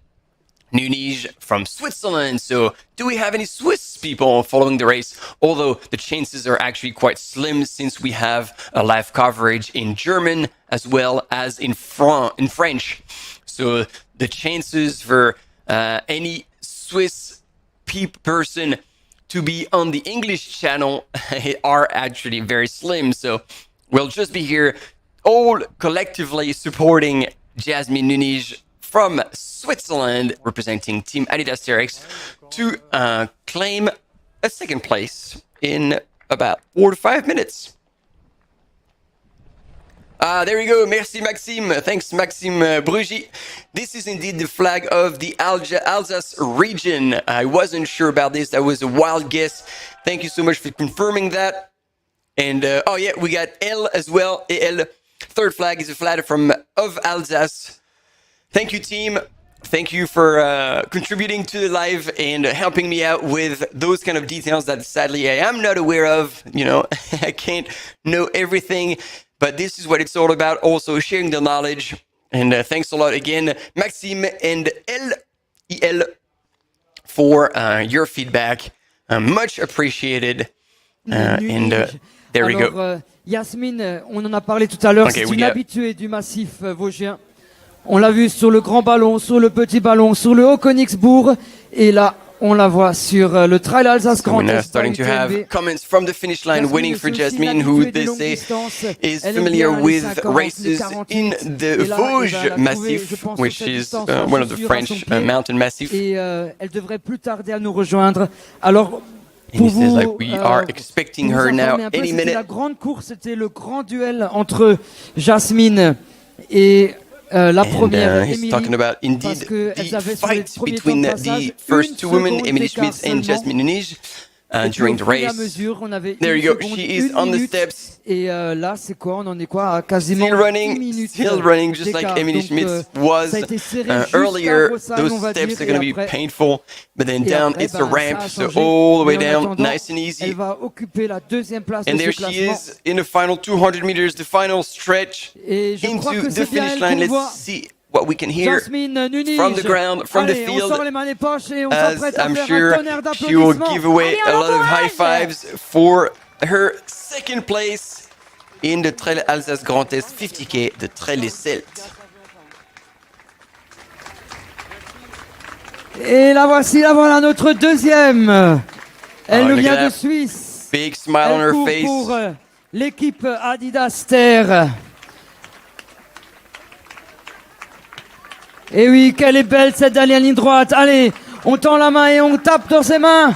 Nunes from Switzerland. So do we have any Swiss people following the race? Although the chances are actually quite slim, since we have a live coverage in German as well as in French. So the chances for any Swiss person to be on the English channel are actually very slim. So we'll just be here all collectively supporting Jasmine Nunes from Switzerland, representing Team Adidas TRX, to claim a second place in about 4 to 5 minutes. There we go. Merci, Maxime. Thanks, Maxime Brugy. This is indeed the flag of the Alsace region. I wasn't sure about this. That was a wild guess. Thank you so much for confirming that. And, oh yeah, we got L as well. EL. Third flag is a flag of Alsace. Thank you, team. Thank you for contributing to the live and helping me out with those kind of details that sadly I am not aware of. You know, I can't know everything, but this is what it's all about. Also sharing the knowledge. And thanks a lot again, Maxime and EL, for your feedback. Much appreciated. And there we go. Yasmine, on en a parlé tout à l'heure. Okay, c'est une habituée du massif vosgien. On l'a vu sur le grand ballon, sur le petit ballon, sur le haut Königsbourg. Et là, on la voit sur le Trail Alsace Grand Est. Starting to have comments from the finish line waiting for Jasmine, who they say is familiar with races in the Vosges Massif, which is one of the French mountain massifs. Et elle devrait plus tarder à nous rejoindre. Alors, and he says, like, we are expecting her now any minute. La grande course, c'était le grand duel entre Jasmine et la première, he's talking about indeed the fight between the first two women, Emilie Schmitz and Jasmine Nunes, during the race. There you go, she is on the steps. Et là, c'est quoi? On en est quoi? À quasiment still running, just like Emilie Schmitz was earlier. Those steps are going to be painful, but then down it's a ramp, so all the way down, nice and easy. And there she is in the final 200 meters, the final stretch into the finish line. Let's see what we can hear from the ground, from the field, as I'm sure she will give away a lot of high fives for her second place in the Trail Alsace Grand Est 50K, the Trail des Celtes. Et la voici, la voilà, notre deuxième. Elle nous vient de Suisse. Big smile on her face. Pour l'équipe Adidas Terre. Et oui, qu'elle est belle cette dernière ligne droite. Allez, on tend la main et on tape dans ses mains.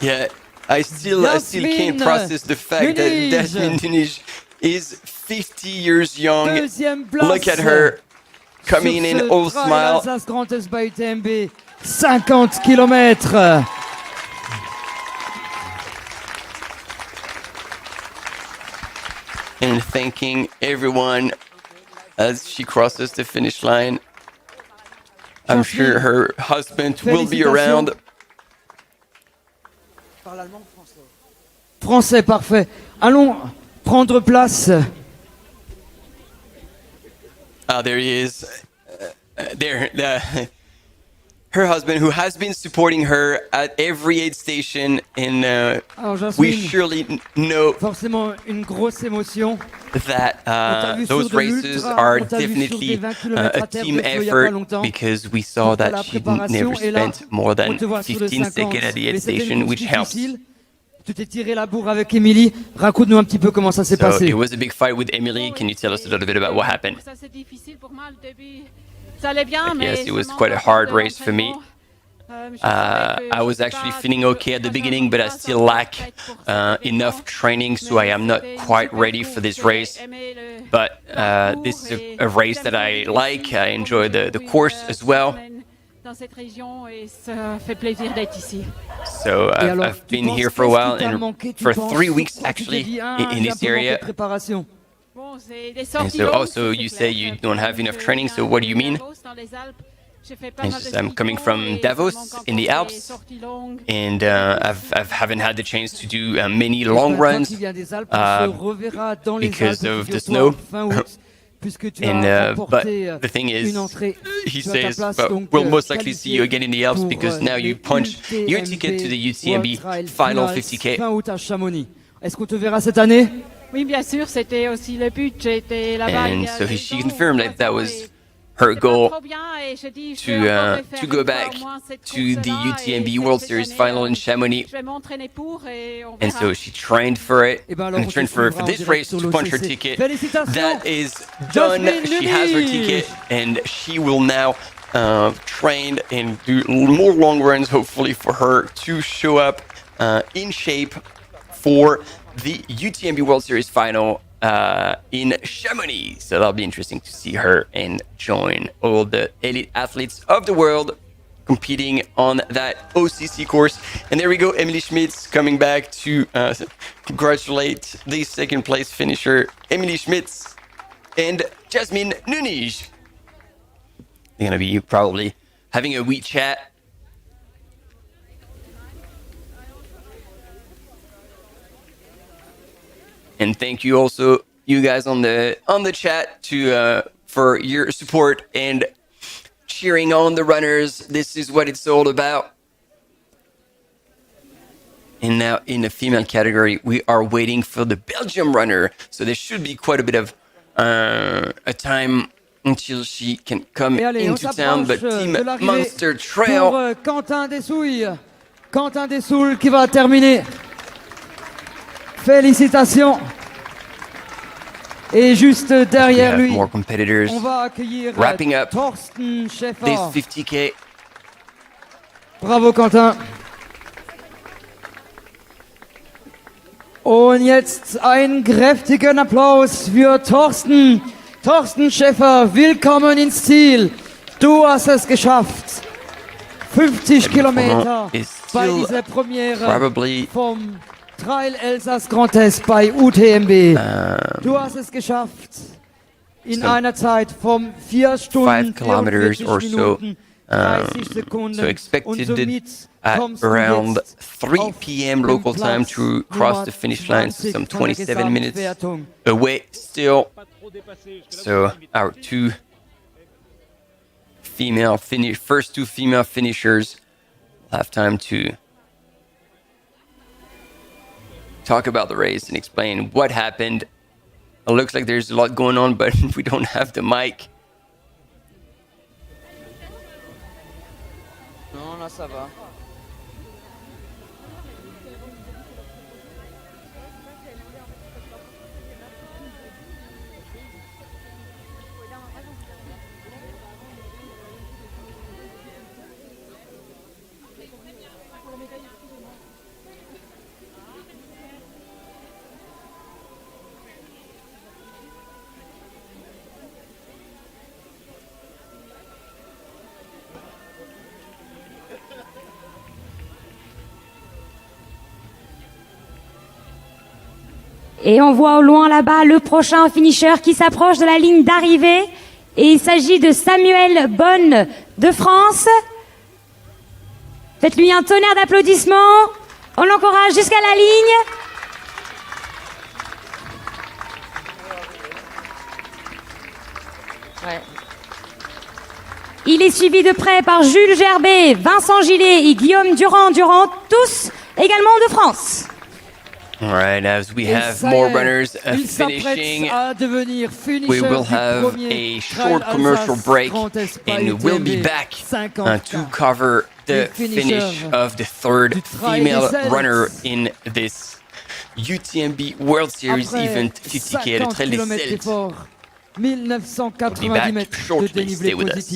Yeah, I still can't process the fact that Jasmine Nunes is 50 years young. Look at her coming in all smile. Alsace Grand Est by UTMB, 50 km. And thanking everyone as she crosses the finish line. I'm sure her husband will be around. Français, parfait. Allons prendre place. There he is. Her husband, who has been supporting her at every aid station, and we surely know forcément une grosse émotion. That those races are definitely a team effort, because we saw that she never spent more than 15 seconds at the aid station, which helps. Tu t'es tiré la bourre avec Émilie. Raconte-nous un petit peu comment ça s'est passé. It was a big fight with Emily. Can you tell us a little bit about what happened? Yes, it was quite a hard race for me. I was actually feeling okay at the beginning, but I still lack enough training, so I am not quite ready for this race. But this is a race that I like. I enjoy the course as well. So I've been here for a while, and for 3 weeks actually in this area. And so also you say you don't have enough training, so what do you mean? I'm coming from Davos in the Alps, and I haven't had the chance to do many long runs because of the snow. But the thing is, he says, we'll most likely see you again in the Alps because now you punch your ticket to the UTMB final 50K. Est-ce qu'on te verra cette année? Oui, bien sûr, c'était aussi le but. J'étais là-bas. And so she confirmed that that was her goal to go back to the UTMB World Series final in Chamonix. And so she trained for it, trained for this race to punch her ticket. That is done. She has her ticket, and she will now train and do more long runs, hopefully, for her to show up in shape for the UTMB World Series final in Chamonix. So that'll be interesting to see her and join all the elite athletes of the world competing on that OCC course. And there we go, Emily Schmitz coming back to congratulate the second place finisher, Emily Schmitz and Jasmine Nunes. They're gonna be probably having a wee chat. And thank you also, you guys on the chat, for your support and cheering on the runners. This is what it's all about. And now in the female category, we are waiting for the Belgium runner. So there should be quite a bit of a time until she can come into town. But Team Monster Trail. Pour Quentin Dessouille. Quentin Dessouille qui va terminer. Félicitations. Et juste derrière lui, more competitors on va accueillir wrapping up Thorsten Schäfer. this 50K. Bravo Quentin. Und jetzt einen kräftigen Applaus für Thorsten. Thorsten Schäfer, willkommen ins Ziel. Du hast es geschafft. 50 Kilometer bei dieser Premiere vom Trail Alsace Grand Est bei UTMB. Du hast es geschafft in einer Zeit von 4 Stunden 44 Minuten 30 Sekunden. So expected at around 3 p.m. local time to cross the finish line, so some 27 minutes away still. So our first two female finishers have time to talk about the race and explain what happened. It looks like there's a lot going on, but we don't have the mic. Non, là ça va. Et on voit au loin là-bas le prochain finisher qui s'approche de la ligne d'arrivée. Et il s'agit de Samuel Bonne de France. Faites-lui un tonnerre d'applaudissements. On l'encourage jusqu'à la ligne. Ouais. Il est suivi de près par Jules Gerbet, Vincent Gillet et Guillaume Durand, tous également de France. All right, as we have more runners finishing, we will have a short commercial break and we'll be back to cover the finish of the third female runner in this UTMB World Series event 50K at Trail Alsace. We'll be back shortly. Stay with us.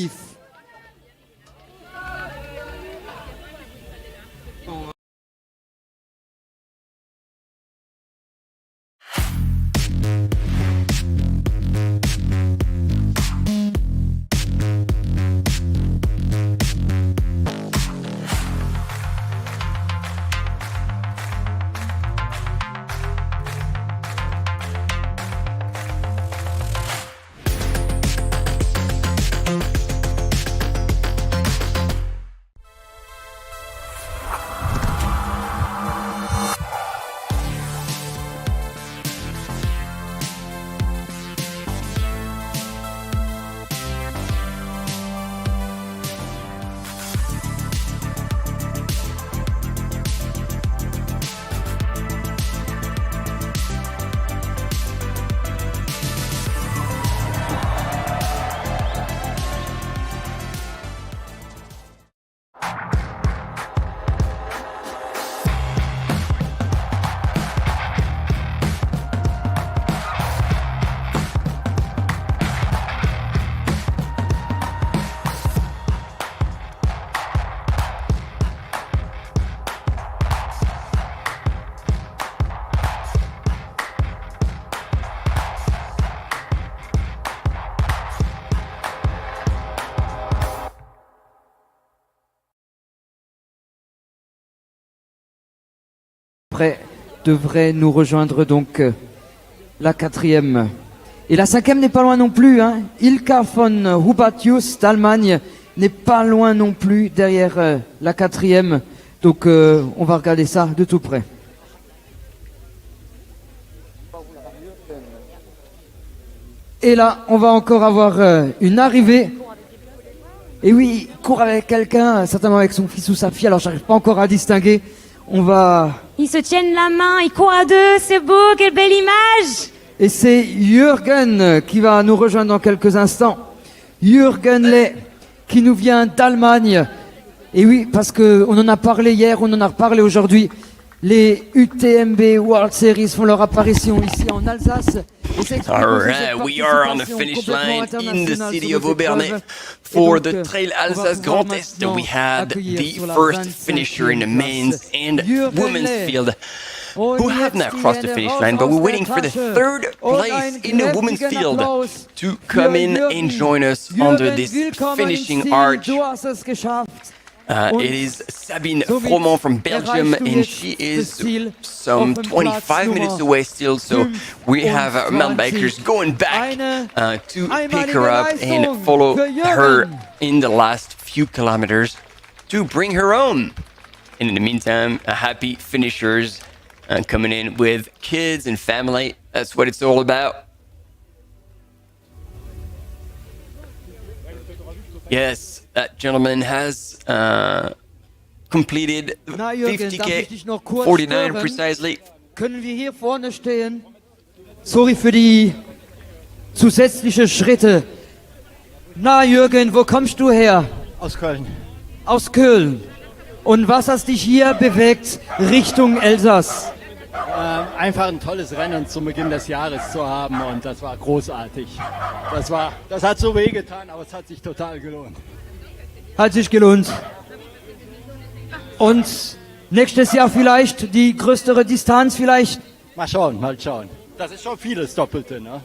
après devrait nous rejoindre donc la 4e. Et la 5e n'est pas loin non plus. Hein. Ilka von Hubatius d'Allemagne n'est pas loin non plus derrière la 4e. Donc on va regarder ça de tout près. Et là, on va encore avoir une arrivée. Et oui, il court avec quelqu'un, certainement avec son fils ou sa fille. Alors j'arrive pas encore à distinguer. On va... Ils se tiennent la main, ils courent à deux, c'est beau, quelle belle image! Et c'est Jürgen qui va nous rejoindre dans quelques instants. Jürgen Ley, qui nous vient d'Allemagne. Et oui, parce que on en a parlé hier, on en a reparlé aujourd'hui. Les UTMB World Series font leur apparition ici en Alsace. All right, we are on the finish line in the city of Obernai for the Trail Alsace Grand Est. We had the first finisher in the men's and women's field who have now crossed the finish line, but we're waiting for the third place in the women's field to come in and join us under this finishing arch. It is Sabine Froment from Belgium, and she is some 25 minutes away still, so we have our mountain bikers going back to pick her up and follow her in the last few kilometers to bring her home. And in the meantime, happy finishers coming in with kids and family. That's what it's all about. Yes. That gentleman has completed 50k, 49 precisely. Können wir hier vorne stehen? Sorry für die zusätzlichen Schritte. Na Jürgen, wo kommst du her? Aus Köln. Aus Köln. Und was hat dich hier bewegt Richtung Elsass? Einfach ein tolles Rennen zum Beginn des Jahres zu haben und das war großartig. Das hat so wehgetan, aber es hat sich total gelohnt. Hat sich gelohnt. Und nächstes Jahr vielleicht die größere Distanz vielleicht? Mal schauen, mal schauen. Das ist schon vieles Doppelte, ne?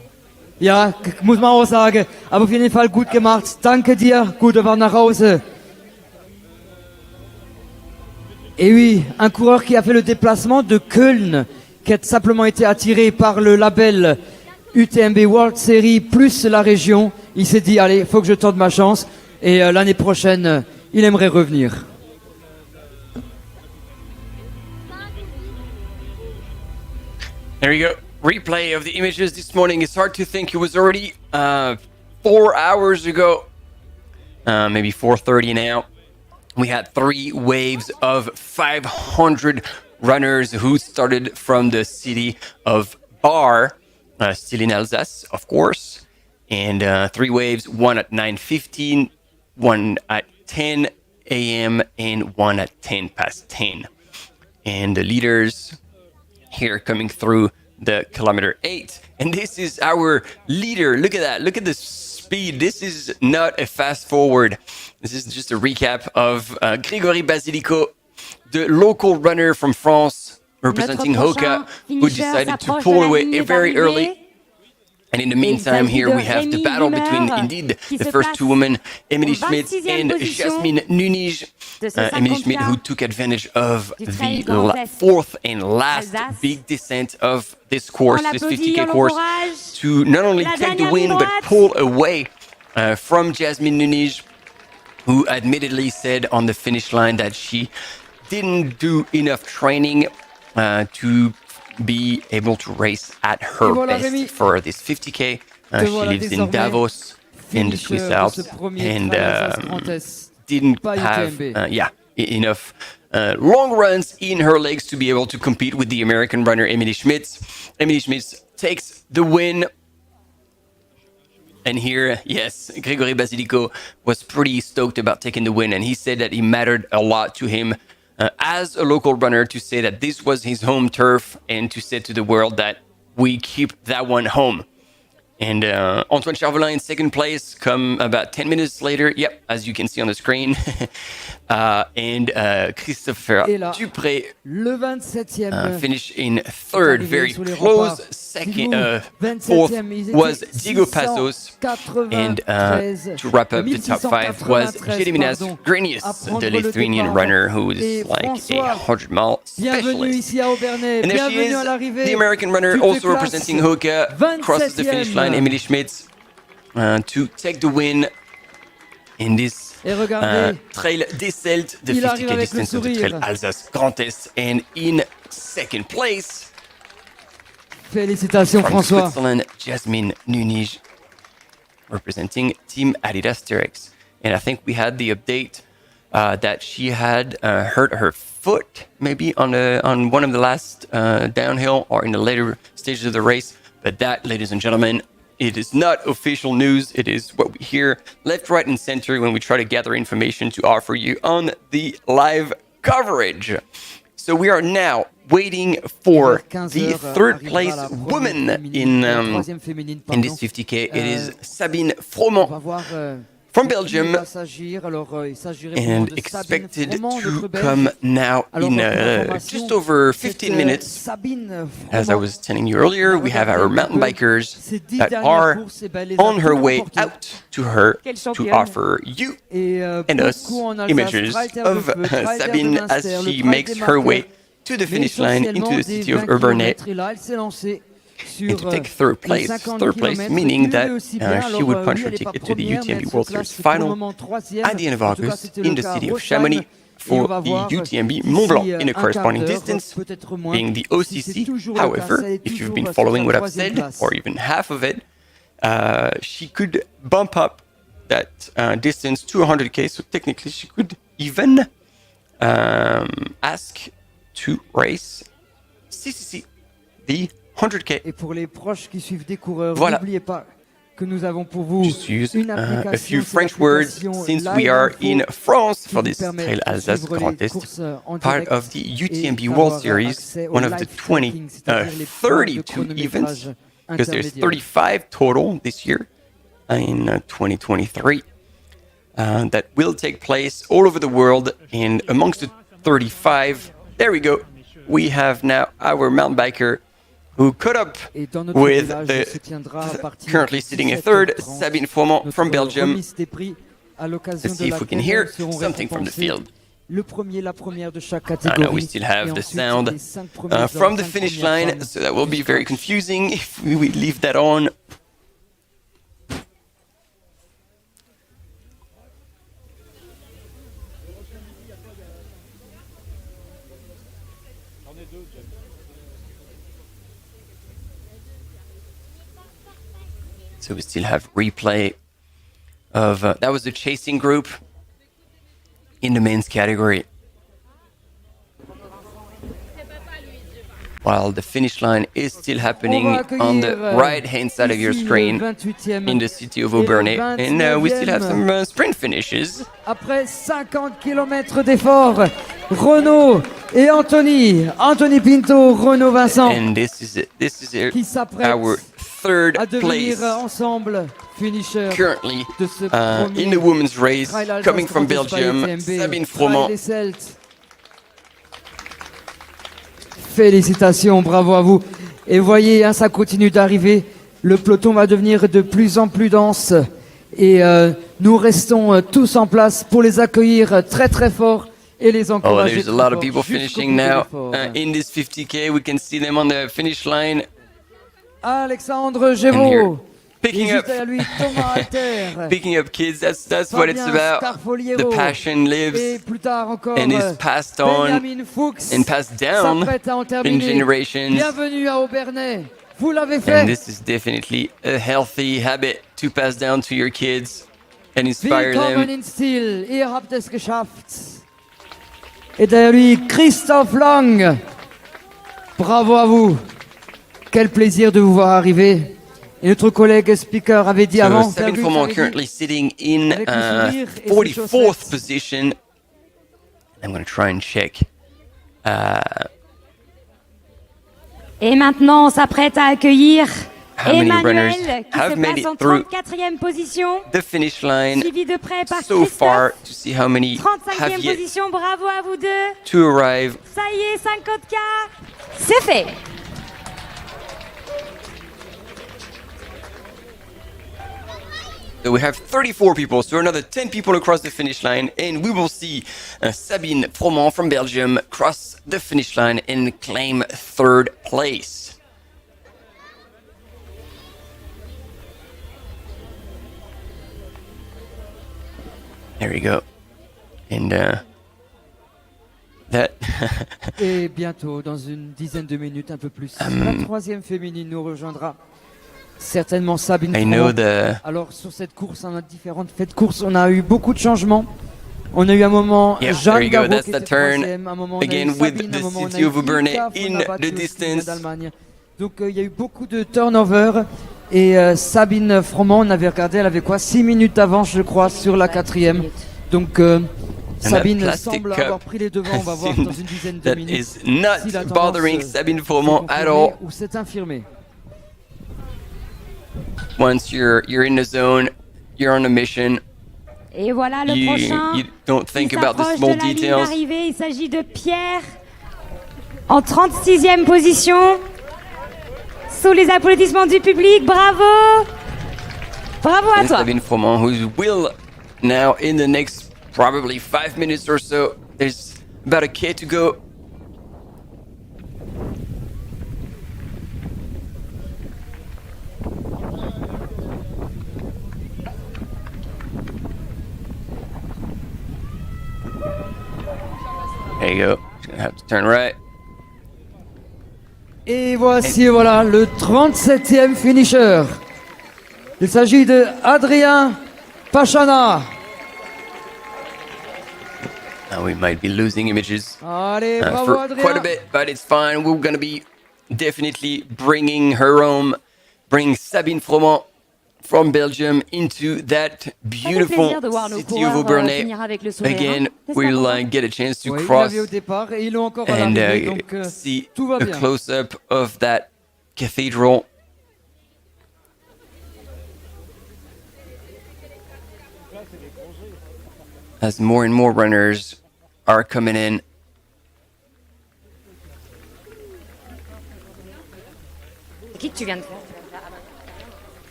Ja, muss man auch sagen. Aber auf jeden Fall gut gemacht. Danke dir. Gute Fahrt nach Hause. Et oui, un coureur qui a fait le déplacement de Köln, qui a simplement été attiré par le label UTMB World Series plus la région. Il s'est dit, allez, faut que je tente ma chance. Et l'année prochaine, il aimerait revenir. There you go. Replay of the images this morning. It's hard to think it was already 4 hours ago. Maybe 4:30 now. We had 3 waves of 500 runners who started from the city of Bar, still in Alsace, of course. And 3 waves, one at 9:15, one at 10 a.m. and one at 10 past 10. And the leaders here coming through the kilometer 8. And this is our leader. Look at that. Look at the speed. This is not a fast forward. This is just a recap of Grégory Basilico, the local runner from France representing Hoka, who decided to pull away very early. And in the meantime, here we have the battle between, indeed, the first 2 women, Emilie Schmidt and Jasmine Nunes. Emilie Schmidt, who took advantage of the fourth and last big descent of this course, this 50k course, to not only take the win, but pull away from Jasmine Nunes, who admittedly said on the finish line that she didn't do enough training to be able to race at her best for this 50k. She lives in Davos in the Swiss Alps and didn't have enough long runs in her legs to be able to compete with the American runner Emilie Schmidt. Emilie Schmidt takes the win. And here, yes, Grégory Basilico was pretty stoked about taking the win, and he said that it mattered a lot to him as a local runner to say that this was his home turf and to say to the world that we keep that one home. And Antoine Charvelin in second place, come about 10 minutes later. Yep, as you can see on the screen. And Christopher Dupré, le 27e, finished in third, very close. Second, fourth was Diego Passos. And to wrap up the top 5 was Gediminas Grenius, the Lithuanian runner who is like a 100-mile specialist. And there she is, the American runner also representing Hoka, crosses the finish line, Emily Schmitz, to take the win in this Trail Alsace, the 50k distance of the Trail Alsace Grand Est, and in second place, félicitations from François. Switzerland, Jasmine Nunij, representing Team Adidas Terex. And I think we had the update that she had hurt her foot, maybe on one of the last downhill or in the later stages of the race. But that, ladies and gentlemen, it is not official news. It is what we hear left, right, and center when we try to gather information to offer you on the live coverage. So we are now waiting for the third place woman in this 50K. It is Sabine Froment from Belgium, and expected to come now in just over 15 minutes. As I was telling you earlier, we have our mountain bikers that are on her way out to her to offer you and us images of Sabine as she makes her way to the finish line into the city of Embernay. And to take third place meaning that she would punch her ticket to the UTMB World Series final at the end of August in the city of Chamonix for the UTMB Mont Blanc in a corresponding distance, being the OCC. However, if you've been following what I've said, or even half of it, she could bump up that distance to 100k, so technically she could even ask to race CCC, the 100k. Et pour les proches qui suivent des coureurs, voilà. N'oubliez pas que nous avons pour vous une application. A few French words since we are in France for this Trail Alsace Grand Est, part of the UTMB World Series, one of the 32 events, because there's 35 total this year in 2023 that will take place all over the world. And amongst the 35, there we go, we have now our mountain biker who caught up with the currently sitting in third, Sabine Froment from Belgium. Let's see if we can hear something from the field. No, we still have the sound from the finish line, so that will be very confusing if we leave that on. So we still have replay of that was the chasing group in the men's category, while the finish line is still happening on the right hand side of your screen in the city of Embernay, and we still have some sprint finishes. Après 50 km d'efforts, Renaud et Anthony Pinto, Renaud Vincent, and this is our third place currently in the women's race, coming from Belgium, Sabine Froment. Félicitations, bravo à vous. Et voyez, ça continue d'arriver. Le peloton va devenir de plus en plus dense. Et nous restons tous en place pour les accueillir très très fort et les encourager. Oh, there's a lot of people finishing now in this 50K. We can see them on the finish line. Alexandre Géraud. Picking up kids, that's what it's about. The passion lives and is passed on and passed down in generations. And this is definitely a healthy habit to pass down to your kids and inspire them. Et derrière lui, Christophe Lang. Bravo à vous. Quel plaisir de vous voir arriver. Et notre collègue speaker avait dit avant. Sabine Froment currently sitting in 44th position. I'm going to try and check. Et maintenant, on s'apprête à accueillir how many runners Emmanuel qui have se made place en it through 34e position, the finish line suivi de près par so Christophe. far, to see how many have 35e yet position, bravo à vous deux. to arrive. Ça y est, 50K, c'est fait. So we have 34 people, so another 10 people across the finish line, and we will see Sabine Froment from Belgium cross the finish line and claim third place. There you go. And that... Et bientôt, dans une dizaine de minutes, un peu plus, la troisième féminine nous rejoindra. Certainement Sabine I know Froment. Alors sur cette course, on a différentes fêtes de course, on a eu beaucoup de changements. On a eu un moment Jeanne Darbo That's qui the était turn troisième, un moment on a eu again Sabine, with un the moment on a city eu of Obernai Ilka in Fondabat the aussi, distance. d'Allemagne. Donc il y a eu beaucoup de turnover et Sabine Froment, on avait regardé, elle avait quoi 6 minutes d'avance je crois sur la quatrième. Donc Sabine semble avoir pris les devants, on va voir dans une dizaine de minutes. Is not si la bothering tendance Sabine Froment at all. ou c'est infirmé. Once you're in the zone, you're on a mission. Et voilà le prochain. You don't think qui about the s'approche small de la ligne details. d'arrivée. Il s'agit de Pierre en 36e position. Sous les applaudissements du public, bravo! Bravo à And toi! Sabine Froment, who will now in the next probably 5 minutes or so. There's about a K to go. There you go. Just gonna have to turn right. Et voici voilà le 37e finisher. Il s'agit de Adrien Pachana. Now we might be losing images Allez, bravo for Adrien. quite a bit, but it's fine. We're gonna be definitely bringing her home, bring Sabine Froment from Belgium into that beautiful plaisir de voir nos city of coureurs, Obernai. finir avec le sourire, Again, hein. we'll get a chance to Oui, il cross l'avait au départ et ils l'ont encore à and l'arrivée, donc see tout va a bien. close-up of that cathedral. As more and more runners are coming in. C'est qui que tu viens de faire?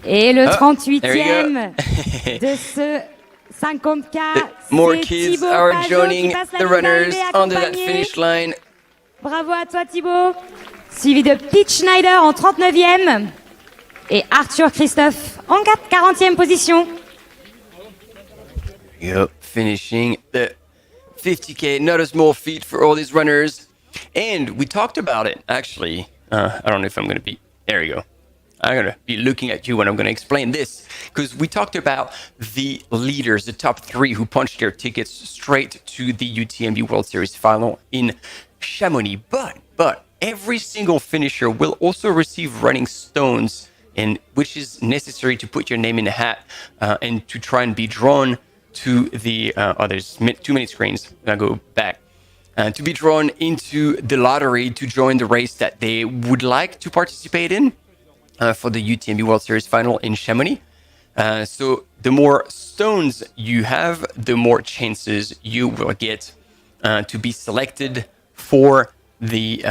Et le Oh, 38e de ce 50K, More c'est kids Thibaut are Pajot qui joining passe la the ligne runners d'arrivée under that accompagné. finish line. Bravo à toi Thibaut. Suivi de Pete Schneider en 39e et Arthur Christophe en 40e position. Yep, finishing the 50K, not a small feat for all these runners. And we talked about it, actually. I don't know if I'm going to be... There you go. I'm going to be looking at you when I'm going to explain this. Because we talked about the leaders, the top three who punched their tickets straight to the UTMB World Series final in Chamonix. But every single finisher will also receive running stones, and which is necessary to put your name in the hat and to try and be drawn to the there's too many screens. I'll go back. To be drawn into the lottery to join the race that they would like to participate in for the UTMB World Series final in Chamonix. So the more stones you have, the more chances you will get to be selected for the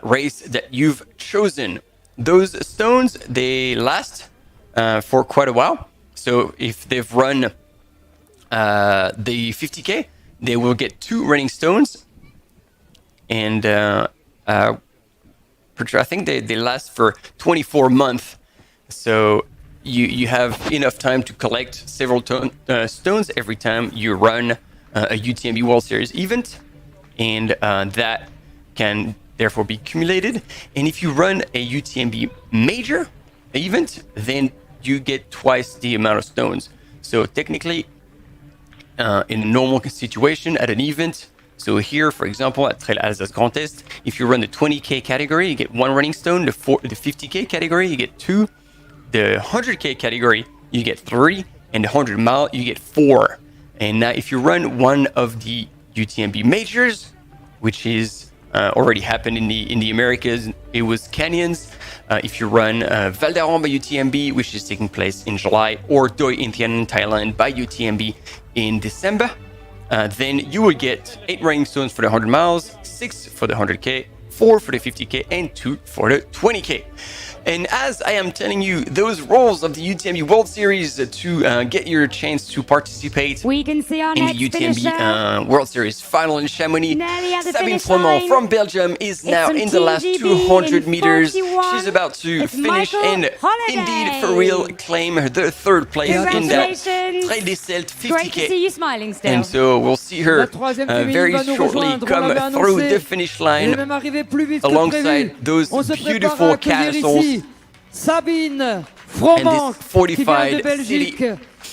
race that you've chosen. Those stones, they last for quite a while. So if they've run the 50K, they will get 2 running stones. And I think they last for 24 months. So you have enough time to collect several stones every time you run a UTMB World Series event. And that can therefore be accumulated. And if you run a UTMB major event, then you get twice the amount of stones. So technically, in a normal situation at an event, so here, for example, at Trail Alsace Grand Est, if you run the 20K category, you get 1 running stone. The 50K category, you get 2. The 100K category, you get 3. And the 100 mile, you get 4. And now if you run one of the UTMB majors, which is already happened in the Americas. It was canyons. If you run Val d'Aran by UTMB, which is taking place in July, or Doi Inthian Thailand by UTMB in December, then you will get 8 running stones for the 100 miles, 6 for the 100k, 4 for the 50k, and 2 for the 20k. And as I am telling you, those roles of the UTMB World Series to get your chance to participate we can see our in the UTMB World Series final in Chamonix, Sabine Froment from Belgium is now in the last 200 meters. She's about to finish and indeed, for real, claim her third place in that Trail Alsace 50k. Great to see you smiling still. And so we'll see her very shortly come through the finish line alongside those beautiful castles. Sabine Froment qui vient de Belgique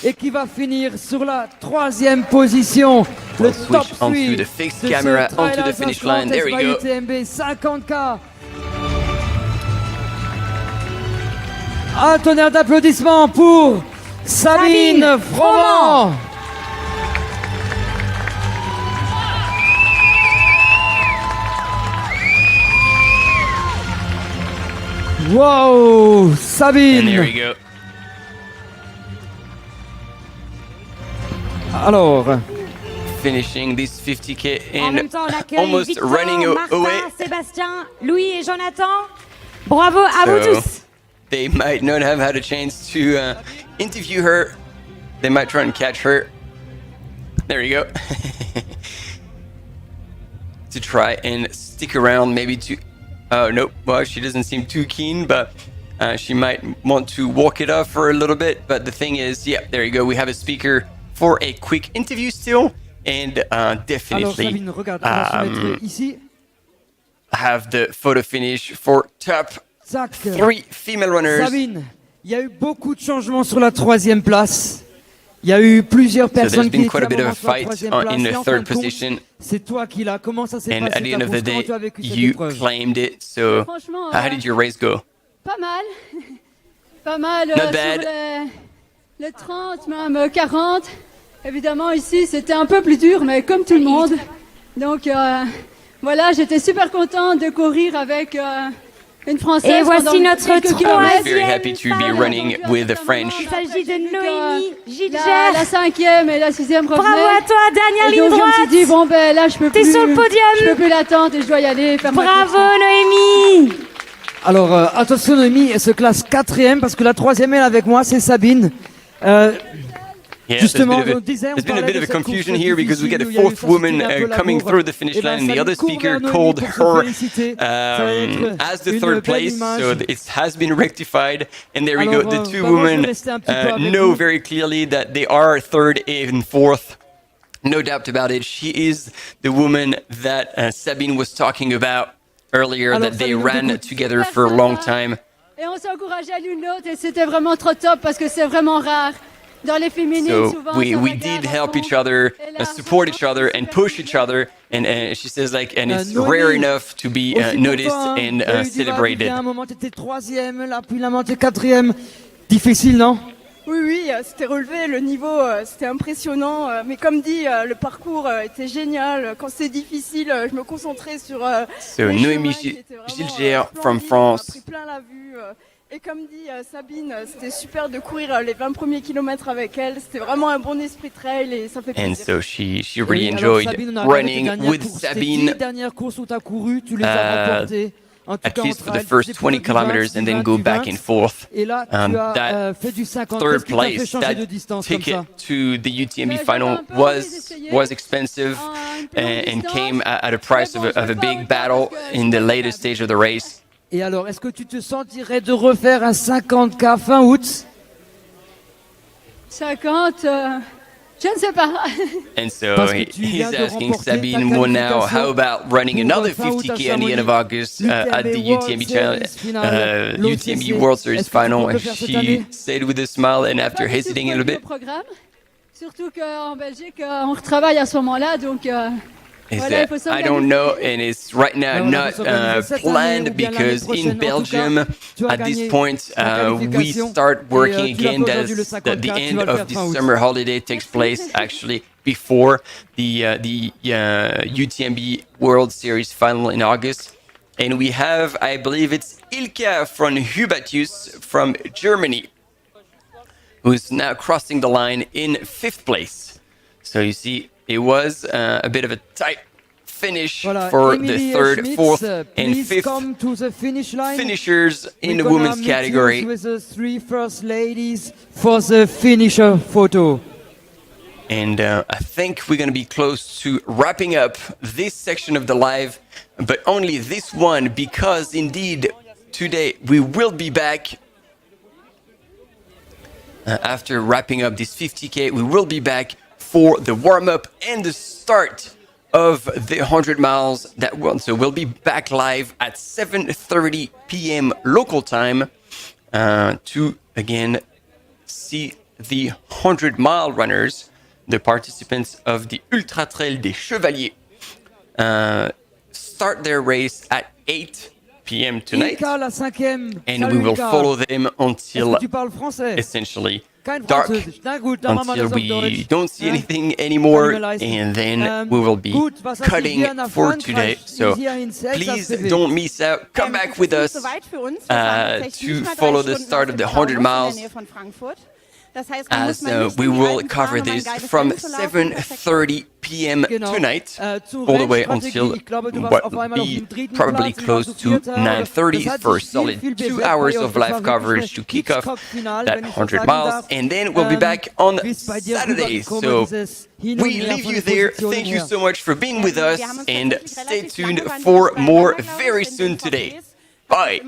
et qui va finir sur la 3e position. Le top 3 onto the fixed camera onto the finish line. There we go. UTMB 50K. Un tonnerre d'applaudissements pour Sabine Froment. Wow, Sabine. And there we go. Alors, finishing this 50k En même and temps, on accueille almost Victor, running Martin, away. Sébastien, Louis et Jonathan. Bravo à vous So tous. they might not have had a chance to interview her. They might try and catch her. There you go. To try and stick around, maybe to. Oh, nope. Well, she doesn't seem too keen, but she might want to walk it off for a little bit. But the thing is, yeah, there you go. We have a speaker for a quick interview still, and definitely have the photo finish for top 3 female runners. Sabine, il y a eu beaucoup de changements sur la 3e place. Il y a eu plusieurs personnes qui étaient à un moment sur la 3e place. In Et the en fin third de compte, position. c'est toi qui l'as. Comment ça s'est And passé at the ta end of course? the Comment day, tu as vécu cette you épreuve? claimed it. So, Franchement, how did your race go? Pas mal. Pas mal Not sur bad. les 30, même 40. Évidemment, ici, c'était un peu plus dur, mais comme tout le monde. Donc, voilà, j'étais super contente de courir avec une Française. Et voici notre I was very troisième happy to be running with the French. Il s'agit de Noémie Gilger. La 5e et la 6e revenaient. Bravo à toi, dernière Et ligne donc, droite. je me suis dit, bon, ben là, je peux T'es plus. sur le podium. Je peux plus l'attendre et je dois y aller. Faire ma Bravo course. Noémie. Alors, attention Noémie, elle se classe 4e parce que la 3e, elle avec moi, c'est Sabine. Yeah, Justement, there's been a bit of a confusion here because we get a fourth woman coming through the finish line, and the other speaker called her as the third place, so it has been rectified. And there we go. The two women know very clearly that they are third and fourth. No doubt about it. She is the woman that Sabine was talking about earlier, that they ran together for a long time. Et on s'encourageait l'une l'autre et c'était vraiment trop top parce que c'est vraiment rare. Dans les féminines, So souvent, we did help each other, support each other, and push each other. And she says, like, and it's rare enough to be noticed and celebrated. À un moment, tu étais 3e, là, puis là, tu es 4e. Difficile, non? Oui, oui, c'était relevé, le niveau, c'était impressionnant. Mais comme dit, le parcours était génial. Quand c'est difficile, je me concentrais sur So Noémie Gilger from France. pris plein la vue. Et comme dit Sabine, c'était super de courir les 20 premiers kilomètres avec elle. C'était vraiment un bon esprit trail et ça fait And plaisir. so she really Alors, enjoyed Sabine, on a regardé tes running dernières with courses, tes Sabine. 10 dernières courses où tu as couru, tu les as remportées. En tout At cas, least en for the trail, first des 20 pilotes du 20, kilometers and then du go 20. back and forth. Et là, tu as That fait du 50. third Qu'est-ce qui t'a fait place, changer de that distance comme ticket ça? to the UTMB final was expensive and came at a price of a big battle in the later stage of the race. Et alors, est-ce que tu te sentirais de refaire un 50K fin août? 50, je ne sais pas. And so he's asking Sabine more now, how about running another 50k at the end of August at the UTMB World Series final? And she said with a smile and after hesitating a little bit, Programme. Surtout qu'en Belgique, on retravaille à ce moment-là, donc is voilà, il that faut I s'organiser. don't know, and it's right now not planned because in Belgium at this point we start working again. That's the end of the summer holiday takes place actually before the UTMB World Series final in August. And we have, I believe it's Ilka von Hubatius from Germany, who's now crossing the line in 5th place. So you see, it was a bit of a tight finish for the 3rd, 4th, and 5th finishers in the women's category. With the 3 first ladies for the finisher photo. And I think we're going to be close to wrapping up this section of the live, but only this one, because indeed today we will be back. After wrapping up this 50K, we will be back for the warm-up and the start of the 100 miles that one. So we'll be back live at 7:30 p.m. local time to again see the 100-mile runners, the participants of the Ultra Trail des Chevaliers, start their race at 8 p.m. tonight, and we will follow them until essentially dark, until we don't see anything anymore, and then we will be cutting for today. So please don't miss out. Come back with us to follow the start of the 100 miles. As we will cover this from 7:30 p.m. tonight all the way until what will be probably close to 9:30 for a solid 2 hours of live coverage to kick off that 100 miles. And then we'll be back on Saturday. So we leave you there. Thank you so much for being with us, and stay tuned for more very soon today. Bye.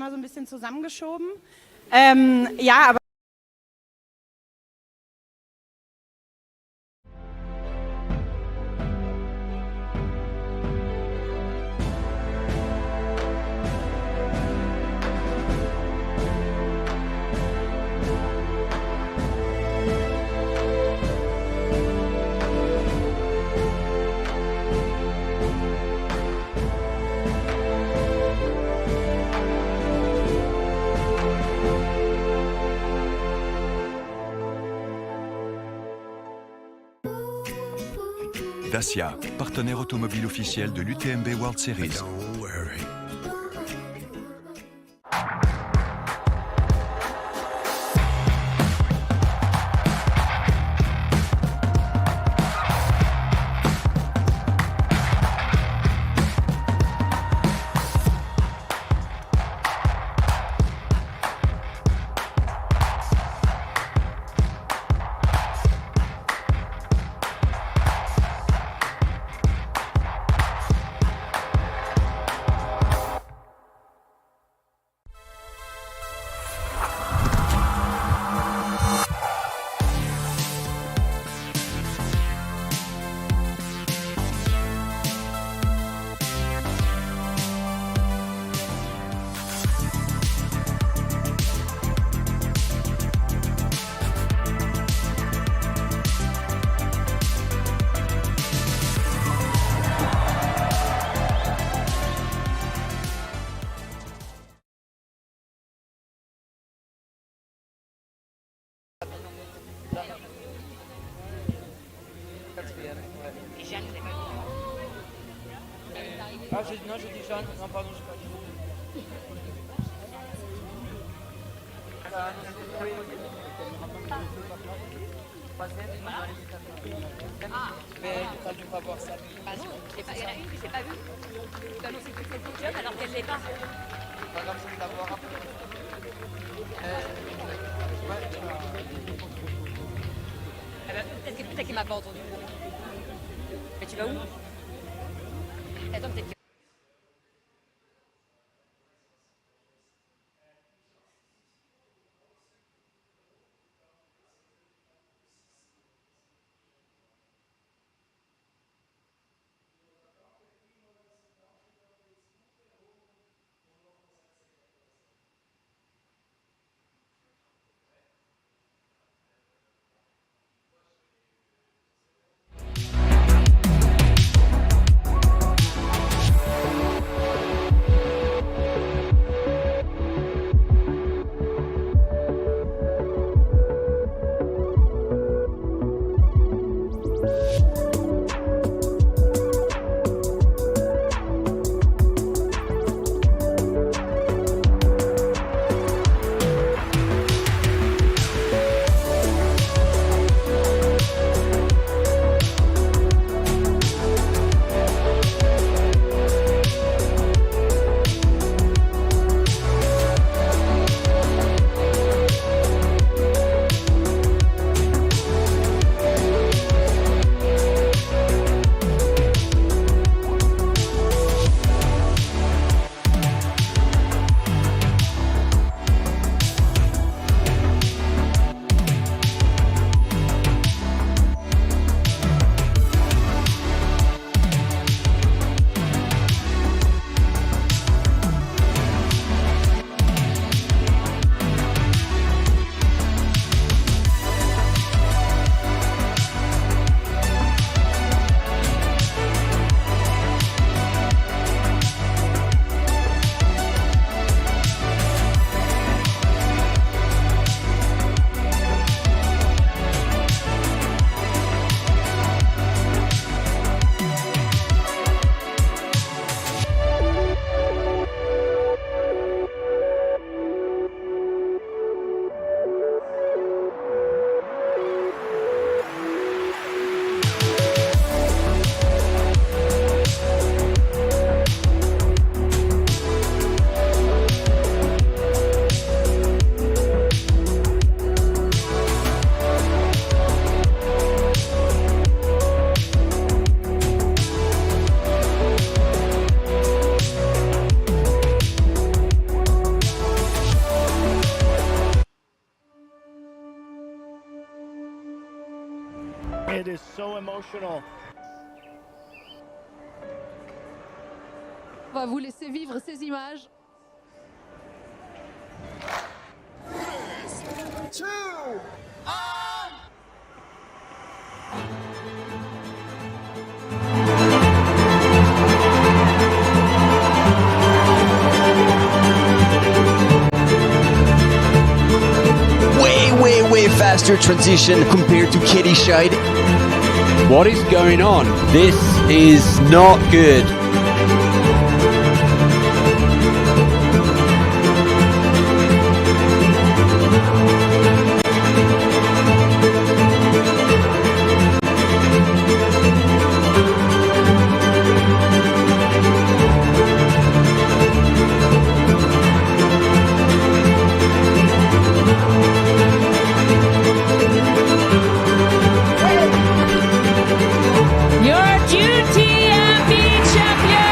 Dacia, partenaire automobile officiel de l'UTMB World Series. Ah, non, j'ai dit Jeanne. Non, pardon, j'ai pas dit. Mais t'as dû pas voir ça. Ah non, il y en a une que j'ai pas vue. Tu as annoncé que c'était le podium alors qu'elle l'est pas. C'est pas grave, c'est d'avoir un peu. Peut-être qu'il m'a pas entendu. Mais tu vas où? Attends, peut-être que... It is so emotional. On va vous laisser vivre ces images. 2, Way faster transition compared to Katie Scheid. What is going on? This is not good. your UTMB champion!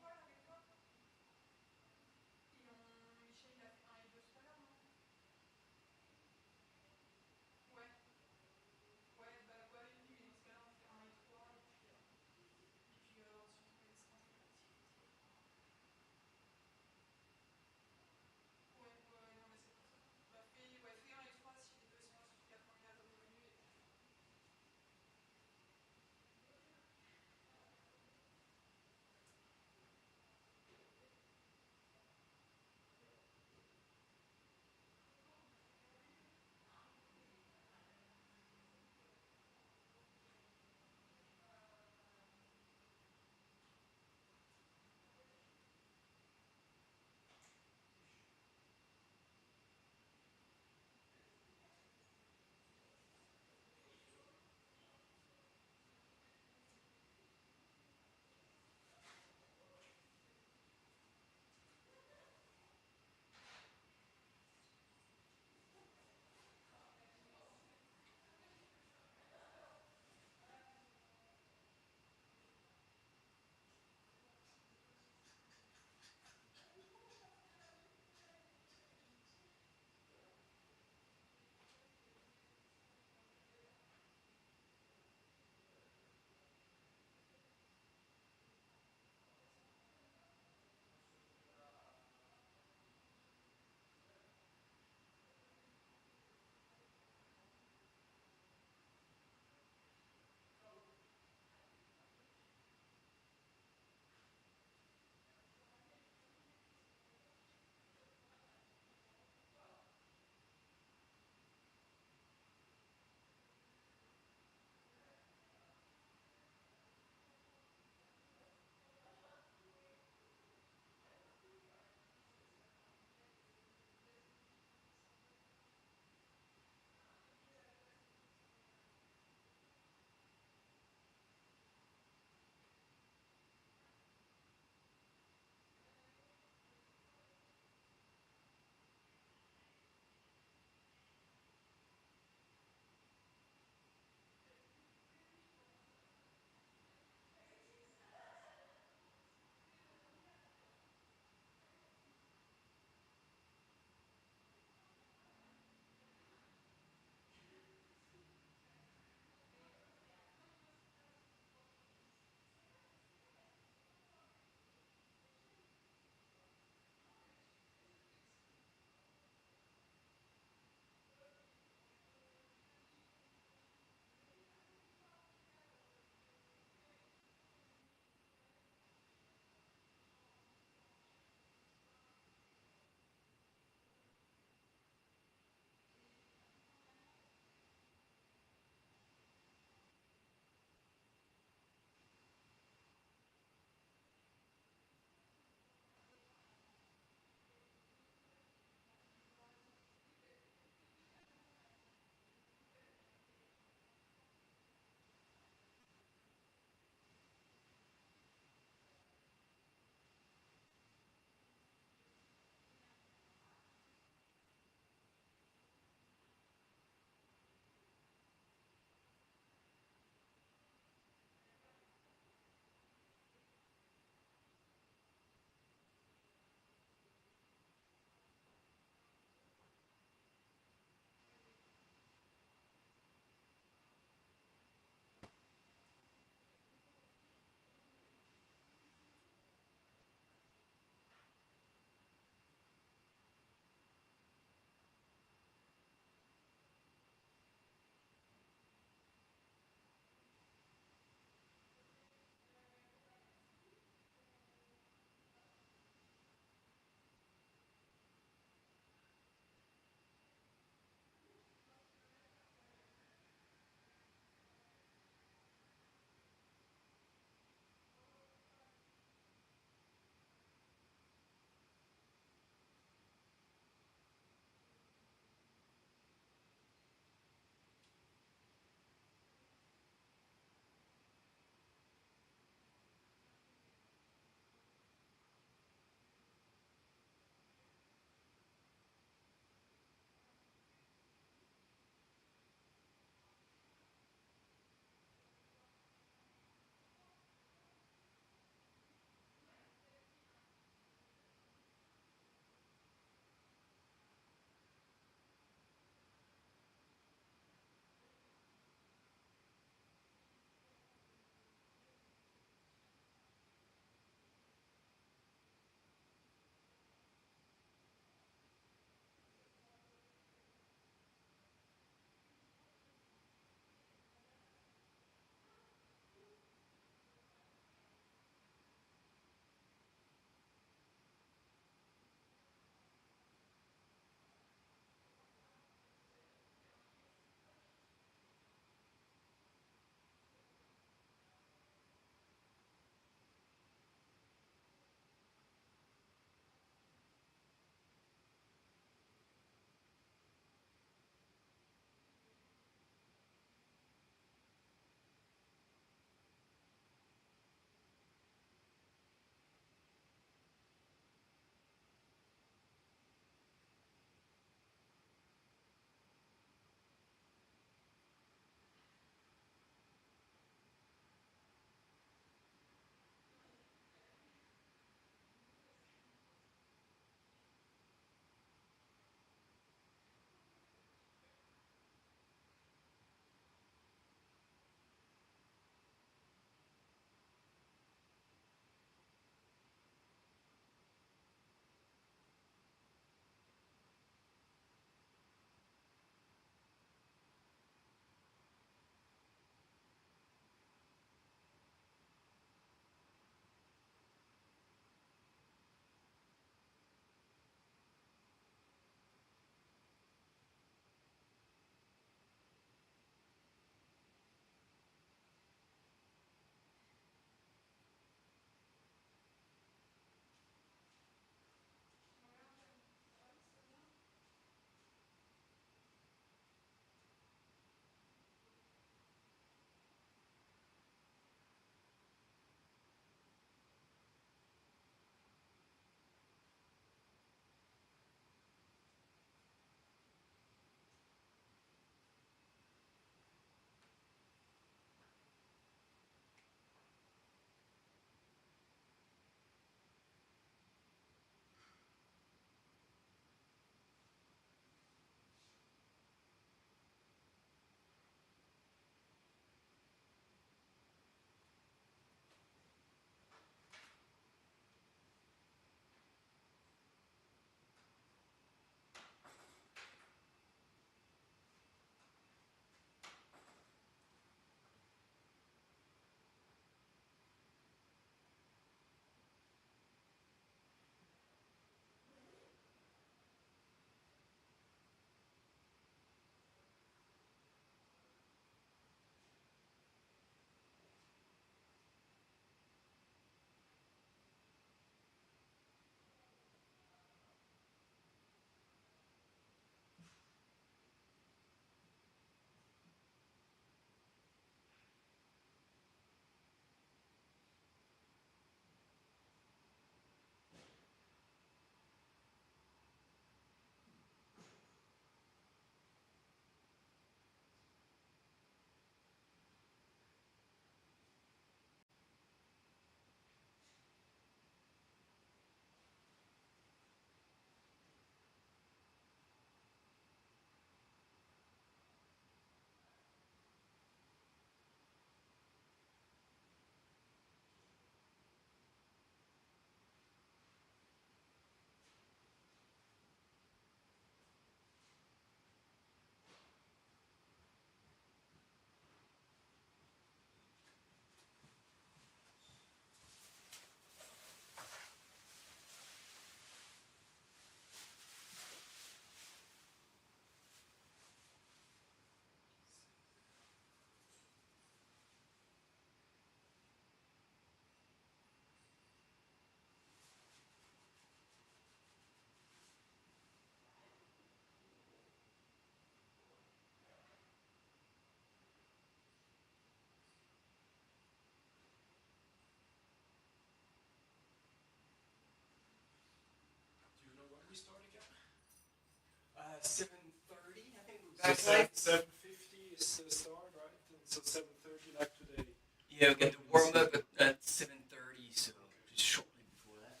7:30, I think we're So back live. 7:50 is the start, right? And so 7:30 like today. Yeah, we got the warm up at 7:30, so just shortly before that.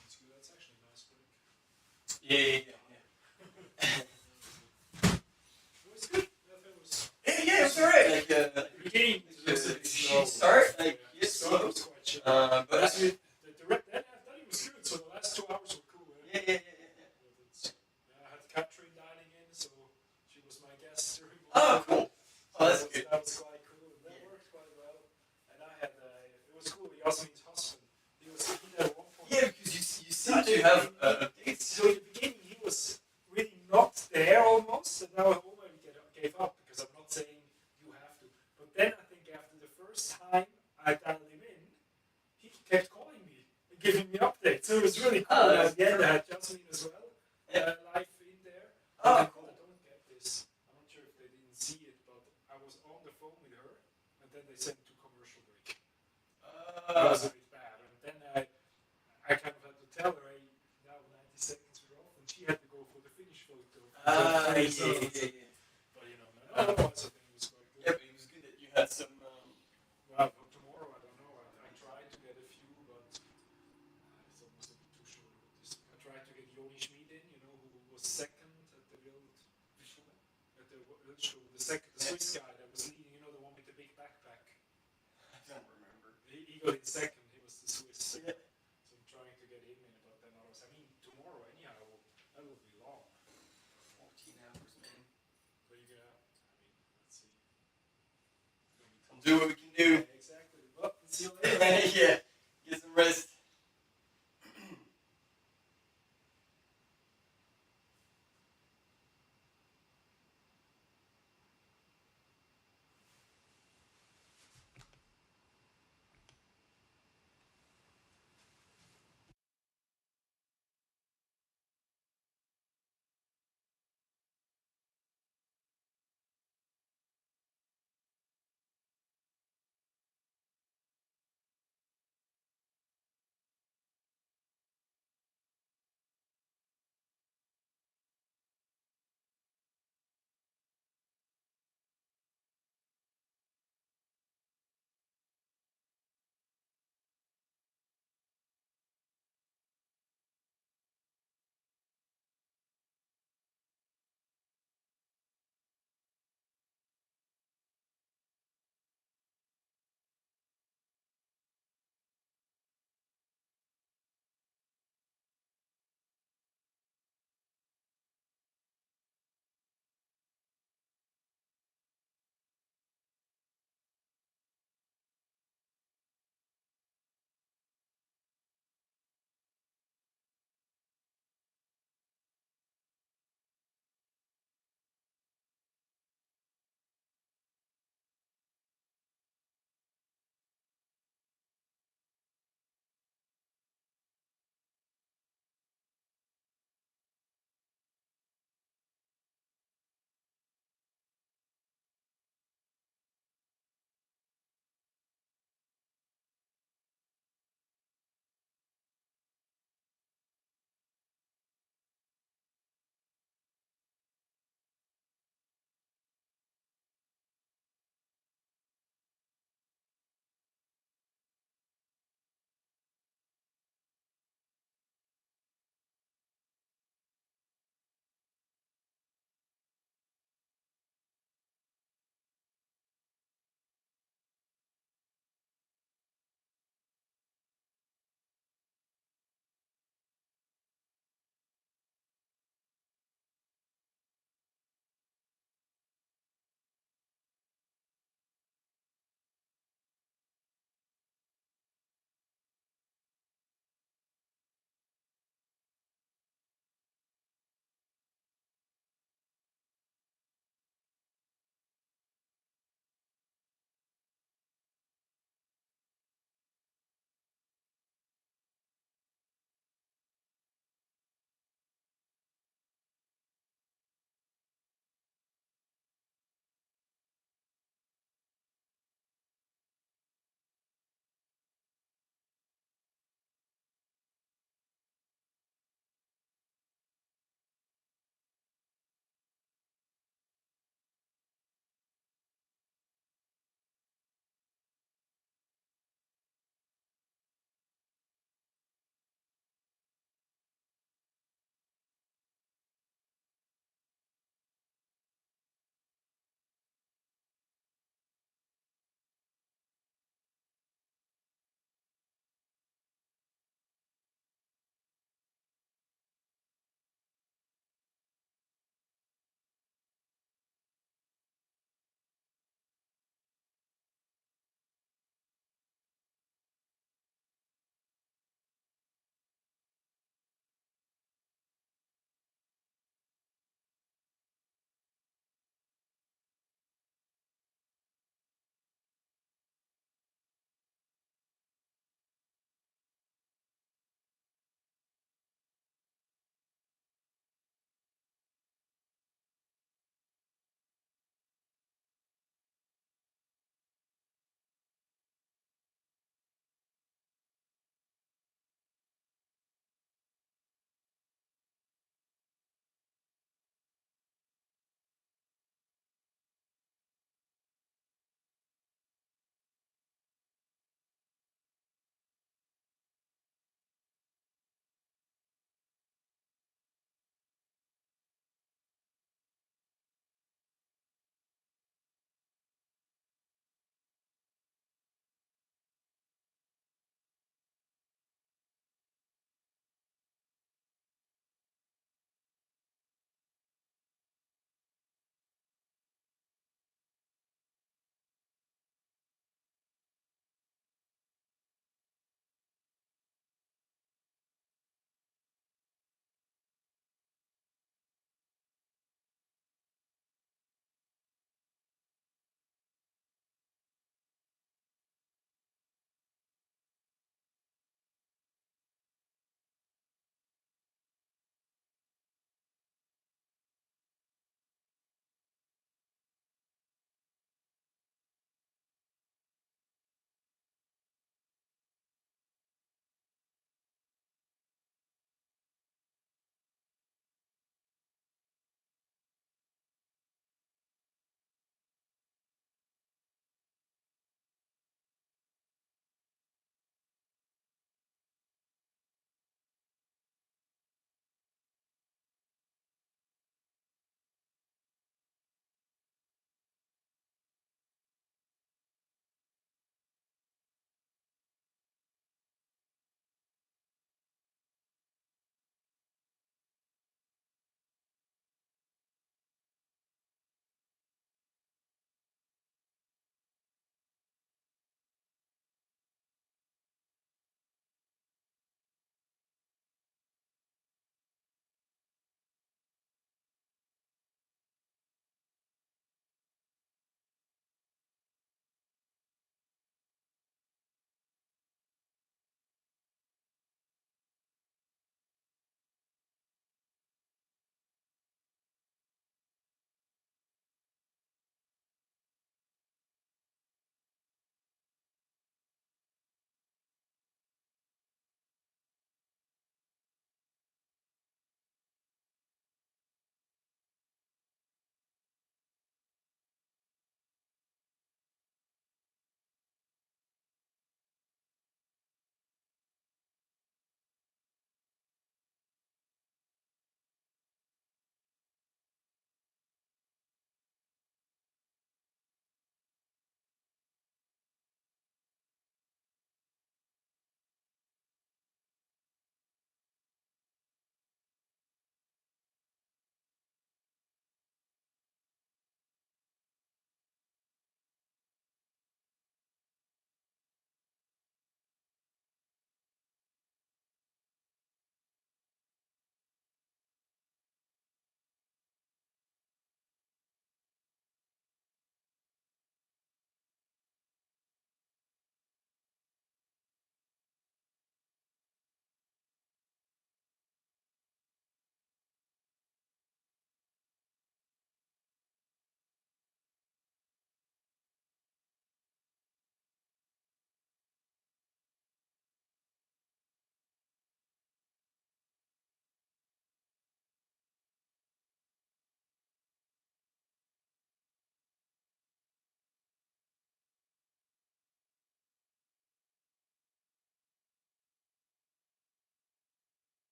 That's good. That's actually a nice break. Yeah. It was good. It was. Yeah, it was alright. Like the beginning, she start like yes, start was quite chill. but then I thought it was good. So the last 2 hours were cool. Yeah. I had Catherine dining in, so she was my guest during. Oh, cool. Oh, that's good. That was quite cool. And that worked quite well. And I had it was cool. Yasmin's husband. He was there at one point. Yeah, because you seem to have So in the beginning he was really not there almost, and now I already gave up because I'm not saying you have to. But then I think after the first time I dialed him in, he kept calling me and giving me updates. So it was really cool. Oh, At the end I had Jasmine as well, live in there. Oh, I don't get this. I'm not sure if they didn't see it, but I was on the phone with her, and then they sent to commercial break. That was a bit bad. And then I kind of had to tell her, hey, now 90 seconds we're off, and she had to go for the finish photo. Yeah. But you know, otherwise I think it was quite good. Yeah, but it was good that you had some. Well, for tomorrow, I don't know. I tried to get a few, but it's almost a bit too short. I tried to get Yoni Schmid in, who was second at the the Swiss guy that was leading, the one with the big backpack. I don't remember. He got in second. He was the Swiss. Yeah. So I'm trying to get him in, but then tomorrow anyhow, that will be long. 14 hours, man. So let's see. We'll do what we can do. Yeah, exactly. Well, see you later. Yeah. Get some rest.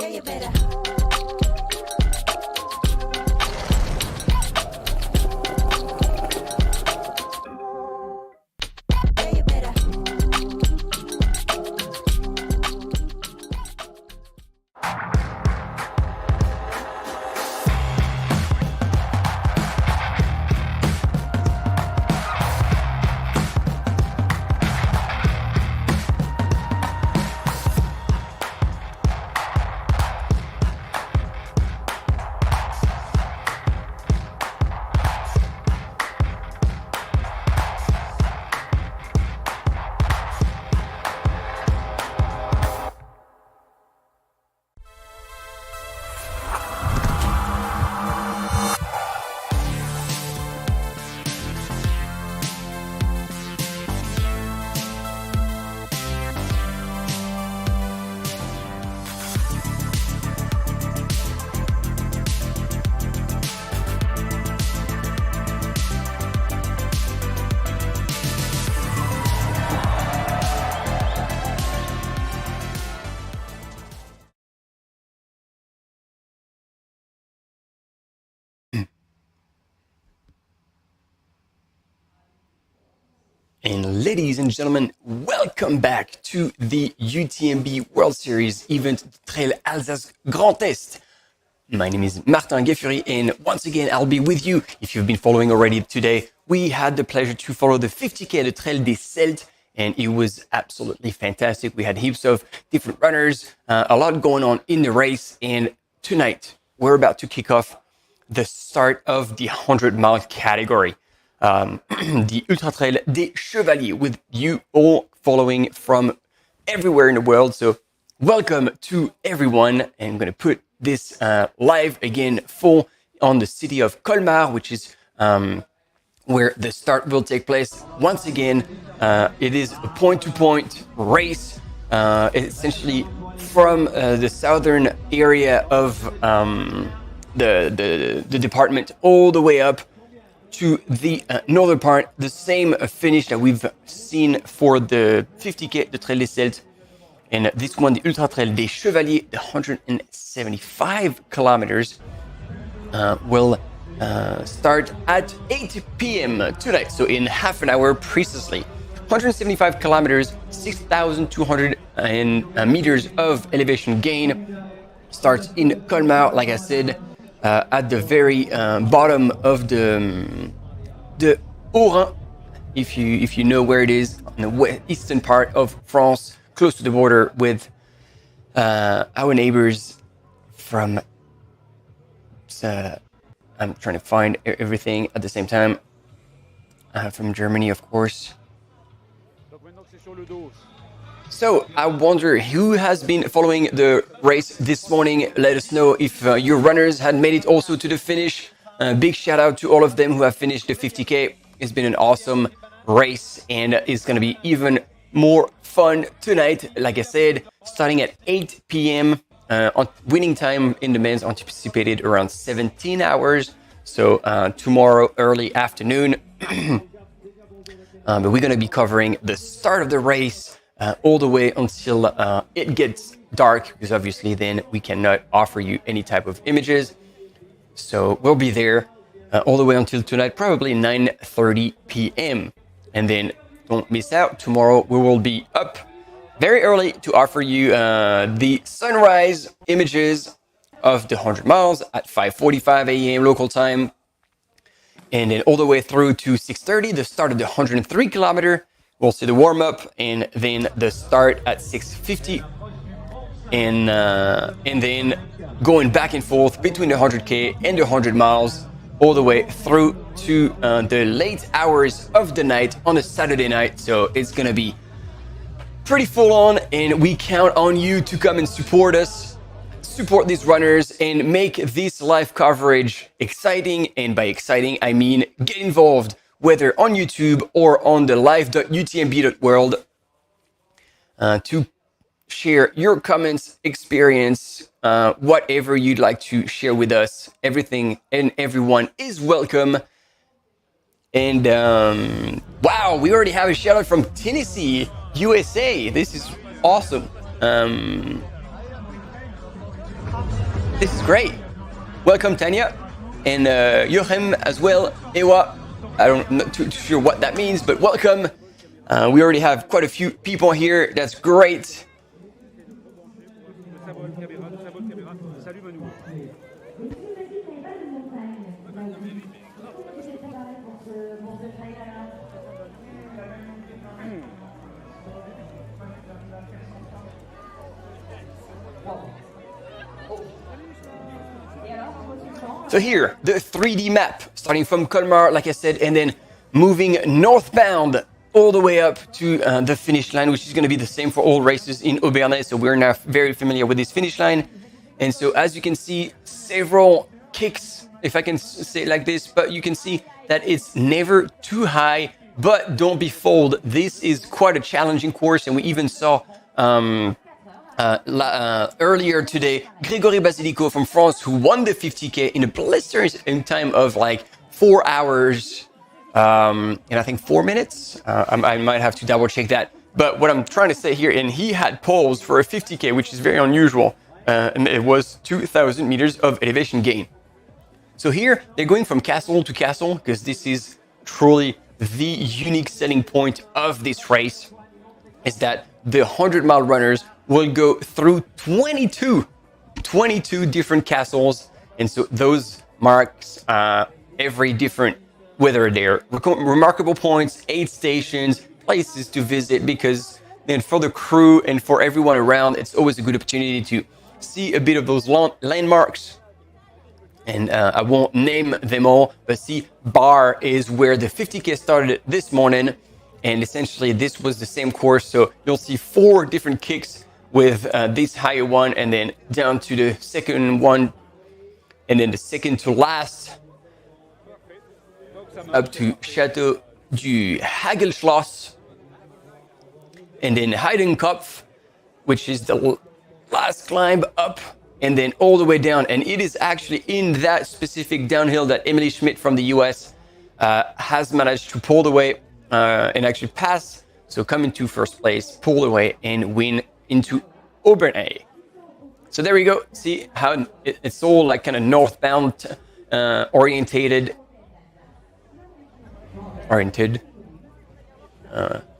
Yeah, you better. And ladies and gentlemen, welcome back to the UTMB World Series event, Trail Alsace Grand Est. My name is Martin Geffury, and once again, I'll be with you. If you've been following already today, we had the pleasure to follow the 50K, the Trail des Celtes, and it was absolutely fantastic. We had heaps of different runners, a lot going on in the race, and tonight, we're about to kick off the start of the 100-mile category. The Ultra Trail des Chevaliers, with you all following from everywhere in the world. So welcome to everyone. And I'm going to put this live again full on the city of Colmar, which is where the start will take place. Once again, it is a point-to-point race, essentially from the southern area of the department all the way up to the northern part, the same finish that we've seen for the 50K, the Trail des Celtes, and this one, the Ultra Trail des Chevaliers, the 175 kilometers, will start at 8 p.m. tonight, so in half an hour precisely. 175 kilometers, 6,200 meters of elevation gain, starts in Colmar, like I said, at the very bottom of the Haut-Rhin, if you know where it is, on the eastern part of France, close to the border with our neighbors from. I'm trying to find everything at the same time. From Germany, of course. So I wonder who has been following the race this morning. Let us know if your runners had made it also to the finish. Big shout out to all of them who have finished the 50K. It's been an awesome race, and it's going to be even more fun tonight. Like I said, starting at 8 p.m. Winning time in the men's anticipated around 17 hours. So tomorrow early afternoon. But we're going to be covering the start of the race all the way until it gets dark, because obviously then we cannot offer you any type of images. So we'll be there all the way until tonight, probably 9:30 p.m. And then don't miss out. Tomorrow we will be up very early to offer you the sunrise images of the 100 miles at 5:45 a.m. local time. And then all the way through to 6:30, the start of the 103 kilometer. We'll see the warm up and then the start at 6:50. And then going back and forth between the 100K and the 100 miles all the way through to the late hours of the night on a Saturday night. So it's going to be pretty full on, and we count on you to come and support us, support these runners, and make this live coverage exciting. And by exciting, I mean get involved, whether on YouTube or on the live.utmb.world, to share your comments, experience, whatever you'd like to share with us. Everything and everyone is welcome. And wow, we already have a shout out from Tennessee, USA. This is awesome. This is great. Welcome, Tanya, and Joachim as well. Ewa, I'm not too sure what that means, but welcome. We already have quite a few people here. That's great. So here, the 3D map, starting from Colmar, like I said, and then moving northbound all the way up to the finish line, which is going to be the same for all races in Aubernais. So we're now very familiar with this finish line. And so as you can see, several kicks, if I can say it like this, but you can see that it's never too high, but don't be fooled. This is quite a challenging course, and we even saw earlier today, Grégory Basilico from France, who won the 50K in a blistering time of like 4 hours and I think 4 minutes. I might have to double check that. But what I'm trying to say here, and he had poles for a 50K, which is very unusual. And it was 2,000 meters of elevation gain. So here they're going from castle to castle because this is truly the unique selling point of this race, is that the 100-mile runners will go through 22 different castles. And so those marks every different, whether they're remarkable points, aid stations, places to visit, because then for the crew and for everyone around, it's always a good opportunity to see a bit of those landmarks. And I won't name them all, but see, Bar is where the 50K started this morning. And essentially this was the same course. So you'll see 4 different kicks with this higher one, and then down to the second one, and then the second to last, up to Château du Hagelschloss, and then Heidenkopf, which is the last climb up, and then all the way down. And it is actually in that specific downhill that Emily Schmidt from the US has managed to pull the way and actually pass, so come into first place, pull away, and win into Aubernais. So there we go. See how it's all like kind of northbound oriented.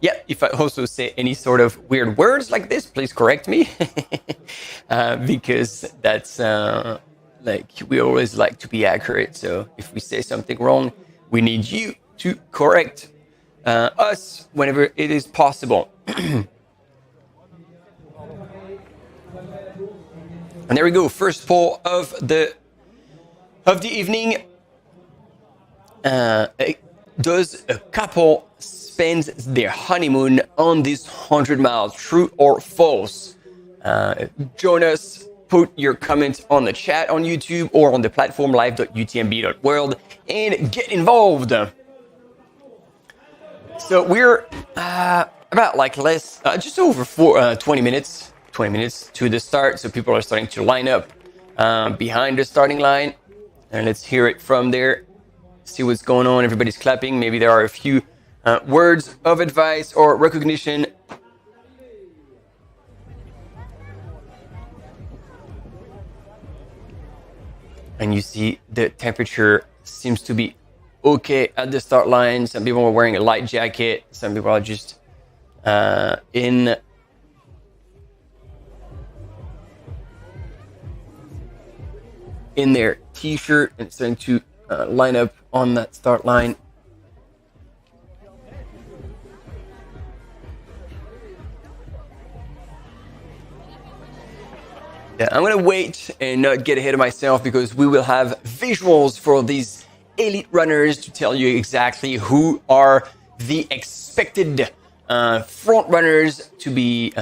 Yeah, if I also say any sort of weird words like this, please correct me. Because that's like, we always like to be accurate. So if we say something wrong, we need you to correct us whenever it is possible. And there we go, first pole of the evening. Does a couple spend their honeymoon on this 100 miles? True or false? Join us. Put your comments on the chat on YouTube or on the platform live.utmb.world and get involved. So we're about like just over 20 minutes to the start. So people are starting to line up behind the starting line, and let's hear it from there. See what's going on. Everybody's clapping. Maybe there are a few words of advice or recognition. And you see the temperature seems to be okay at the start line. Some people are wearing a light jacket. Some people are just in their t-shirt and starting to line up on that start line. Yeah, I'm gonna wait and not get ahead of myself, because we will have visuals for these elite runners to tell you exactly who are the expected front runners to be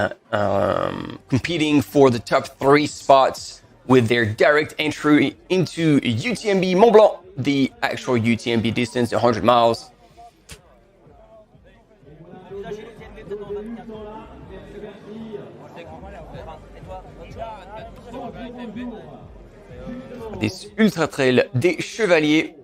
competing for the top 3 spots with their direct entry into UTMB Mont Blanc, the actual UTMB distance, 100 miles. This ultra trail des Chevaliers.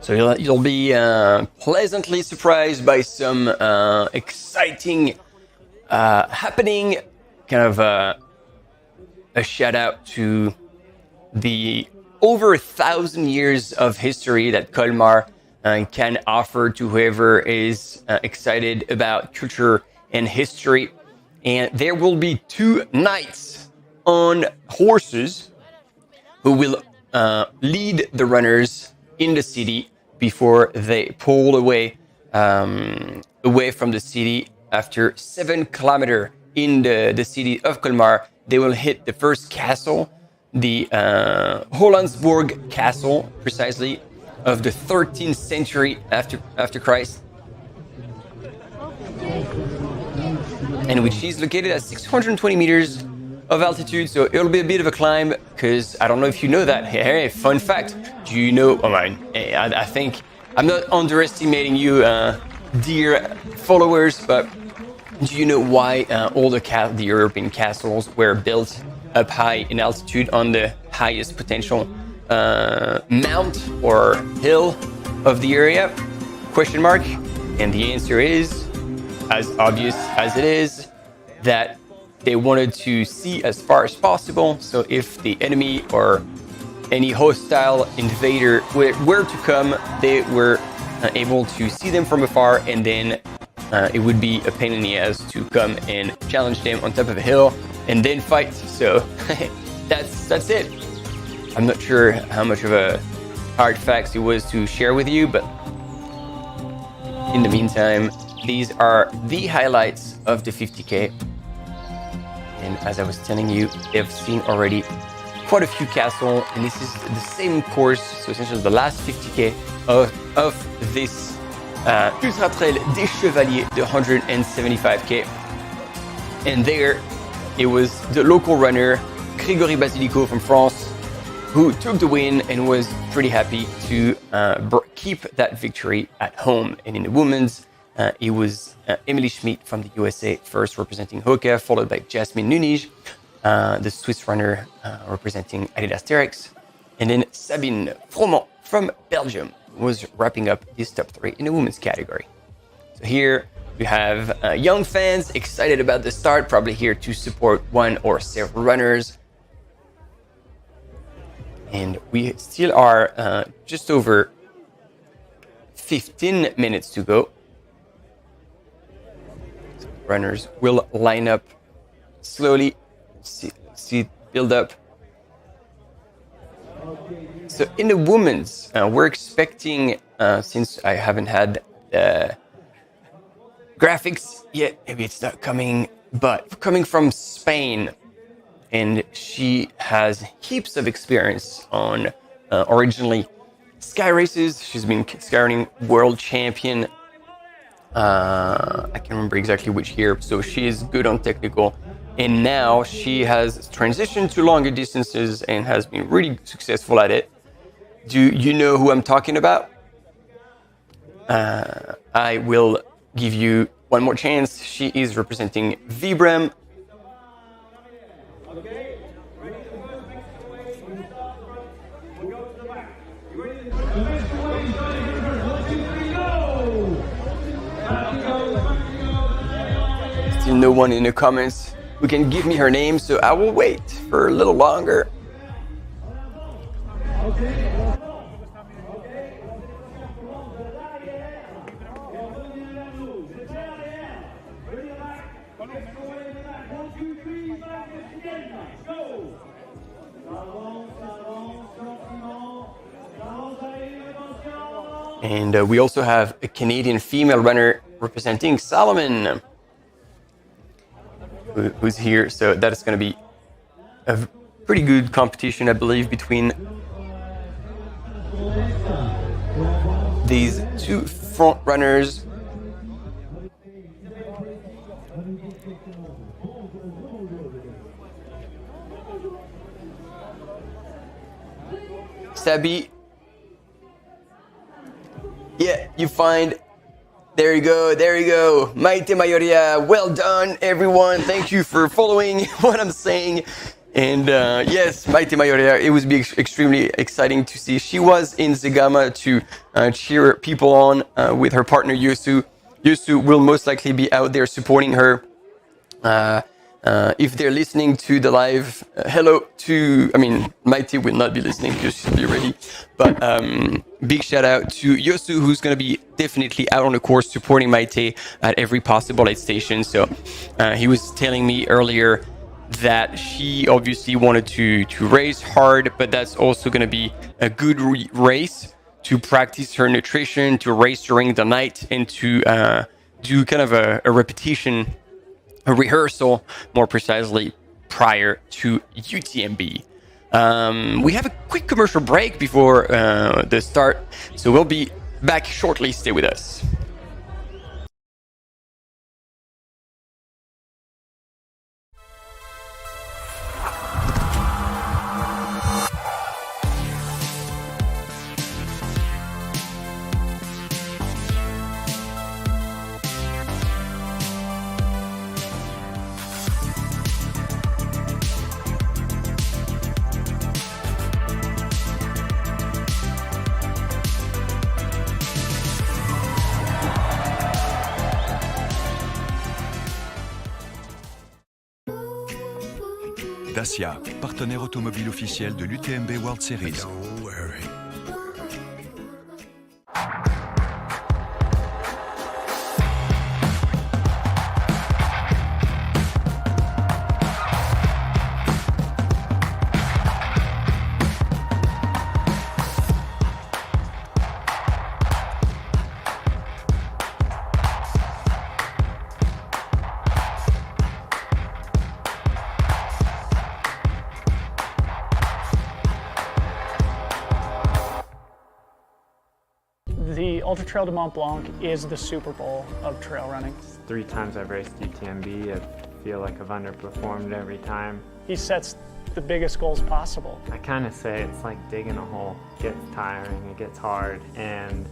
So you'll be pleasantly surprised by some exciting happening. Kind of a shout out to the over 1,000 years of history that Colmar can offer to whoever is excited about culture and history. And there will be 2 knights on horses who will lead the runners in the city before they pull away from the city. After 7 kilometers in the city of Colmar, they will hit the first castle, the Hollandsborg Castle, precisely, of the 13th century after Christ, and which is located at 620 meters of altitude. So it'll be a bit of a climb, because I don't know if you know that. Hey, fun fact. Do you know? I think I'm not underestimating you, dear followers, but do you know why all the European castles were built up high in altitude on the highest potential mount or hill of the area? Question mark. And the answer is, as obvious as it is, that they wanted to see as far as possible. So if the enemy or any hostile invader were to come, they were able to see them from afar, and then it would be a pain in the ass to come and challenge them on top of a hill and then fight. So that's it. I'm not sure how much of a hard facts it was to share with you, but in the meantime, these are the highlights of the 50K. And as I was telling you, they've seen already quite a few castles, and this is the same course, so essentially the last 50K of this Ultra Trail des Chevaliers, the 175K. And there, it was the local runner, Grégory Basilico from France, who took the win and was pretty happy to keep that victory at home. And in the women's, it was Emily Schmidt from the USA first, representing Hoka, followed by Jasmine Nunij, the Swiss runner representing Adidas Terex, and then Sabine Froment from Belgium was wrapping up this top 3 in the women's category. So here you have young fans excited about the start, probably here to support one or several runners. And we still are just over 15 minutes to go. So runners will line up slowly, see build up. So in the women's, we're expecting, since I haven't had graphics yet, maybe it's not coming, but coming from Spain, and she has heaps of experience on originally sky races. She's been skyrunning world champion. I can't remember exactly which year, so she is good on technical. And now she has transitioned to longer distances and has been really successful at it. Do you know who I'm talking about? I will give you one more chance. She is representing Vibram. Still no one in the comments who can give me her name, so I will wait for a little longer. And we also have a Canadian female runner representing Solomon, who's here. So that is going to be a pretty good competition, I believe, between these two front runners. Sabi. Yeah, you find, there you go, Maite Mayoria, well done everyone, thank you for following what I'm saying, And yes, Maite Maioria, it would be extremely exciting to see. She was in Zegama to cheer people on with her partner Yosu. Yosu will most likely be out there supporting her. If they're listening to the live, hello to, I mean, Maite will not be listening because she'll be ready. But big shout out to Yosu, who's going to be definitely out on the course supporting Maite at every possible aid station. So he was telling me earlier that she obviously wanted to race hard, but that's also going to be a good race to practice her nutrition, to race during the night, and to do kind of a repetition, a rehearsal, more precisely, prior to UTMB. We have a quick commercial break before the start, so we'll be back shortly. Stay with us. Dacia, partenaire automobile officiel de l'UTMB World Series. The Ultra Trail de Mont Blanc is the Super Bowl of trail running. 3 times I've raced UTMB. I feel like I've underperformed every time. He sets the biggest goals possible. I kind of say it's like digging a hole. It gets tiring, it gets hard, and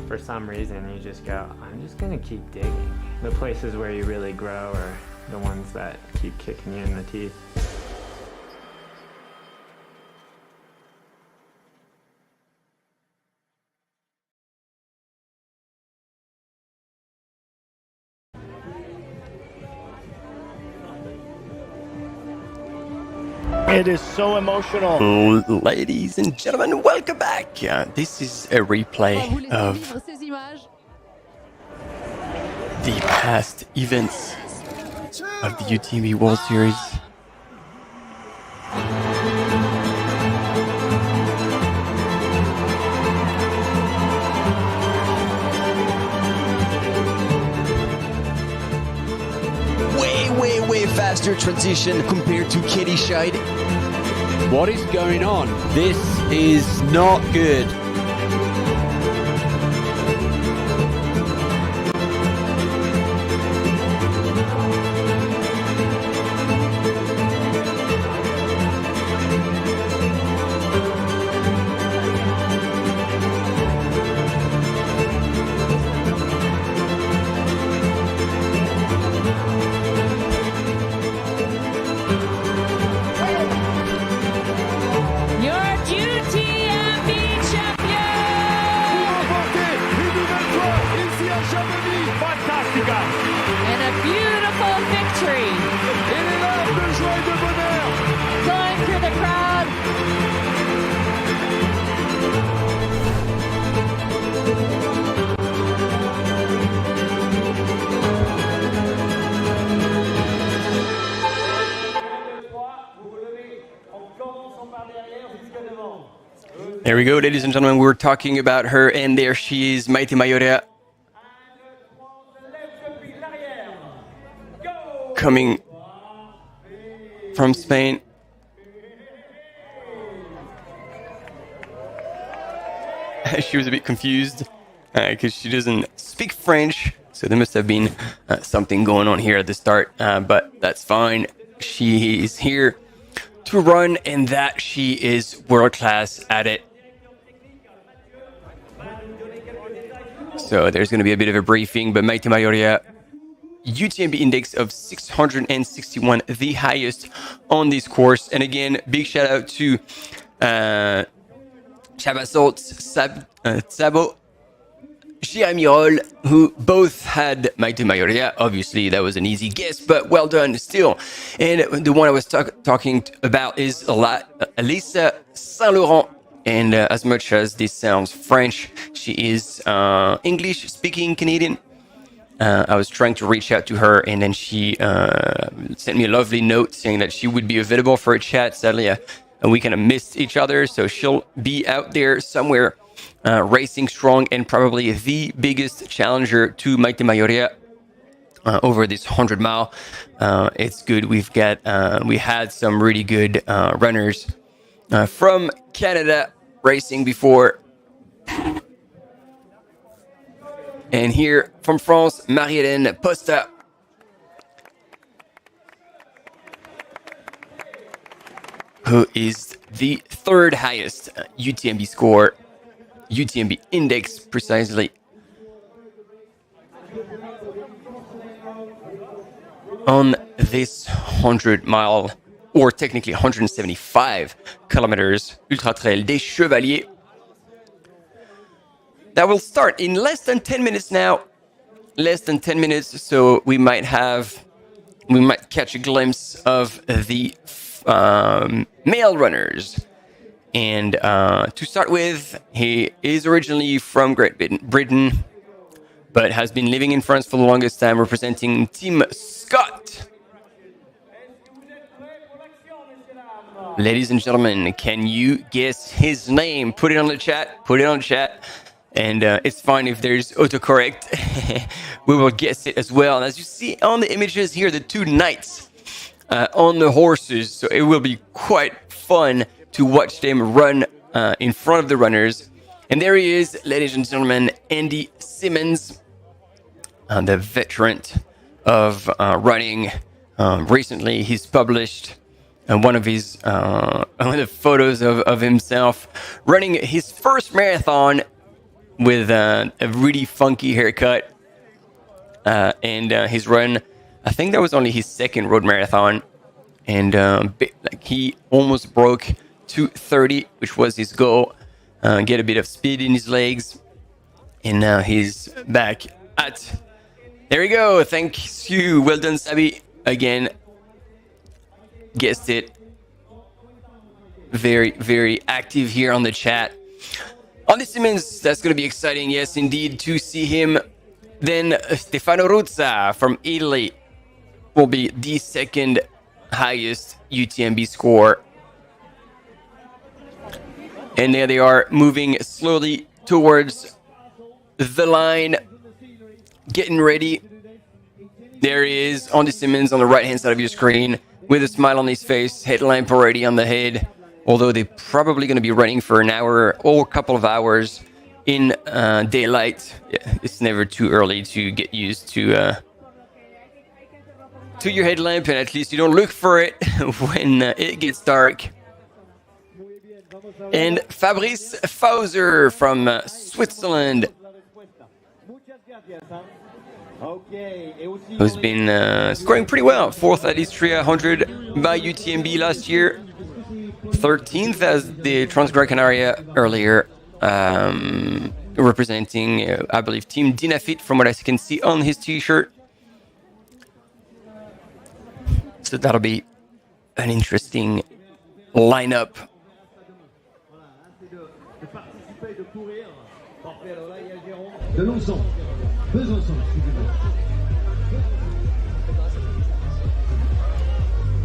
for some reason you just go, I'm just gonna keep digging. The places where you really grow are the ones that keep kicking you in the teeth. It is so emotional. Ladies and gentlemen, welcome back. This is a replay of the past events of the UTMB World Series. Way faster transition compared to Katie Scheid. What is going on? This is not good. There we go, ladies and gentlemen. We were talking about her, and there she is, Maite Maioria, coming from Spain. She was a bit confused because she doesn't speak French, so there must have been something going on here at the start, but that's fine. She is here to run, and that she is world class at it. So there's going to be a bit of a briefing, but Maite Maioria UTMB index of 661, the highest on this course. And again, big shout out to Chabasot, Tsabo, Jérémy Roll, who both had Maite Mayoria. Obviously, that was an easy guess, but well done still. And the one I was talking about is Alisa Saint-Laurent. And as much as this sounds French, she is English-speaking Canadian. I was trying to reach out to her, and then she sent me a lovely note saying that she would be available for a chat. Sadly, we kind of missed each other, so she'll be out there somewhere racing strong and probably the biggest challenger to Maite Mayoria over this 100-mile. It's good. We had some really good runners from Canada racing before. And here from France, Marie-Hélène Posta. Who is the third highest UTMB score, UTMB index precisely, on this 100-mile, or technically 175 kilometers, Ultra Trail des Chevaliers. That will start in less than 10 minutes now. Less than 10 minutes, so we might catch a glimpse of the male runners. And to start with, he is originally from Great Britain, but has been living in France for the longest time, representing Team Scott. Ladies and gentlemen, can you guess his name? Put it on the chat. Put it on the chat. And it's fine if there's autocorrect. We will guess it as well. And as you see on the images here, the two knights on the horses. So it will be quite fun to watch them run in front of the runners. And there he is, ladies and gentlemen, Andy Simmons, the veteran of running. Recently, he's published one of the photos of himself running his first marathon with a really funky haircut, and his run, I think that was only his second road marathon, and he almost broke 2:30, which was his goal. Get a bit of speed in his legs, and now he's back at. There we go. Thank you. Well done, Sabi. Again, guessed it. Very, very active here on the chat. Andy Simmons, that's going to be exciting, yes, indeed, to see him. Then Stefano Ruzza from Italy will be the second highest UTMB score. And there they are, moving slowly towards the line, getting ready. There he is, Andy Simmons on the right-hand side of your screen, with a smile on his face, headlamp already on the head. Although they're probably going to be running for an hour or a couple of hours in daylight. Yeah, it's never too early to get used to your headlamp, and at least you don't look for it when it gets dark. And Fabrice Fauser from Switzerland, who's been scoring pretty well. Fourth at Istria 100 by UTMB last year. 13th as the Transgran Canaria earlier, representing, I believe, Team Dinafit from what I can see on his t-shirt. So that'll be an interesting lineup.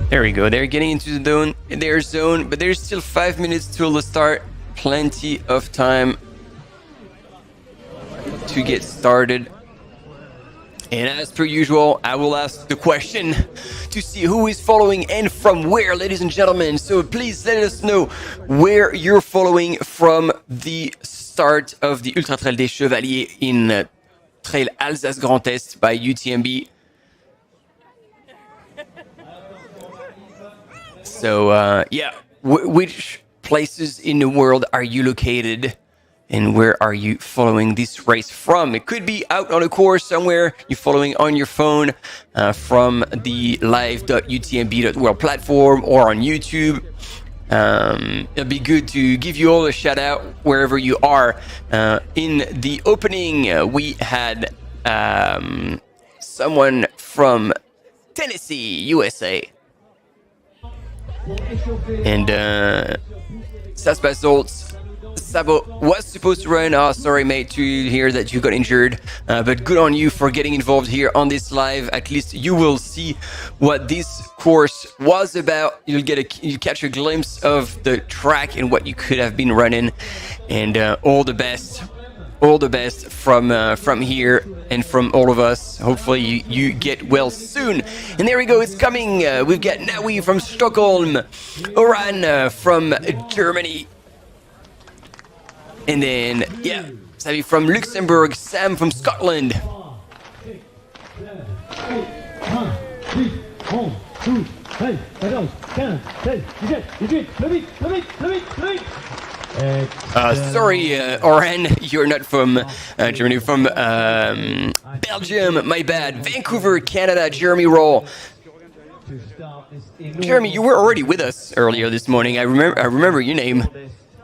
There we go. They're getting into their zone, but there's still 5 minutes till the start. Plenty of time to get started. And as per usual, I will ask the question to see who is following and from where, ladies and gentlemen. So please let us know where you're following from the start of the Ultra Trail des Chevaliers in Trail Alsace Grand Est by UTMB. So, yeah, which places in the world are you located? And where are you following this race from? It could be out on a course somewhere. You're following on your phone from the live.utmb.world platform or on YouTube. It'll be good to give you all a shout out wherever you are. In the opening, we had someone from Tennessee, USA. And Sabo was supposed to run. Oh, sorry, mate, to hear that you got injured. But good on you for getting involved here on this live. At least you will see what this course was about. You'll catch a glimpse of the track and what you could have been running. And all the best from here and from all of us. Hopefully you get well soon. And there we go, it's coming. We've got Nawi from Stockholm, Oran from Germany, and then Sally from Luxembourg, Sam from Scotland. Sorry, Oran, you're not from Germany, from Belgium, my bad. Vancouver, Canada, Jeremy Roll. Jeremy, you were already with us earlier this morning. I remember your name.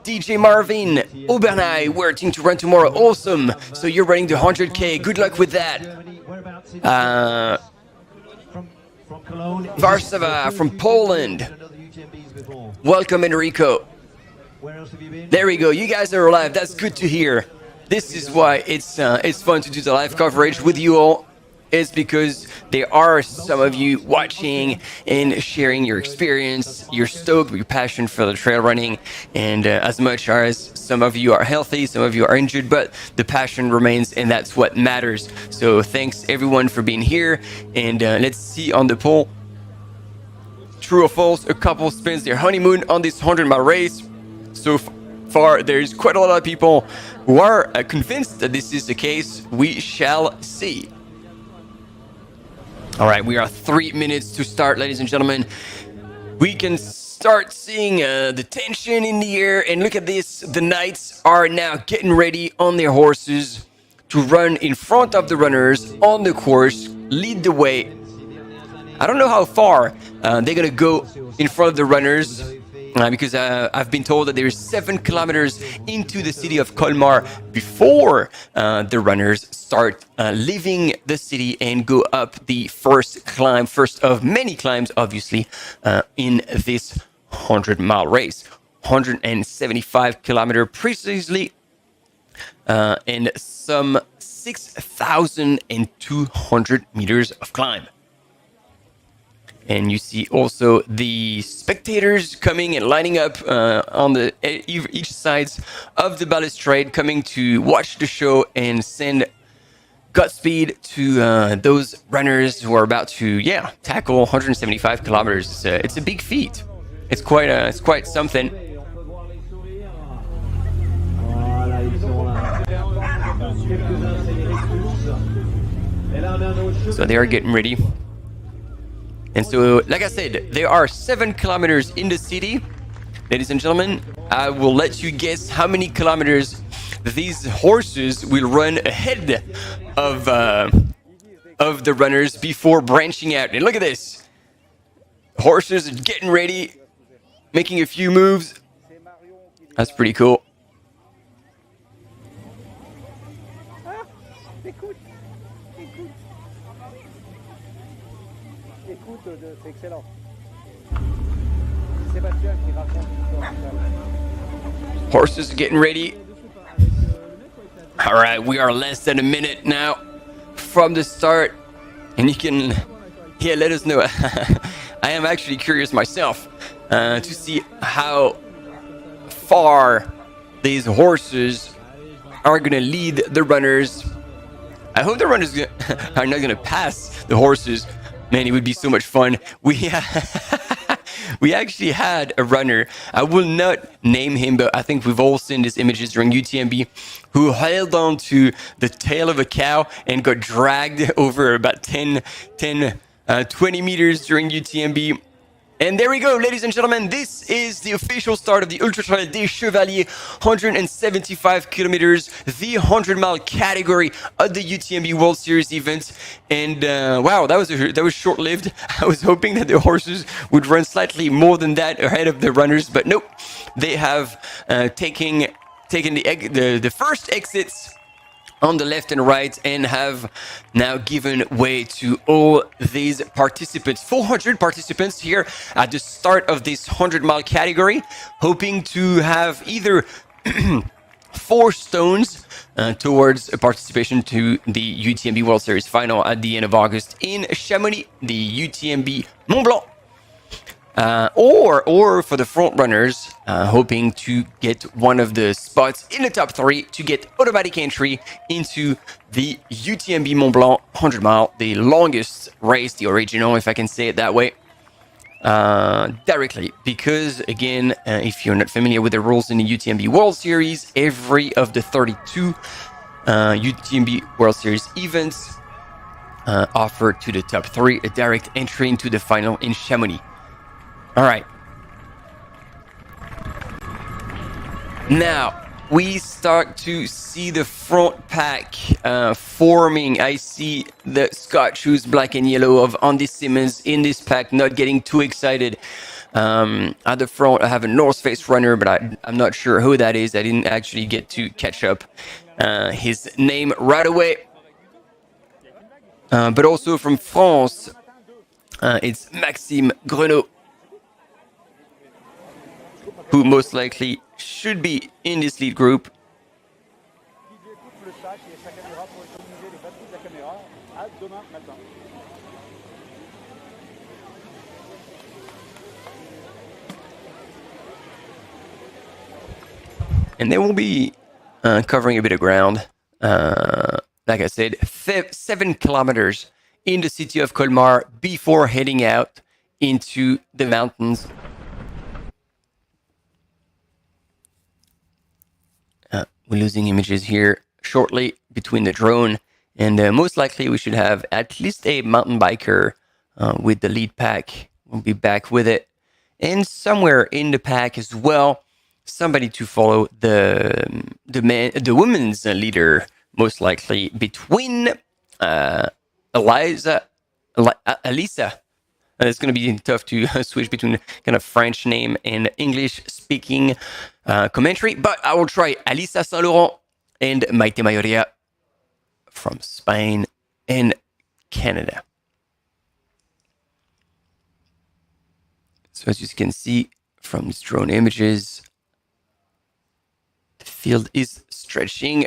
DJ Marvin, Aubernay, we're team to run tomorrow. Awesome. So you're running the 100K. Good luck with that. Varsava from Poland. Welcome, Enrico. There we go. You guys are alive. That's good to hear. This is why it's fun to do the live coverage with you all. It's because there are some of you watching and sharing your experience, your stoke, your passion for the trail running, and as much as some of you are healthy, some of you are injured, but the passion remains, and that's what matters. So thanks everyone for being here, and let's see on the poll. True or false? A couple spends their honeymoon on this 100-mile race. So far, there's quite a lot of people who are convinced that this is the case. We shall see. All right, we are 3 minutes to start, ladies and gentlemen. We can start seeing the tension in the air, and look at this. The knights are now getting ready on their horses to run in front of the runners on the course, lead the way. I don't know how far they're gonna go in front of the runners, because I've been told that there's 7 kilometers into the city of Colmar before the runners start leaving the city and go up the first of many climbs, obviously, in this 100-mile race. 175 kilometers precisely, and some 6,200 meters of climb. And you see also the spectators coming and lining up on each sides of the balustrade, coming to watch the show and send Godspeed to those runners who are about to tackle 175 kilometers. It's a big feat. It's quite something. So they are getting ready. And so, like I said, there are 7 kilometers in the city. Ladies and gentlemen, I will let you guess how many kilometers these horses will run ahead of the runners before branching out. And look at this. Horses are getting ready, making a few moves. That's pretty cool. C'est excellent. Sébastien qui raconte l'histoire. Horses are getting ready. All right, we are less than a minute now from the start, and you can let us know. I am actually curious myself to see how far these horses are gonna lead the runners. I hope the runners are not gonna pass the horses. Man, it would be so much fun. We actually had a runner. I will not name him, but I think we've all seen these images during UTMB, who held on to the tail of a cow and got dragged over about 20 meters during UTMB. And there we go, ladies and gentlemen. This is the official start of the Ultra Trail des Chevaliers, 175 kilometers, the 100-mile category of the UTMB World Series event. And wow, that was short-lived. I was hoping that the horses would run slightly more than that ahead of the runners, but nope. They have taken the first exits on the left and right and have now given way to all these participants. 400 participants here at the start of this 100-mile category, hoping to have either 4 stones towards a participation to the UTMB World Series final at the end of August in Chamonix, the UTMB Mont Blanc. Or for the front runners, hoping to get one of the spots in the top 3 to get automatic entry into the UTMB Mont Blanc 100 mile, the longest race, the original, if I can say it that way, directly. Because again, if you're not familiar with the rules in the UTMB World Series, every of the 32 UTMB World Series events offer to the top 3 a direct entry into the final in Chamonix. All right. Now we start to see the front pack forming. I see the Scott shoes, black and yellow, of Andy Simmons in this pack, not getting too excited. At the front, I have a North Face runner, but I'm not sure who that is. I didn't actually get to catch up his name right away. But also from France, it's Maxime Grenot, who most likely should be in this lead group. And they will be covering a bit of ground. Like I said, 7 kilometers in the city of Colmar before heading out into the mountains. We're losing images here shortly between the drone, and most likely we should have at least a mountain biker with the lead pack. We'll be back with it, and somewhere in the pack as well, somebody to follow the women's leader, most likely between Elisa. It's going to be tough to switch between kind of French name and English-speaking commentary, but I will try. Alisa Saint Laurent and Maite Mayoria from Spain and Canada. So as you can see from these drone images, the field is stretching.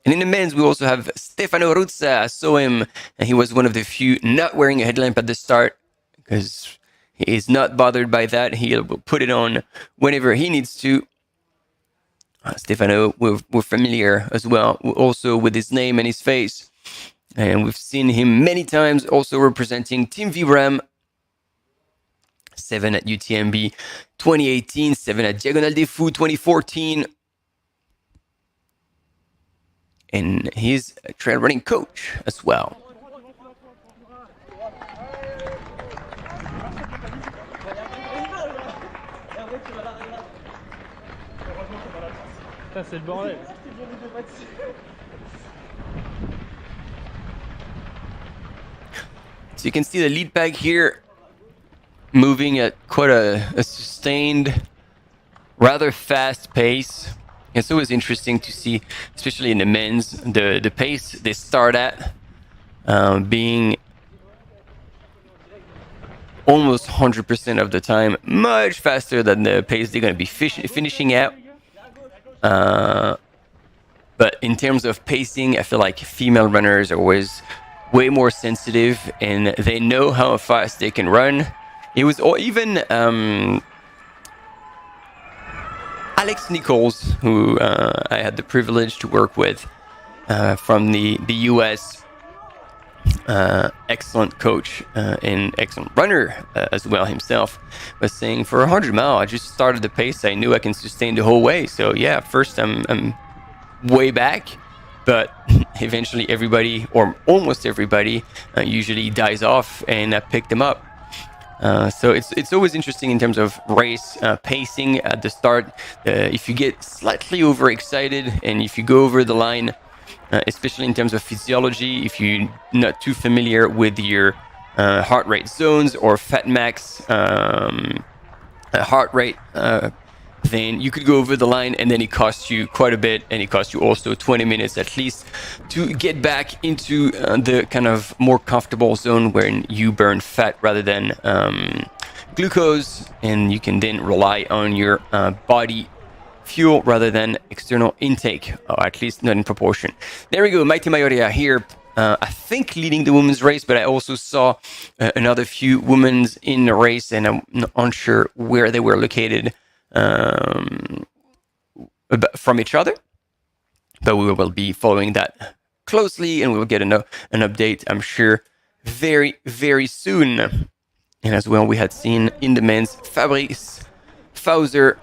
And in the men's, we also have Stefano Ruzza. I saw him, and he was one of the few not wearing a headlamp at the start, because he is not bothered by that. He will put it on whenever he needs to. Stefano, we're familiar as well, also with his name and his face. And we've seen him many times also representing Team Vibram. 7 at UTMB 2018, 7 at Diagonale des Fous 2014. And he's a trail running coach as well. Ça, c'est le bordel. So you can see the lead pack here moving at quite a sustained, rather fast pace. It's always interesting to see, especially in the men's, the pace they start at being almost 100% of the time much faster than the pace they're going to be finishing at. But in terms of pacing, I feel like female runners are always way more sensitive, and they know how fast they can run. It was even Alex Nichols, who I had the privilege to work with from the US. Excellent coach and excellent runner as well himself, was saying for 100 mile, I just started the pace I knew I can sustain the whole way. So yeah, first I'm way back, but eventually everybody, or almost everybody, usually dies off, and I picked them up. So it's always interesting in terms of race pacing at the start. If you get slightly overexcited and if you go over the line, especially in terms of physiology, if you're not too familiar with your heart rate zones or fat max heart rate, then you could go over the line and then it costs you quite a bit, and it costs you also 20 minutes at least to get back into the kind of more comfortable zone where you burn fat rather than glucose, and you can then rely on your body fuel rather than external intake, or at least not in proportion. There we go, Maite Maioria here, I think leading the women's race, but I also saw another few women in the race, and I'm not unsure where they were located from each other, but we will be following that closely, and we will get an update, I'm sure, very, very soon. And as well, we had seen in the men's Fabrice Fauser.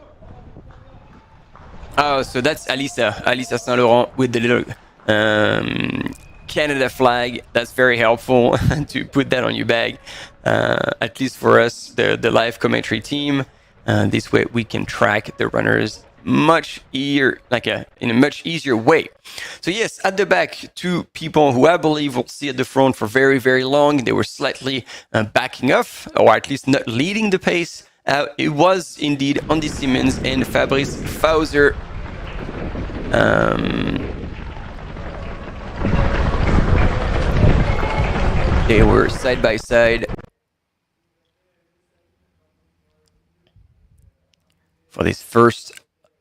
Oh, so that's Alissa Saint Laurent with the little Canada flag. That's very helpful to put that on your bag, at least for us, the live commentary team. This way we can track the runners much easier, in a much easier way. So yes, at the back, two people who I believe we'll see at the front for very, very long. They were slightly backing off, or at least not leading the pace. It was indeed Andy Simmons and Fabrice Fauser. They were side by side for this first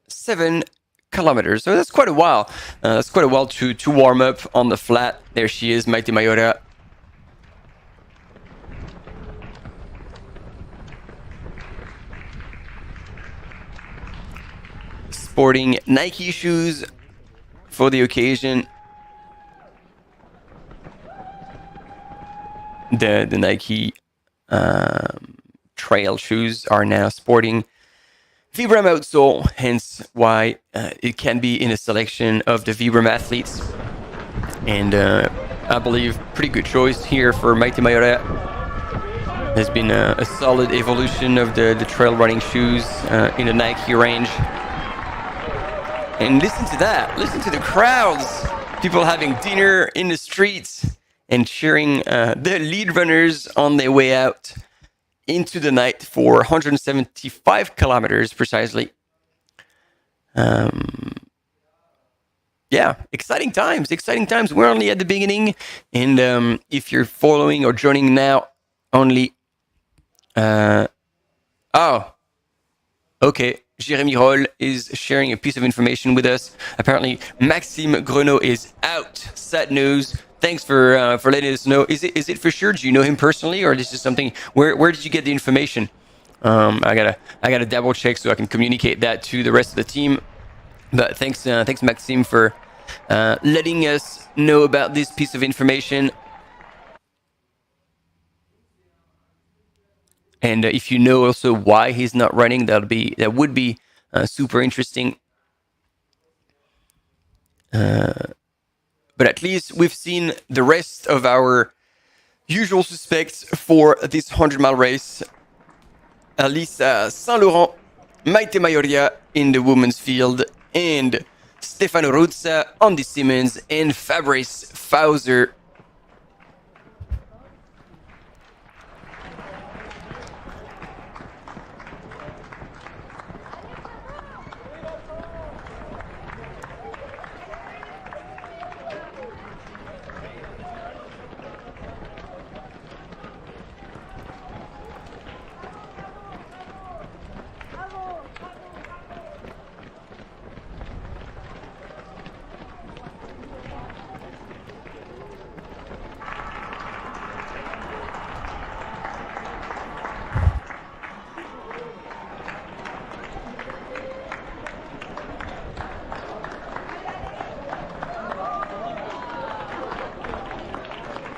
7 kilometers. So that's quite a while. That's quite a while to warm up on the flat. There she is, Maite Maioria. Sporting Nike shoes for the occasion. The Nike trail shoes are now sporting Vibram outsole, hence why it can be in a selection of the Vibram athletes. And I believe pretty good choice here for Maite Maioria. There's been a solid evolution of the trail running shoes in the Nike range. And listen to that. Listen to the crowds. People having dinner in the streets and cheering the lead runners on their way out into the night for 175 kilometers precisely. Yeah, exciting times. We're only at the beginning. And if you're following or joining now, only... okay. Jérémy Roll is sharing a piece of information with us. Apparently, Maxime Grenot is out. Sad news. Thanks for letting us know. Is it for sure? Do you know him personally, or this is something? Where did you get the information? I gotta double check so I can communicate that to the rest of the team. But thanks Maxime for letting us know about this piece of information. And if you know also why he's not running, that would be super interesting. But at least we've seen the rest of our usual suspects for this 100-mile race. Alissa Saint Laurent, Maite Maioria in the women's field, and Stefano Ruzza, Andy Simmons, and Fabrice Fauser.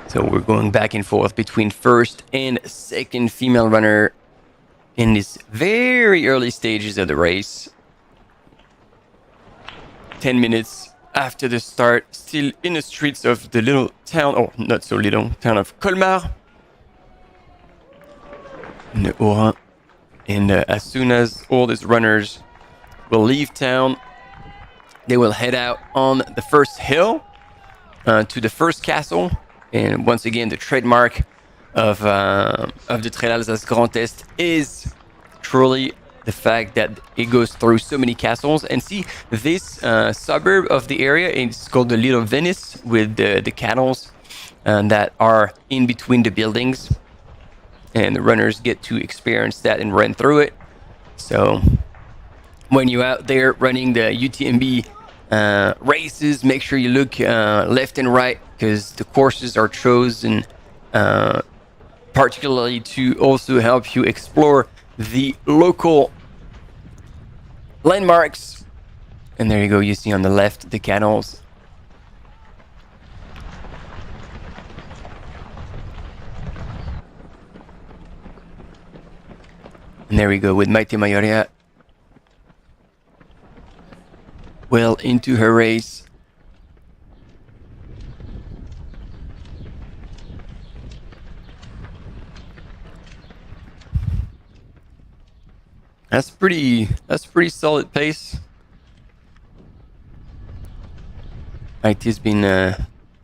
So we're going back and forth between first and second female runner in these very early stages of the race. 10 minutes after the start, still in the streets of the little town, or not so little, town of Colmar. in the Haut-Rhin. And as soon as all these runners will leave town, they will head out on the first hill to the first castle. And once again, the trademark of the Trail Alsace Grand Est is truly the fact that it goes through so many castles. And see, this suburb of the area is called the Little Venice, with the canals that are in between the buildings. And the runners get to experience that and run through it. So when you're out there running the UTMB races, make sure you look left and right, because the courses are chosen particularly to also help you explore the local landmarks. And there you go, you see on the left the canals. And there we go with Maite Mayoria well into her race. That's pretty solid pace. Maite's been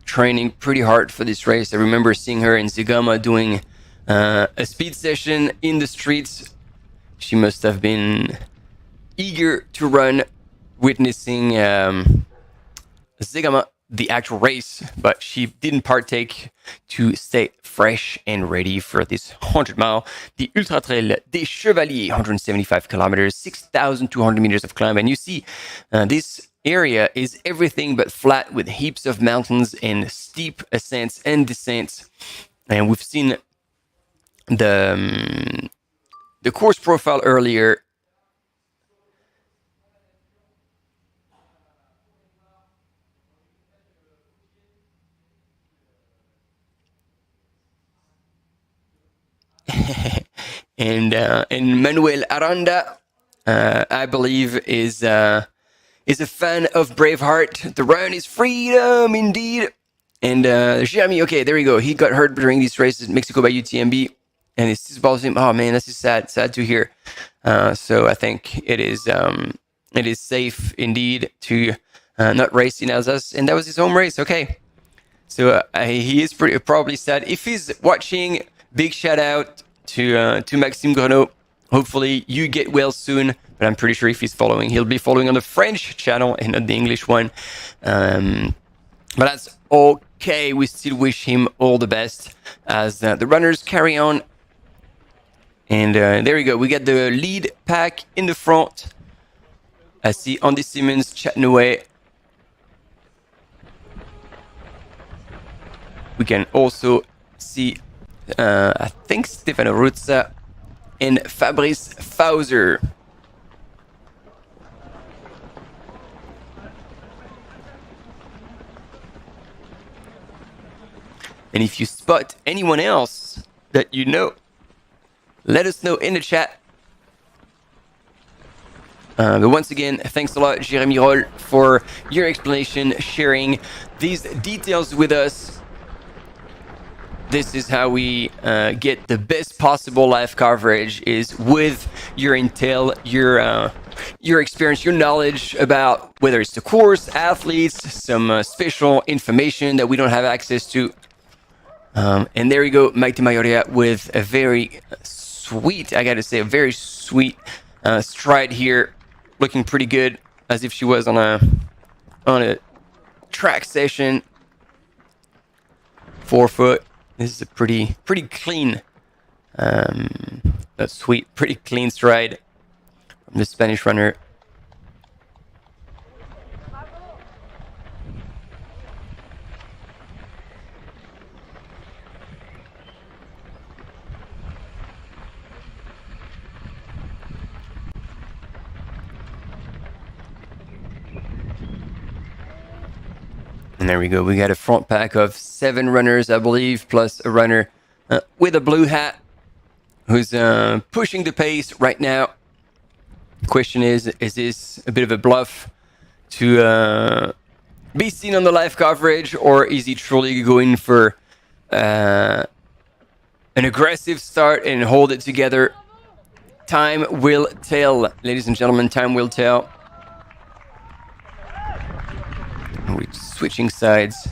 training pretty hard for this race. I remember seeing her in Zegama doing a speed session in the streets. She must have been eager to run, witnessing Zegama, the actual race, but she didn't partake to stay fresh and ready for this 100-mile, the Ultra Trail des Chevaliers, 175 kilometers, 6,200 meters of climb. And you see, this area is everything but flat, with heaps of mountains and steep ascents and descents. And we've seen the course profile earlier. and Manuel Aranda, I believe, is a fan of Braveheart. The run is freedom, indeed. And Jeremy, okay, there we go. He got hurt during these races in Mexico by UTMB, and it's just bothers him. Oh man, that's just sad to hear. So I think it is safe indeed to not race in Alsace, and that was his home race. Okay, so he is probably sad. If he's watching, big shout out to Maxime Grenot. Hopefully you get well soon, but I'm pretty sure if he's following, he'll be following on the French channel and not the English one. But that's okay. We still wish him all the best as the runners carry on. And there we go. We got the lead pack in the front. I see Andy Simmons chatting away. We can also see, I think, Stefano Ruzza and Fabrice Fauser. And if you spot anyone else that you know, let us know in the chat. But once again, thanks a lot, Jeremy Roll, for your explanation, sharing these details with us. This is how we get the best possible live coverage, is with your intel, your experience, your knowledge about whether it's the course, athletes, some special information that we don't have access to. And there you go, Maite Mayoria with a very sweet, I gotta say, a very sweet stride here, looking pretty good, as if she was on a track session. 4 foot. This is a pretty clean, sweet, pretty clean stride from the Spanish runner. And there we go. We got a front pack of 7 runners, I believe, plus a runner with a blue hat who's pushing the pace right now. The question is this a bit of a bluff to be seen on the live coverage, or is he truly going for an aggressive start and hold it together. Time will tell, ladies and gentlemen, time will tell. We're switching sides.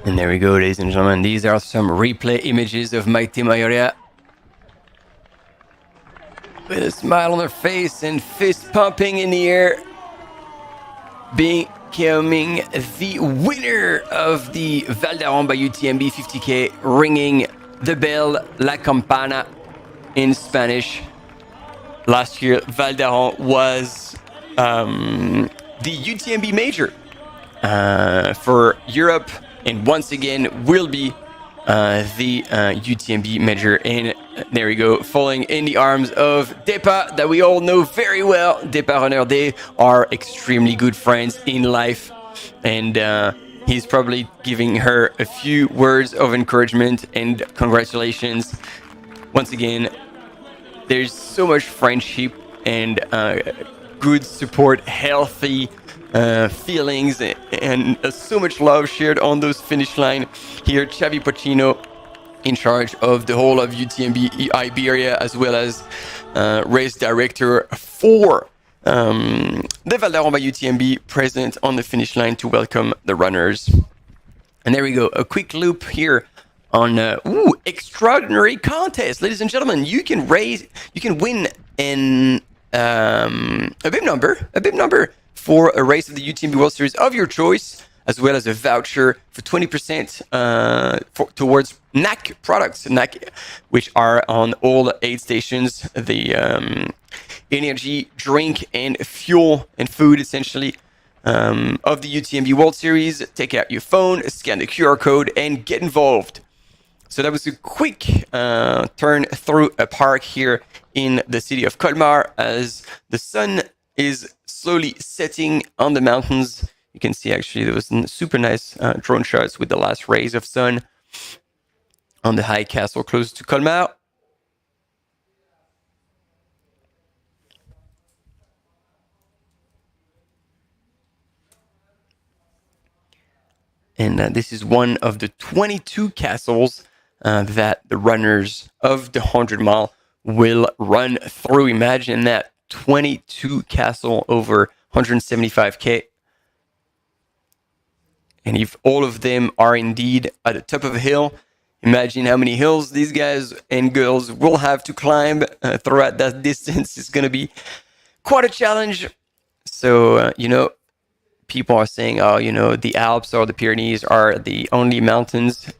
And there we go, ladies and gentlemen. These are some replay images of Maite Mayoria. With a smile on her face and fist pumping in the air. Becoming the winner of the Val d'Aran by UTMB 50K. Ringing the bell, La Campana in Spanish. Last year, Val d'Aran was the UTMB major for Europe. And once again, will be the UTMB major. And there we go, falling in the arms of Depa, that we all know very well. Depa Runner, they are extremely good friends in life. And he's probably giving her a few words of encouragement and congratulations. Once again, there's so much friendship and good support, healthy feelings, and so much love shared on those finish line. Here, Xavi Pacino in charge of the whole of UTMB Iberia, as well as race director for the Val d'Aran by UTMB, present on the finish line to welcome the runners. And there we go, a quick loop here on extraordinary contest, ladies and gentlemen. You can win an a bib number for a race of the UTMB World Series of your choice, as well as a voucher for 20% towards NAC products, NAC, which are on all aid stations, the energy drink and fuel and food essentially of the UTMB World Series. Take out your phone, scan the QR code, and get involved. So that was a quick turn through a park here in the city of Colmar as the sun is slowly setting on the mountains. You can see actually there was super nice drone shots with the last rays of sun on the high castle close to Colmar. And this is one of the 22 castles that the runners of the 100 mile will run through. Imagine that, 22 castle over 175K. And if all of them are indeed at the top of a hill, imagine how many hills these guys and girls will have to climb throughout that distance. It's going to be quite a challenge. So, people are saying, the Alps or the Pyrenees are the only mountains.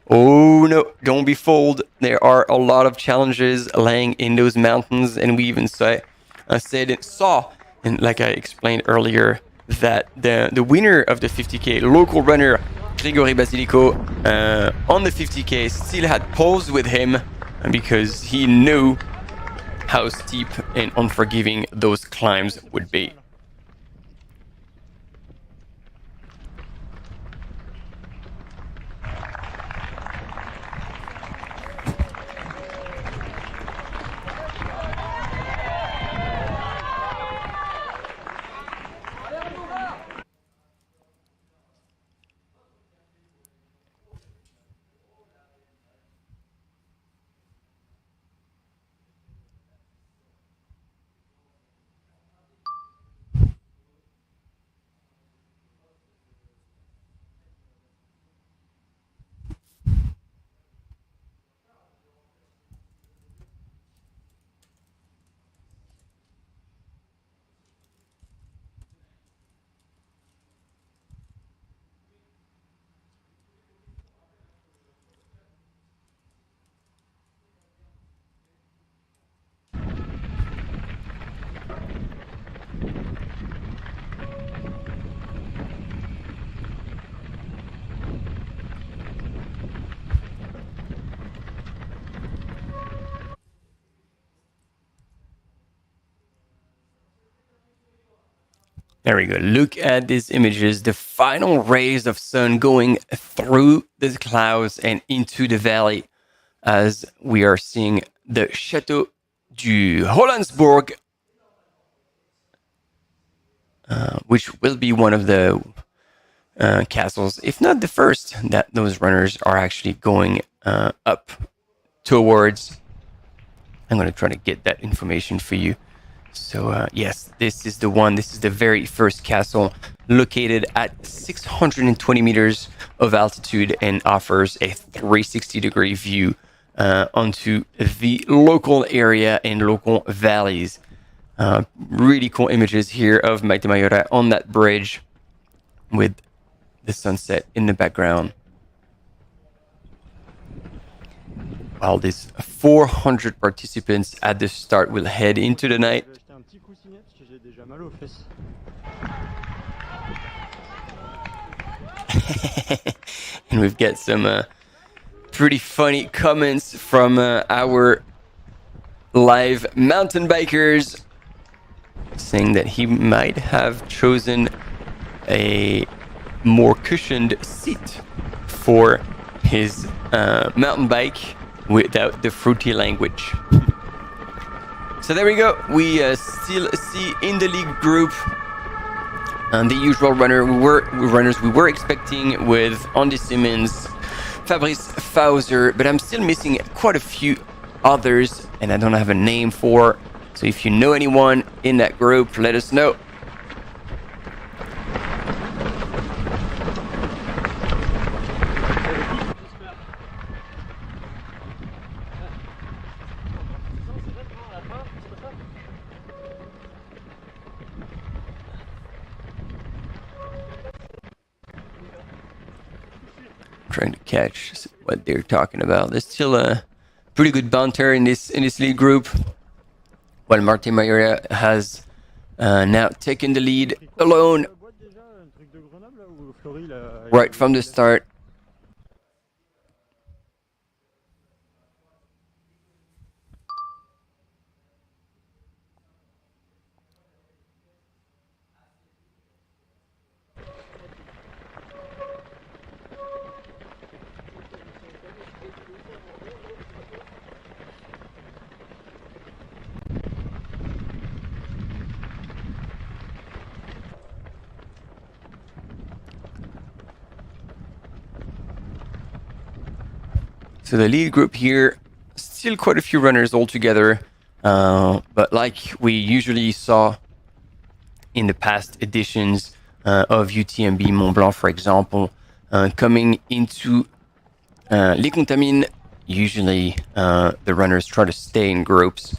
Oh no, don't be fooled. There are a lot of challenges laying in those mountains, and we even saw, and like I explained earlier, that the winner of the 50K, local runner Gregory Basilico, on the 50K still had pause with him because he knew how steep and unforgiving those climbs would be. There we go. Look at these images. The final rays of sun going through the clouds and into the valley as we are seeing the Château du Hollandsbourg, which will be one of the castles, if not the first, that those runners are actually going up towards. I'm going to try to get that information for you. So yes, this is the one. This is the very first castle, located at 620 meters of altitude and offers a 360-degree view onto the local area and local valleys. Really cool images here of Maite Mayora on that bridge with the sunset in the background. While these 400 participants at the start will head into the night. And we've got some pretty funny comments from our live mountain bikers saying that he might have chosen a more cushioned seat for his mountain bike without the fruity language. So there we go. We still see in the league group the usual runners we were expecting with Andy Simmons, Fabrice Fauser, but I'm still missing quite a few others and I don't have a name for. So if you know anyone in that group, let us know. Trying to catch what they're talking about. There's still a pretty good banter in this lead group, while Maite Mayora has now taken the lead alone right from the start. So the lead group here, still quite a few runners all together, but like we usually saw in the past editions of UTMB Mont Blanc, for example, coming into Les Contamines, usually the runners try to stay in groups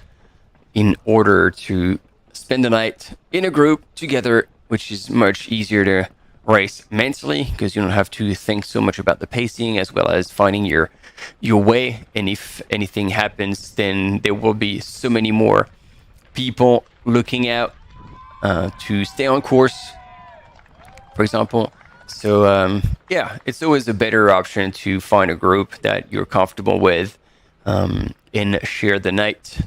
in order to spend the night in a group together, which is much easier to race mentally because you don't have to think so much about the pacing as well as finding your way. And if anything happens, then there will be so many more people looking out to stay on course, for example. So yeah, it's always a better option to find a group that you're comfortable with and share the night.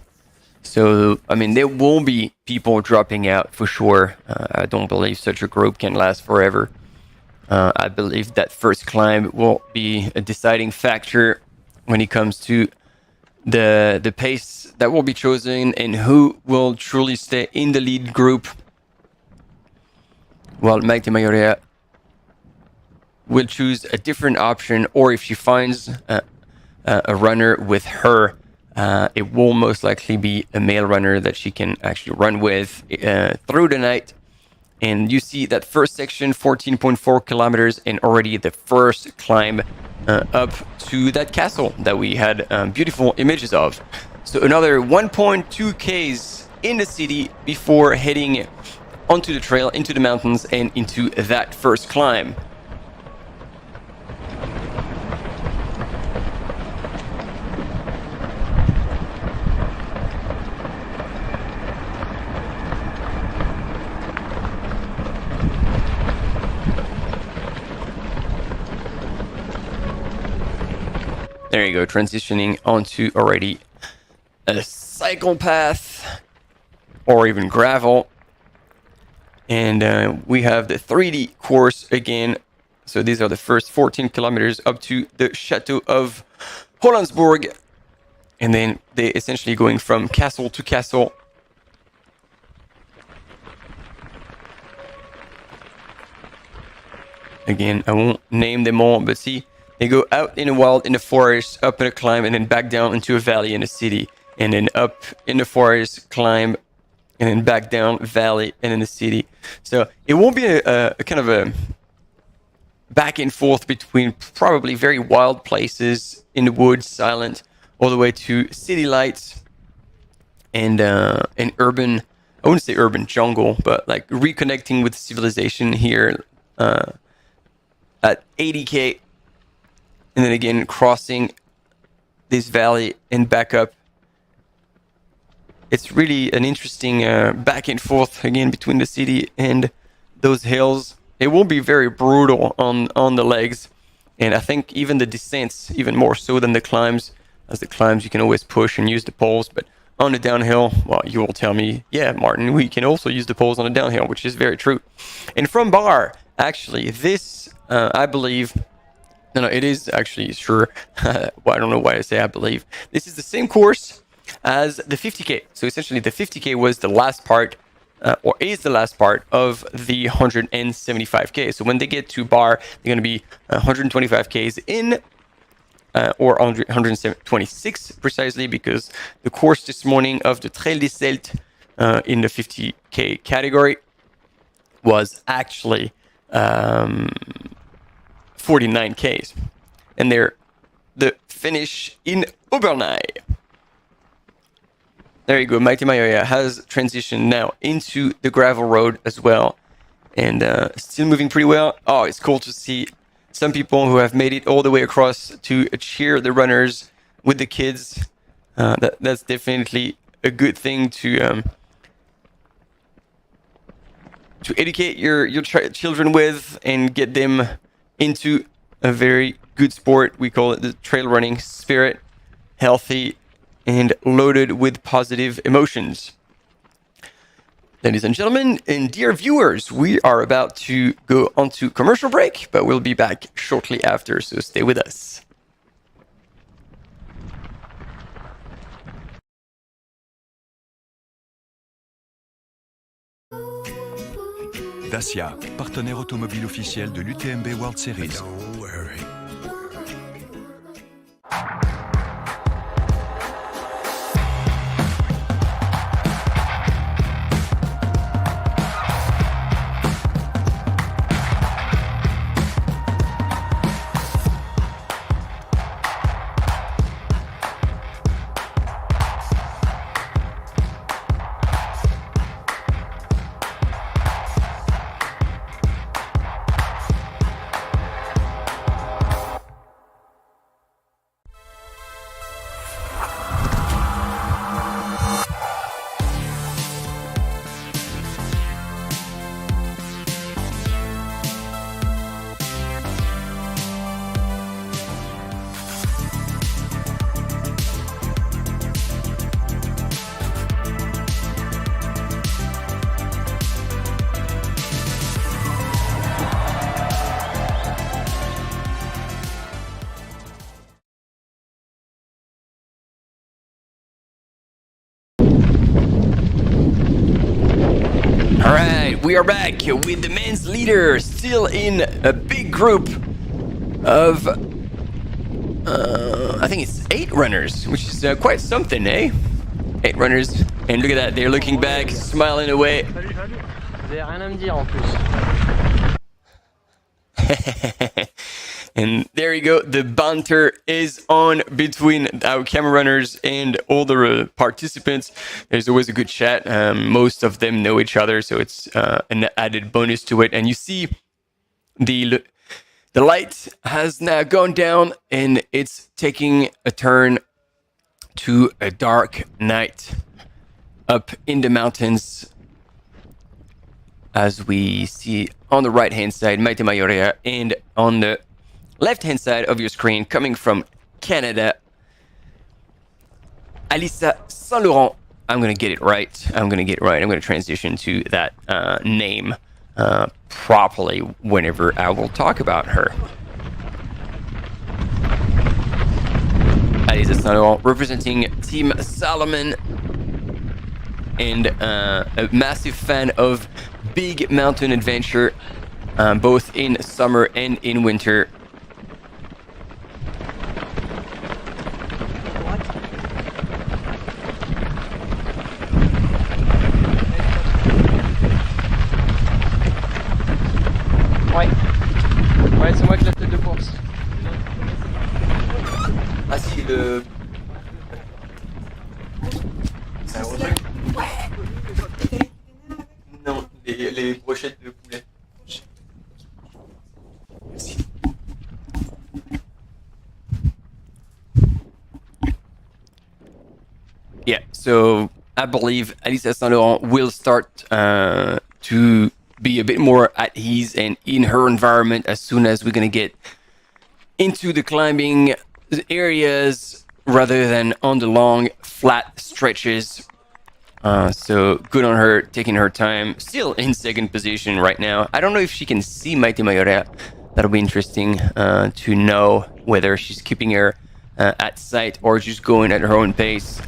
So, I mean, there will be people dropping out for sure. I don't believe such a group can last forever. I believe that first climb will be a deciding factor when it comes to the pace that will be chosen and who will truly stay in the lead group. While Maite Mayora will choose a different option, or if she finds a runner with her, it will most likely be a male runner that she can actually run with through the night. And you see that first section, 14.4 kilometers, and already the first climb up to that castle that we had beautiful images of. So another 1.2 Ks in the city before heading onto the trail, into the mountains, and into that first climb. There you go, transitioning onto already a cycle path or even gravel. And we have the 3D course again. So these are the first 14 kilometers up to the Chateau of Hollandsborg. And then they essentially going from castle to castle. Again, I won't name them all, but see, they go out in the wild, in the forest, up in a climb, and then back down into a valley in a city. And then up in the forest, climb, and then back down, valley, and in the city. So it won't be a kind of a back and forth between probably very wild places in the woods, silent, all the way to city lights and urban, I wouldn't say urban jungle, but like reconnecting with civilization here at 80k, and then again crossing this valley and back up. It's really an interesting back and forth again between the city and those hills. It will be very brutal on the legs, and I think even the descents, even more so than the climbs. As the climbs, you can always push and use the poles, but on the downhill, well, you will tell me, yeah, Martin, we can also use the poles on the downhill, which is very true. And from Bar, actually, this, I believe, no, it is actually, sure, well, I don't know why I say I believe. This is the same course as the 50k. So essentially the 50k was the last part, or is the last part of the 175k. So when they get to Bar, they're going to be 125k's in, or 126 precisely, because the course this morning of the Trail Alsace in the 50k category was actually 49k's. And they're the finish in Obernai. There you go. Mighty Mayoya has transitioned now into the gravel road as well, and still moving pretty well. Oh, it's cool to see some people who have made it all the way across to cheer the runners with the kids. That's definitely a good thing to educate your children with and get them into a very good sport. We call it the trail running spirit, healthy and loaded with positive emotions. Ladies and gentlemen, and dear viewers, we are about to go onto commercial break, but we'll be back shortly after, so stay with us. Dacia, partenaire automobile officiel de l'UTMB World Series. We are back with the men's leader, still in a big group of, I think it's 8 runners, which is quite something, eh? 8 runners, and look at that, they're looking back, smiling away. Salut, salut. Vous avez rien à me dire en plus. And there you go, the banter is on between our camera runners and all the participants. There's always a good chat. Most of them know each other, so it's an added bonus to it. And you see the light has now gone down and it's taking a turn to a dark night up in the mountains. As we see on the right hand side, Maite Mayoria, and on the left-hand side of your screen, coming from Canada, Alyssa Saint-Laurent I'm gonna get it right. I'm gonna transition to that name properly whenever I will talk about her. Alice Saint-Laurent representing Team Salomon, and a massive fan of big mountain adventure, both in summer and in winter. Ouais, c'est moi qui ai la tête de course. Ah si, le... C'est un gros truc. Non, les brochettes de poulet. Merci. Yeah, so I believe Alice Saint-Laurent will start to be a bit more at ease and in her environment as soon as we're gonna get into the climbing areas rather than on the long flat stretches. So good on her, taking her time. Still in second position right now. I don't know if she can see Maite Mayorea. That'll be interesting to know whether she's keeping her at sight or just going at her own pace.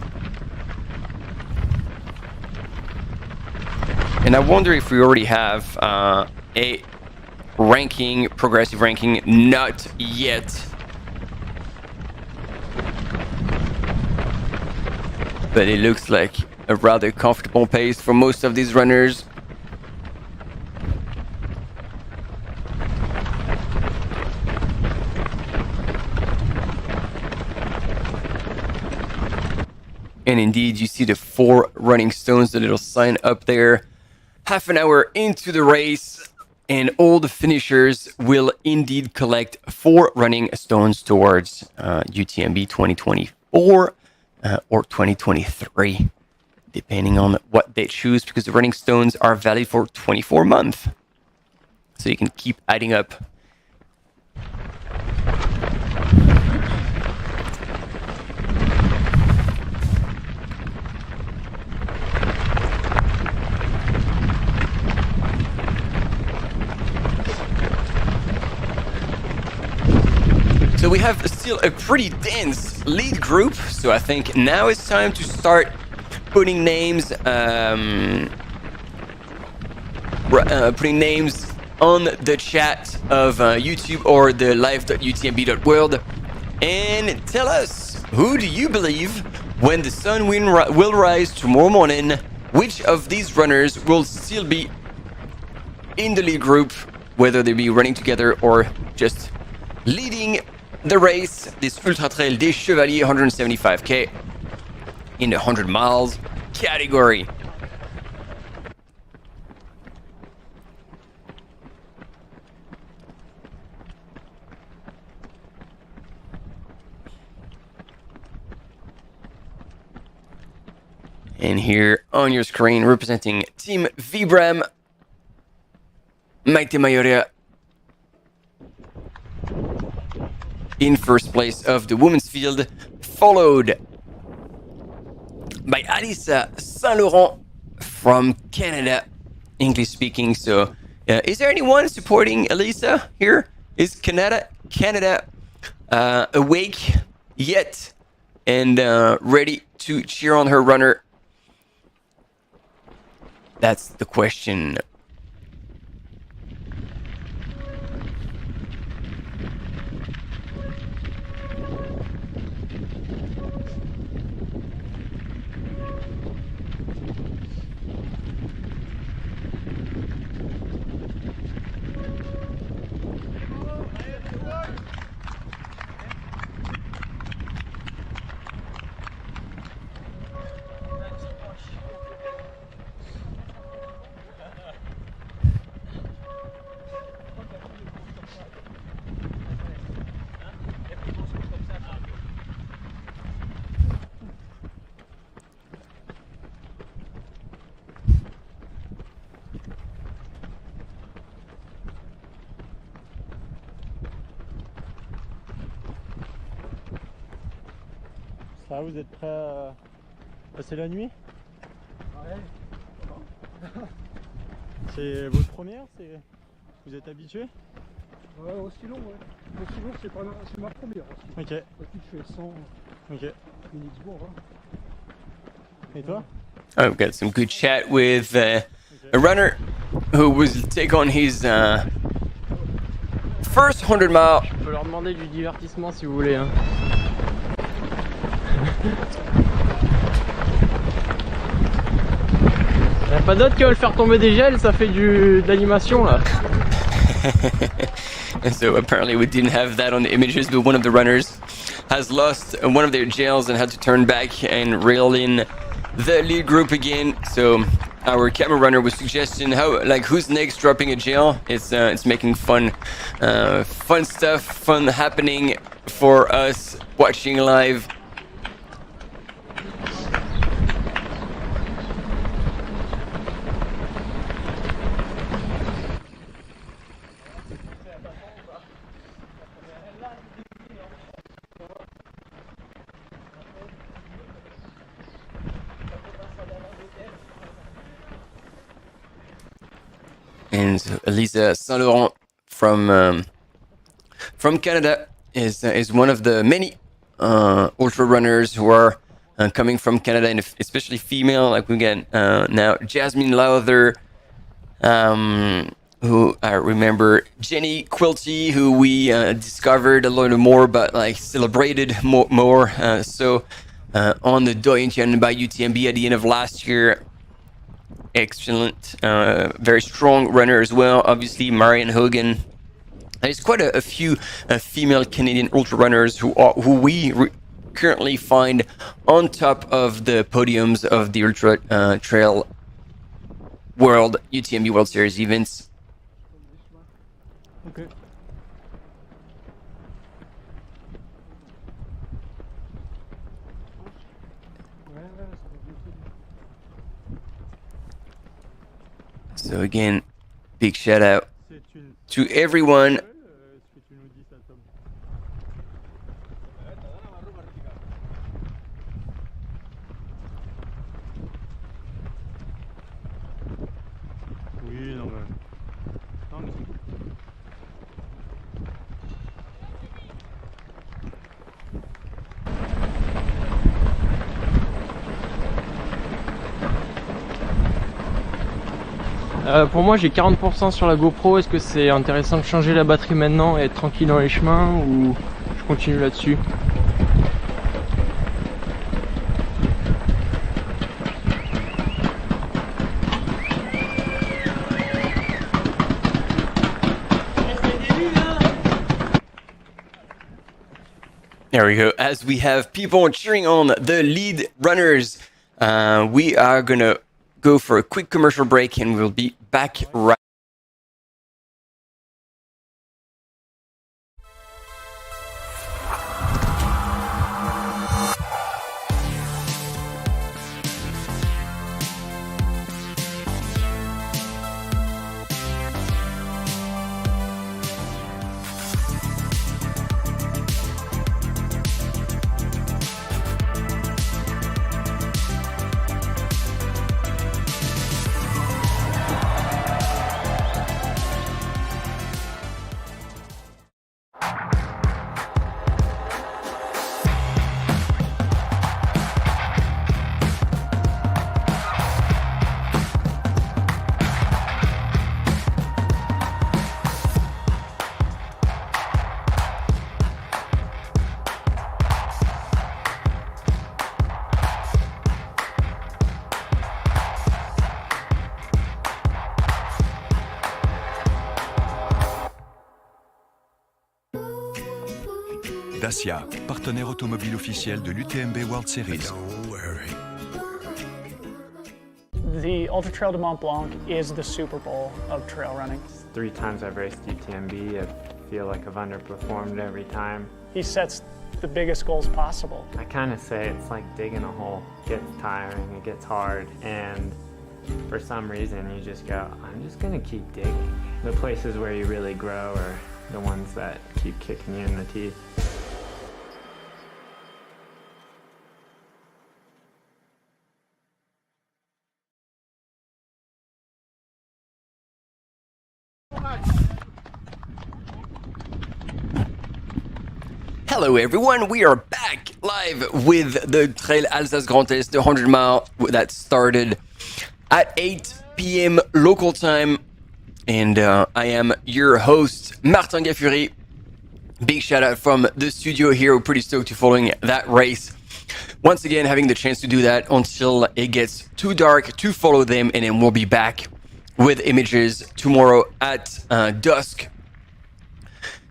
And I wonder if we already have a ranking, progressive ranking. Not yet. But it looks like a rather comfortable pace for most of these runners. And indeed, you see the 4 running stones, the little sign up there. Half an hour into the race, and all the finishers will indeed collect 4 running stones towards UTMB 2024 or 2023, depending on what they choose, because the running stones are valid for 24 months. So you can keep adding up. So we have still a pretty dense lead group, so I think now it's time to start putting names on the chat of YouTube or the live.utmb.world, and tell us, who do you believe, when the sun will rise tomorrow morning, which of these runners will still be in the lead group, whether they be running together or just leading the race, this Ultra Trail des Chevaliers 175k in the 100 miles category. And here on your screen, representing Team Vibram, Maite Mayorea in first place of the women's field, followed by Alice Saint-Laurent from Canada, English speaking. So is there anyone supporting Elisa here? Is Canada awake yet and ready to cheer on her runner? That's the question. Ça va, vous êtes prêts à passer la nuit? C'est votre première? Vous êtes habitué? Ouais, aussi long, ouais. Aussi long, c'est ma première aussi. Ok. Depuis je fais 100 minutes, bon, hein. Et toi? Oh, we've got some good chat with a runner who will take on his first 100 mile. Je peux leur demander du divertissement si vous voulez. Hein. Y'a pas d'autres qui veulent faire tomber des gels, ça fait de l'animation là. So apparently we didn't have that on the images, but one of the runners has lost one of their gels and had to turn back and reel in the lead group again. So our camera runner was suggesting who's next dropping a gel. It's making fun stuff, fun happening for us watching live. And Elisa Saint Laurent from Canada is one of the many ultra runners who are coming from Canada, and especially female. Like we get now Jasmine Lowther, who I remember Jenny Quilty, who we discovered a little more, but like celebrated more. So on the Doyintian by UTMB at the end of last year. Excellent, very strong runner as well. Obviously, Marianne Hogan. There's quite a few female Canadian ultra runners who we currently find on top of the podiums of the Ultra Trail World UTMB World Series events. Okay. So again, big shout out to everyone. Oui, non mais... Non, mais c'est cool. Pour moi j'ai 40% sur la GoPro, est-ce que c'est intéressant de changer la batterie maintenant et être tranquille dans les chemins ou je continue là-dessus? There we go. As we have people cheering on the lead runners, we are gonna go for a quick commercial break and we'll be back right. Dacia, partenaire automobile officiel de l'UTMB World Series. The Ultra Trail de Mont Blanc is the Super Bowl of trail running. 3 times I've raced UTMB, I feel like I've underperformed every time. He sets the biggest goals possible. I kind of say it's like digging a hole. It gets tiring, it gets hard, and for some reason you just go, I'm just gonna keep digging. The places where you really grow are the ones that keep kicking you in the teeth. Hello everyone, we are back live with the Trail Alsace Grand Est, the 100 mile that started at 8 p.m. local time. And I am your host, Martin Gaffuri. Big shout out from the studio here. We're pretty stoked to following that race. Once again, having the chance to do that until it gets too dark to follow them. And then we'll be back with images tomorrow at dusk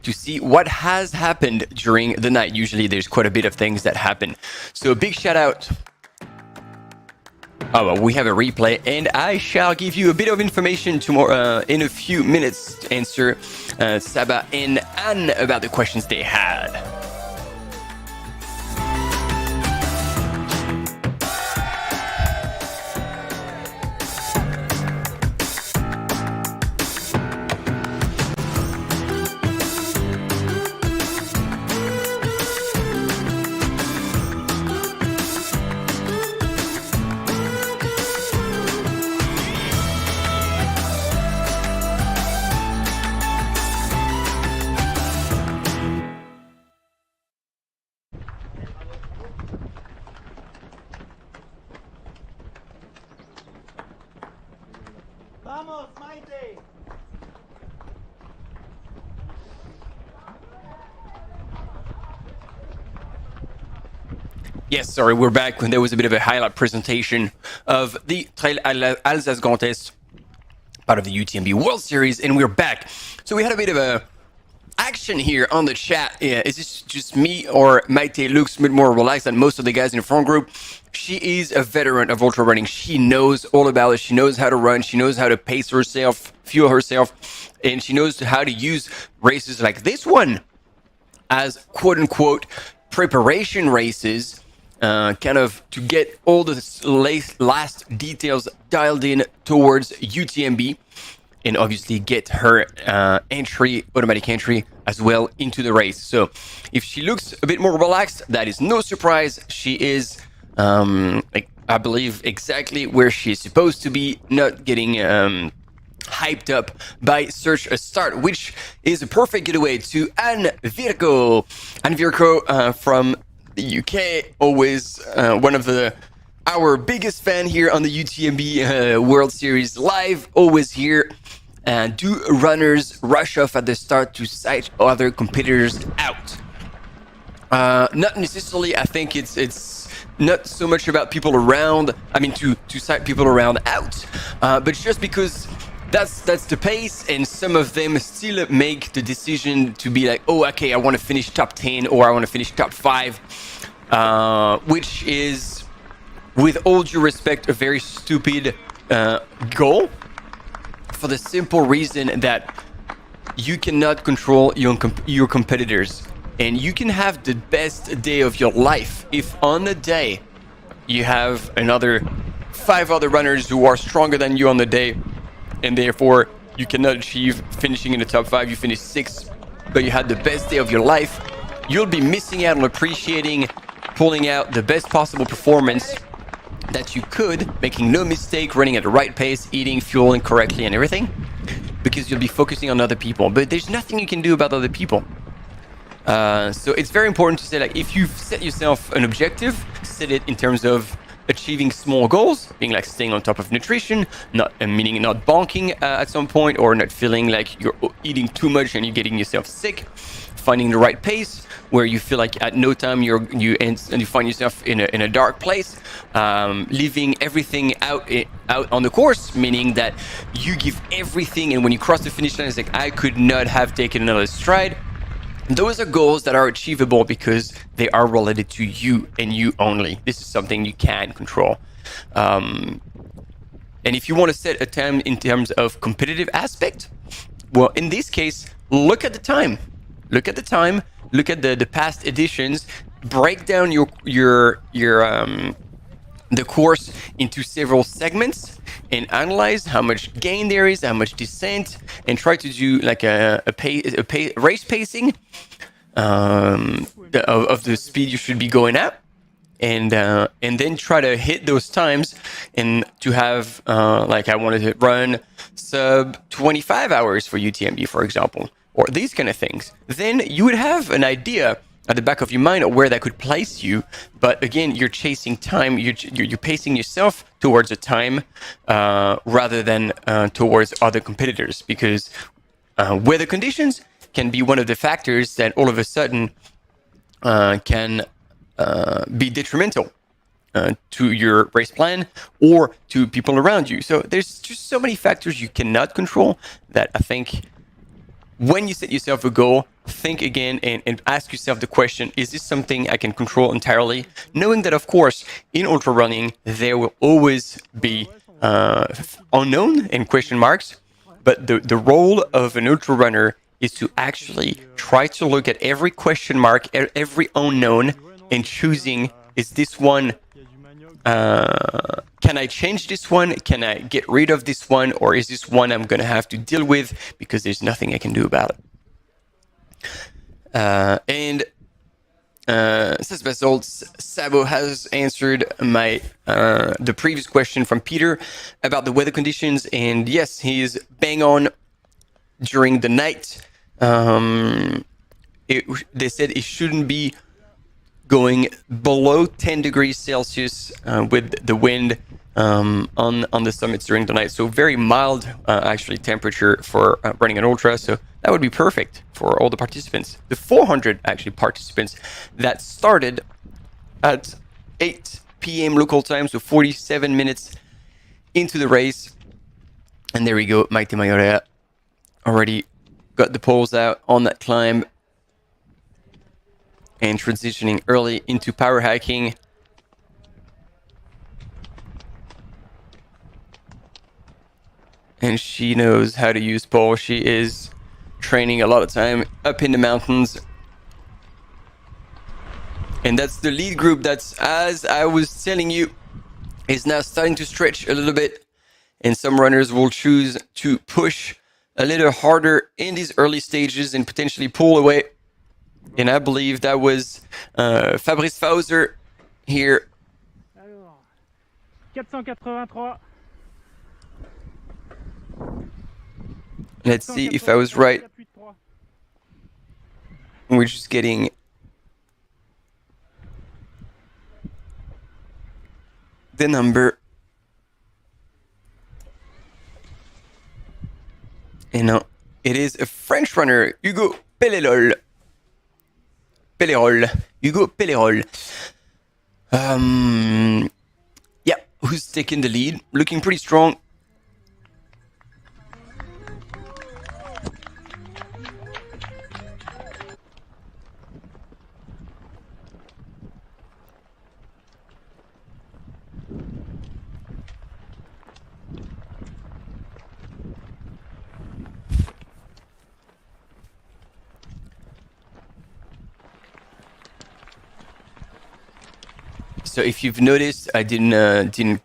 to see what has happened during the night. Usually there's quite a bit of things that happen. So a big shout out. Oh, well, we have a replay, and I shall give you a bit of information tomorrow in a few minutes to answer Saba and Anne about the questions they had. Vamos, Maite! Yes, sorry, we're back when there was a bit of a highlight presentation of the Trail Alsace Grand Est, part of the UTMB World Series, and we're back. So we had a bit of a action here on the chat. Yeah, is this just me, or Maite looks a bit more relaxed than most of the guys in the front group? She is a veteran of ultra running. She knows all about it. She knows how to run. She knows how to pace herself, fuel herself, and she knows how to use races like this one as quote-unquote preparation races, kind of to get all the last details dialed in towards UTMB, and obviously get her automatic entry as well into the race. So if she looks a bit more relaxed, that is no surprise. She is, I believe, exactly where she's supposed to be, not getting hyped up by Search a Start, which is a perfect getaway to Anne Virko. Anne Virko from the UK, always one of our biggest fan here on the UTMB World Series Live, always here. And do runners rush off at the start to sight other competitors out? Not necessarily. I think it's not so much about people around. I mean, to sight people around out, but just because that's the pace, and some of them still make the decision to be like, oh, okay, I want to finish top 10 or I want to finish top 5, which is, with all due respect, a very stupid goal. For the simple reason that you cannot control your competitors, and you can have the best day of your life if on the day you have another 5 other runners who are stronger than you on the day, and therefore you cannot achieve finishing in the top 5. You finish 6th, but you had the best day of your life. You'll be missing out on appreciating pulling out the best possible performance that you could, making no mistake, running at the right pace, eating, fueling correctly and everything, because you'll be focusing on other people. But there's nothing you can do about other people. So it's very important to say, like, if you've set yourself an objective, set it in terms of achieving small goals, being like staying on top of nutrition, meaning not bonking at some point, or not feeling like you're eating too much and you're getting yourself sick, finding the right pace where you feel like at no time you find yourself in a dark place, leaving everything out on the course, meaning that you give everything, and when you cross the finish line, it's like, I could not have taken another stride. Those are goals that are achievable because they are related to you and you only. This is something you can control. And if you want to set a time in terms of competitive aspect, well, in this case, look at the time. Look at the time. Look at the past editions. Break down the course into several segments and analyze how much gain there is, how much descent, and try to do like a race pacing of the speed you should be going at, and then try to hit those times, and to have like, I wanted to run sub 25 hours for UTMB, for example, or these kind of things. Then you would have an idea at the back of your mind where that could place you. But again, you're chasing time. You're pacing yourself towards a time rather than towards other competitors, because weather conditions can be one of the factors that all of a sudden can be detrimental to your race plan or to people around you. So there's just so many factors you cannot control that I think when you set yourself a goal, think again and ask yourself the question, is this something I can control entirely? Knowing that, of course, in ultra running, there will always be unknown and question marks, but the role of an ultra runner is to actually try to look at every question mark, every unknown, and choosing, is this one, can I change this one? Can I get rid of this one? Or is this one I'm going to have to deal with because there's nothing I can do about it? Says Basalt, Sabo has answered my the previous question from Peter about the weather conditions, and yes, he is bang on during the night. They said it shouldn't be going below 10 degrees Celsius with the wind on the summits during the night. So very mild, actually, temperature for running an ultra. So that would be perfect for all the participants. The 400 actually participants that started at 8 p.m. local time, so 47 minutes into the race. And there we go, Maite Mayorea already got the poles out on that climb and transitioning early into power hiking. And she knows how to use pole. She is training a lot of time up in the mountains. And that's the lead group that's, as I was telling you, is now starting to stretch a little bit. And some runners will choose to push a little harder in these early stages and potentially pull away. And I believe that was Fabrice Fauser here. Alors, 483. Let's see if I was right. We're just getting the number. And now it is a French runner, Hugo Pellerol. Hugo Pellerol. Yeah, who's taking the lead, looking pretty strong. So if you've noticed, I didn't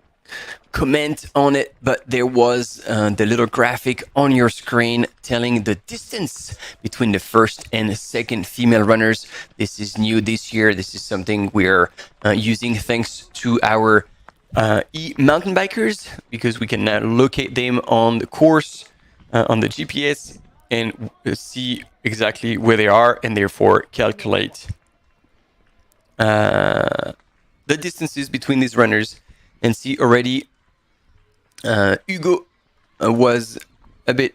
comment on it, but there was the little graphic on your screen telling the distance between the first and the second female runners. This is new this year. This is something we're using thanks to our e-mountain bikers, because we can now locate them on the course, on the GPS, and see exactly where they are, and therefore calculate the distances between these runners. And see already Hugo was a bit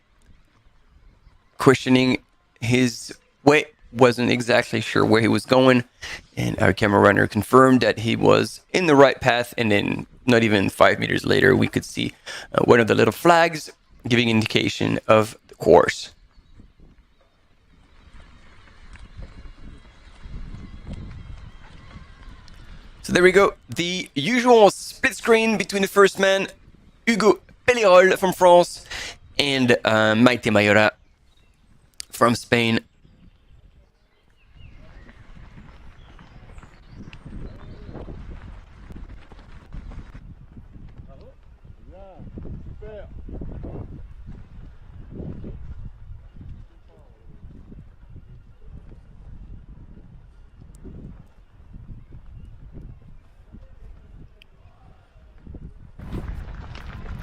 questioning his way, wasn't exactly sure where he was going, and our camera runner confirmed that he was in the right path. And then not even 5 meters later, we could see one of the little flags giving indication of the course. So there we go, the usual split screen between the first man, Hugo Pellerol from France, and Maite Mayora from Spain.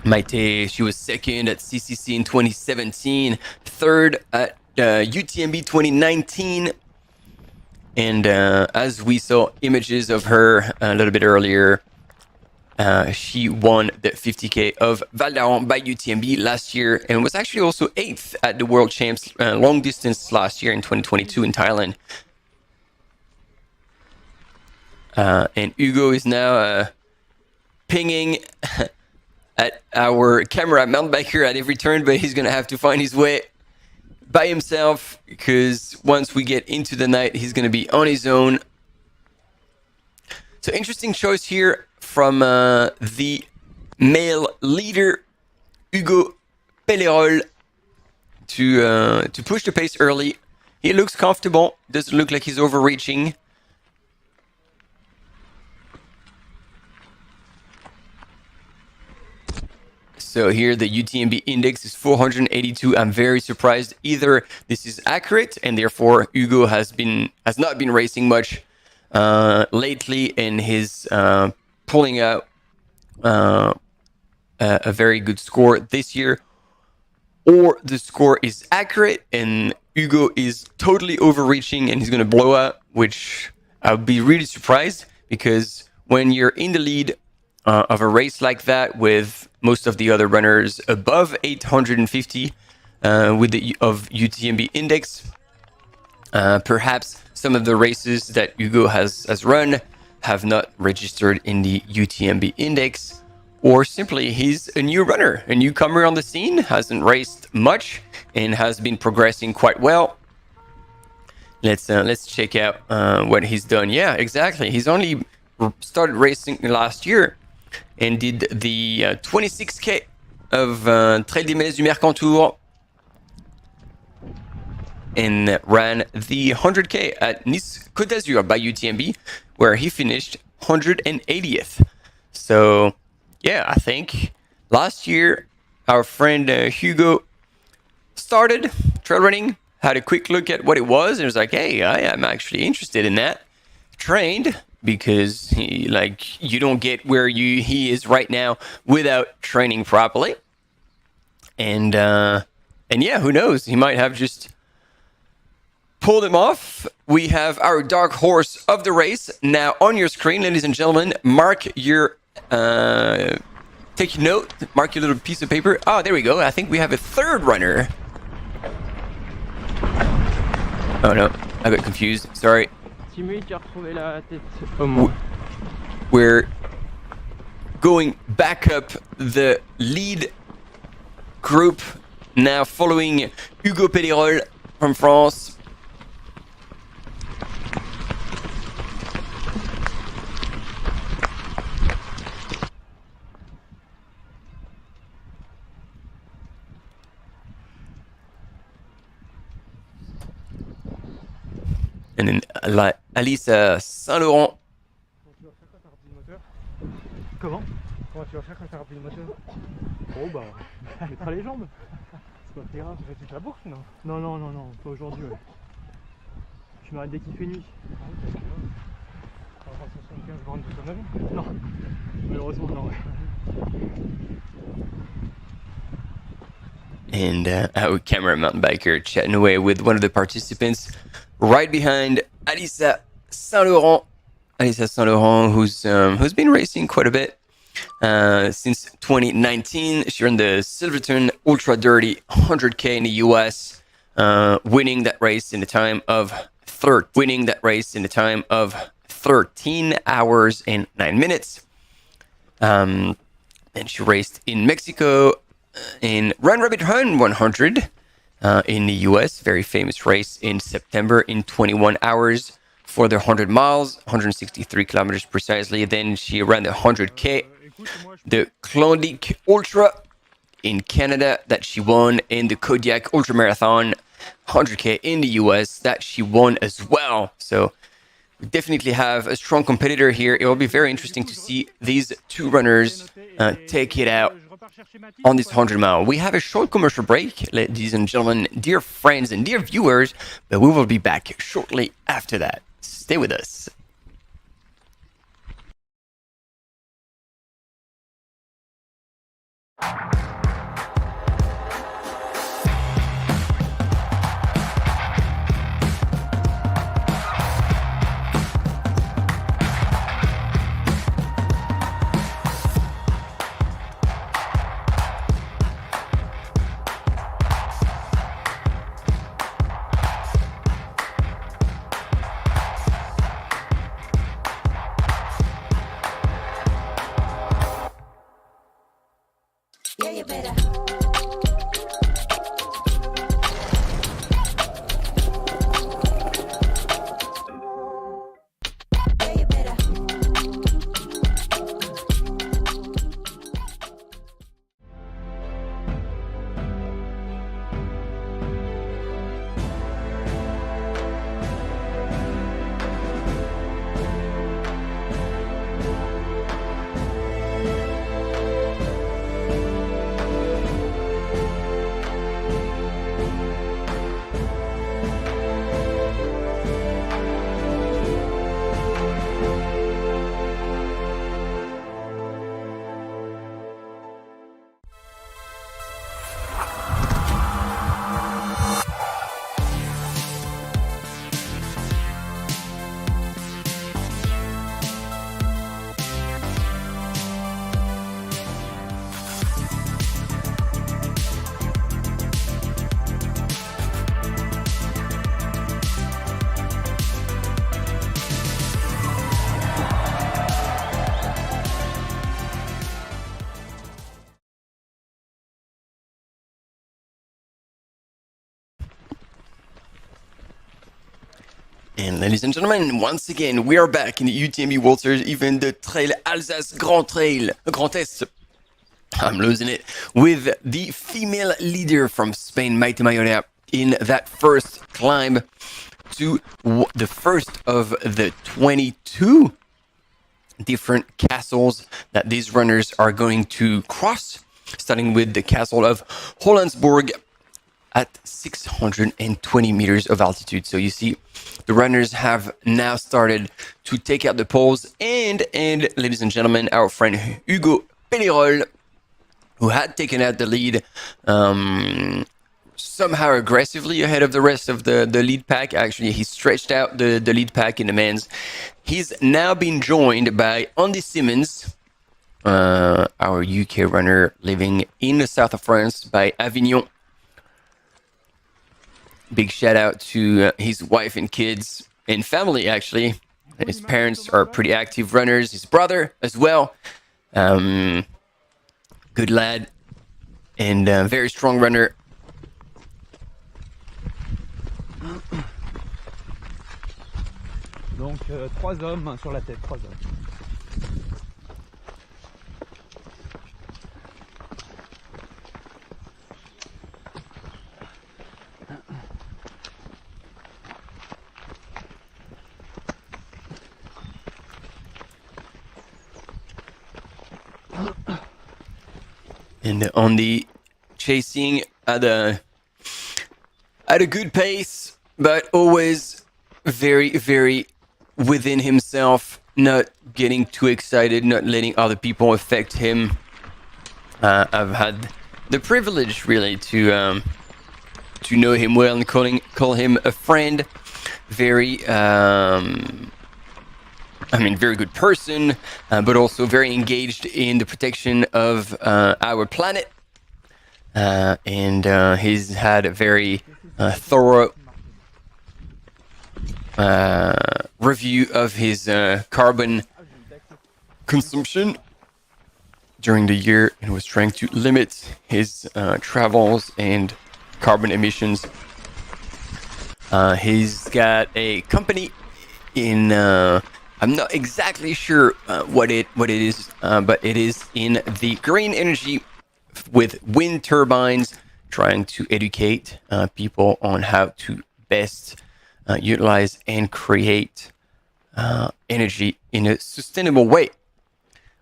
Maite, she was second at CCC in 2017, third at UTMB 2019, And as we saw images of her a little bit earlier, she won the 50K of Val d'Aran by UTMB last year and was actually also 8th at the World Champs long distance last year in 2022 in Thailand. And Hugo is now pinging at our camera mountain biker at every turn, but he's going to have to find his way by himself because once we get into the night, he's going to be on his own. So interesting choice here from the male leader, Hugo Pellerol, to push the pace early. He looks comfortable, doesn't look like he's overreaching. So here the UTMB index is 482. I'm very surprised. Either this is accurate and therefore Hugo has not been racing much lately and he's pulling out a very good score this year, or the score is accurate and Hugo is totally overreaching and he's going to blow out, which I would be really surprised because when you're in the lead of a race like that with most of the other runners above 850 with the of UTMB index, perhaps some of the races that Hugo has run have not registered in the UTMB index, or simply he's a new runner, a newcomer on the scene, hasn't raced much and has been progressing quite well. Let's check out what he's done. Yeah, exactly. He's only started racing last year and did the 26K of Trail des Mélèzes du Mercantour and ran the 100K at Nice Côte d'Azur by UTMB, where he finished 180th. So, yeah, I think last year our friend Hugo started trail running, had a quick look at what it was, and was like, hey, I am actually interested in that. Trained, because you don't get where he is right now without training properly. And yeah, who knows? He might have just pulled him off. We have our dark horse of the race now on your screen, ladies and gentlemen. Mark your take note, mark your little piece of paper. Oh, there we go. I think we have a third runner. Oh no, I got confused. Sorry. We're going back up the lead group now, following Hugo Pellerol from France. And then Alice Saint-Laurent. Comment tu vas faire quand tu as repris le moteur? Oh bah, on mettra les jambes. C'est pas très grave, tu fais toute la boucle, non? Non, pas aujourd'hui, ouais. Je m'arrête dès qu'il fait nuit. On va faire 175 bornes toute ma vie? Non, malheureusement non, ouais. And our camera mountain biker chatting away with one of the participants right behind Alissa Saint-Laurent. Alissa Saint-Laurent, who's been racing quite a bit since 2019. She ran the Silverton Ultra Dirty 100K in the US, winning that race in the time of 13 hours and 9 minutes. And she raced in Mexico in Run Rabbit Run 100 in the US, very famous race in September in 21 hours for the 100 miles, 163 kilometers precisely. Then she ran the 100K, the Klondike Ultra in Canada that she won, in the Kodiak Ultra Marathon 100K in the US that she won as well. So we definitely have a strong competitor here. It will be very interesting to see these two runners take it out on this 100 mile. We have a short commercial break, ladies and gentlemen, dear friends and dear viewers, but we will be back shortly after that. Stay with us. And ladies and gentlemen, once again, we are back in the UTMB World Series event, the Trail Alsace Grand Est. I'm losing it. With the female leader from Spain, Maite Mayorea, in that first climb to the first of the 22 different castles that these runners are going to cross, starting with the castle of Hollandsborg at 620 meters of altitude. So you see, the runners have now started to take out the poles, and ladies and gentlemen, our friend Hugo Pellerol, who had taken out the lead somehow aggressively ahead of the rest of the lead pack. Actually, he stretched out the lead pack in the men's. He's now been joined by Andy Simmons, our UK runner living in the south of France by Avignon. Big shout out to his wife and kids and family, actually. His parents are pretty active runners. His brother as well. Good lad and very strong runner. Donc 3 hommes, main sur la tête, 3 hommes. And on the chasing at a good pace, but always very, very within himself, not getting too excited, not letting other people affect him. I've had the privilege really to know him well and call him a friend. Very very good person, but also very engaged in the protection of our planet. And he's had a very thorough review of his carbon consumption during the year, and was trying to limit his travels and carbon emissions. He's got a company in I'm not exactly sure what it is, but it is in the green energy with wind turbines, trying to educate people on how to best utilize and create energy in a sustainable way.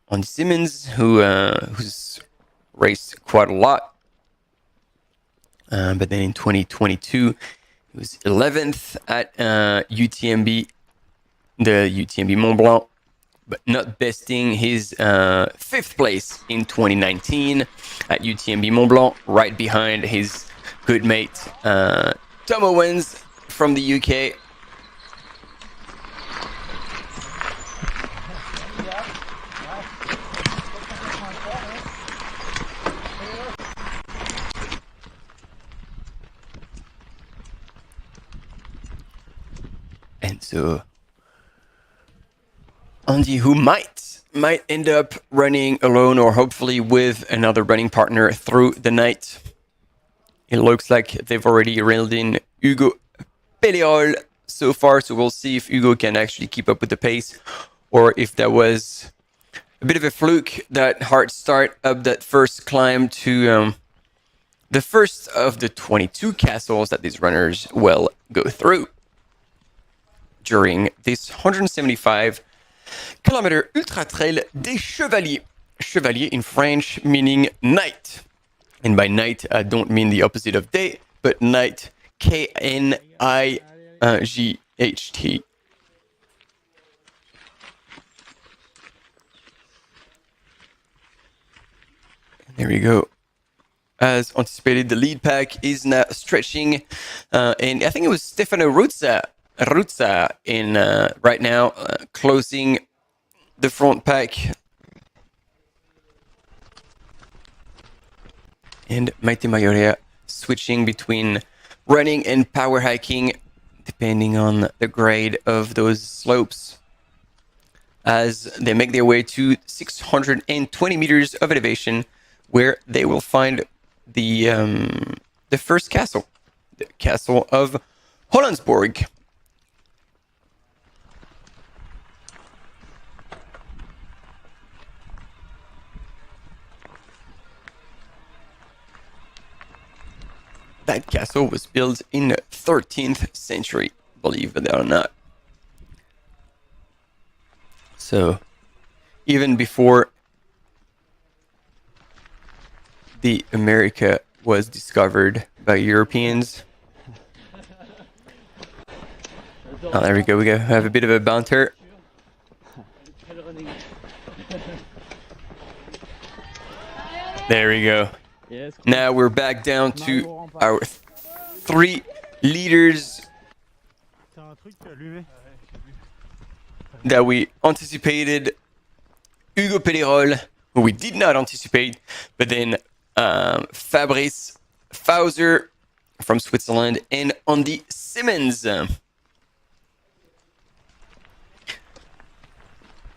On Simmons, who's raced quite a lot, but then in 2022, he was 11th at UTMB. The UTMB Mont Blanc, but not besting his 5th place in 2019 at UTMB Mont Blanc, right behind his good mate Tom Owens from the UK. And so Andy, who might end up running alone or hopefully with another running partner through the night. It looks like they've already reeled in Hugo Pellerol so far, so we'll see if Hugo can actually keep up with the pace, or if that was a bit of a fluke, that hard start up that first climb to the first of the 22 castles that these runners will go through during this 175 kilometer ultra trail des Chevaliers. Chevalier in French meaning knight. And by knight, I don't mean the opposite of day, but knight, K-N-I-G-H-T. There we go. As anticipated, the lead pack is now stretching. And I think it was Stefano Ruzza in right now closing the front pack, and Maite Mayorea switching between running and power hiking depending on the grade of those slopes as they make their way to 620 meters of elevation, where they will find the first castle, the castle of Hollandsborg. that castle was built in the 13th century, believe it or not. So, even before the America was discovered by Europeans. Oh, there we go. We have a bit of a bouncer. There we go. Now we're back down to our 3 leaders that we anticipated. Hugo Pellerol, who we did not anticipate, but then Fabrice Fauser from Switzerland, and Andy Simmons.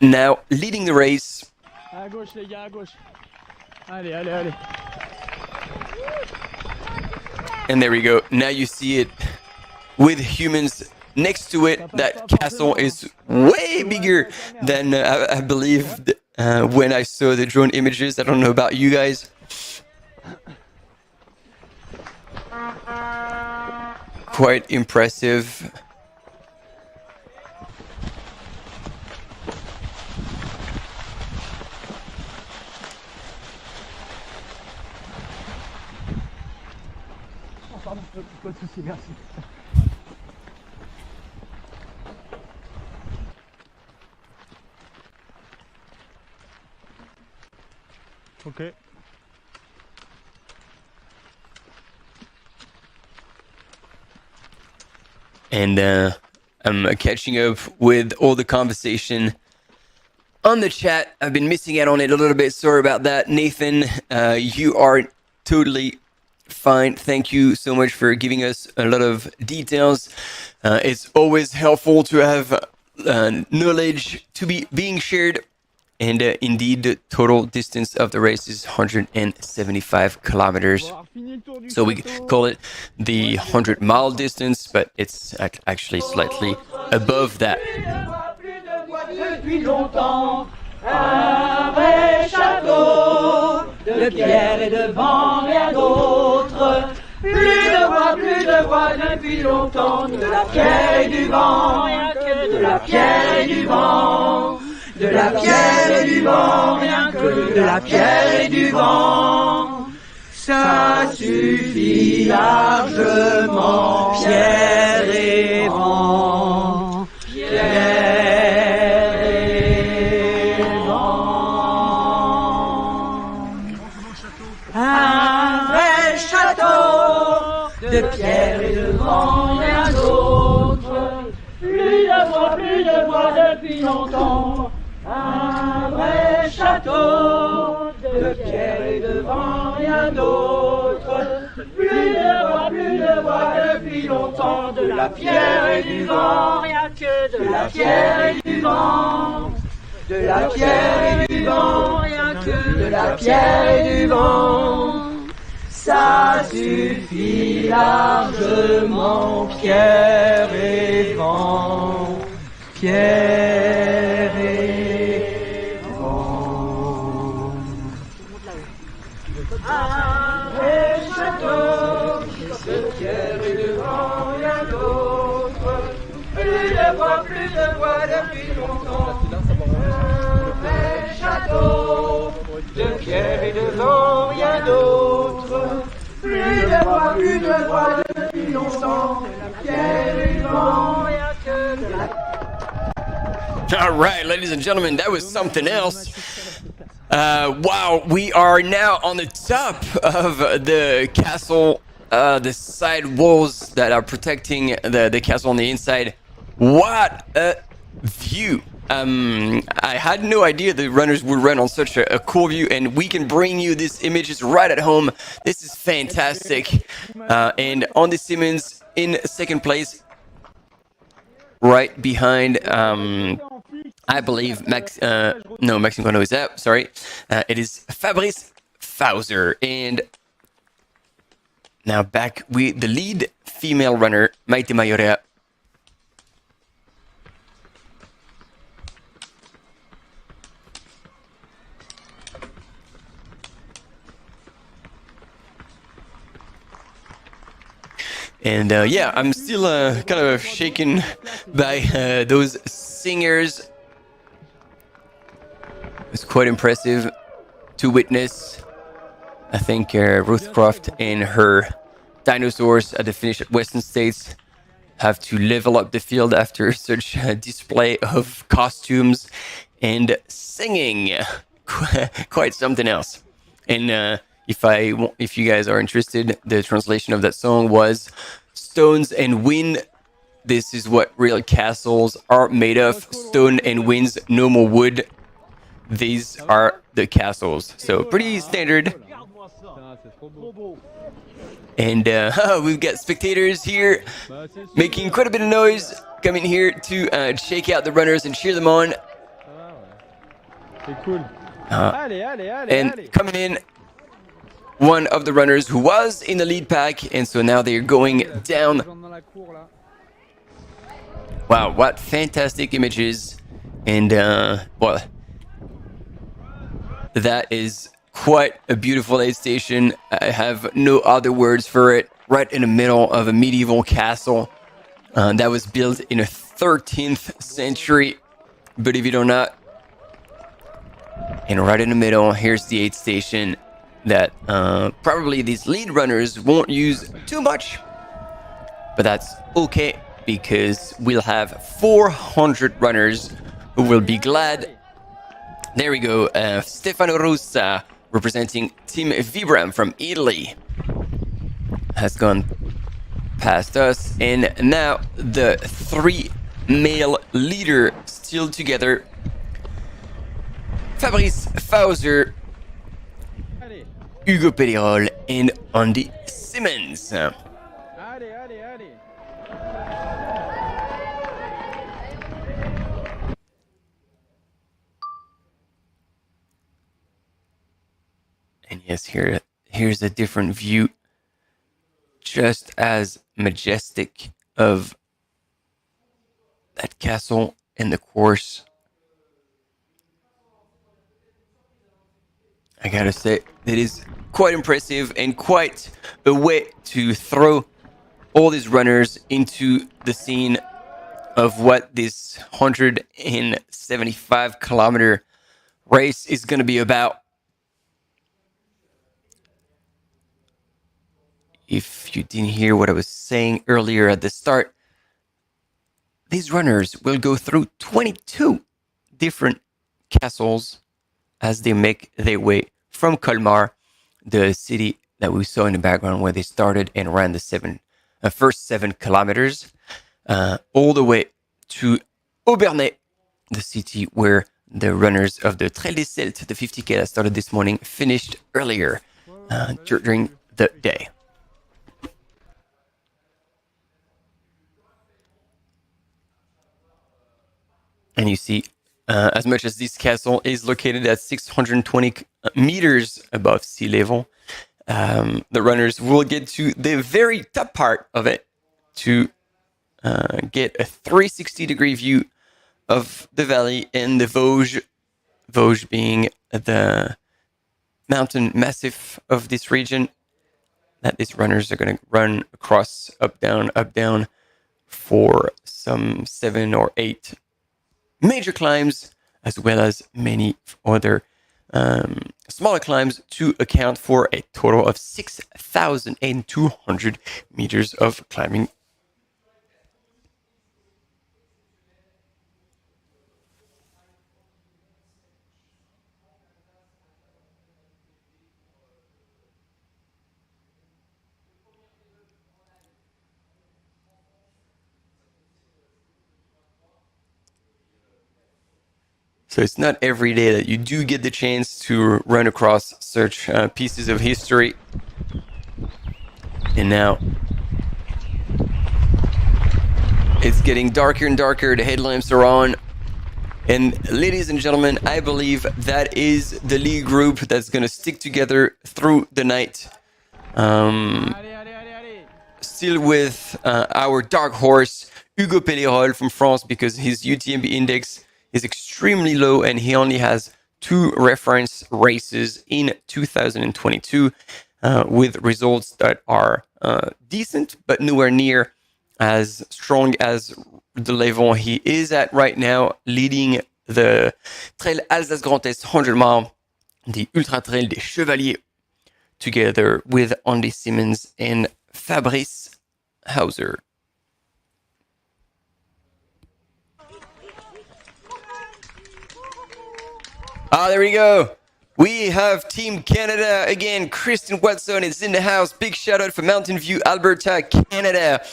Now leading the race. À gauche les gars, à gauche. Allez, allez, allez. And there we go. Now you see it with humans next to it. That castle is way bigger than I believed when I saw the drone images. I don't know about you guys. Quite impressive. Pardon, pas de soucis, merci. Ok. And I'm catching up with all the conversation on the chat. I've been missing out on it a little bit. Sorry about that. Nathan, you are totally fine. Thank you so much for giving us a lot of details. It's always helpful to have knowledge to be being shared. And indeed, the total distance of the race is 175 kilometers. So we call it the 100-mile distance, but it's actually slightly above that. Un vrai château de pierre et de vent, rien d'autre. Plus de voix depuis longtemps, de la pierre et du vent, rien que de la pierre et du vent. De la pierre et du vent, rien que de la pierre et du vent. Ça suffit largement, pierre et vent. Pierre et vent. Un vrai château de pierre et de vent, rien d'autre. Plus de voix depuis longtemps. Un vrai château de pierre et de vent, rien d'autre. Plus de voix depuis longtemps. De la pierre et du vent, rien que de la pierre et du vent. De la pierre et du vent, rien que de la pierre et du vent. Ça suffit largement, pierre et vent. Pierre et vent. Un vrai château de pierre et de vent, rien d'autre. Plus de voix depuis longtemps. Un vrai château de pierre et de vent, rien d'autre. Plus de voix depuis longtemps. Pierre et vent, rien que de la. All right, ladies and gentlemen, that was something else. Wow, we are now on the top of the castle, the side walls that are protecting the castle on the inside. What a view. I had no idea the runners would run on such a cool view, and we can bring you these images right at home. This is fantastic. And Andy Simmons in second place, right behind, I believe, Maxime Guano is out, sorry. It is Fabrice Fauser. And now back with the lead female runner, Maite Mayorea. And yeah, I'm still kind of shaken by those singers. It's quite impressive to witness. I think Ruth Croft and her dinosaurs at the finish at Western States have to level up the field after such a display of costumes and singing. Quite something else. And if you guys are interested, the translation of that song was "Stones and wind. This is what real castles are made of. Stone and winds, no more wood. These are the castles." So pretty standard. And we've got spectators here making quite a bit of noise, coming here to shake out the runners and cheer them on. And coming in, one of the runners who was in the lead pack, and so now they're going down. Wow, what fantastic images. And well, that is quite a beautiful aid station. I have no other words for it. Right in the middle of a medieval castle that was built in the 13th century, believe it or not. And right in the middle, here's the aid station that probably these lead runners won't use too much. But that's okay, because we'll have 400 runners who will be glad. There we go. Stefano Rosa, representing Team Vibram from Italy, has gone past us. And now the three male leader still together. Fabrice Fauser, Hugo Pellerol, and Andy Simmons. And yes, here's a different view, just as majestic, of that castle and the course. I gotta say, it is quite impressive and quite a way to throw all these runners into the scene of what this 175 kilometer race is going to be about. If you didn't hear what I was saying earlier at the start, these runners will go through 22 different castles as they make their way from Colmar, the city that we saw in the background where they started and ran the first 7 kilometers, all the way to Aubernais, the city where the runners of the Trail des Celtes, the 50K that started this morning, finished earlier during the day. And you see, as much as this castle is located at 620 meters above sea level, the runners will get to the very top part of it to get a 360-degree view of the valley and the Vosges, Vosges being the mountain massif of this region that these runners are going to run across, up, down, for some 7 or 8 major climbs, as well as many other smaller climbs, to account for a total of 6,200 meters of climbing. So it's not every day that you do get the chance to run across such pieces of history. And now it's getting darker and darker. The headlamps are on. And ladies and gentlemen, I believe that is the lead group that's going to stick together through the night. Still with our dark horse, Hugo Pellerol from France, because his UTMB index is extremely low and he only has 2 reference races in 2022 with results that are decent, but nowhere near as strong as the level he is at right now, leading the Trail Alsace Grand Est 100 mile, the Ultra Trail des Chevaliers, together with Andy Simmons and Fabrice Hauser. There we go. We have Team Canada again. Kristen Watson is in the house. Big shout out for Mountain View, Alberta, Canada.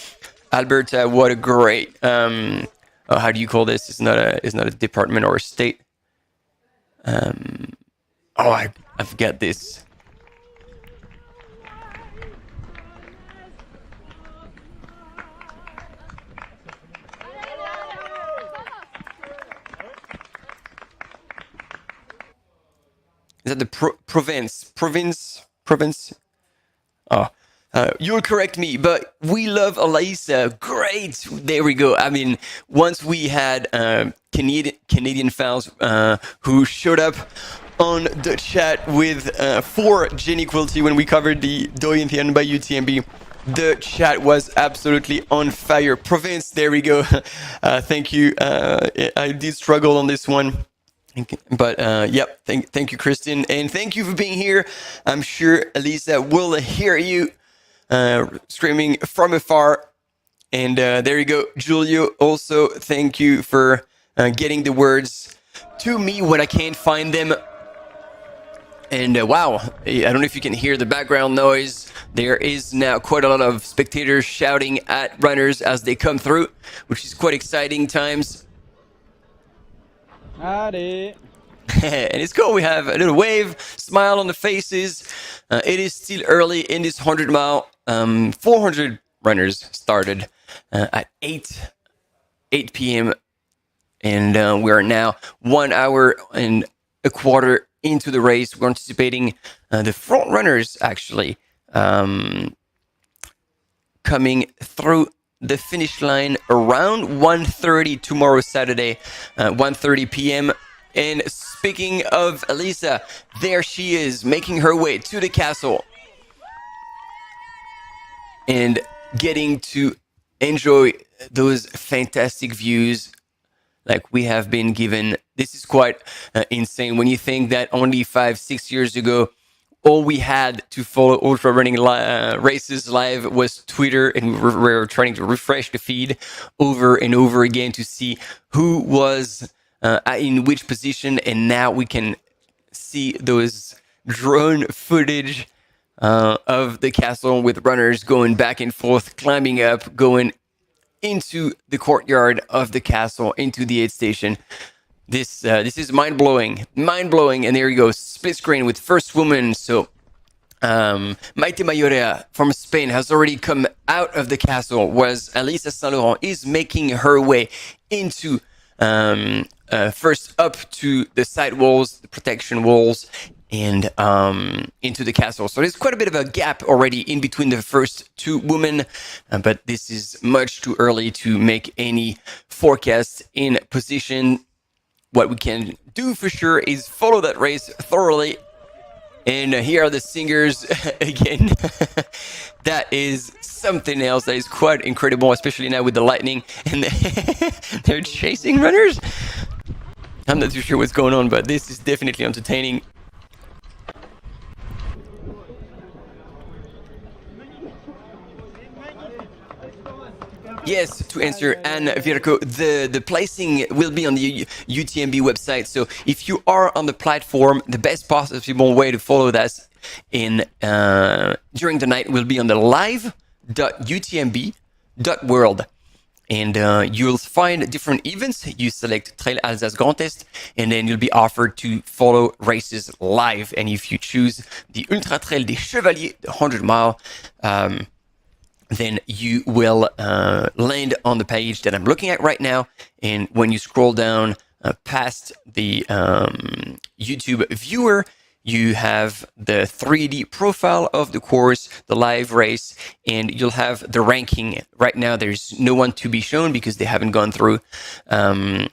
Alberta, what a great how do you call this? It's not a department or a state. I forget this. Is that the province? You'll correct me, but we love Elisa. Great. There we go. I mean, once we had Canadian fans who showed up on the chat with for Gene Equality when we covered the Doyen by UTMB. The chat was absolutely on fire. Province, there we go. Thank you. I did struggle on this one. But yep, thank you, Kristen, and thank you for being here. I'm sure Elisa will hear you screaming from afar. And there you go, Julio. Also, thank you for getting the words to me when I can't find them. And wow, I don't know if you can hear the background noise. There is now quite a lot of spectators shouting at runners as they come through, which is quite exciting times. Howdy. And it's cool. We have a little wave, smile on the faces. It is still early in this 100 mile. 400 runners started at 8 p.m. And we are now 1 hour and a quarter into the race. We're anticipating the front runners actually coming through the finish line around 1:30 tomorrow, Saturday, 1:30 p.m. And speaking of Elisa, there she is making her way to the castle and getting to enjoy those fantastic views like we have been given. This is quite insane when you think that only 5-6 years ago, all we had to follow ultra running races live was Twitter, and we were trying to refresh the feed over and over again to see who was in which position. And now we can see those drone footage of the castle with runners going back and forth, climbing up, going into the courtyard of the castle, into the aid station. This is mind-blowing. And there you go, split screen with first woman. So Maite Mayorea from Spain has already come out of the castle, whereas Elisa Saint Laurent is making her way into first up to the side walls, the protection walls, and into the castle. So there's quite a bit of a gap already in between the first two women, but this is much too early to make any forecasts in position. What we can do for sure is follow that race thoroughly. And here are the singers again. That is something else that is quite incredible, especially now with the lightning. And they're chasing runners. I'm not too sure what's going on, but this is definitely entertaining. Yes, to answer Anne Virko, the placing will be on the UTMB website. So if you are on the platform, the best possible way to follow that in during the night will be on the live.utmb.world. And you'll find different events. You select Trail Alsace Grand Est, and then you'll be offered to follow races live. And if you choose the Ultra Trail des Chevaliers, the 100 mile, then you will land on the page that I'm looking at right now. And when you scroll down past the YouTube viewer, you have the 3D profile of the course, the live race, and you'll have the ranking. Right now, there's no one to be shown because they haven't gone through a